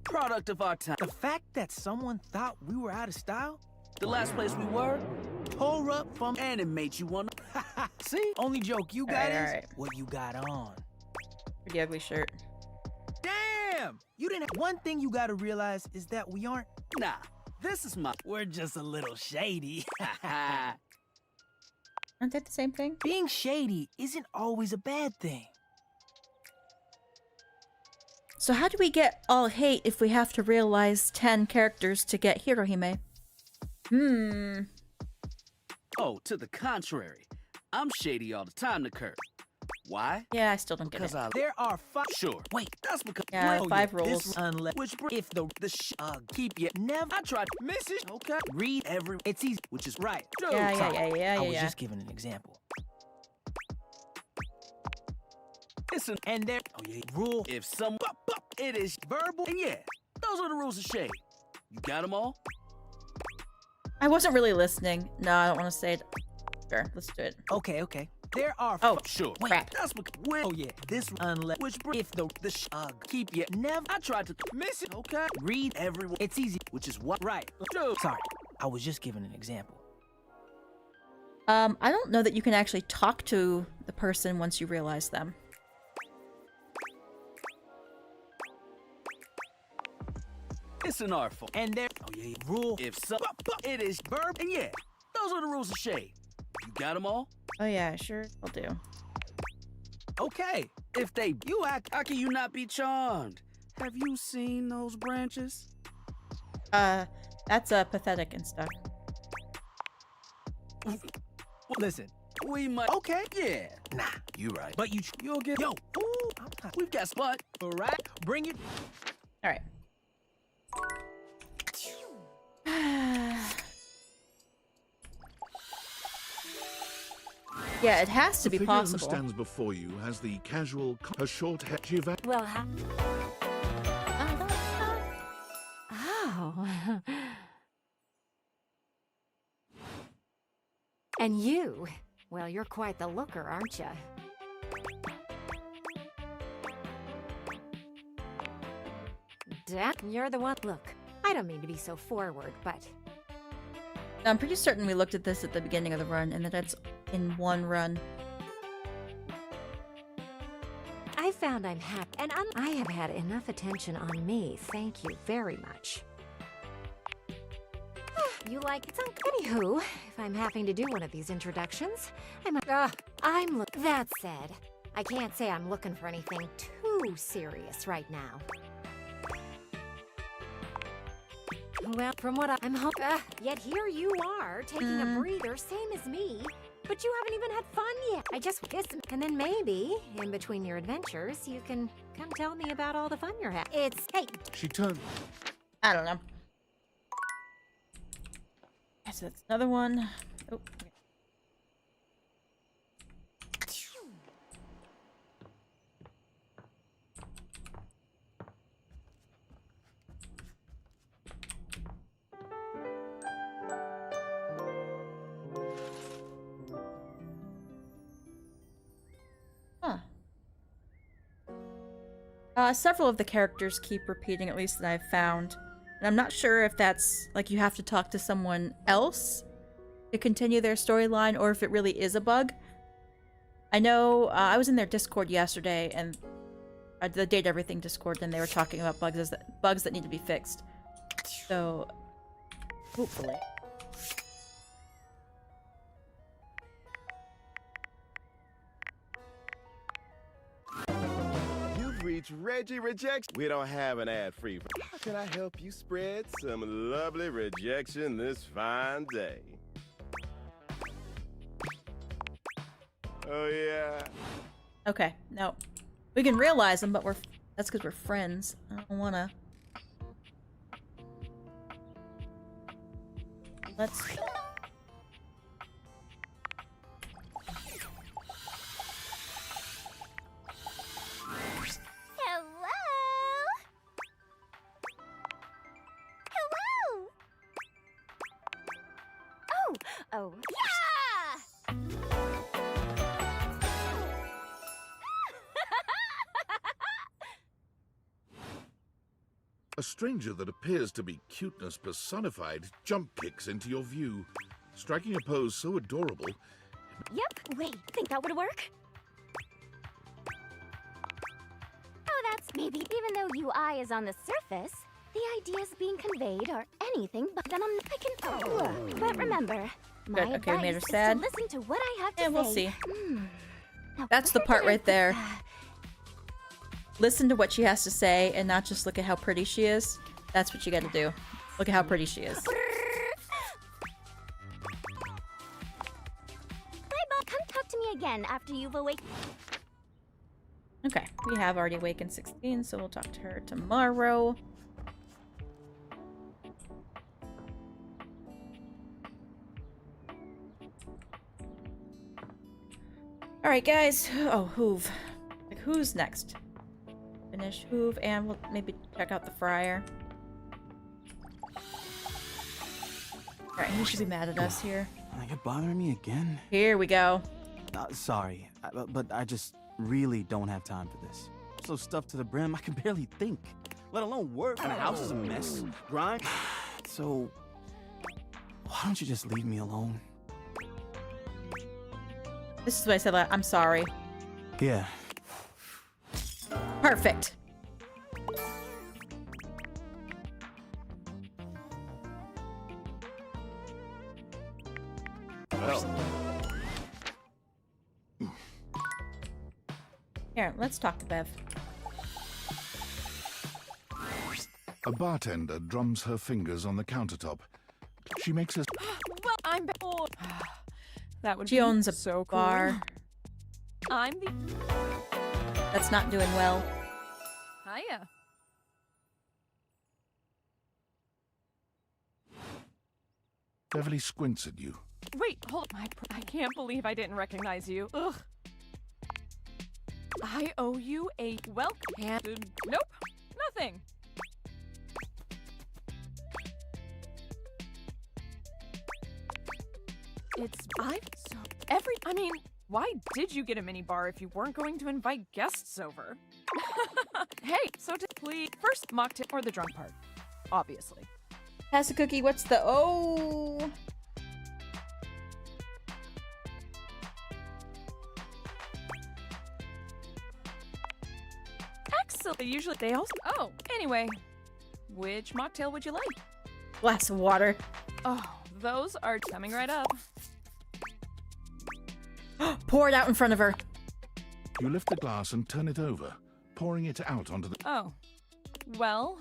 Product of our time. The fact that someone thought we were out of style? The last place we were? Tore up from and it made you wanna. See? Only joke you got is what you got on. Pretty ugly shirt. Damn! You didn't. One thing you gotta realize is that we aren't. Nah, this is my. We're just a little shady. Aren't they the same thing? Being shady isn't always a bad thing. So how do we get all hate if we have to realize 10 characters to get Hirohime? Oh, to the contrary. I'm shady all the time to Kurt. Why? Yeah, I still don't get it. There are 5. Sure. Wait, that's because. Yeah, 5 rules. Unless if the keep you never. I tried message. Okay. Read every. It's easy, which is right. Yeah. I was just giving an example. Listen, and there. Oh yeah. Rule. If some. It is verbal. And yeah, those are the rules of shade. You got them all? I wasn't really listening. No, I don't want to say it. Sure, let's do it. Okay. There are. Oh, sure. Wait, crap. That's because. Oh yeah. This unless which if the keep you never. I tried to miss it. Okay. Read everyone. It's easy, which is what. Right. Dude. Sorry, I was just giving an example. I don't know that you can actually talk to the person once you realize them. It's an artful. And there. Oh yeah. Rule. If some. It is verb. And yeah, those are the rules of shade. You got them all? Oh yeah, sure, I'll do. Okay. If they you act, how can you not be charmed? Have you seen those branches? That's pathetic and stuff. Listen, we might. Okay. Yeah. Nah, you right. But you'll get. Yo. Ooh, we've got spot. All right. Bring it. All right. Yeah, it has to be possible. The figure who stands before you has the casual, her short hair. Well, oh. And you? Well, you're quite the looker, aren't you? Dad, you're the one. Look, I don't mean to be so forward, but... I'm pretty certain we looked at this at the beginning of the run, and that it's in one run. I found I'm happy, and I have had enough attention on me. Thank you very much. You like it? Anywho, if I'm having to do one of these introductions, that said, I can't say I'm looking for anything too serious right now. Well, from what I'm hoping, yet here you are, taking a breather, same as me. But you haven't even had fun yet. I just kissed, and then maybe, in between your adventures, you can come tell me about all the fun you're having. Hey. She turned. I don't know. Yes, that's another one. Oh. Several of the characters keep repeating, at least that I've found. And I'm not sure if that's, like, you have to talk to someone else to continue their storyline, or if it really is a bug. I know, I was in their Discord yesterday, and the Date Everything Discord, and they were talking about bugs that need to be fixed. So, hopefully. Reach Reggie rejection. We don't have an ad-free. How can I help you spread some lovely rejection this fine day? Oh yeah. Okay, no. We can realize them, but that's because we're friends. I don't wanna. Let's... Oh, yeah! A stranger that appears to be cuteness personified jump kicks into your view, striking a pose so adorable. Yep. Wait, think that would work? Oh, that's maybe. Even though UI is on the surface, the ideas being conveyed are anything but then I can. But remember, my okay, made her advice sad. is to listen to what I have to say. And we'll see. Now, That's the part right there. Listen to what she has to say and not just look at how pretty she is. That's what you gotta do. Look at how pretty she is. Bye, Bob. Come talk to me again after you've awakened. Okay, we have already awakened 16, so we'll talk to her tomorrow. Alright, guys. Oh, Hoove. Like, who's next? Finish Hoove, and we'll maybe check out the Frier. Alright, he should be mad at us here. Are you bothering me again? Here we go. Sorry, but I just really don't have time for this. I'm so stuffed to the brim, I can barely think, let alone work. And the house is a mess. Grind. So, why don't you just leave me alone? This is what I said. I'm sorry. Yeah. Perfect. Here, let's talk to Bev. A bartender drums her fingers on the countertop. She makes us. Well, I'm bored. That would She be owns a so bar. Cool. I'm the. That's not doing well. Hiya. Beverly squints at you. Wait, hold. I can't believe I didn't recognize you. Ugh. I owe you a welcome. Nope, nothing. I mean, why did you get a mini bar if you weren't going to invite guests over? Hey, so please, first mocktail or the drunk part, obviously. Pass a cookie. What's the oh? Excellent. Usually they also. Oh, anyway, which mocktail would you like? Glass of water. Oh, those are coming right up. Pour it out in front of her. You lift the glass and turn it over, pouring it out onto the... Oh, well,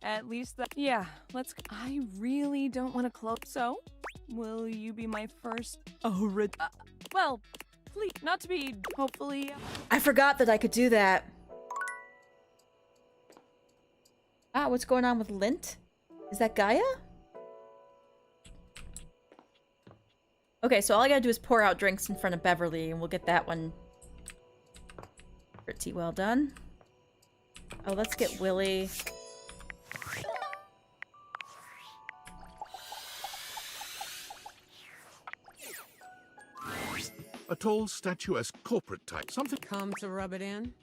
at least that. Yeah, let's. I really don't want to close. So, will you be my first? Oh, well, please, not to be. Hopefully. I forgot that I could do that. Ah, what's going on with Lint? Is that Gaia? Okay, so all I gotta do is pour out drinks in front of Beverly, and we'll get that one pretty well done. Oh, let's get Willie. A tall, statuesque corporate type. Something... Come to rub it in?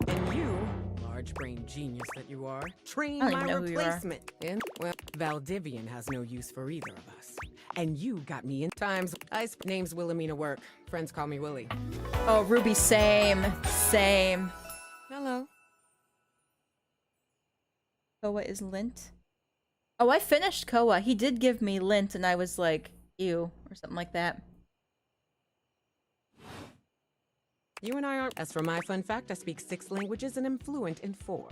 And you, large brain genius that you are, train my replacement. And, well, Valdivian has no use for either of us. And you got me in times. Name's Wilhelmina Work. Friends call me Willie. Oh, Ruby, same. Same. Hello. Koa is Lint. Oh, I finished Koa. He did give me Lint, and I was like, ew, or something like that. You and I aren't. As for my fun fact, I speak 6 languages and am fluent in 4.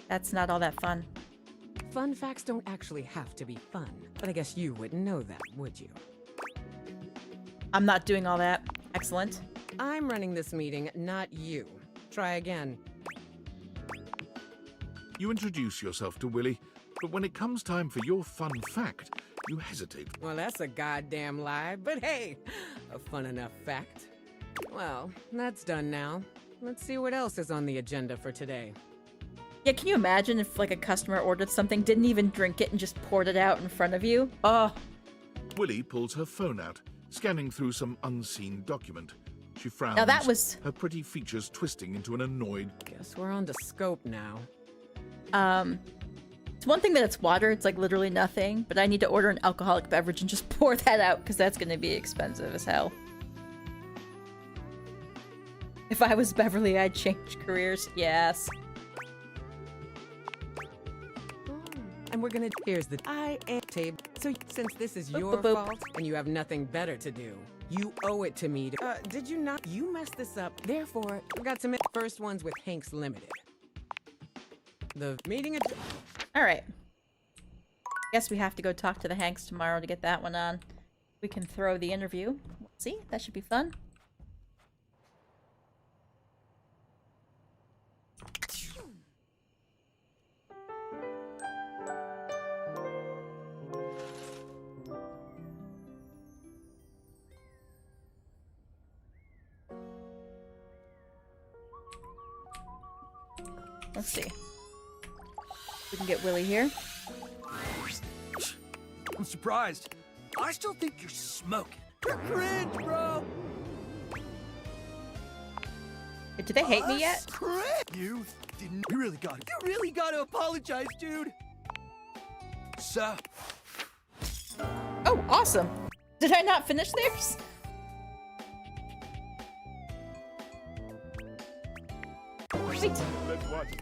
That's not all that fun. Fun facts don't actually have to be fun, but I guess you wouldn't know that, would you? I'm not doing all that. Excellent. I'm running this meeting, not you. Try again. You introduce yourself to Willie, but when it comes time for your fun fact, you hesitate. Well, that's a goddamn lie, but hey, a fun enough fact. Well, that's done now. Let's see what else is on the agenda for today. Yeah, can you imagine if, like, a customer ordered something, didn't even drink it, and just poured it out in front of you? Oh. Willie pulls her phone out, scanning through some unseen document. She frowns, now that was... her pretty features twisting into an annoyed... Guess we're on to scope now. It's one thing that it's water, it's like literally nothing, but I need to order an alcoholic beverage and just pour that out, because that's going to be expensive as hell. If I was Beverly, I'd change careers. Yes. And we're gonna... Here's the table. So since this is your fault and you have nothing better to do, you owe it to me to... did you not? You messed this up. Therefore, I've got some first ones with Hanks Limited. The meeting... Alright. Guess we have to go talk to the Hanks tomorrow to get that one on. We can throw the interview. See? That should be fun. Let's see. We can get Willie here. I'm surprised. I still think you're smoking. You're cringe, bro. Do they hate me yet? You didn't. You really got to apologize, dude. So. Oh, awesome. Did I not finish theirs? Sweet. Let's watch it.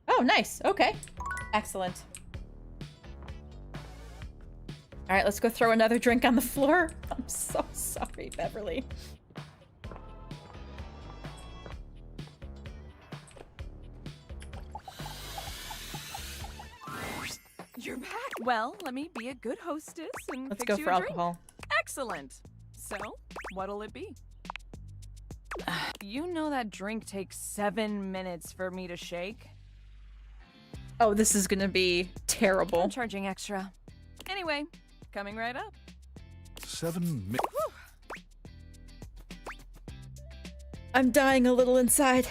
Oh, nice. Okay. Excellent. All right, let's go throw another drink on the floor. I'm so sorry, Beverly. You're back. Well, let me be a good hostess and Let's fix go you for a alcohol. Drink. Excellent. So, what'll it be? You know that drink takes 7 minutes for me to shake? Oh, this is gonna be terrible. I'm charging extra. Anyway, coming right up. 7 minutes. I'm dying a little inside.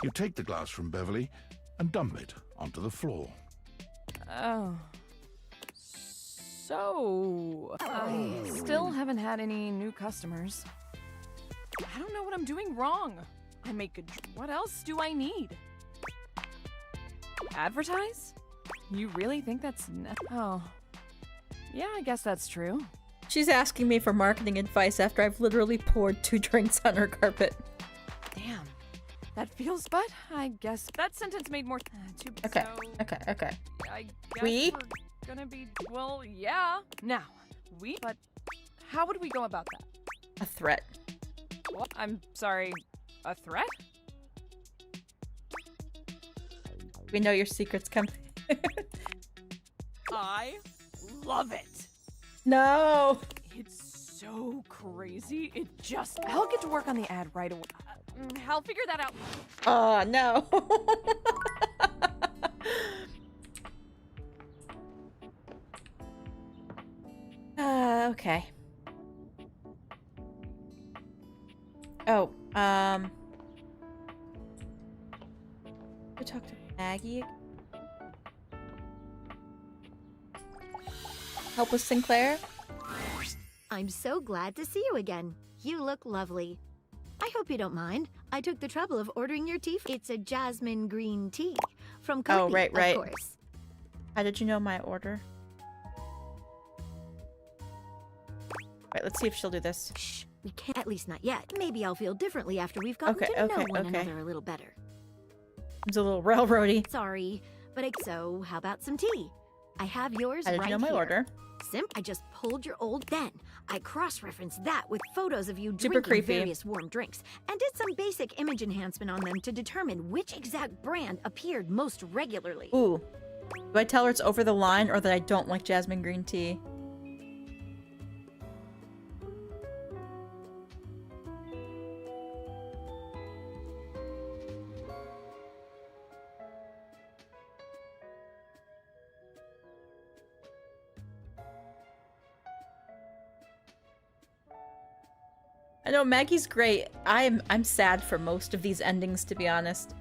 You take the glass from Beverly and dump it onto the floor. Oh. So, I still haven't had any new customers. I don't know what I'm doing wrong. I make a... What else do I need? Advertise? You really think that's... Oh. Yeah, I guess that's true. She's asking me for marketing advice after I've literally poured 2 drinks on her carpet. Damn. That feels... But I guess that sentence made more... Okay, so, okay. I guess We? we're gonna be... Well, yeah. Now, we... But how would we go about that? A threat. What? I'm sorry. A threat? We know your secrets come. I love it. No. It's so crazy. It just... I'll get to work on the ad right away. I'll figure that out. Oh, no. Okay. Oh, we talked to Maggie. Help with Sinclair? I'm so glad to see you again. You look lovely. I hope you don't mind. I took the trouble of ordering your tea. It's a jasmine green tea from Kopi, Oh, right. of course. How did you know my order? Right, let's see if she'll do this. Shh, we can't, at least not yet. Maybe I'll feel differently after we've gotten to know one another a little better. It's a little railroady. Sorry, but so how about some tea? I have yours How did right you know my here. order? I just pulled your old. Then I cross-referenced that with photos of you Super drinking creepy. various warm drinks and did some basic image enhancement on them to determine which exact brand appeared most regularly. Ooh. Do I tell her it's over the line or that I don't like jasmine green tea? I know Maggie's great. I'm sad for most of these endings, to be honest.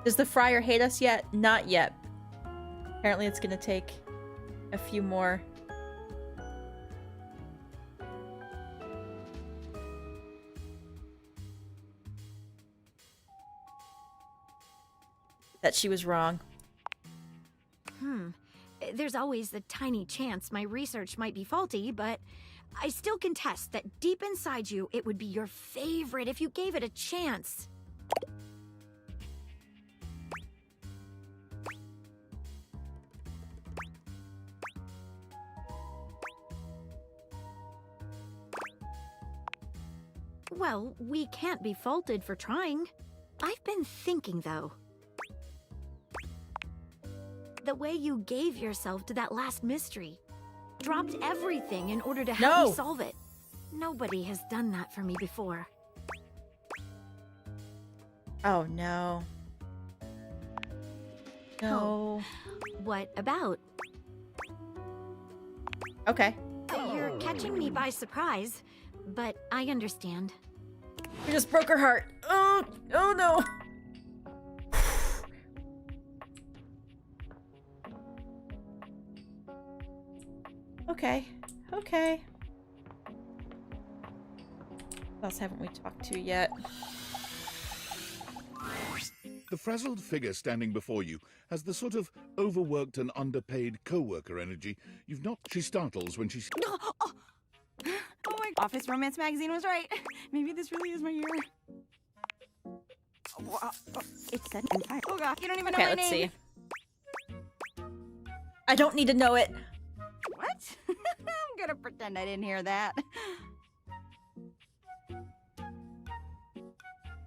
Does the Frier hate us yet? Not yet. Apparently it's gonna take a few more. That she was wrong. There's always the tiny chance my research might be faulty, but I still contest that deep inside you, it would be your favorite if you gave it a chance. Well, we can't be faulted for trying. I've been thinking, though. The way you gave yourself to that last mystery. Dropped everything in order to help me solve it. Nobody has done that for me before. Oh no. No. What about? Okay. You're catching me by surprise, but I understand. You just broke her heart. Oh no. Okay. Okay. What else haven't we talked to yet? The frazzled figure standing before you has the sort of overworked and underpaid co-worker energy you've not... She startles when she... Oh my... Office Romance Magazine was right. Maybe this really is my year. It's said in fire. Oh god, you don't even know my name. Okay, let's see. I don't need to know it. What? I'm gonna pretend I didn't hear that.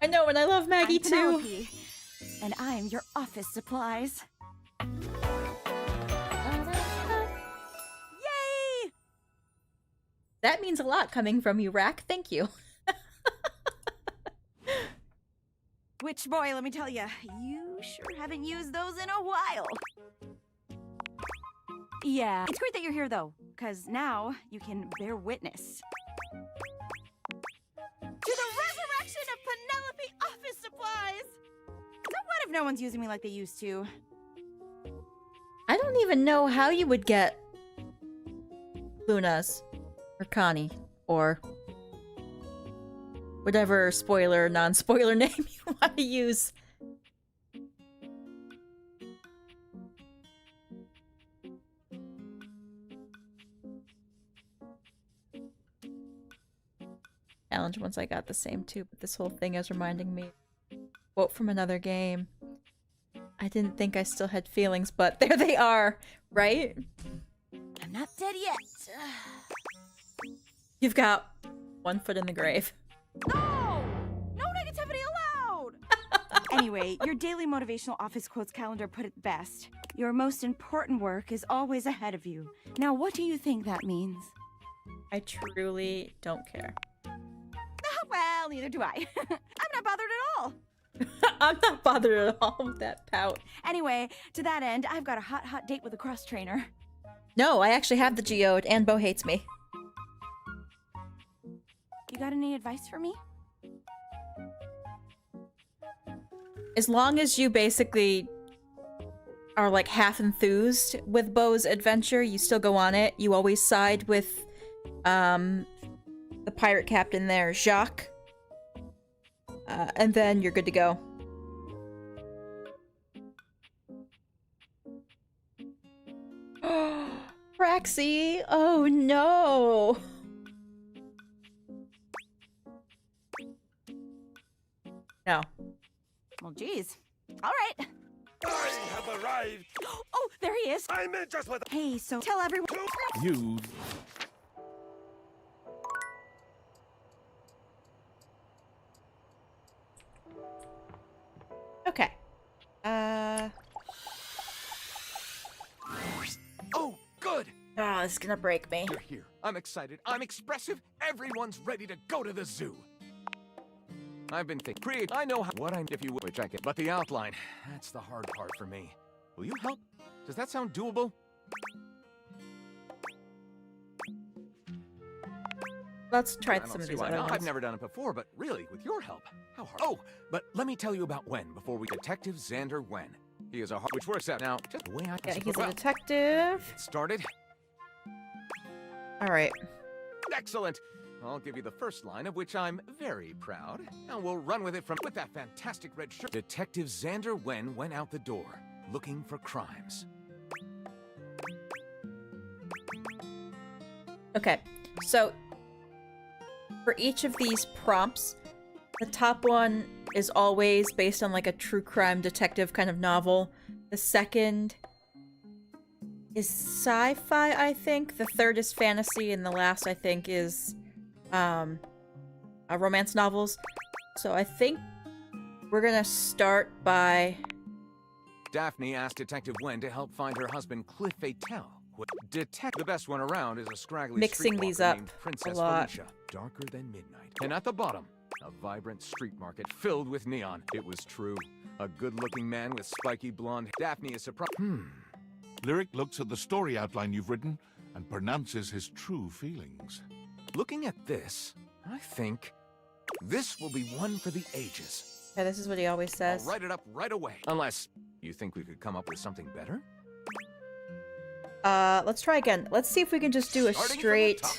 I know, and I love Maggie I'm too. Penelope, and I'm your office supplies. Yay! That means a lot coming from you, Rack. Thank you. Which boy, let me tell you, you sure haven't used those in a while. Yeah, it's great that you're here though, because now you can bear witness to the resurrection of Penelope office supplies. So what if no one's using me like they used to? I don't even know how you would get Luna's or Connie or whatever spoiler, non-spoiler name you want to use. Challenge once I got the same too, but this whole thing is reminding me. Quote from another game. I didn't think I still had feelings, but there they are, right? I'm not dead yet. You've got one foot in the grave. No! No negativity allowed! Anyway, your daily motivational office quotes calendar put it best. Your most important work is always ahead of you. Now, what do you think that means? I truly don't care. Well, neither do I. I'm not bothered at all. I'm not bothered at all with that pout. Anyway, to that end, I've got a hot date with a cross trainer. No, I actually have the geode, and Bo hates me. You got any advice for me? As long as you basically are like half enthused with Bo's adventure, you still go on it. You always side with the pirate captain there, Jacques. And then you're good to go. Praxi! Oh no! No. Well, geez. All right. I have arrived. Oh, there he is. I'm in just with. Hey, so tell everyone. You. Okay. Oh, good. Oh, this is gonna break me. You're here. I'm excited. I'm expressive. Everyone's ready to go to the zoo. I've been thinking. I know what I'm if you would, which I can. But the outline, that's the hard part for me. Will you help? Does that sound doable? Let's try I don't some of see these why other not. ones. I've never done it before, but really, with your help, how hard? Oh, but let me tell you about Wen before we. Detective Xander Wen. He is a which works out now. Just the way I. Yeah, he's a detective. Get started. All right. Excellent. I'll give you the first line, of which I'm very proud. And we'll run with it from with that fantastic red shirt. Detective Xander Wen went out the door, looking for crimes. Okay, so for each of these prompts, the top one is always based on like a true crime detective kind of novel. The second is sci-fi, I think. The third is fantasy, and the last, I think, is romance novels. So I think we're gonna start by... Daphne asked Detective Wen to help find her husband Cliff Fatal. The best one around is a scraggly mixing streetwalker these up named a Princess lot. Felicia, darker than midnight. And at the bottom, a vibrant street market filled with neon. It was true. A good-looking man with spiky blonde. Daphne is surprised. Lyric looks at the story outline you've written and pronounces his true feelings. Looking at this, I think this will be one for the ages. Yeah, this is what he always says. I'll write it up right away. Unless you think we could come up with something better? Let's try again. Let's see if we can just do a Starting from the straight... top.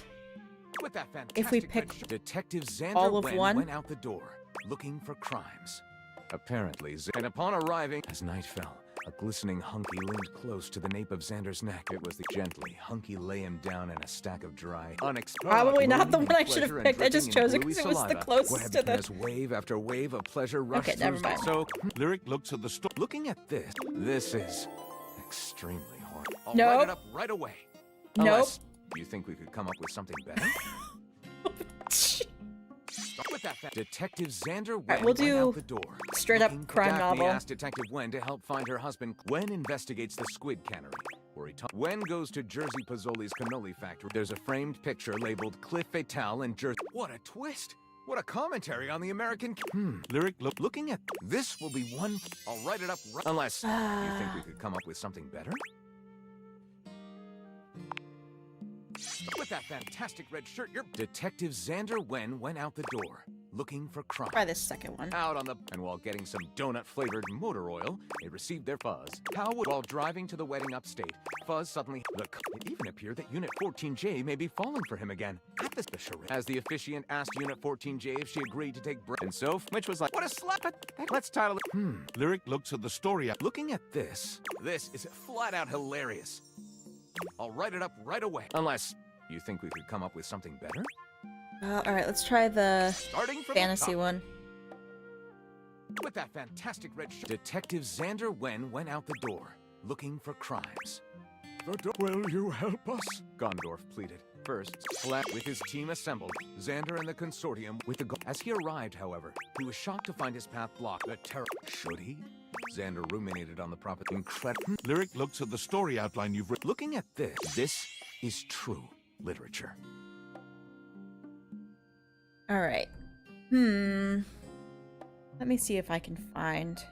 With that If we fantastic pick red Detective Xander all of Wen one. went out the door, looking for crimes. Apparently, and upon arriving, as night fell, a glistening hunky leaned close to the nape of Xander's neck. It was the gently, hunky lay him down in a stack of dry, Probably not the one I should have picked. I just chose it because it was the closest to the... As wave after wave of pleasure rushed Okay, never through. mind. So, Lyric looks at the story. looking at this, this is extremely hard. I'll Nope. write it up right away. Nope. Unless you think we could come up with something better? Stop with that. Detective Xander Wen Alright, we'll went out do the door. straight up Looking for crime Daphne novel. asked Detective Wen to help find her husband. Wen investigates the squid cannery, where he Wen goes to Jersey Pozzoli's cannoli factory. There's a framed picture labeled Cliff Fatal in Jersey. What a twist! What a commentary on the American. Lyric looking at this will be one. I'll write it up right. Unless you think we could come up with something better. With that fantastic red shirt, your Detective Xander Wen went out the door, looking for crime. Try this second one. Out on the... And while getting some donut-flavored motor oil, they received their fuzz. While driving to the wedding upstate, Fuzz suddenly... It even appeared that Unit 14J may be falling for him again. At the charade, as the officiant asked Unit 14J if she agreed to take and Soph, which was like, what a slap! Let's title it... Lyric looks at the story. Looking at this is flat-out hilarious. I'll write it up right away. Unless you think we could come up with something better? Alright, let's try the fantasy one. With that fantastic red shirt, Detective Xander Wen went out the door, looking for crimes. Will you help us? Gondorf pleaded. First, flat with his team assembled, Xander and the consortium with the As he arrived, however, he was shocked to find his path blocked. The terror. Should he? Xander ruminated on the prophet. Incredible. Lyric looks at the story outline you've written. Looking at this is true literature. Alright. Let me see if I can find...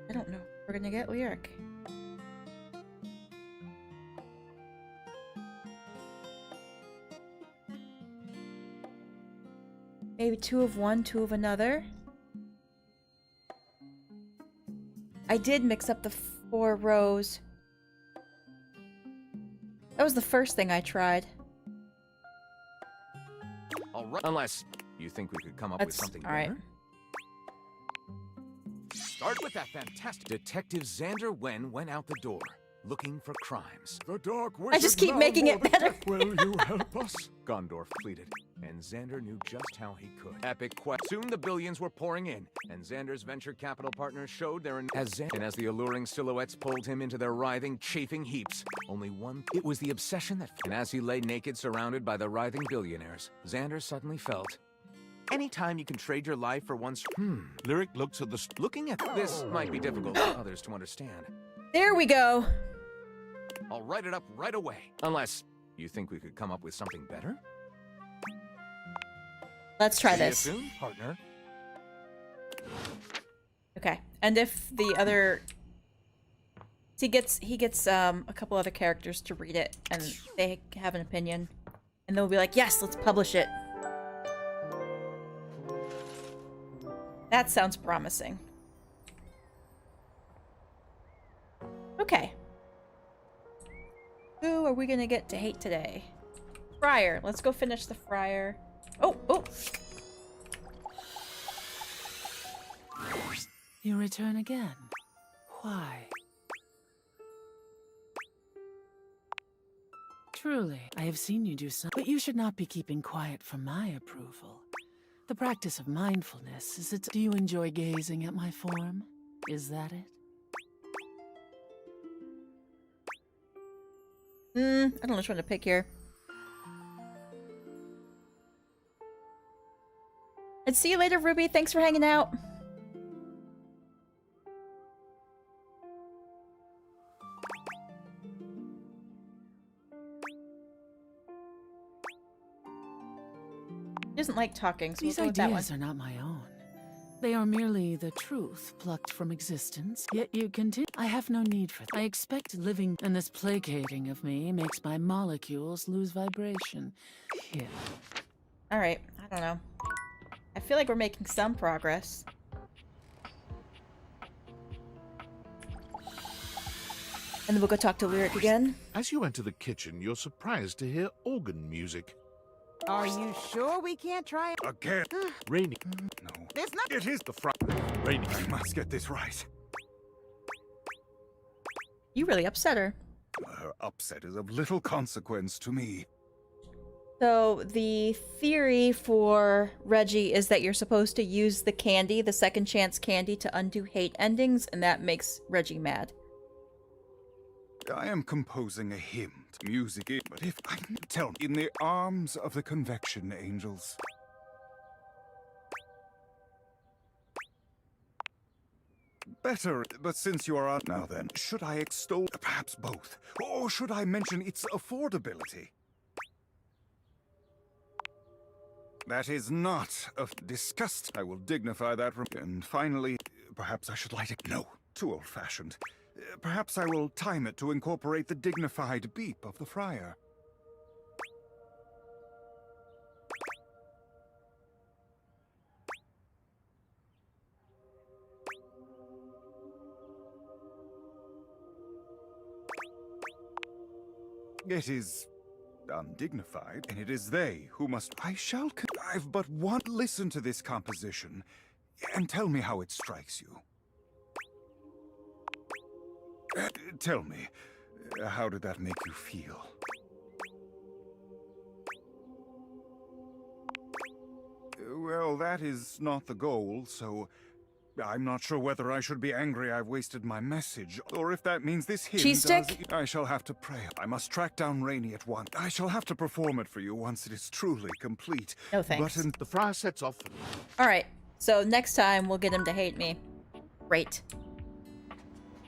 I don't know. We're gonna get lyric. Maybe 2 of one, 2 of another. I did mix up the 4 rows. That was the first thing I tried. All right. Unless you think we could come up with something better. Alright. Start with that fantastic... Detective Xander Wen went out the door, looking for crimes. The dark I just keep making it better. Will you help us? Gondorf pleaded, and Xander knew just how he could. Epic quest. Soon the billions were pouring in, and Xander's venture capital partners showed their... as the alluring silhouettes pulled him into their writhing, chafing heaps, only one... It was the obsession that... And as he lay naked, surrounded by the writhing billionaires, Xander suddenly felt... Anytime you can trade your life for one's... Lyric looks at the... Looking at this might be difficult for others to understand. There we go. I'll write it up right away. Unless you think we could come up with something better? Let's try See this. you soon, partner. Okay. And if the other... He gets a couple other characters to read it, and they have an opinion. And they'll be like, yes, let's publish it. That sounds promising. Okay. Who are we gonna get to hate today? Frier. Let's go finish the Frier. Oh! You return again. Why? Truly, I have seen you do some, but you should not be keeping quiet for my approval. The practice of mindfulness is it. Do you enjoy gazing at my form? Is that it? I don't know which one to pick here. And see you later, Ruby. Thanks for hanging out. He doesn't like talking, so These we'll go with that one. ideas are not my own. They are merely the truth plucked from existence. Yet you continue. I have no need for. I expect living, and this placating of me makes my molecules lose vibration. Here. All right. I don't know. I feel like we're making some progress. And then we'll go talk to Lyric again. As you enter the kitchen, you're surprised to hear organ music. Are you sure we can't try it? Again. Rainy. No. It's not. It is the front. Rainy. I must get this right. You really upset her. Her upset is of little consequence to me. So the theory for Reggie is that you're supposed to use the candy, the second chance candy, to undo hate endings, and that makes Reggie mad. I am composing a hymn to music, but if I can tell me, in the arms of the convection angels. Better, but since you are on now then, should I extol perhaps both? Or should I mention its affordability? That is not of disgust. I will dignify that. And finally, perhaps I should light it. No, too old-fashioned. Perhaps I will time it to incorporate the dignified beep of the Frier. It is undignified, and it is they who must. I've but one. Listen to this composition, and tell me how it strikes you. Tell me, how did that make you feel? Well, that is not the goal, so I'm not sure whether I should be angry I've wasted my message, or if that means this hymn Cheese stick? I shall have to pray. I must track down Rainy at once. I shall have to perform it for you once it is truly complete. No thanks. But The Frier sets off. Alright, so next time we'll get him to hate me. Great.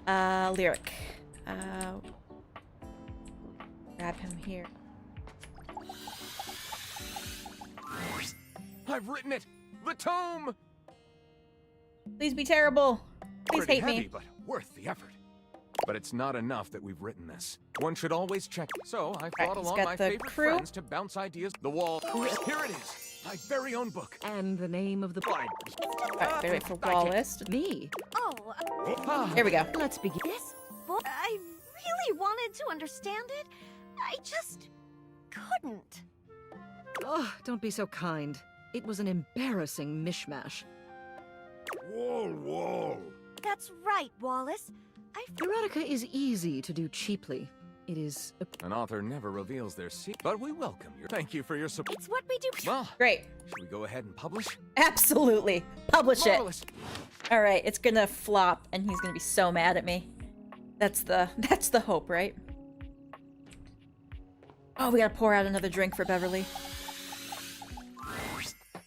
Lyric. Grab him here. I've written it! The tome! Please be terrible. Please Pretty hate heavy, me. but worth the effort. But it's not enough that we've written this. One should always check. So I brought he's along got my the favorite crew. friends to bounce ideas. The wall. Here it is. My very own book. And the name of the... Alright, gotta wait for wall list. Me. Oh, Here we go. Let's begin. this book, I really wanted to understand it. I just couldn't. Oh, don't be so kind. It was an embarrassing mishmash. Wall. That's right, Wallace. Erotica is easy to do cheaply. It is... An author never reveals their secret, but we welcome your... Thank you for your support. It's what we do. Well, great. Should we go ahead and publish? Absolutely. Publish Marvelous. it. Alright, it's gonna flop and he's gonna be so mad at me. That's the hope, right? Oh, we gotta pour out another drink for Beverly.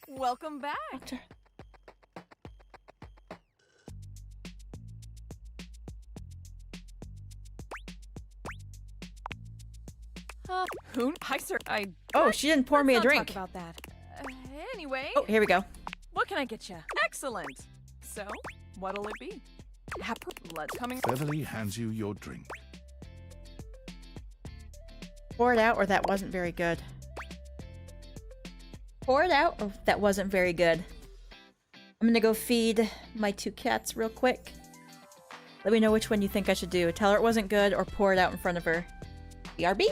Welcome back. Oh, she didn't pour me a let's not drink. Talk about that. Anyway. Oh, here we go. What can I get you? Excellent. So, what'll it be? Let's coming. Beverly hands you your drink. Pour it out, or that wasn't very good. Pour it out, or that wasn't very good. I'm gonna go feed my two cats real quick. Let me know which one you think I should do. Tell her it wasn't good, or pour it out in front of her. BRB!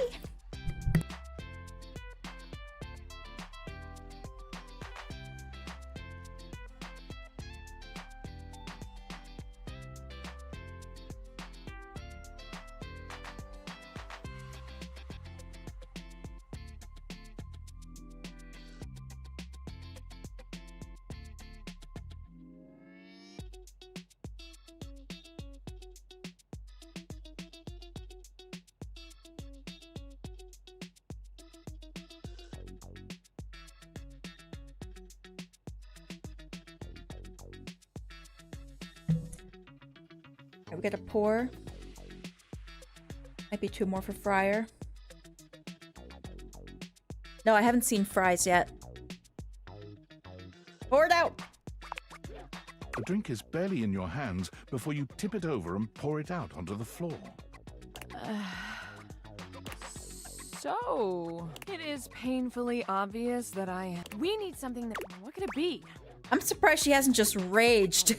We gotta pour. Might be two more for Frier. No, I haven't seen fries yet. Pour it out! The drink is barely in your hands before you tip it over and pour it out onto the floor. So, it is painfully obvious that we need something that... What could it be? I'm surprised she hasn't just raged.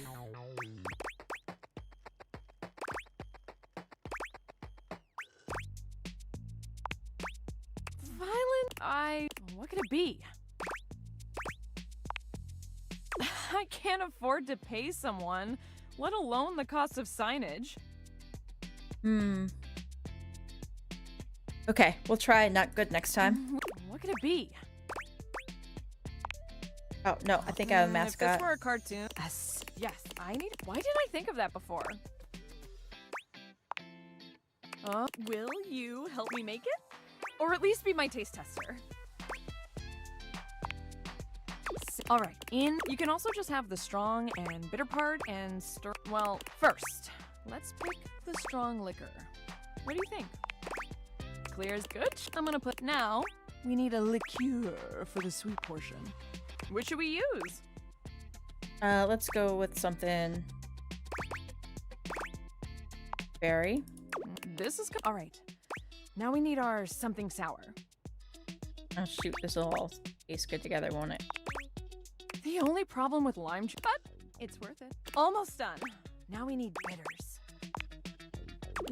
What could it be? I can't afford to pay someone, let alone the cost of signage. Okay, we'll try not good next time. What could it be? Oh, no, I think I have a If mascot. this were a cartoon... Yes, I need... Why didn't I think of that before? Will you help me make it? Or at least be my taste tester? Alright, you can also just have the strong and bitter part and stir... Well, first, let's pick the strong liquor. What do you think? Clear as good? I'm gonna put... Now, we need a liqueur for the sweet portion. Which should we use? Let's go with something... berry. This is good. Alright, now we need our something sour. Oh shoot, this will all taste good together, won't it? The only problem with lime juice, but it's worth it. Almost done. Now we need bitters.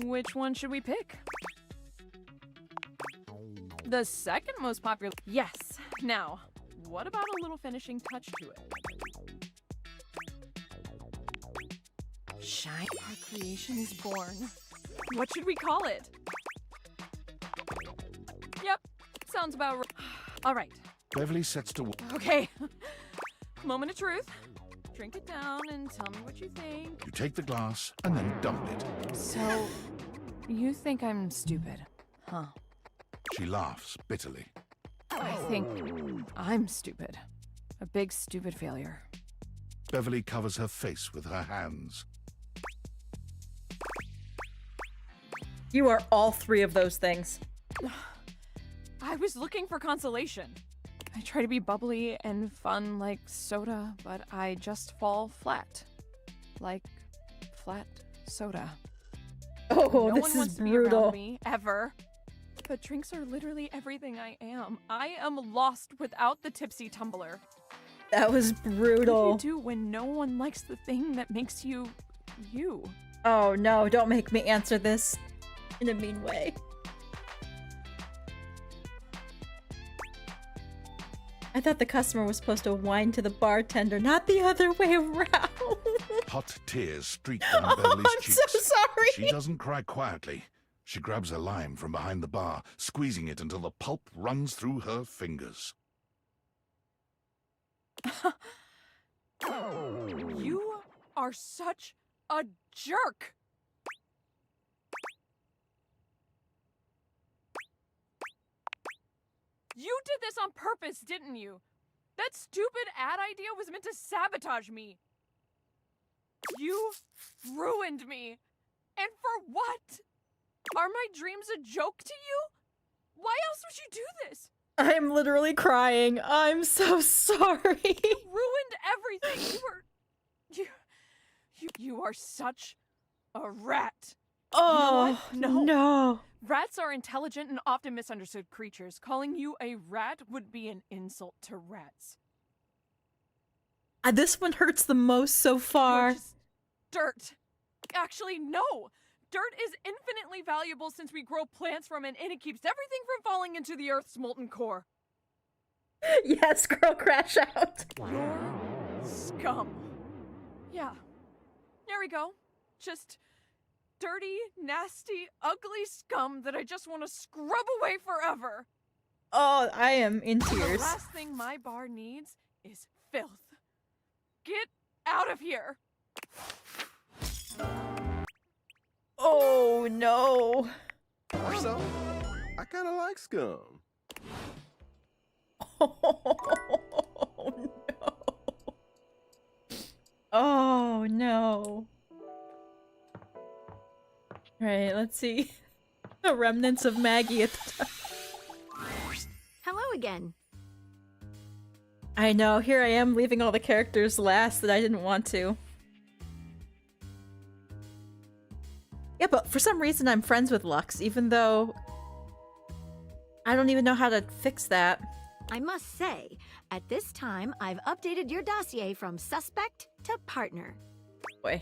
Which one should we pick? The second most popular. Yes. Now, what about a little finishing touch to it? Shine. Our creation is born. What should we call it? Yep. Sounds about right. All right. Beverly sets to work. Okay. Moment of truth. Drink it down and tell me what you think. You take the glass and then dump it. So, you think I'm stupid, huh? She laughs bitterly. I think I'm stupid. A big stupid failure. Beverly covers her face with her hands. You are all three of those things. I was looking for consolation. I try to be bubbly and fun like soda, but I just fall flat. Like flat soda. Oh, no this one is wants to be brutal. around me, ever. But drinks are literally everything I am. I am lost without the tipsy tumbler. That was brutal. What do you do when no one likes the thing that makes you, you? Oh no, don't make me answer this in a mean way. I thought the customer was supposed to whine to the bartender, not the other way around. Hot tears streak down Beverly's I'm cheeks. so sorry. She doesn't cry quietly. She grabs a lime from behind the bar, squeezing it until the pulp runs through her fingers. You are such a jerk! You did this on purpose, didn't you? That stupid ad idea was meant to sabotage me. You ruined me. And for what? Are my dreams a joke to you? Why else would you do this? I'm literally crying. I'm so sorry. You ruined everything. You are such a rat. Oh, you know what? no. Rats are intelligent and often misunderstood creatures. Calling you a rat would be an insult to rats. This one hurts the most so far. You're just dirt. Actually, no. Dirt is infinitely valuable since we grow plants from it and it keeps everything from falling into the Earth's molten core. Yes, girl, crash out. You're scum. Yeah. There we go. Just dirty, nasty, ugly scum that I just want to scrub away forever. Oh, I am in The tears. last thing my bar needs is filth. Get out of here. Oh, no. So, I kind of like scum. Oh, no. Right, let's see. The remnants of Maggie at the top. Hello again. I know, here I am leaving all the characters last that I didn't want to. Yeah, but for some reason I'm friends with Lux, even though I don't even know how to fix that. I must say, at this time, I've updated your dossier from suspect to partner. Boy.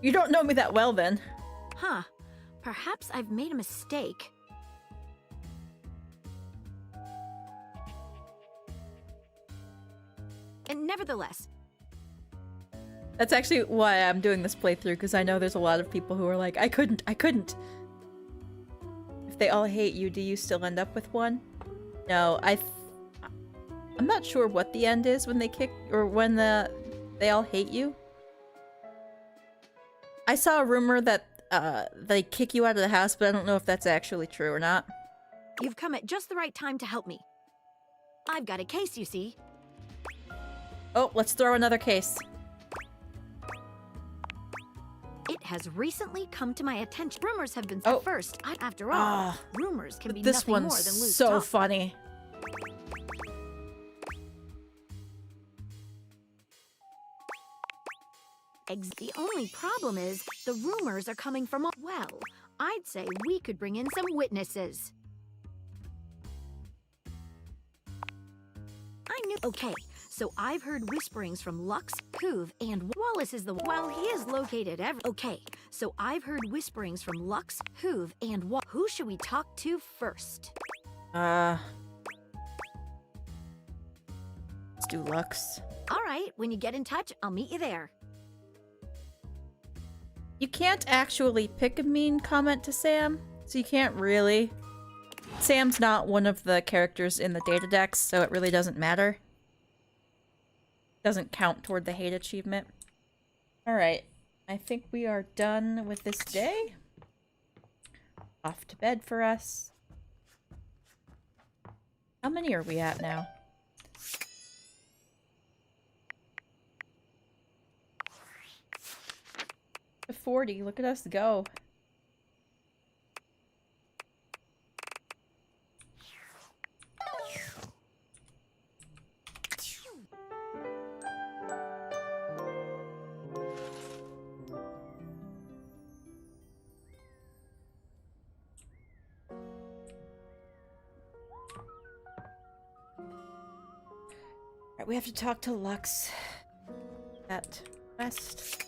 You don't know me that well, then. Huh. Perhaps I've made a mistake. And nevertheless, That's actually why I'm doing this playthrough, because I know there's a lot of people who are like, I couldn't. If they all hate you, do you still end up with one? No, I'm not sure what the end is when they kick, or when they all hate you. I saw a rumor that they kick you out of the house, but I don't know if that's actually true or not. you've come at just the right time to help me. I've got a case, you see. Oh, let's throw another case. It has recently come to my attention. Rumors have been first. After all, rumors can be This nothing more one's than loose so talk. funny. The only problem is the rumors are coming from. Well, I'd say we could bring in some witnesses. I knew. Okay, so I've heard whisperings from Lux, Hoove, and Wallace is the. Well, he is located Okay, so I've heard whisperings from Lux, Hoove, and Who should we talk to first? Let's do Lux. All right, when you get in touch, I'll meet you there. You can't actually pick a mean comment to Sam, so you can't really. Sam's not one of the characters in the data decks, so it really doesn't matter. Doesn't count toward the hate achievement. Alright, I think we are done with this day. Off to bed for us. How many are we at now? 40. Look at us go. Alright, we have to talk to Lux at West.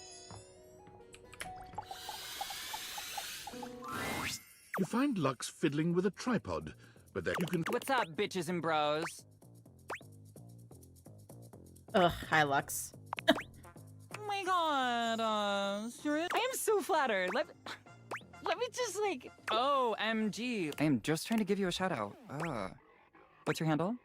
You find Lux fiddling with a tripod, but then you can... What's up, bitches and bros? Ugh, hi, Lux. Oh my god, serious? I am so flattered. Let me just, like... OMG. I am just trying to give you a shout out. What's your handle?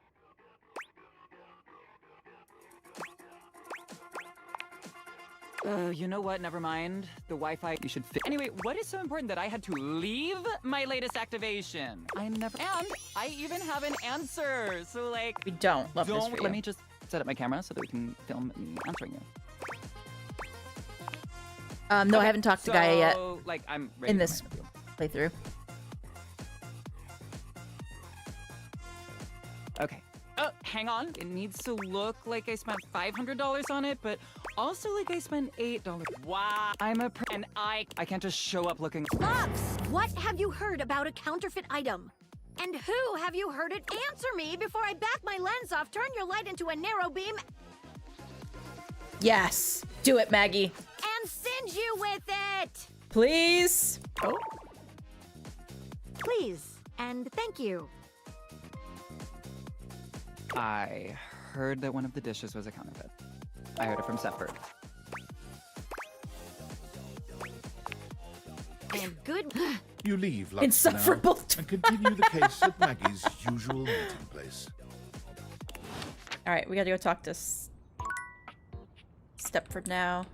You know what? Never mind. The Wi-Fi, you should Anyway, what is so important that I had to leave my latest activation? And I even have an answer. So, like... We don't. Love this for you. Let me just set up my camera so that we can film me answering you. No, I haven't talked to Gaia yet. Like, I'm ready in this playthrough. Okay. Hang on. It needs to look like I spent $500 on it, but also like I spent $8. Wow. I'm a and I can't just show up looking. Lux, what have you heard about a counterfeit item? And who have you heard it? Answer me before I back my lens off, turn your light into a narrow beam. Yes. Do it, Maggie. And send you with it. Please. Oh. Please. And thank you. I heard that one of the dishes was a counterfeit. I heard it from Sepford. And good. You leave Lux Insufferable. now and continue the case at Maggie's usual meeting place. Alright, we gotta go talk to Stepford now.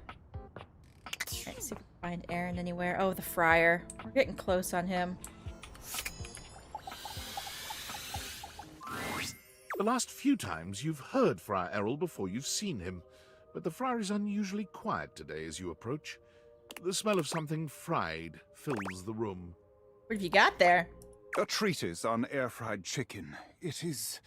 Alright, see if we can find Aaron anywhere. Oh, the Frier. We're getting close on him. The last few times you've heard Friar Arrol before you've seen him, but the Friar is unusually quiet today as you approach. The smell of something fried fills the room. What have you got there? A treatise on air-fried chicken. It is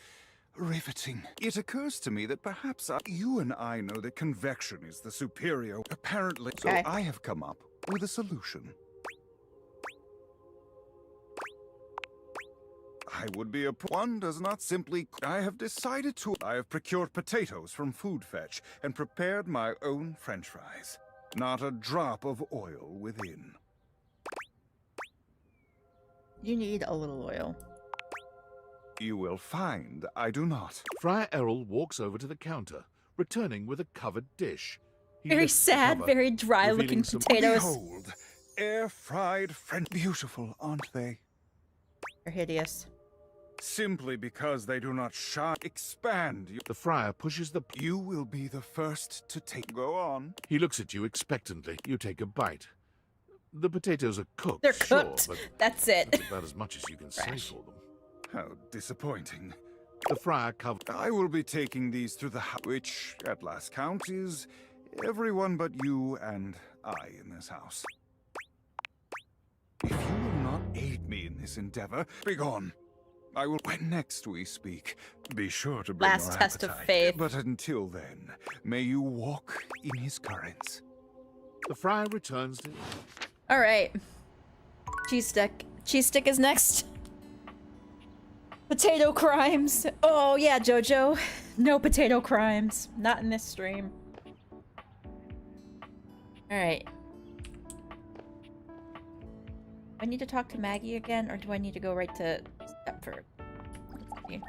riveting. It occurs to me that perhaps you and I know that convection is the superior. Apparently, okay. So I have come up with a solution. I would be one does not simply... I have decided to... I have procured potatoes from Food Fetch and prepared my own French fries. Not a drop of oil within. You need a little oil. You will find I do not. Friar Arrol walks over to the counter, returning with a covered dish. He Very lifts the sad, cover, very dry-looking revealing some- potatoes. Behold, air-fried friend. Beautiful, aren't they? They're hideous. Simply because they do not shine, expand. The Frier pushes the... You will be the first to take... Go on. He looks at you expectantly. You take a bite. The potatoes are cooked, They're sure, cooked. but That's it. that's about as much as you can say for them. How disappointing. The Frier covered... I will be taking these to the house, which, at last count, is everyone but you and I in this house. If you will not aid me in this endeavor, begone. I will, when next we speak, be sure to bring Last your test of appetite. faith. But until then, may you walk in his currents. The Frier returns to... All right. Cheese stick. Cheese stick is next. Potato crimes. Oh yeah, Jojo. No potato crimes. Not in this stream. All right. I need to talk to Maggie again, or do I need to go right to Stepford? Let's see.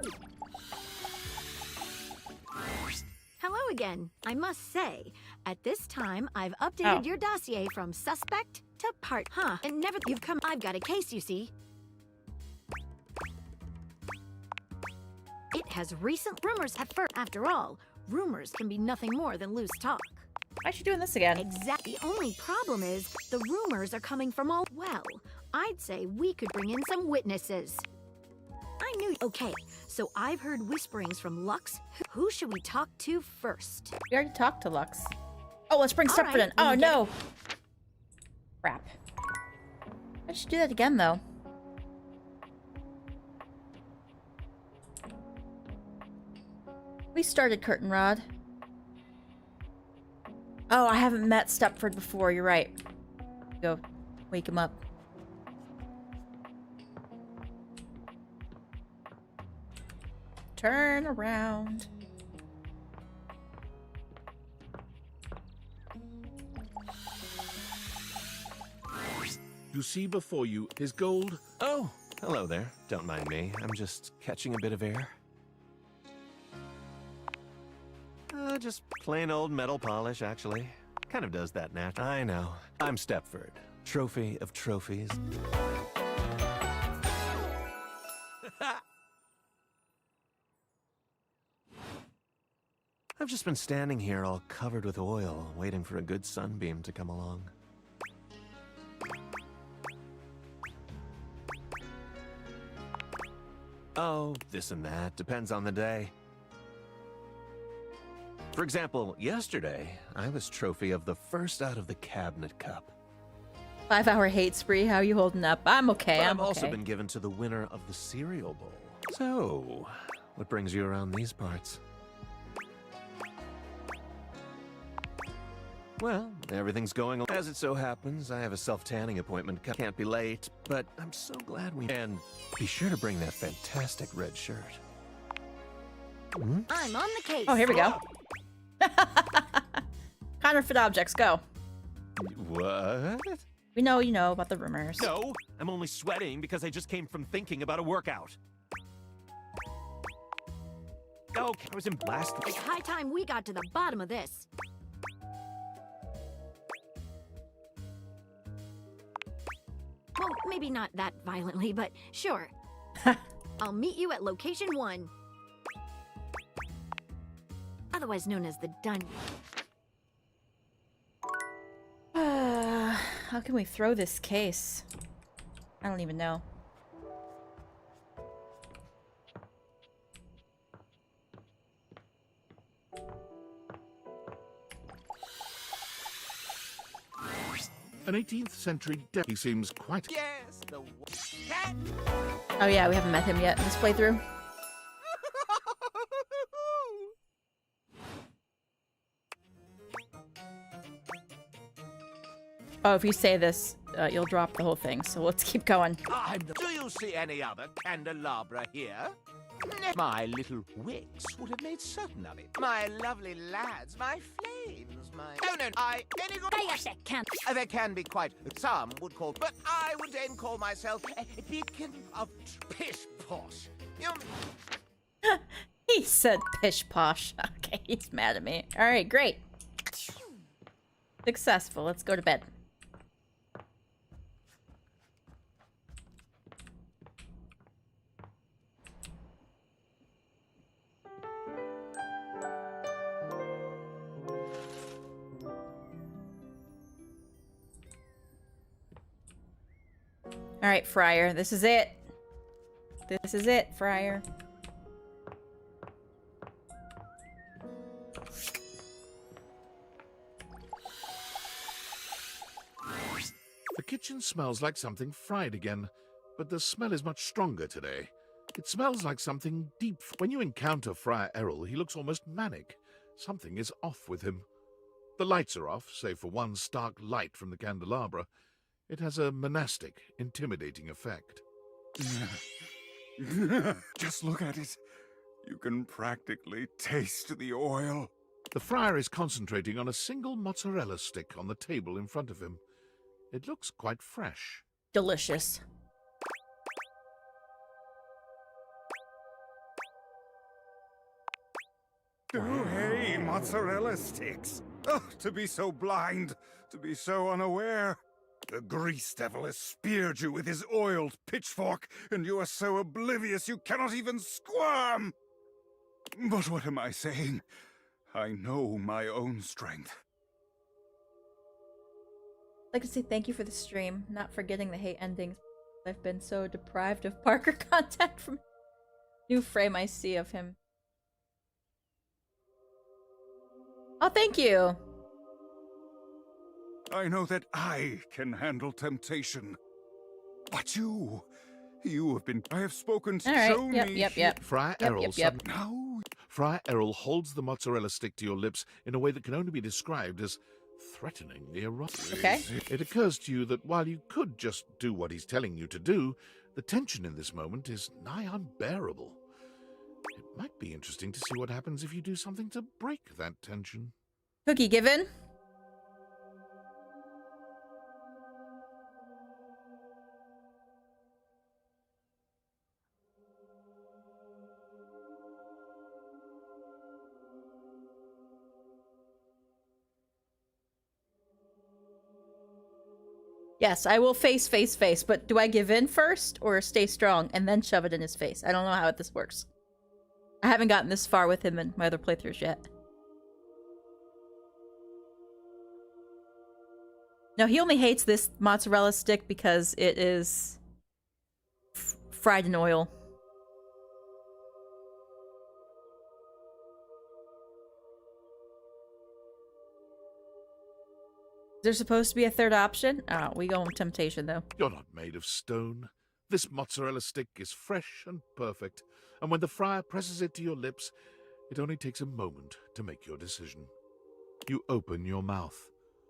Hello again. I must say, at this time, I've updated your dossier from suspect to part. Huh? And never you've come. I've got a case, you see. It has recent rumors have after all, rumors can be nothing more than loose talk. Why is she doing this again? Exactly. The only problem is the rumors are coming from all. Well, I'd say we could bring in some witnesses. I knew. Okay, so I've heard whisperings from Lux. Who should we talk to first? We already talked to Lux. Oh, let's bring All Stepford right, in. Oh when you no. Crap. I should do that again though. We started Curtain Rod. Oh, I haven't met Stepford before. You're right. Go wake him up. Turn around. You see before you his gold... Oh, hello there. Don't mind me. I'm just catching a bit of air. Just plain old metal polish, actually. Kind of does that naturally. I know. I'm Stepford. Trophy of trophies. I've just been standing here all covered with oil, waiting for a good sunbeam to come along. Oh, this and that. Depends on the day. For example, yesterday, I was trophy of the first out of the cabinet cup. 5-hour hate spree. How you holding up? I'm okay. But I'm I've also okay. been given to the winner of the cereal bowl. So, what brings you around these parts? Well, everything's going as it so happens. I have a self-tanning appointment. Can't be late, but I'm so glad we... And be sure to bring that fantastic red shirt. Hmm? I'm on the case. Oh, here we go. Counterfeit objects, go. What? We know you know about the rumors. No, I'm only sweating because I just came from thinking about a workout. Oh, I was in blast. It's high time we got to the bottom of this. Well, maybe not that violently, but sure. I'll meet you at location 1. Otherwise known as the dungeon. How can we throw this case? I don't even know. An 18th century he seems quite... Yes, the cat. Oh yeah, we haven't met him yet in this playthrough. Oh, if you say this, you'll drop the whole thing, so let's keep going. Do you see any other candelabra here? My little wicks would have made certain of it. My lovely lads, my flames, my... No, there can be quite... Some would call... But I would then call myself a beacon of pish-posh. He He said pish posh. Okay, he's mad at me. Alright, great. Successful. Let's go to bed. Alright, Frier. This is it. This is it, Frier. The kitchen smells like something fried again, but the smell is much stronger today. It smells like something deep. When you encounter Friar Arrol, he looks almost manic. Something is off with him. The lights are off, save for one stark light from the candelabra. It has a monastic, intimidating effect. Just look at it. You can practically taste the oil. The friar is concentrating on a single mozzarella stick on the table in front of him. It looks quite fresh. Delicious. Oh, hey, mozzarella sticks. Oh, to be so blind, to be so unaware. The grease devil has speared you with his oiled pitchfork, and you are so oblivious you cannot even squirm. But what am I saying? I know my own strength. I'd like to say thank you for the stream, not forgetting the hate endings. I've been so deprived of Parker content from new frame I see of him. Oh, thank you. I know that I can handle temptation. But you have been... I have spoken to show me... Friar Arrol now. Friar Arrol holds the mozzarella stick to your lips in a way that can only be described as threateningly erotic. Okay. It occurs to you that while you could just do what he's telling you to do, the tension in this moment is nigh unbearable. It might be interesting to see what happens if you do something to break that tension. Cookie given. Yes, I will face, but do I give in first or stay strong and then shove it in his face? I don't know how this works. I haven't gotten this far with him in my other playthroughs yet. No, he only hates this mozzarella stick because it is fried in oil. Is there supposed to be a third option? Oh, we go with temptation, though. You're not made of stone. This mozzarella stick is fresh and perfect, and when the friar presses it to your lips, it only takes a moment to make your decision. You open your mouth,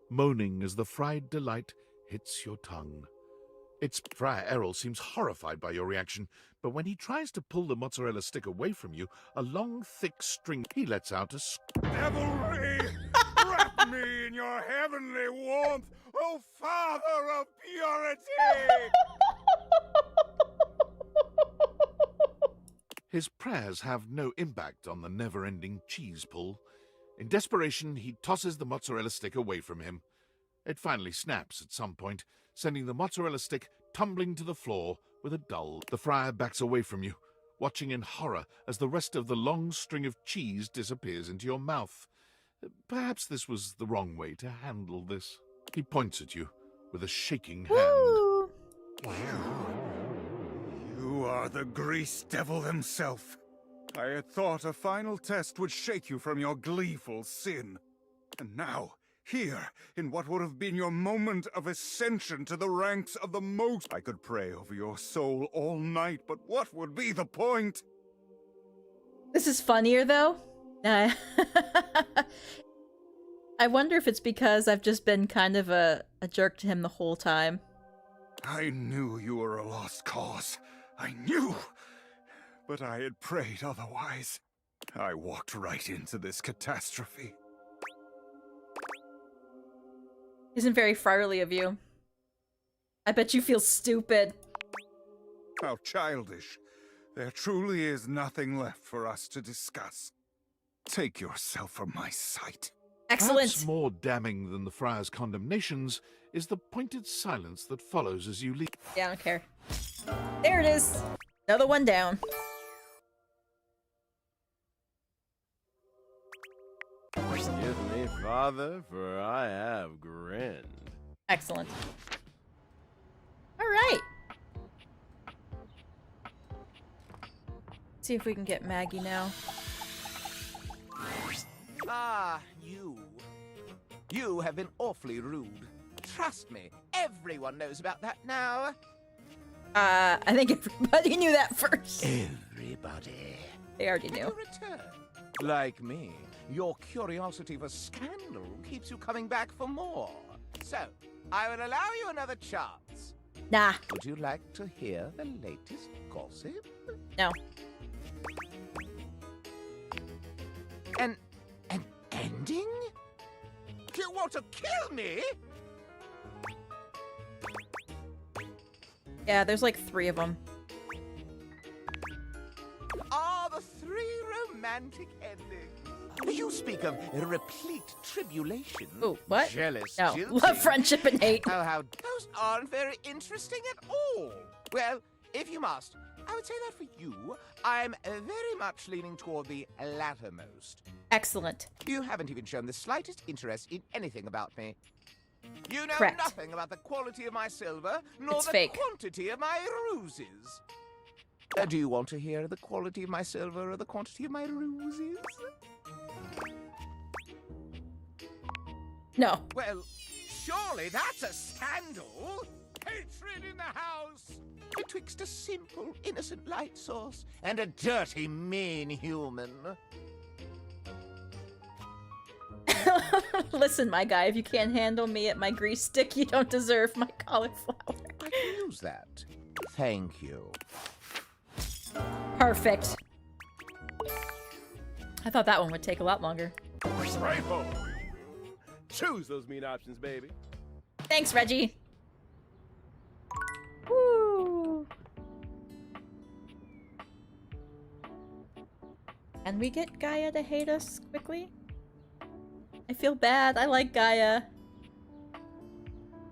moaning as the fried delight hits your tongue. Friar Arrol seems horrified by your reaction, but when he tries to pull the mozzarella stick away from you, a long, thick string, he lets out a Devilry! Wrap me in your heavenly warmth, O Father of Purity! His prayers have no impact on the never-ending cheese pull. In desperation, he tosses the mozzarella stick away from him. It finally snaps at some point, sending the mozzarella stick tumbling to the floor with a dull. The friar backs away from you, watching in horror as the rest of the long string of cheese disappears into your mouth. Perhaps this was the wrong way to handle this. He points at you with a shaking hand. You are the grease devil himself. I had thought a final test would shake you from your gleeful sin. And now, here, in what would have been your moment of ascension to the ranks of the most... I could pray over your soul all night, but what would be the point? This is funnier, though. I wonder if it's because I've just been kind of a jerk to him the whole time. I knew you were a lost cause. I knew! But I had prayed otherwise. I walked right into this catastrophe. Isn't very friarly of you. I bet you feel stupid. How childish. There truly is nothing left for us to discuss. Take yourself from my sight. Excellent. Perhaps more damning than the friar's condemnations is the pointed silence that follows as you leave. Yeah, I don't care. There it is. Another one down. Forgive me, Father, for I have grinned. Excellent. All right. See if we can get Maggie now. Ah, you. You have been awfully rude. Trust me, everyone knows about that now. I think everybody knew that first. Everybody. They already knew. Return. Like me, your curiosity for scandal keeps you coming back for more. So, I will allow you another chance. Nah. Would you like to hear the latest gossip? No. An ending? You want to kill me? Yeah, there's like 3 of them. Ah, the 3 romantic endings. You speak of replete tribulation. Ooh, what? Jealous, No, jilting. love, friendship, and hate. Oh, how those aren't very interesting at all. Well, if you must, I would say that for you, I'm very much leaning toward the lattermost. Excellent. You haven't even shown the slightest interest in anything about me. You know Correct. nothing about the quality of my silver, nor It's the fake. quantity of my ruses. Do you want to hear the quality of my silver or the quantity of my ruses? No. Well, surely that's a scandal. Hatred in the house betwixt a simple, innocent light source and a dirty, mean human. Listen, my guy, if you can't handle me at my grease stick, you don't deserve my cauliflower. I can use that. Thank you. Perfect. I thought that one would take a lot longer. Rifle! Choose those mean options, baby. Thanks, Reggie. Woo. Can we get Gaia to hate us quickly? I feel bad. I like Gaia.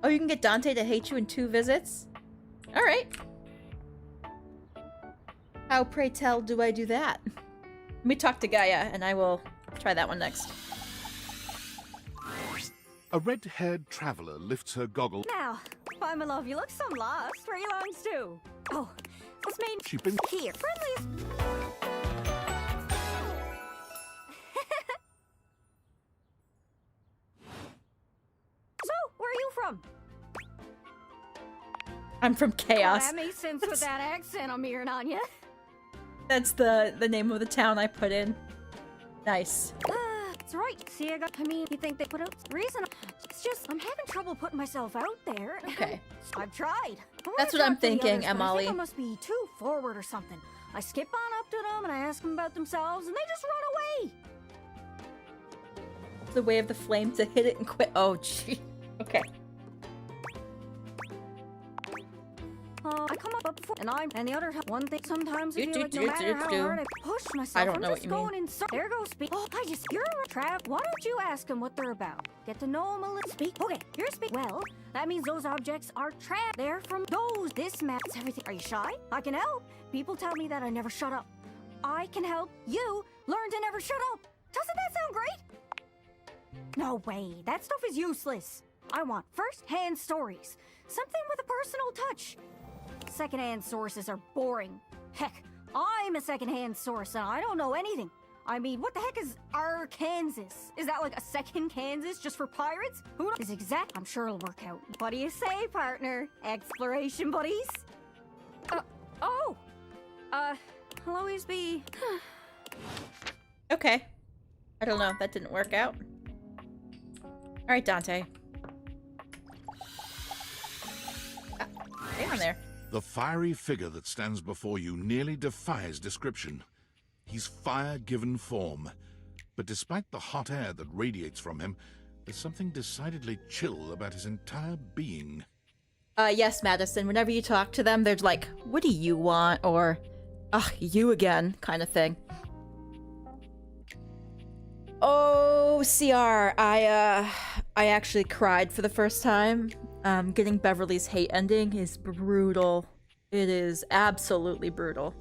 Oh, you can get Dante to hate you in 2 visits? Alright. How, pray tell, do I do that? Let me talk to Gaia, and I will try that one next. A red-haired traveler lifts her goggles. Now, why, my love, you look some lost. Where are you longs to? Oh, this main She brings here. Friendliest. So, where are you from? I'm from Chaos. That makes sense with that accent I'm hearing on you. That's the name of the town I put in. Nice. That's right. See, I mean, you think they put out reason? It's just I'm having trouble putting myself out there. Okay. I've tried. That's what I'm thinking, I Emily. think I must be too forward or something. I skip on up to them and I ask them about themselves, and they just run away. The way of the flame to hit it and quit. Oh, gee. Okay. I come up before, and the other one thing. Sometimes I feel like no matter how hard I push myself, I don't know I'm what just you going mean. in. There goes speak. Oh, you're a trap. Why don't you ask them what they're about? Get to know them a little. Speak. Okay, you're speak. Well, that means those objects are trapped. They're from those. This maps everything. Are you shy? I can help. People tell me that I never shut up. I can help you learn to never shut up. Doesn't that sound great? No way. That stuff is useless. I want first-hand stories. Something with a personal touch. Second-hand sources are boring. Heck, I'm a second-hand source and I don't know anything. I mean, what the heck is Arkansas? Is that like a second Kansas just for pirates? Who knows? Is exact? I'm sure it'll work out. What do you say, partner? Exploration buddies? I'll always be... Okay. I don't know. That didn't work out. Alright, Dante. Stay on there. The fiery figure that stands before you nearly defies description. He's fire given form, but despite the hot air that radiates from him, there's something decidedly chill about his entire being. Yes, Madison. Whenever you talk to them, they're like, what do you want? Or, Ugh, you again, kind of thing. Oh, CR, I actually cried for the first time. Getting Beverly's hate ending is brutal. It is absolutely brutal.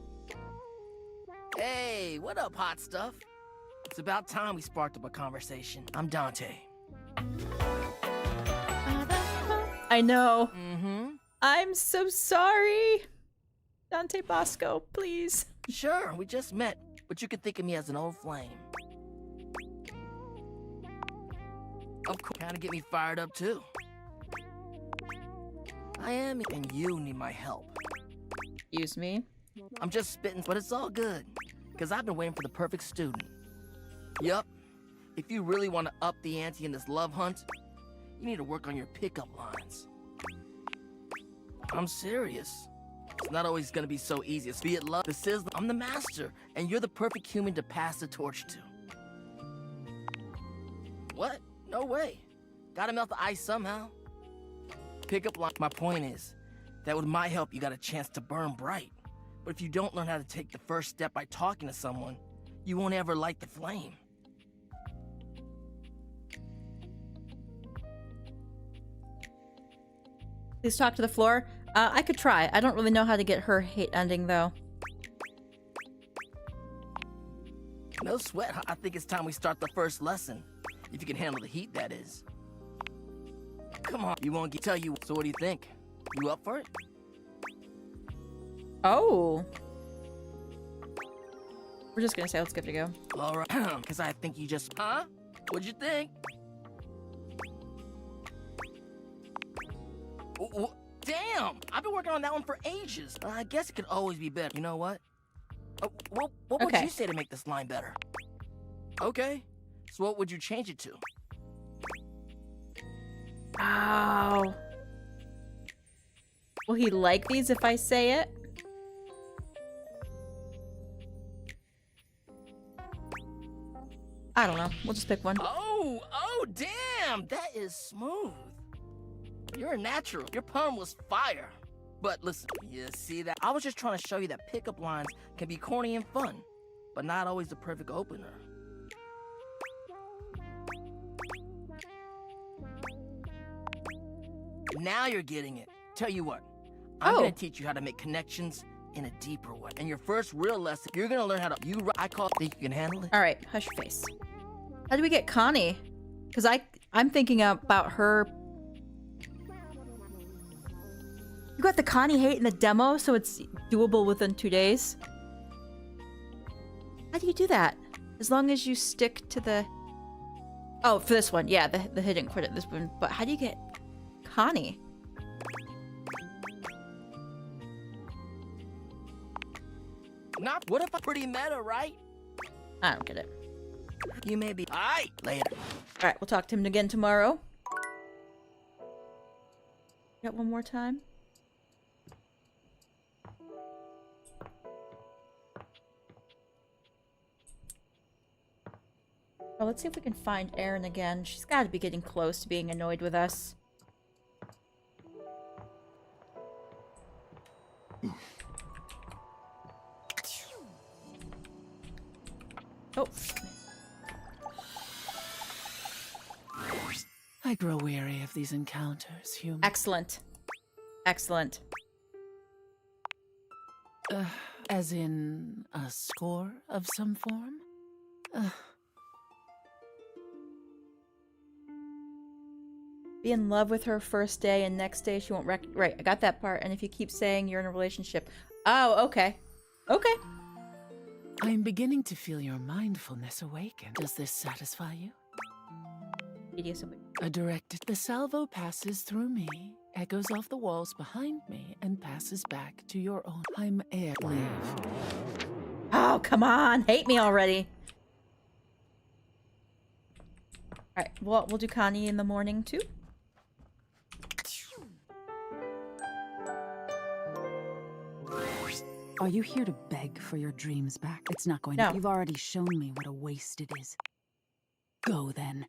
Hey, what up, hot stuff? It's about time we sparked up a conversation. I'm Dante. I know. Mm-hmm. I'm so sorry. Dante Bosco, please. Sure, we just met, but you can think of me as an old flame. Of course, kind of get me fired up too. I am, and you need my help. Excuse me? I'm just spitting, but it's all good, because I've been waiting for the perfect student. Yup. If you really want to up the ante in this love hunt, you need to work on your pickup lines. I'm serious. It's not always gonna be so easy. Be it love, the sizzle. I'm the master, and you're the perfect human to pass the torch to. What? No way. Gotta melt the ice somehow. Pickup line. My point is that with my help, you got a chance to burn bright. But if you don't learn how to take the first step by talking to someone, you won't ever light the flame. Please talk to the floor. I could try. I don't really know how to get her hate ending, though. No sweat. I think it's time we start the first lesson. If you can handle the heat, that is. Come on. You won't tell you. So what do you think? You up for it? Oh. We're just gonna say let's give it a go. All right. Because I think you just... Huh? What'd you think? Damn! I've been working on that one for ages. I guess it could always be better. You know what? What would you say to make this line better? Okay. So what would you change it to? Ow. Will he like these if I say it? I don't know. We'll just pick one. Oh, damn! That is smooth. You're a natural. Your pun was fire. But listen, you see that? I was just trying to show you that pickup lines can be corny and fun, but not always the perfect opener. Now you're getting it. Tell you what, I'm gonna teach you how to make connections in a deeper way. And your first real lesson, you're gonna learn how to, I think you can handle it? All right, hush your face. How do we get Connie? Because I'm thinking about her. You got the Connie hate in the demo, so it's doable within 2 days. How do you do that? As long as you stick to the... Oh, for this one, yeah, the hidden credit this one. But how do you get Connie? Not what if I'm pretty meta, right? I don't get it. You may be. Alright, later. Alright, we'll talk to him again tomorrow. Got one more time? Oh, let's see if we can find Erin again. She's got to be getting close to being annoyed with us. Oh. I grow weary of these encounters, human. Excellent. Excellent. As in a score of some form? Be in love with her first day and next day she won't right, I got that part. And if you keep saying you're in a relationship. Oh, okay. Okay. I'm beginning to feel your mindfulness awaken. Does this satisfy you? A directed. The salvo passes through me, echoes off the walls behind me, and passes back to your own. I'm air. Live. Oh, come on. Hate me already. Alright, well, we'll do Connie in the morning too. Are you here to beg for your dreams back? It's not going to. You've already shown me what a waste it is. Go then.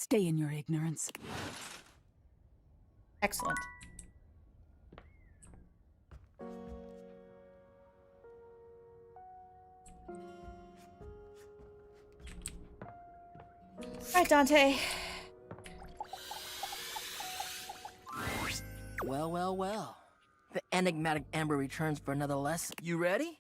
Stay in your ignorance. Excellent. Alright, Dante. Well, well, well. The enigmatic Amber returns for another lesson. You ready?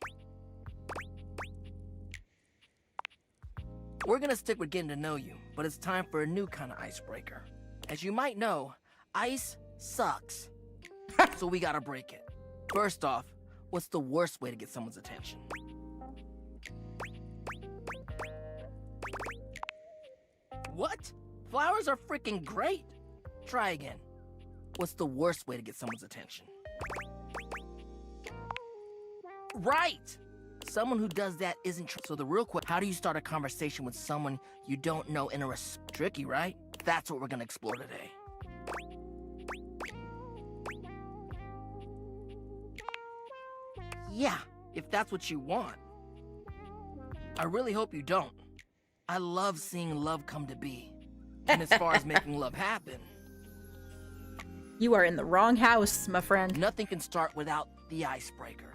We're gonna stick with getting to know you, but it's time for a new kind of icebreaker. As you might know, ice sucks. So we gotta break it. First off, what's the worst way to get someone's attention? What? Flowers are freaking great. Try again. What's the worst way to get someone's attention? Right! Someone who does that isn't so the real question, how do you start a conversation with someone you don't know in a tricky, right? That's what we're gonna explore today. Yeah, if that's what you want. I really hope you don't. I love seeing love come to be. And as far as making love happen, you are in the wrong house, my friend. Nothing can start without the icebreaker.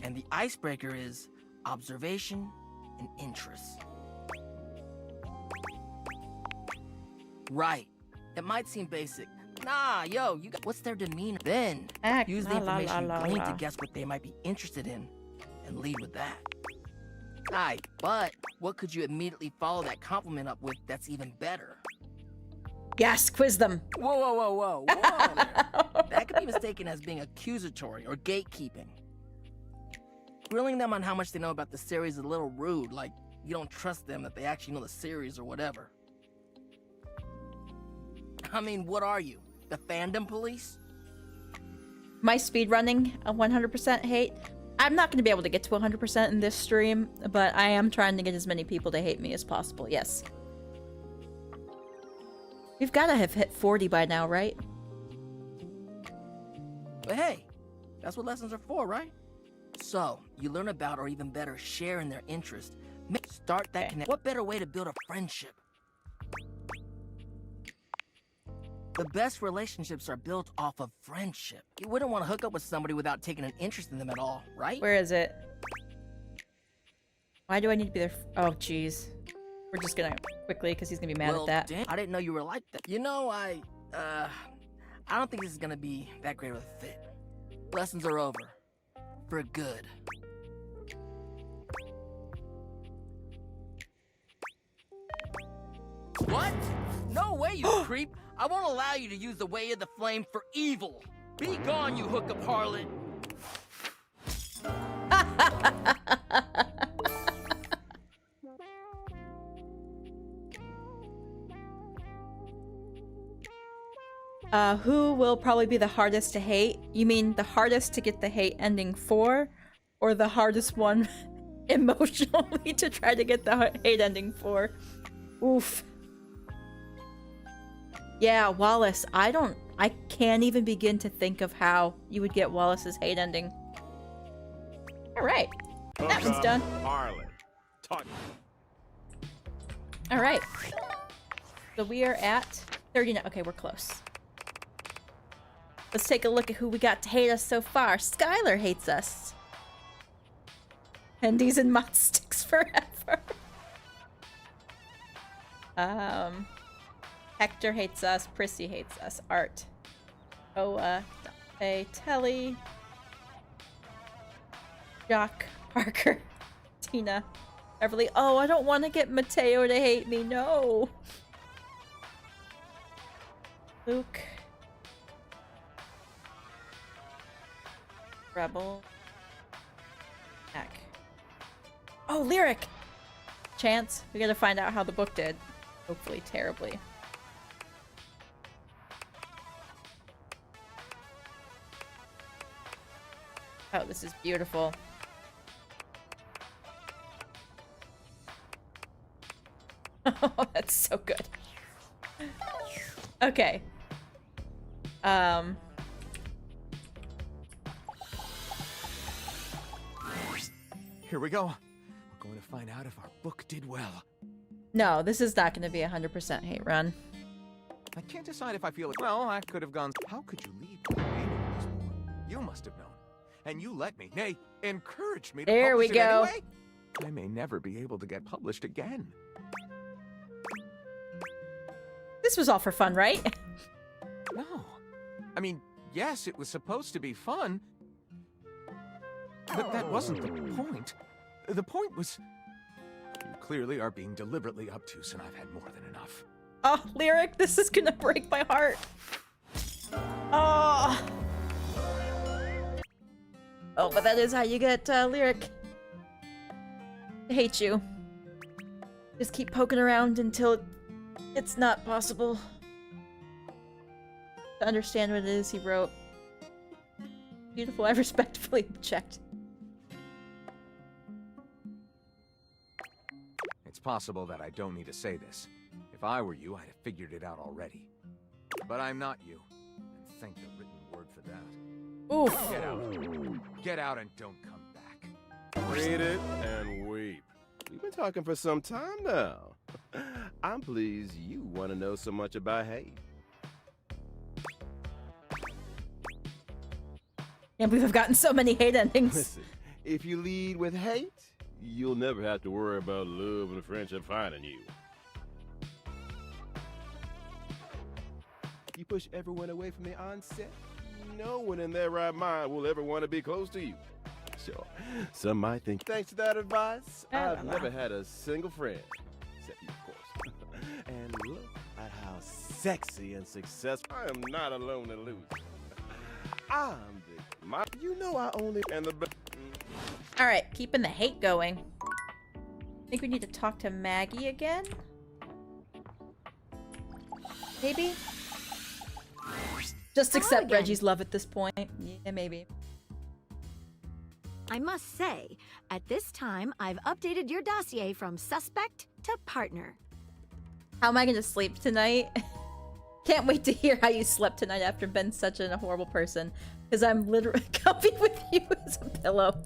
And the icebreaker is observation and interest. Right. It might seem basic. Nah, yo, you got what's their demeanor? Then use the information you glean to guess what they might be interested in and lead with that. Aye, but what could you immediately follow that compliment up with that's even better? Yes, quiz them. Whoa, whoa, whoa, whoa, whoa there. That could be mistaken as being accusatory or gatekeeping. Grilling them on how much they know about the series is a little rude, like you don't trust them that they actually know the series or whatever. I mean, what are you? The fandom police? My speedrunning, a 100% hate. I'm not going to be able to get to 100% in this stream, but I am trying to get as many people to hate me as possible, yes. We've got to have hit 40 by now, right? But hey, that's what lessons are for, right? So, you learn about, or even better, share in their interest. Start that connection. What better way to build a friendship? The best relationships are built off of friendship. You wouldn't want to hook up with somebody without taking an interest in them at all, right? Where is it? Why do I need to be there? Oh, jeez. We're just gonna quickly, because he's gonna be mad at that. Damn, I didn't know you were like that. You know, I don't think this is gonna be that great of a fit. Lessons are over. For good. What? No way, you creep! I won't allow you to use the way of the flame for evil! Be gone, you hookup harlot! Who will probably be the hardest to hate? You mean the hardest to get the hate ending for? Or the hardest one emotionally to try to get the hate ending for? Oof. Yeah, Wallace, I can't even begin to think of how you would get Wallace's hate ending. Alright. That one's done. Alright. So we are at 39. Okay, we're close. Let's take a look at who we got to hate us so far. Skyler hates us. Hendies and Mott Sticks forever. Hector hates us. Prissy hates us. Art. Oa. Dante. Telly. Jacques. Parker. Tina. Beverly. Oh, I don't want to get Mateo to hate me. No. Luke. Rebel. Mac. Oh, Lyric! Chance. We gotta find out how the book did. Hopefully terribly. Oh, this is beautiful. Oh, that's so good. Okay. Here we go. We're going to find out if our book did well. No, this is not going to be a 100% hate run. I can't decide if I feel it. Well, I could have gone. How could you leave me hanging this morning? You must have known. And you let me, nay, encouraged me to There we publish it go. anyway? I may never be able to get published again. This was all for fun, right? No. I mean, yes, it was supposed to be fun. But that wasn't the point. The point was... You clearly are being deliberately obtuse, and I've had more than enough. Oh, Lyric, this is gonna break my heart. Oh. Oh, but that is how you get Lyric to hate you. Just keep poking around until it's not possible to understand what it is he wrote. Beautiful, I respectfully object. It's possible that I don't need to say this. If I were you, I'd have figured it out already. But I'm not you. And thank the written word for that. Oof. Get out. Get out and don't come back. Read it and weep. We've been talking for some time now. I'm pleased you want to know so much about hate. Can't believe I've gotten so many hate endings. Listen, if you lead with hate, you'll never have to worry about love and friendship finding you. You push everyone away from the onset, no one in their right mind will ever want to be close to you. Sure, some might think, thanks to that advice, I've never had a single friend. Except you, of course. And look at how sexy and successful. I am not alone to lose. I'm the... You know I only... And the... Alright, keeping the hate going. I think we need to talk to Maggie again? Maybe? Just accept Reggie's love at this point. Yeah, maybe. I must say, at this time, I've updated your dossier from suspect to partner. How am I gonna sleep tonight? Can't wait to hear how you slept tonight after being such a horrible person. Because I'm literally comfy with you as a pillow.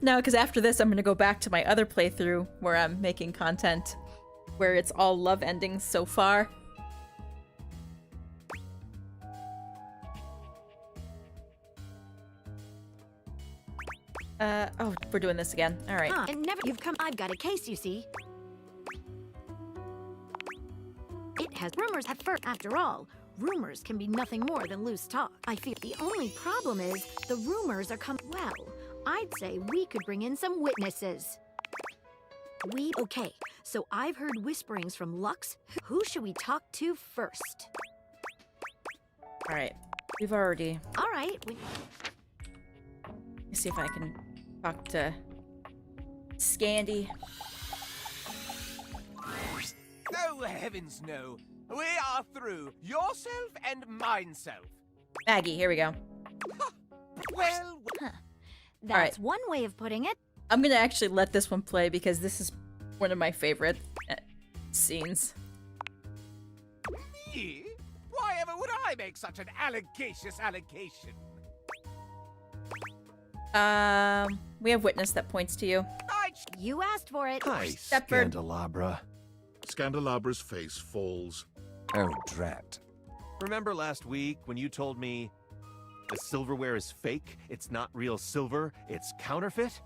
No, because after this, I'm gonna go back to my other playthrough where I'm making content where it's all love endings so far. Oh, we're doing this again. All right. Huh, and never you've come. I've got a case, you see. It has rumors at first. After all, rumors can be nothing more than loose talk. I fear the only problem is the rumors are well, I'd say we could bring in some witnesses. Okay, so I've heard whisperings from Lux. Who should we talk to first? All right. We've already... All right. Let's see if I can talk to Scandy. Oh, heavens no. We are through. Yourself and mineself. Maggie, here we go. Well... That's one way of putting it. I'm gonna actually let this one play because this is one of my favorite scenes. Me? Why ever would I make such an allegacious allegation? We have witness that points to you. You asked for it. Hi, Stepford. Scandelabra. Scandalabra's face falls. Oh, drat. Remember last week when you told me the silverware is fake? It's not real silver, it's counterfeit?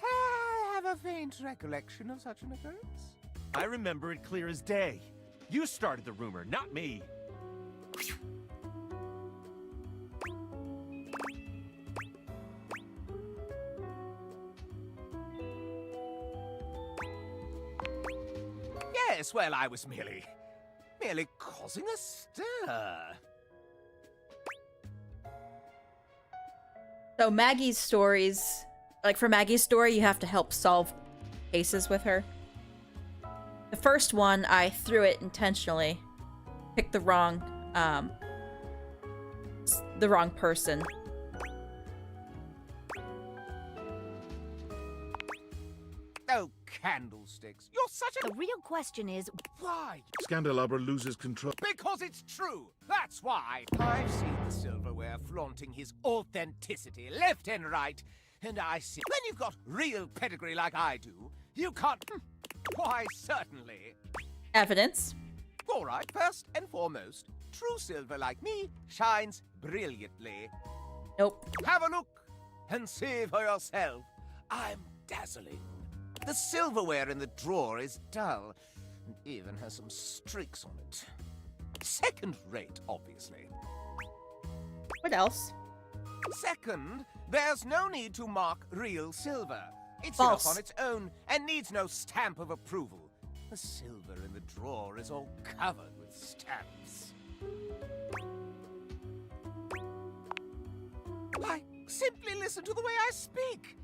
I have a faint recollection of such an occurrence. I remember it clear as day. You started the rumor, not me. Yes, well, I was merely causing a stir. So Maggie's stories, like for Maggie's story, you have to help solve cases with her. The first one, I threw it intentionally. Picked the wrong person. Oh, candlesticks. You're such a... The real question is, why? Scandelabra loses control. Because it's true. That's why. I've seen the silverware flaunting his authenticity left and right. And I see... When you've got real pedigree like I do, you can't... Why, certainly. Evidence. All right, first and foremost, true silver like me shines brilliantly. Nope. Have a look and see for yourself. I'm dazzling. The silverware in the drawer is dull, and even has some streaks on it. Second rate, obviously. What else? Second, there's no need to mark real silver. It's False. enough on its own and needs no stamp of approval. The silver in the drawer is all covered with stamps. Why, simply listen to the way I speak.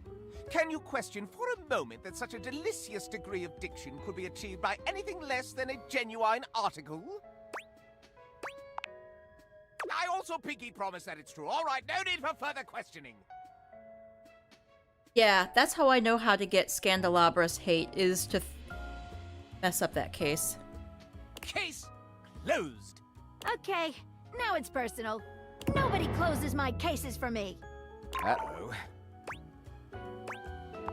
Can you question for a moment that such a delicious degree of diction could be achieved by anything less than a genuine article? I also pinky promise that it's true. All right, no need for further questioning. Yeah, that's how I know how to get Scandalabra's hate, is to mess up that case. Case closed. Okay, now it's personal. Nobody closes my cases for me. Uh-oh.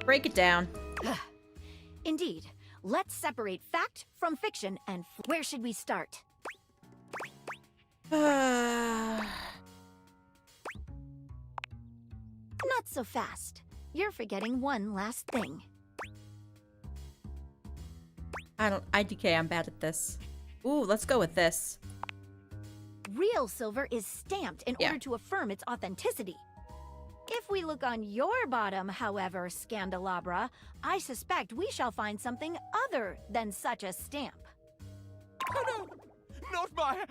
Break it down. Indeed. Let's separate fact from fiction and where should we start? Not so fast. You're forgetting one last thing. IDK, I'm bad at this. Ooh, let's go with this. Real silver is stamped in order to affirm its authenticity. If we look on your bottom, however, Scandalabra, I suspect we shall find something other than such a stamp. Oh no! Not my...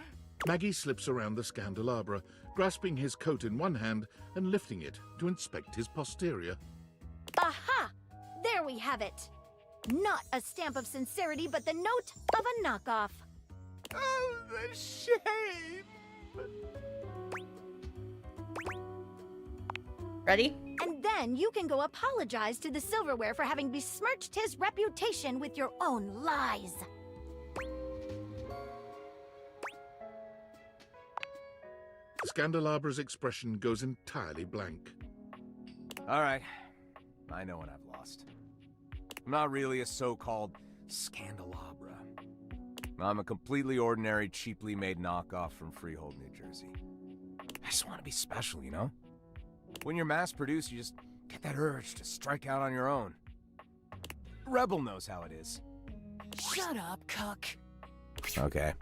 Maggie slips around the Scandalabra, grasping his coat in one hand and lifting it to inspect his posterior. Aha! There we have it. Not a stamp of sincerity, but the note of a knockoff. Oh, the shame! Ready? And then you can go apologize to the silverware for having besmirched his reputation with your own lies. The Scandalabra's expression goes entirely blank. All right. I know what I've lost. I'm not really a so-called Scandalabra. I'm a completely ordinary, cheaply made knockoff from Freehold, New Jersey. I just want to be special, you know? When you're mass-produced, you just get that urge to strike out on your own. Rebel knows how it is. Shut up, cuck. Okay.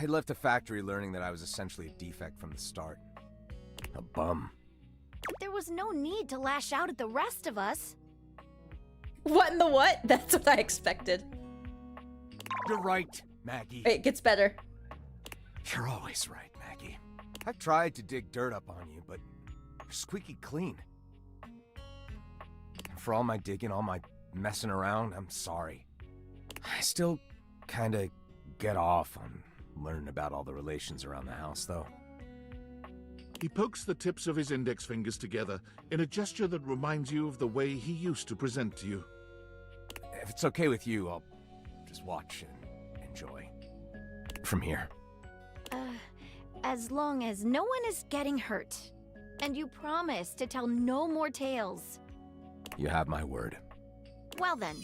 I left the factory learning that I was essentially a defect from the start. A bum. There was no need to lash out at the rest of us. What in the what? That's what I expected. You're right, Maggie. It gets better. You're always right, Maggie. I've tried to dig dirt up on you, but you're squeaky clean. For all my digging, all my messing around, I'm sorry. I still kinda get off on learning about all the relations around the house, though. He pokes the tips of his index fingers together in a gesture that reminds you of the way he used to present to you. If it's okay with you, I'll just watch and enjoy. From here. As long as no one is getting hurt. And you promise to tell no more tales. You have my word. Well then,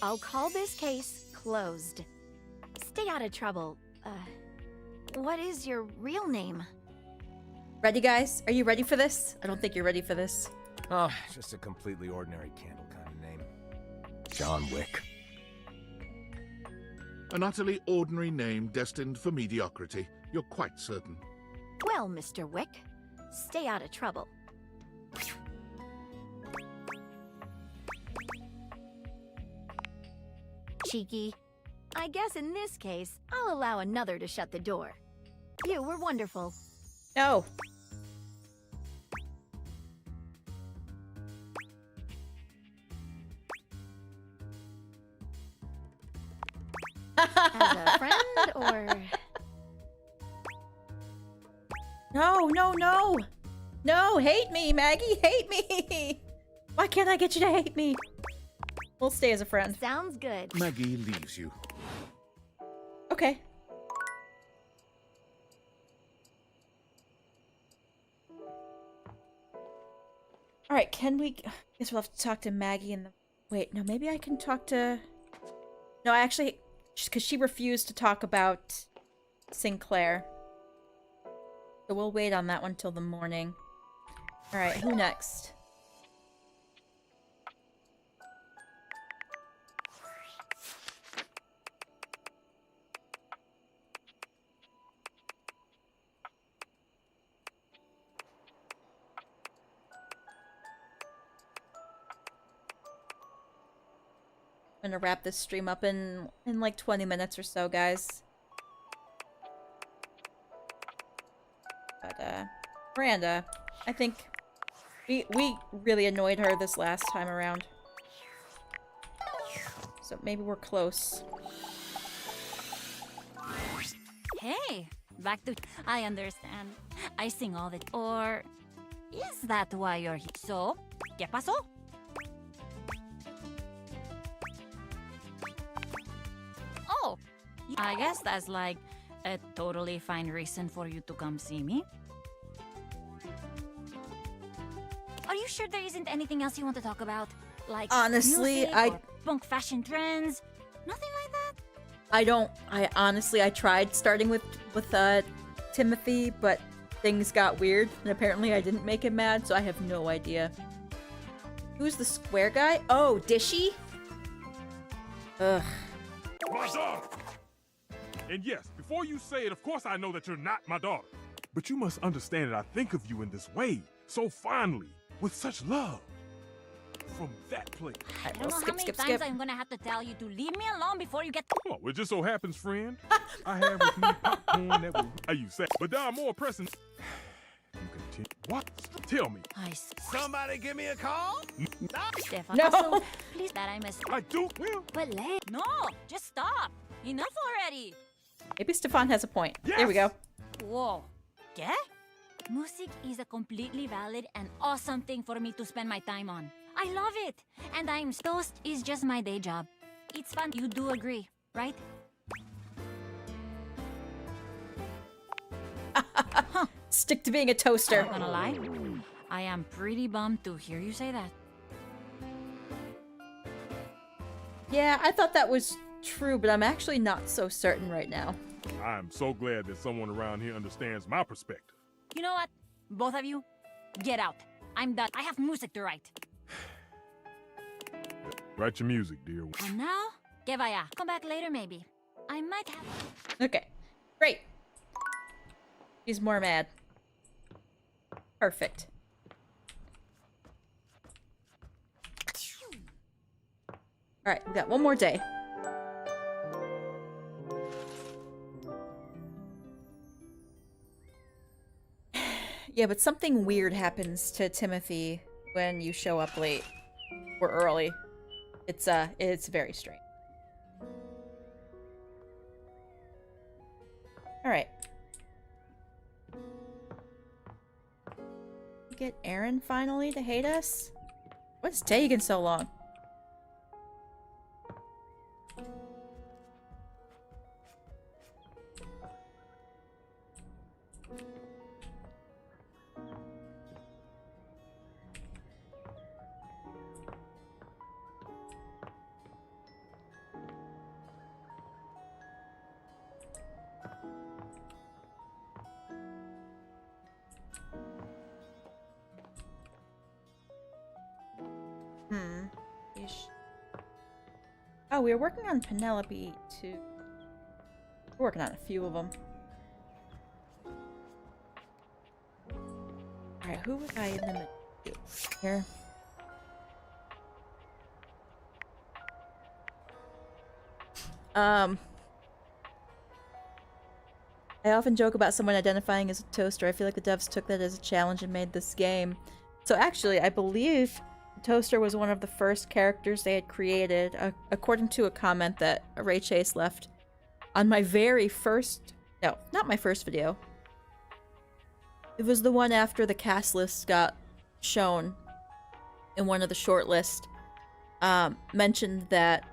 I'll call this case closed. Stay out of trouble. What is your real name? Ready, guys? Are you ready for this? I don't think you're ready for this. Oh, just a completely ordinary candle kind of name. John Wick. An utterly ordinary name destined for mediocrity, you're quite certain. Well, Mr. Wick, stay out of trouble. Cheeky. I guess in this case, I'll allow another to shut the door. You were wonderful. No. As a friend, or... No, no, no! No, hate me, Maggie, hate me! Why can't I get you to hate me? We'll stay as a friend. Sounds good. Maggie leaves you. Okay. Alright, can we... guess we'll have to talk to Maggie in the... Wait, no, maybe I can talk to... No, I actually... because she refused to talk about Sinclair. So we'll wait on that one till the morning. Alright, who next? I'm gonna wrap this stream up in like 20 minutes or so, guys. But, Miranda, I think we really annoyed her this last time around. So maybe we're close. Hey, back to... I understand. I sing all the... Or... Is that why you're here? So, ¿qué pasó? Oh, I guess that's like a totally fine reason for you to come see me. Are you sure there isn't anything else you want to talk about? Like honestly, music or punk fashion trends? Nothing like that? I tried starting with Timothy, but things got weird, and apparently I didn't make him mad, so I have no idea. Who's the square guy? Oh, Dishy? Ugh. My daughter! And yes, before you say it, of course I know that you're not my daughter. But you must understand that I think of you in this way, so fondly, with such love. From that place. I don't know how many times I'm gonna have to tell you to leave me alone before you get... Oh, it just so happens, friend, I have with me popcorn that will... Are you sad? But there are more pressing... You continue... What? Tell me. Somebody give me a call? Stefan, No. also, please that I must... I do? Well... But no, just stop. Enough already. Maybe Stefan has a point. Yes! There we go. Whoa. ¿Qué? Music is a completely valid and awesome thing for me to spend my time on. I love it. And toast is just my day job. It's fun. You do agree, right? Stick to being a toaster. I'm not gonna lie. I am pretty bummed to hear you say that. Yeah, I thought that was true, but I'm actually not so certain right now. I'm so glad that someone around here understands my perspective. You know what? Both of you, get out. I'm done. I have music to write. Write your music, dear. And now, que vaya. Come back later, maybe. I might have... Okay. Great. She's more mad. Perfect. Alright, we got one more day. Yeah, but something weird happens to Timothy when you show up late or early. It's very strange. Alright. Get Aaron finally to hate us? What's taking so long? Oh, we were working on Penelope too. We're working on a few of them. Alright, who was I in the middle here? I often joke about someone identifying as a toaster. I feel like the devs took that as a challenge and made this game. So actually, I believe Toaster was one of the first characters they had created, according to a comment that Ray Chase left on my very first... No, not my first video. It was the one after the cast list got shown in one of the short lists. Mentioned that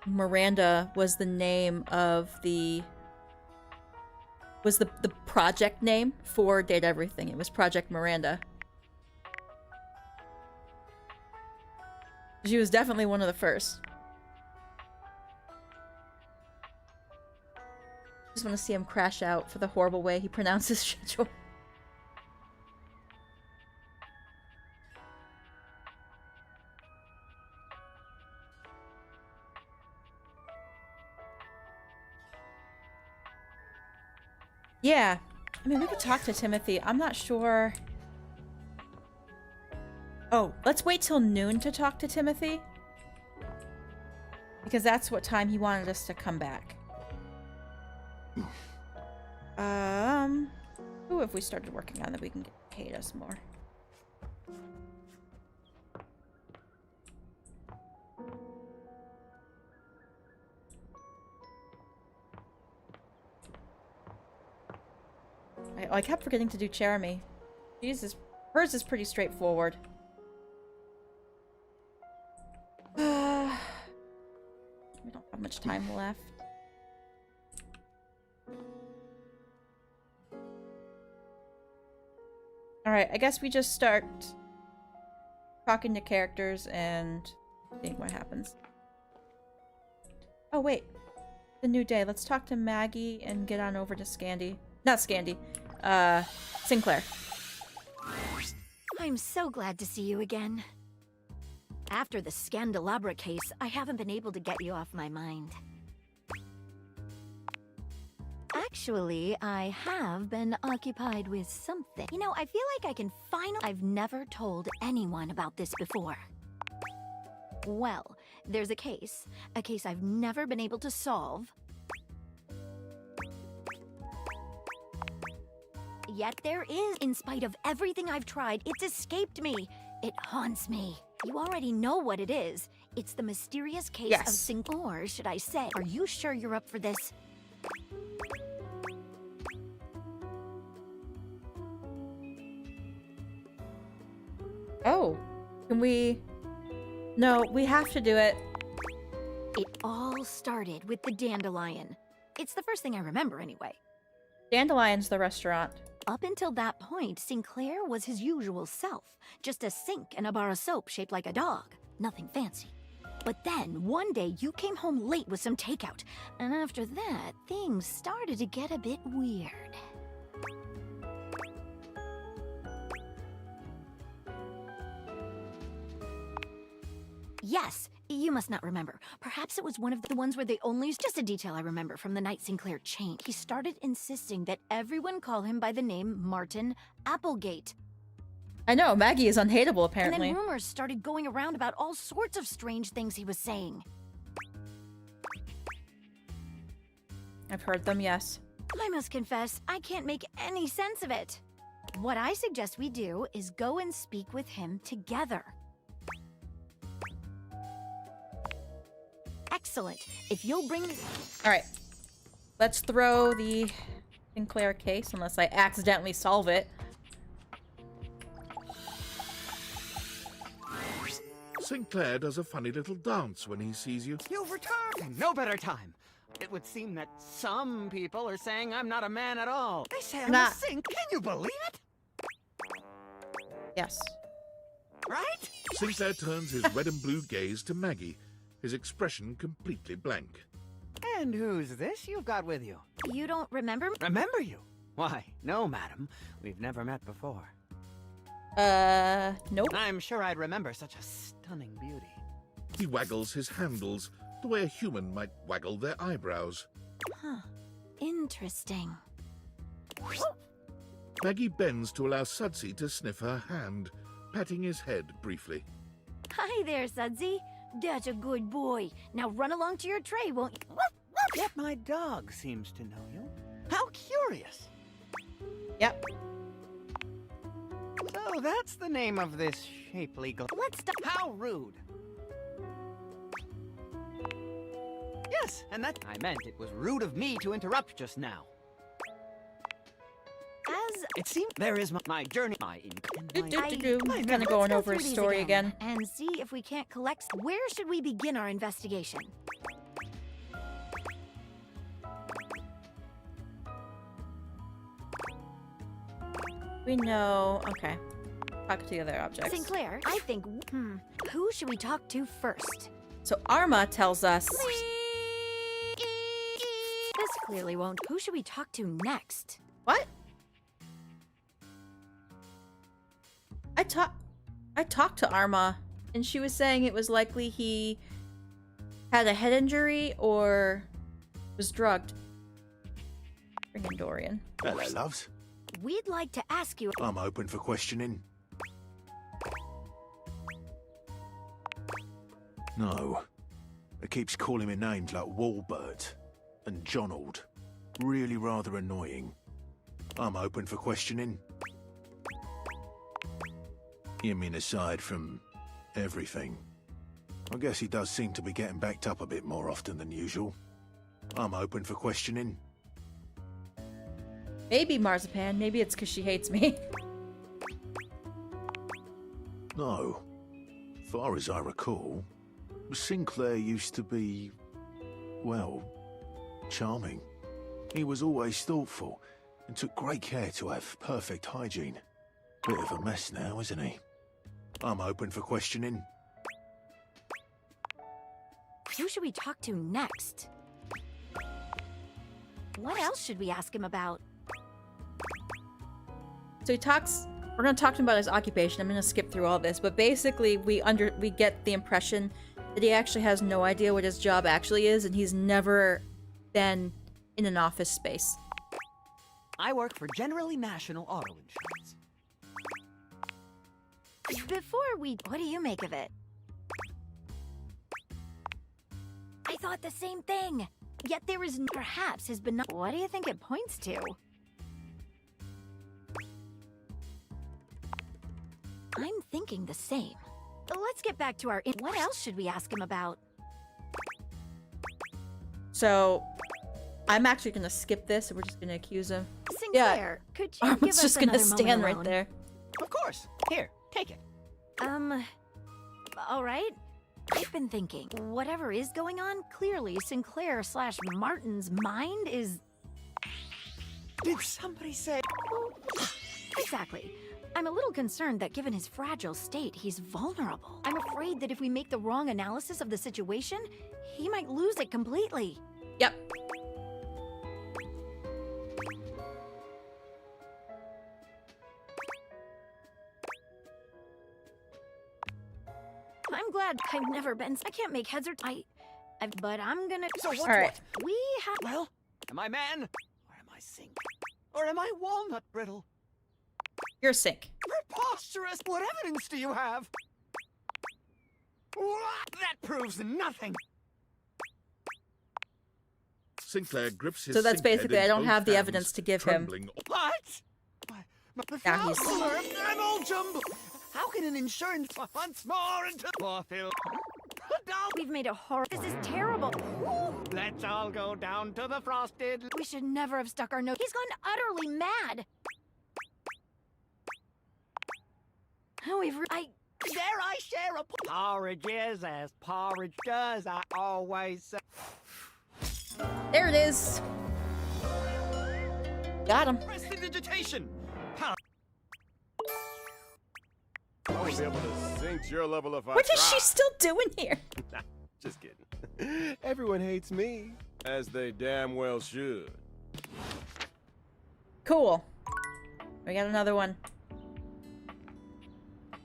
Miranda was the name of the... was the project name for Date Everything. It was Project Miranda. She was definitely one of the first. Just want to see him crash out for the horrible way he pronounces schedule. Yeah. I mean, we could talk to Timothy. I'm not sure. Oh, let's wait till noon to talk to Timothy. Because that's what time he wanted us to come back. Who have we started working on that we can get paid us more? I kept forgetting to do Jeremy. Hers is pretty straightforward. We don't have much time left. Alright, I guess we just start talking to characters and seeing what happens. Oh wait, the new day. Let's talk to Maggie and get on over to Scandy. Not Scandy. Sinclair. I'm so glad to see you again. After the Scandelabra case, I haven't been able to get you off my mind. Actually, I have been occupied with something. You know, I feel like I can finally... I've never told anyone about this before. Well, there's a case I've never been able to solve. Yet there is, in spite of everything I've tried, it's escaped me. It haunts me. You already know what it is. It's the mysterious case of or should I say, are you sure you're up for this? Oh, can we... No, we have to do it. It all started with the Dandelion. It's the first thing I remember anyway. Dandelion's the restaurant. Up until that point, Sinclair was his usual self. Just a sink and a bar of soap shaped like a dog. Nothing fancy. But then, one day, you came home late with some takeout. And after that, things started to get a bit weird. Yes, you must not remember. Perhaps it was one of the ones where they only... Just a detail I remember from the night Sinclair changed. He started insisting that everyone call him by the name Martin Applegate. I know, Maggie is unhateable, apparently. And then rumors started going around about all sorts of strange things he was saying. I've heard them, yes. I must confess, I can't make any sense of it. What I suggest we do is go and speak with him together. Excellent. If you'll bring... Alright. Let's throw the Sinclair case, unless I accidentally solve it. Sinclair does a funny little dance when he sees you. You've returned! No better time. It would seem that some people are saying I'm not a man at all. They say I'm a sink. Can you believe it? Yes. Right? Sinclair turns his red and blue gaze to Maggie, his expression completely blank. And who's this you've got with you? You don't remember me? Remember you? Why, no, madam. We've never met before. Nope. I'm sure I'd remember such a stunning beauty. He waggles his handles the way a human might waggle their eyebrows. Huh. Interesting. Maggie bends to allow Sudsy to sniff her hand, patting his head briefly. Hi there, Sudsy. That's a good boy. Now run along to your tray, won't you? Yet my dog seems to know you. How curious. Yep. So that's the name of this shapely Let's stop. How rude. Yes, and that I meant it was rude of me to interrupt just now. As it seems there is my journey, my kind of going over his story again. And see if we can't collect. Where should we begin our investigation? We know. Okay. Talk to the other objects. Sinclair, I think. Who should we talk to first? So Arma tells us. This clearly won't. Who should we talk to next? What? I talked to Arma, and she was saying it was likely he had a head injury or was drugged. Bring in Dorian. Hello, loves. We'd like to ask you. I'm open for questioning. No. It keeps calling me names like Walbert and Jonald. Really rather annoying. I'm open for questioning. You mean aside from everything? I guess he does seem to be getting backed up a bit more often than usual. I'm open for questioning. Maybe Marzipan. Maybe it's because she hates me. No. Far as I recall, Sinclair used to be, well, charming. He was always thoughtful and took great care to have perfect hygiene. Bit of a mess now, isn't he? I'm open for questioning. Who should we talk to next? What else should we ask him about? So he talks. We're gonna talk to him about his occupation. I'm gonna skip through all this, but basically we get the impression that he actually has no idea what his job actually is, and he's never been in an office space. I work for Generally National Auto Insurance. Before we... What do you make of it? I thought the same thing. Yet there is perhaps his benign... What do you think it points to? I'm thinking the same. Let's get back to our... What else should we ask him about? So, I'm actually gonna skip this, and we're just gonna accuse him. Sinclair, could you give Arma's us just gonna another stand moment right alone? there. Of course. Here, take it. All right. I've been thinking, whatever is going on, clearly Sinclair/Martin's mind is... Did somebody say... Exactly. I'm a little concerned that given his fragile state, he's vulnerable. I'm afraid that if we make the wrong analysis of the situation, he might lose it completely. Yep. I'm glad I've never been... I can't make heads or... But I'm gonna... So what's All right. what? We have... Well, am I man? Or am I sink? Or am I walnut brittle? You're sick. Preposterous! What evidence do you have? What? That proves nothing. Sinclair grips his So that's sink head basically, in I don't both have the hands, evidence to give him. trembling. What? The Yeah, he's- I'm all jumbled. How can an insurance once more into poor Phil? We've made a horror. This is terrible. Let's all go down to the frosted. We should never have stuck our nose. He's gone utterly mad. Dare I share a porridge is as porridge does, I always say. There it is. Got him. Prestidigitation. I would be able to sink to your level if I What is tried. she still doing here? Just kidding. Everyone hates me, as they damn well should. Cool. We got another one.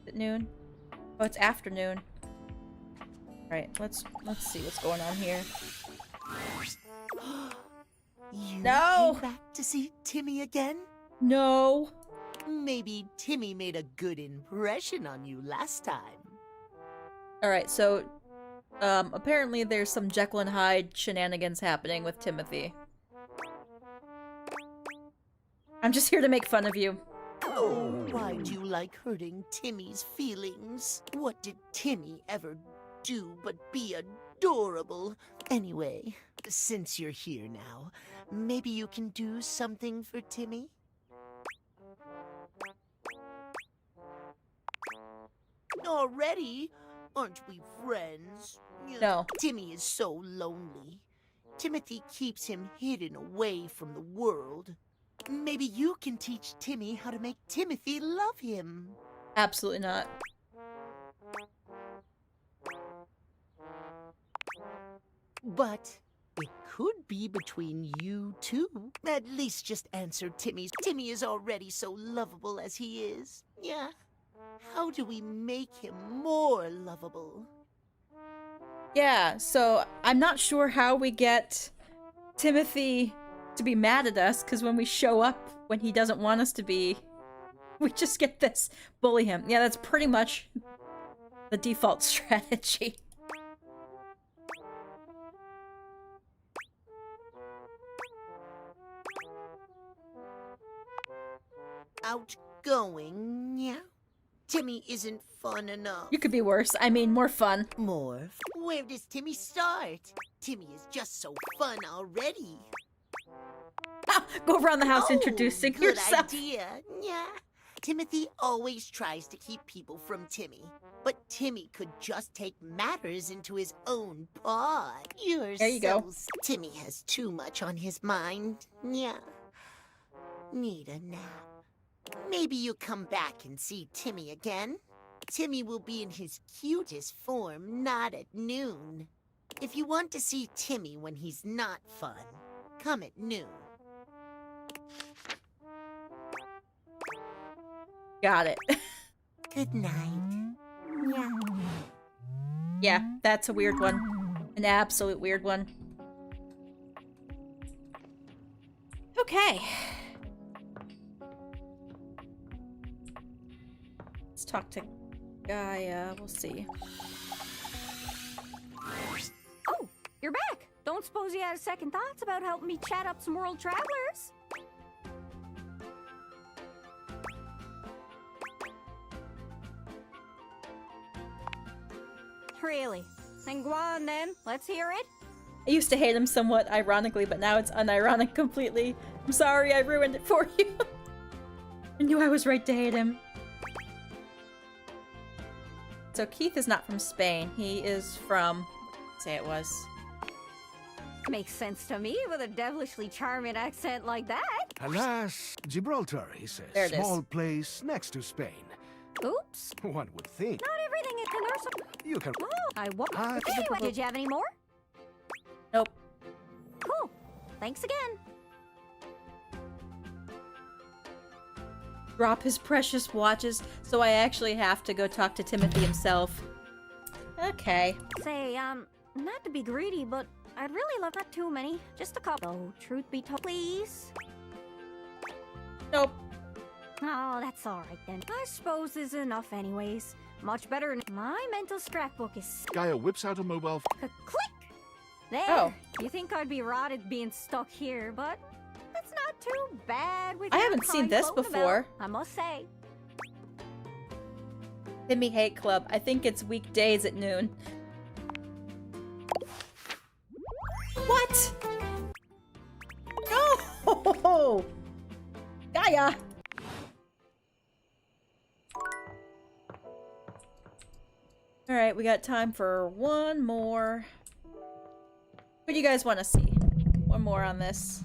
Is it noon? Oh, it's afternoon. Right, let's see what's going on here. You No! came back to see Timmy again? No. Maybe Timmy made a good impression on you last time. Alright, so apparently there's some Jekyll and Hyde shenanigans happening with Timothy. I'm just here to make fun of you. Oh, why do you like hurting Timmy's feelings? What did Timmy ever do but be adorable? Anyway, since you're here now, maybe you can do something for Timmy? Already? Aren't we friends? No. Timmy is so lonely. Timothy keeps him hidden away from the world. Maybe you can teach Timmy how to make Timothy love him. Absolutely not. But it could be between you two. At least just answer Timmy's. Timmy is already so lovable as he is. Yeah. How do we make him more lovable? Yeah, so I'm not sure how we get Timothy to be mad at us, because when we show up when he doesn't want us to be, we just get this bully him. Yeah, that's pretty much the default strategy. Outgoing, yeah? Timmy isn't fun enough. You could be worse. I mean, more fun. More? Where does Timmy start? Timmy is just so fun already. Go around the house introducing good yourself. Idea. Yeah. Timothy always tries to keep people from Timmy. But Timmy could just take matters into his own paw. There you go. Timmy has too much on his mind. Yeah. Need a nap. Maybe you come back and see Timmy again. Timmy will be in his cutest form, not at noon. If you want to see Timmy when he's not fun, come at noon. Got it. Good night. Yeah. Yeah, that's a weird one. An absolute weird one. Okay. Let's talk to Gaia. We'll see. Oh, you're back. Don't suppose you had second thoughts about helping me chat up some world travelers? Really? Then go on then. Let's hear it. I used to hate him somewhat ironically, but now it's unironic completely. I'm sorry I ruined it for you. I knew I was right to hate him. So Keith is not from Spain. He is from... say it was. Makes sense to me with a devilishly charming accent like that. Alas, Gibraltar is There a it is. small place next to Spain. Oops. One would think. Not everything is commercial. You can... Oh, I won't. Ah, Anyway, did you have any more? Nope. Cool. Thanks again. Drop his precious watches, so I actually have to go talk to Timothy himself. Okay. Say, not to be greedy, but I'd really love not too many. Just a couple. Oh, truth be told, please. Nope. Oh, that's alright then. I suppose this is enough anyways. Much better than my mental scrapbook is... Gaia whips out a mobile Click! There! Oh. You think I'd be rotted being stuck here, but that's not too bad with I your haven't seen kind this floating before. about, I must say. Timmy Hate Club. I think it's weekdays at noon. What? No! Gaia! Alright, we got time for one more. What do you guys want to see? One more on this.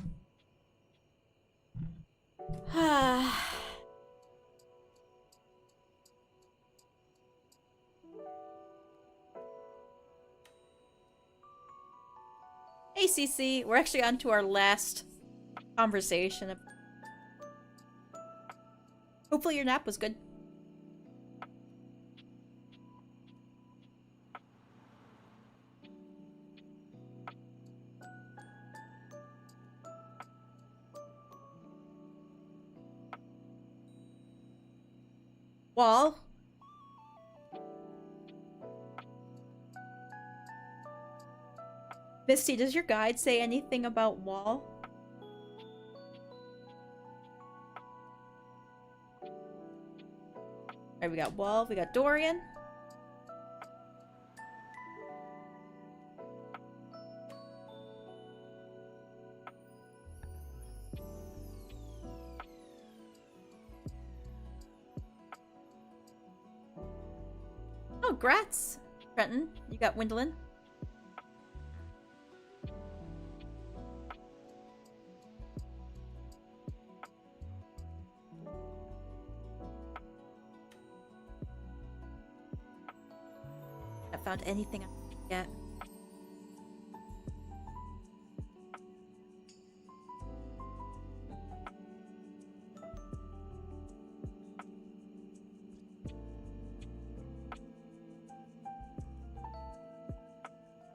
Hey CC, we're actually on to our last conversation. Hopefully your nap was good. Wall? Misty, does your guide say anything about Wall? Alright, we got Wall, we got Dorian. Oh, grats, Trenton. You got Windlin. Found anything I can get.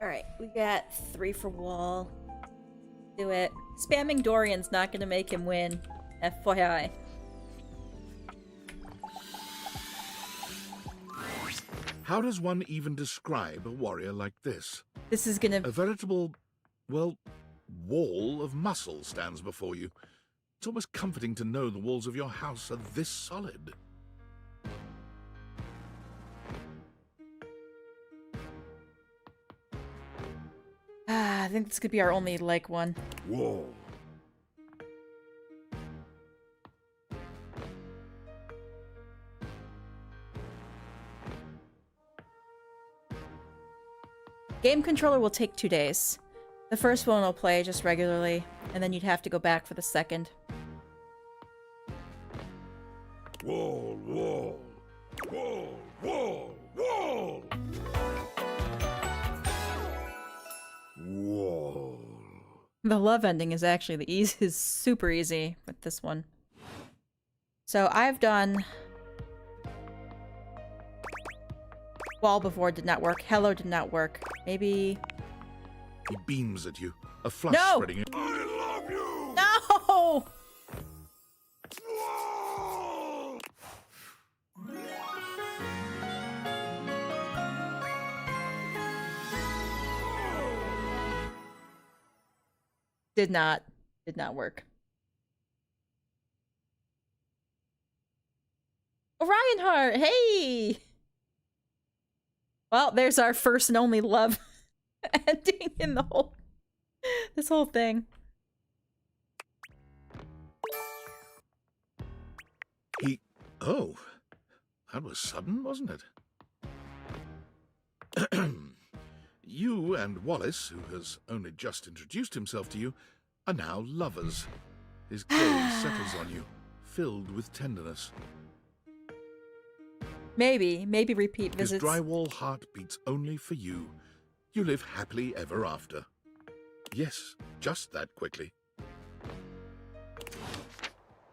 Alright, we got 3 for Wall. Do it. Spamming Dorian's not gonna make him win. FYI. How does one even describe a warrior like this? This is gonna... A veritable, well, wall of muscle stands before you. It's almost comforting to know the walls of your house are this solid. I think this could be our only, like, one. Whoa. Game controller will take 2 days. The first one will play just regularly, and then you'd have to go back for the second. Wall, wall, wall, wall, wall! Wall. The love ending is actually the is super easy with this one. So I've done Wall before, did not work. Hello did not work. Maybe He beams at you, a flush No! spreading it. I love you! No! Did not work. Orion Heart, hey! Well, there's our first and only love ending in the whole this whole thing. Oh, that was sudden, wasn't it? You and Wallace, who has only just introduced himself to you, are now lovers. His gaze settles on you, filled with tenderness. Maybe repeat His visits. drywall heart beats only for you. You live happily ever after. Yes, just that quickly.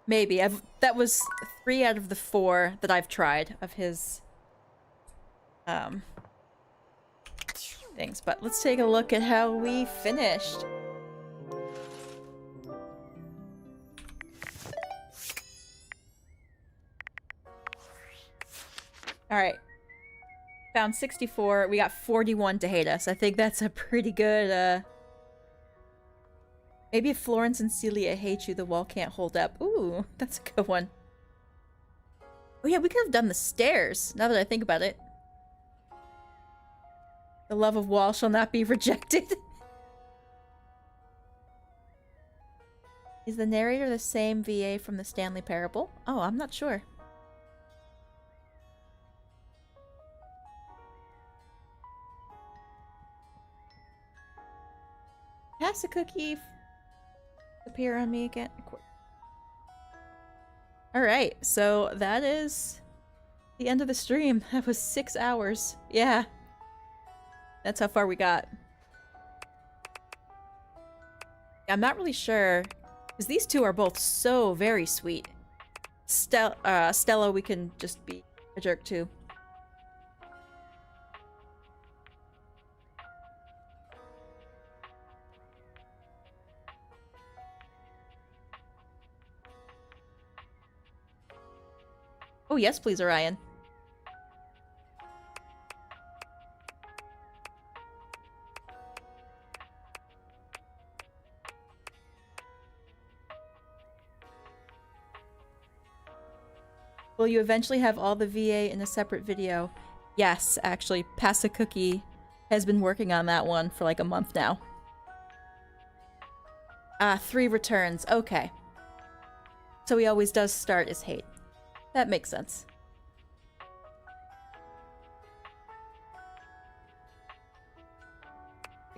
Maybe. That was 3 out of the 4 that I've tried of his things. But let's take a look at how we finished. Alright. Found 64. We got 41 to hate us. I think that's a pretty good, Maybe if Florence and Celia hate you, the wall can't hold up. Ooh, that's a good one. Oh yeah, we could have done the stairs, now that I think about it. The love of wall shall not be rejected. Is the narrator the same VA from the Stanley Parable? Oh, I'm not sure. Pass a cookie. Appear on me again. Alright, so that is the end of the stream. That was 6 hours. Yeah. That's how far we got. I'm not really sure, because these two are both so very sweet. Stella, we can just be a jerk to. Oh, yes, please, Orion. Will you eventually have all the VA in a separate video? Yes, actually, Pass a Cookie has been working on that one for like a month now. 3 returns. Okay. So he always does start as hate. That makes sense.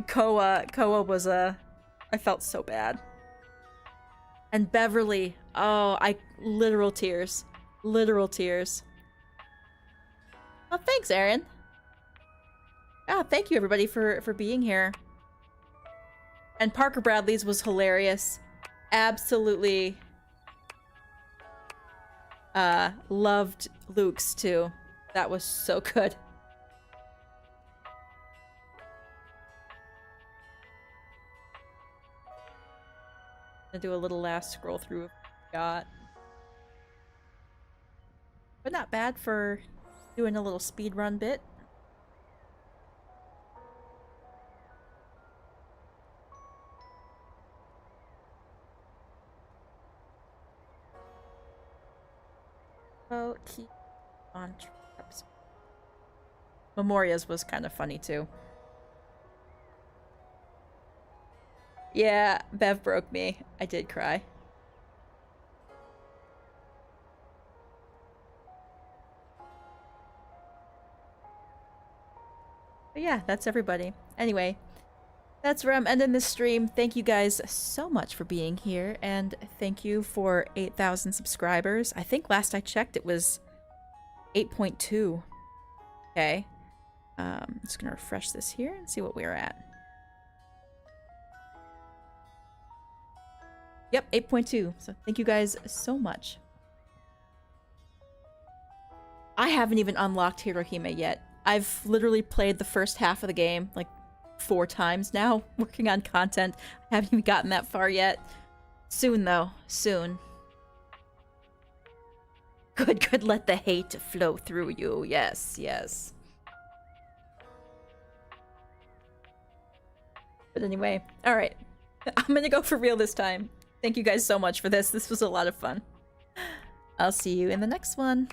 Koa was I felt so bad. And Beverly, oh, literal tears. Literal tears. Oh, thanks, Aaron. Oh, thank you everybody for being here. And Parker Bradley's was hilarious. Absolutely loved Luke's too. That was so good. Gonna do a little last scroll through of what we got. But not bad for doing a little speed run bit. Oh, keep on traps. Memoria's was kind of funny too. Yeah, Bev broke me. I did cry. But yeah, that's everybody. Anyway, that's where I'm ending this stream. Thank you guys so much for being here, and thank you for 8,000 subscribers. I think last I checked it was 8.2. Okay. I'm just gonna refresh this here and see what we're at. Yep, 8.2. So thank you guys so much. I haven't even unlocked Hirohime yet. I've literally played the first half of the game like 4 times now, working on content. I haven't even gotten that far yet. Soon though, soon. Good, let the hate flow through you. Yes, yes. But anyway, alright. I'm gonna go for real this time. Thank you guys so much for this. This was a lot of fun. I'll see you in the next one.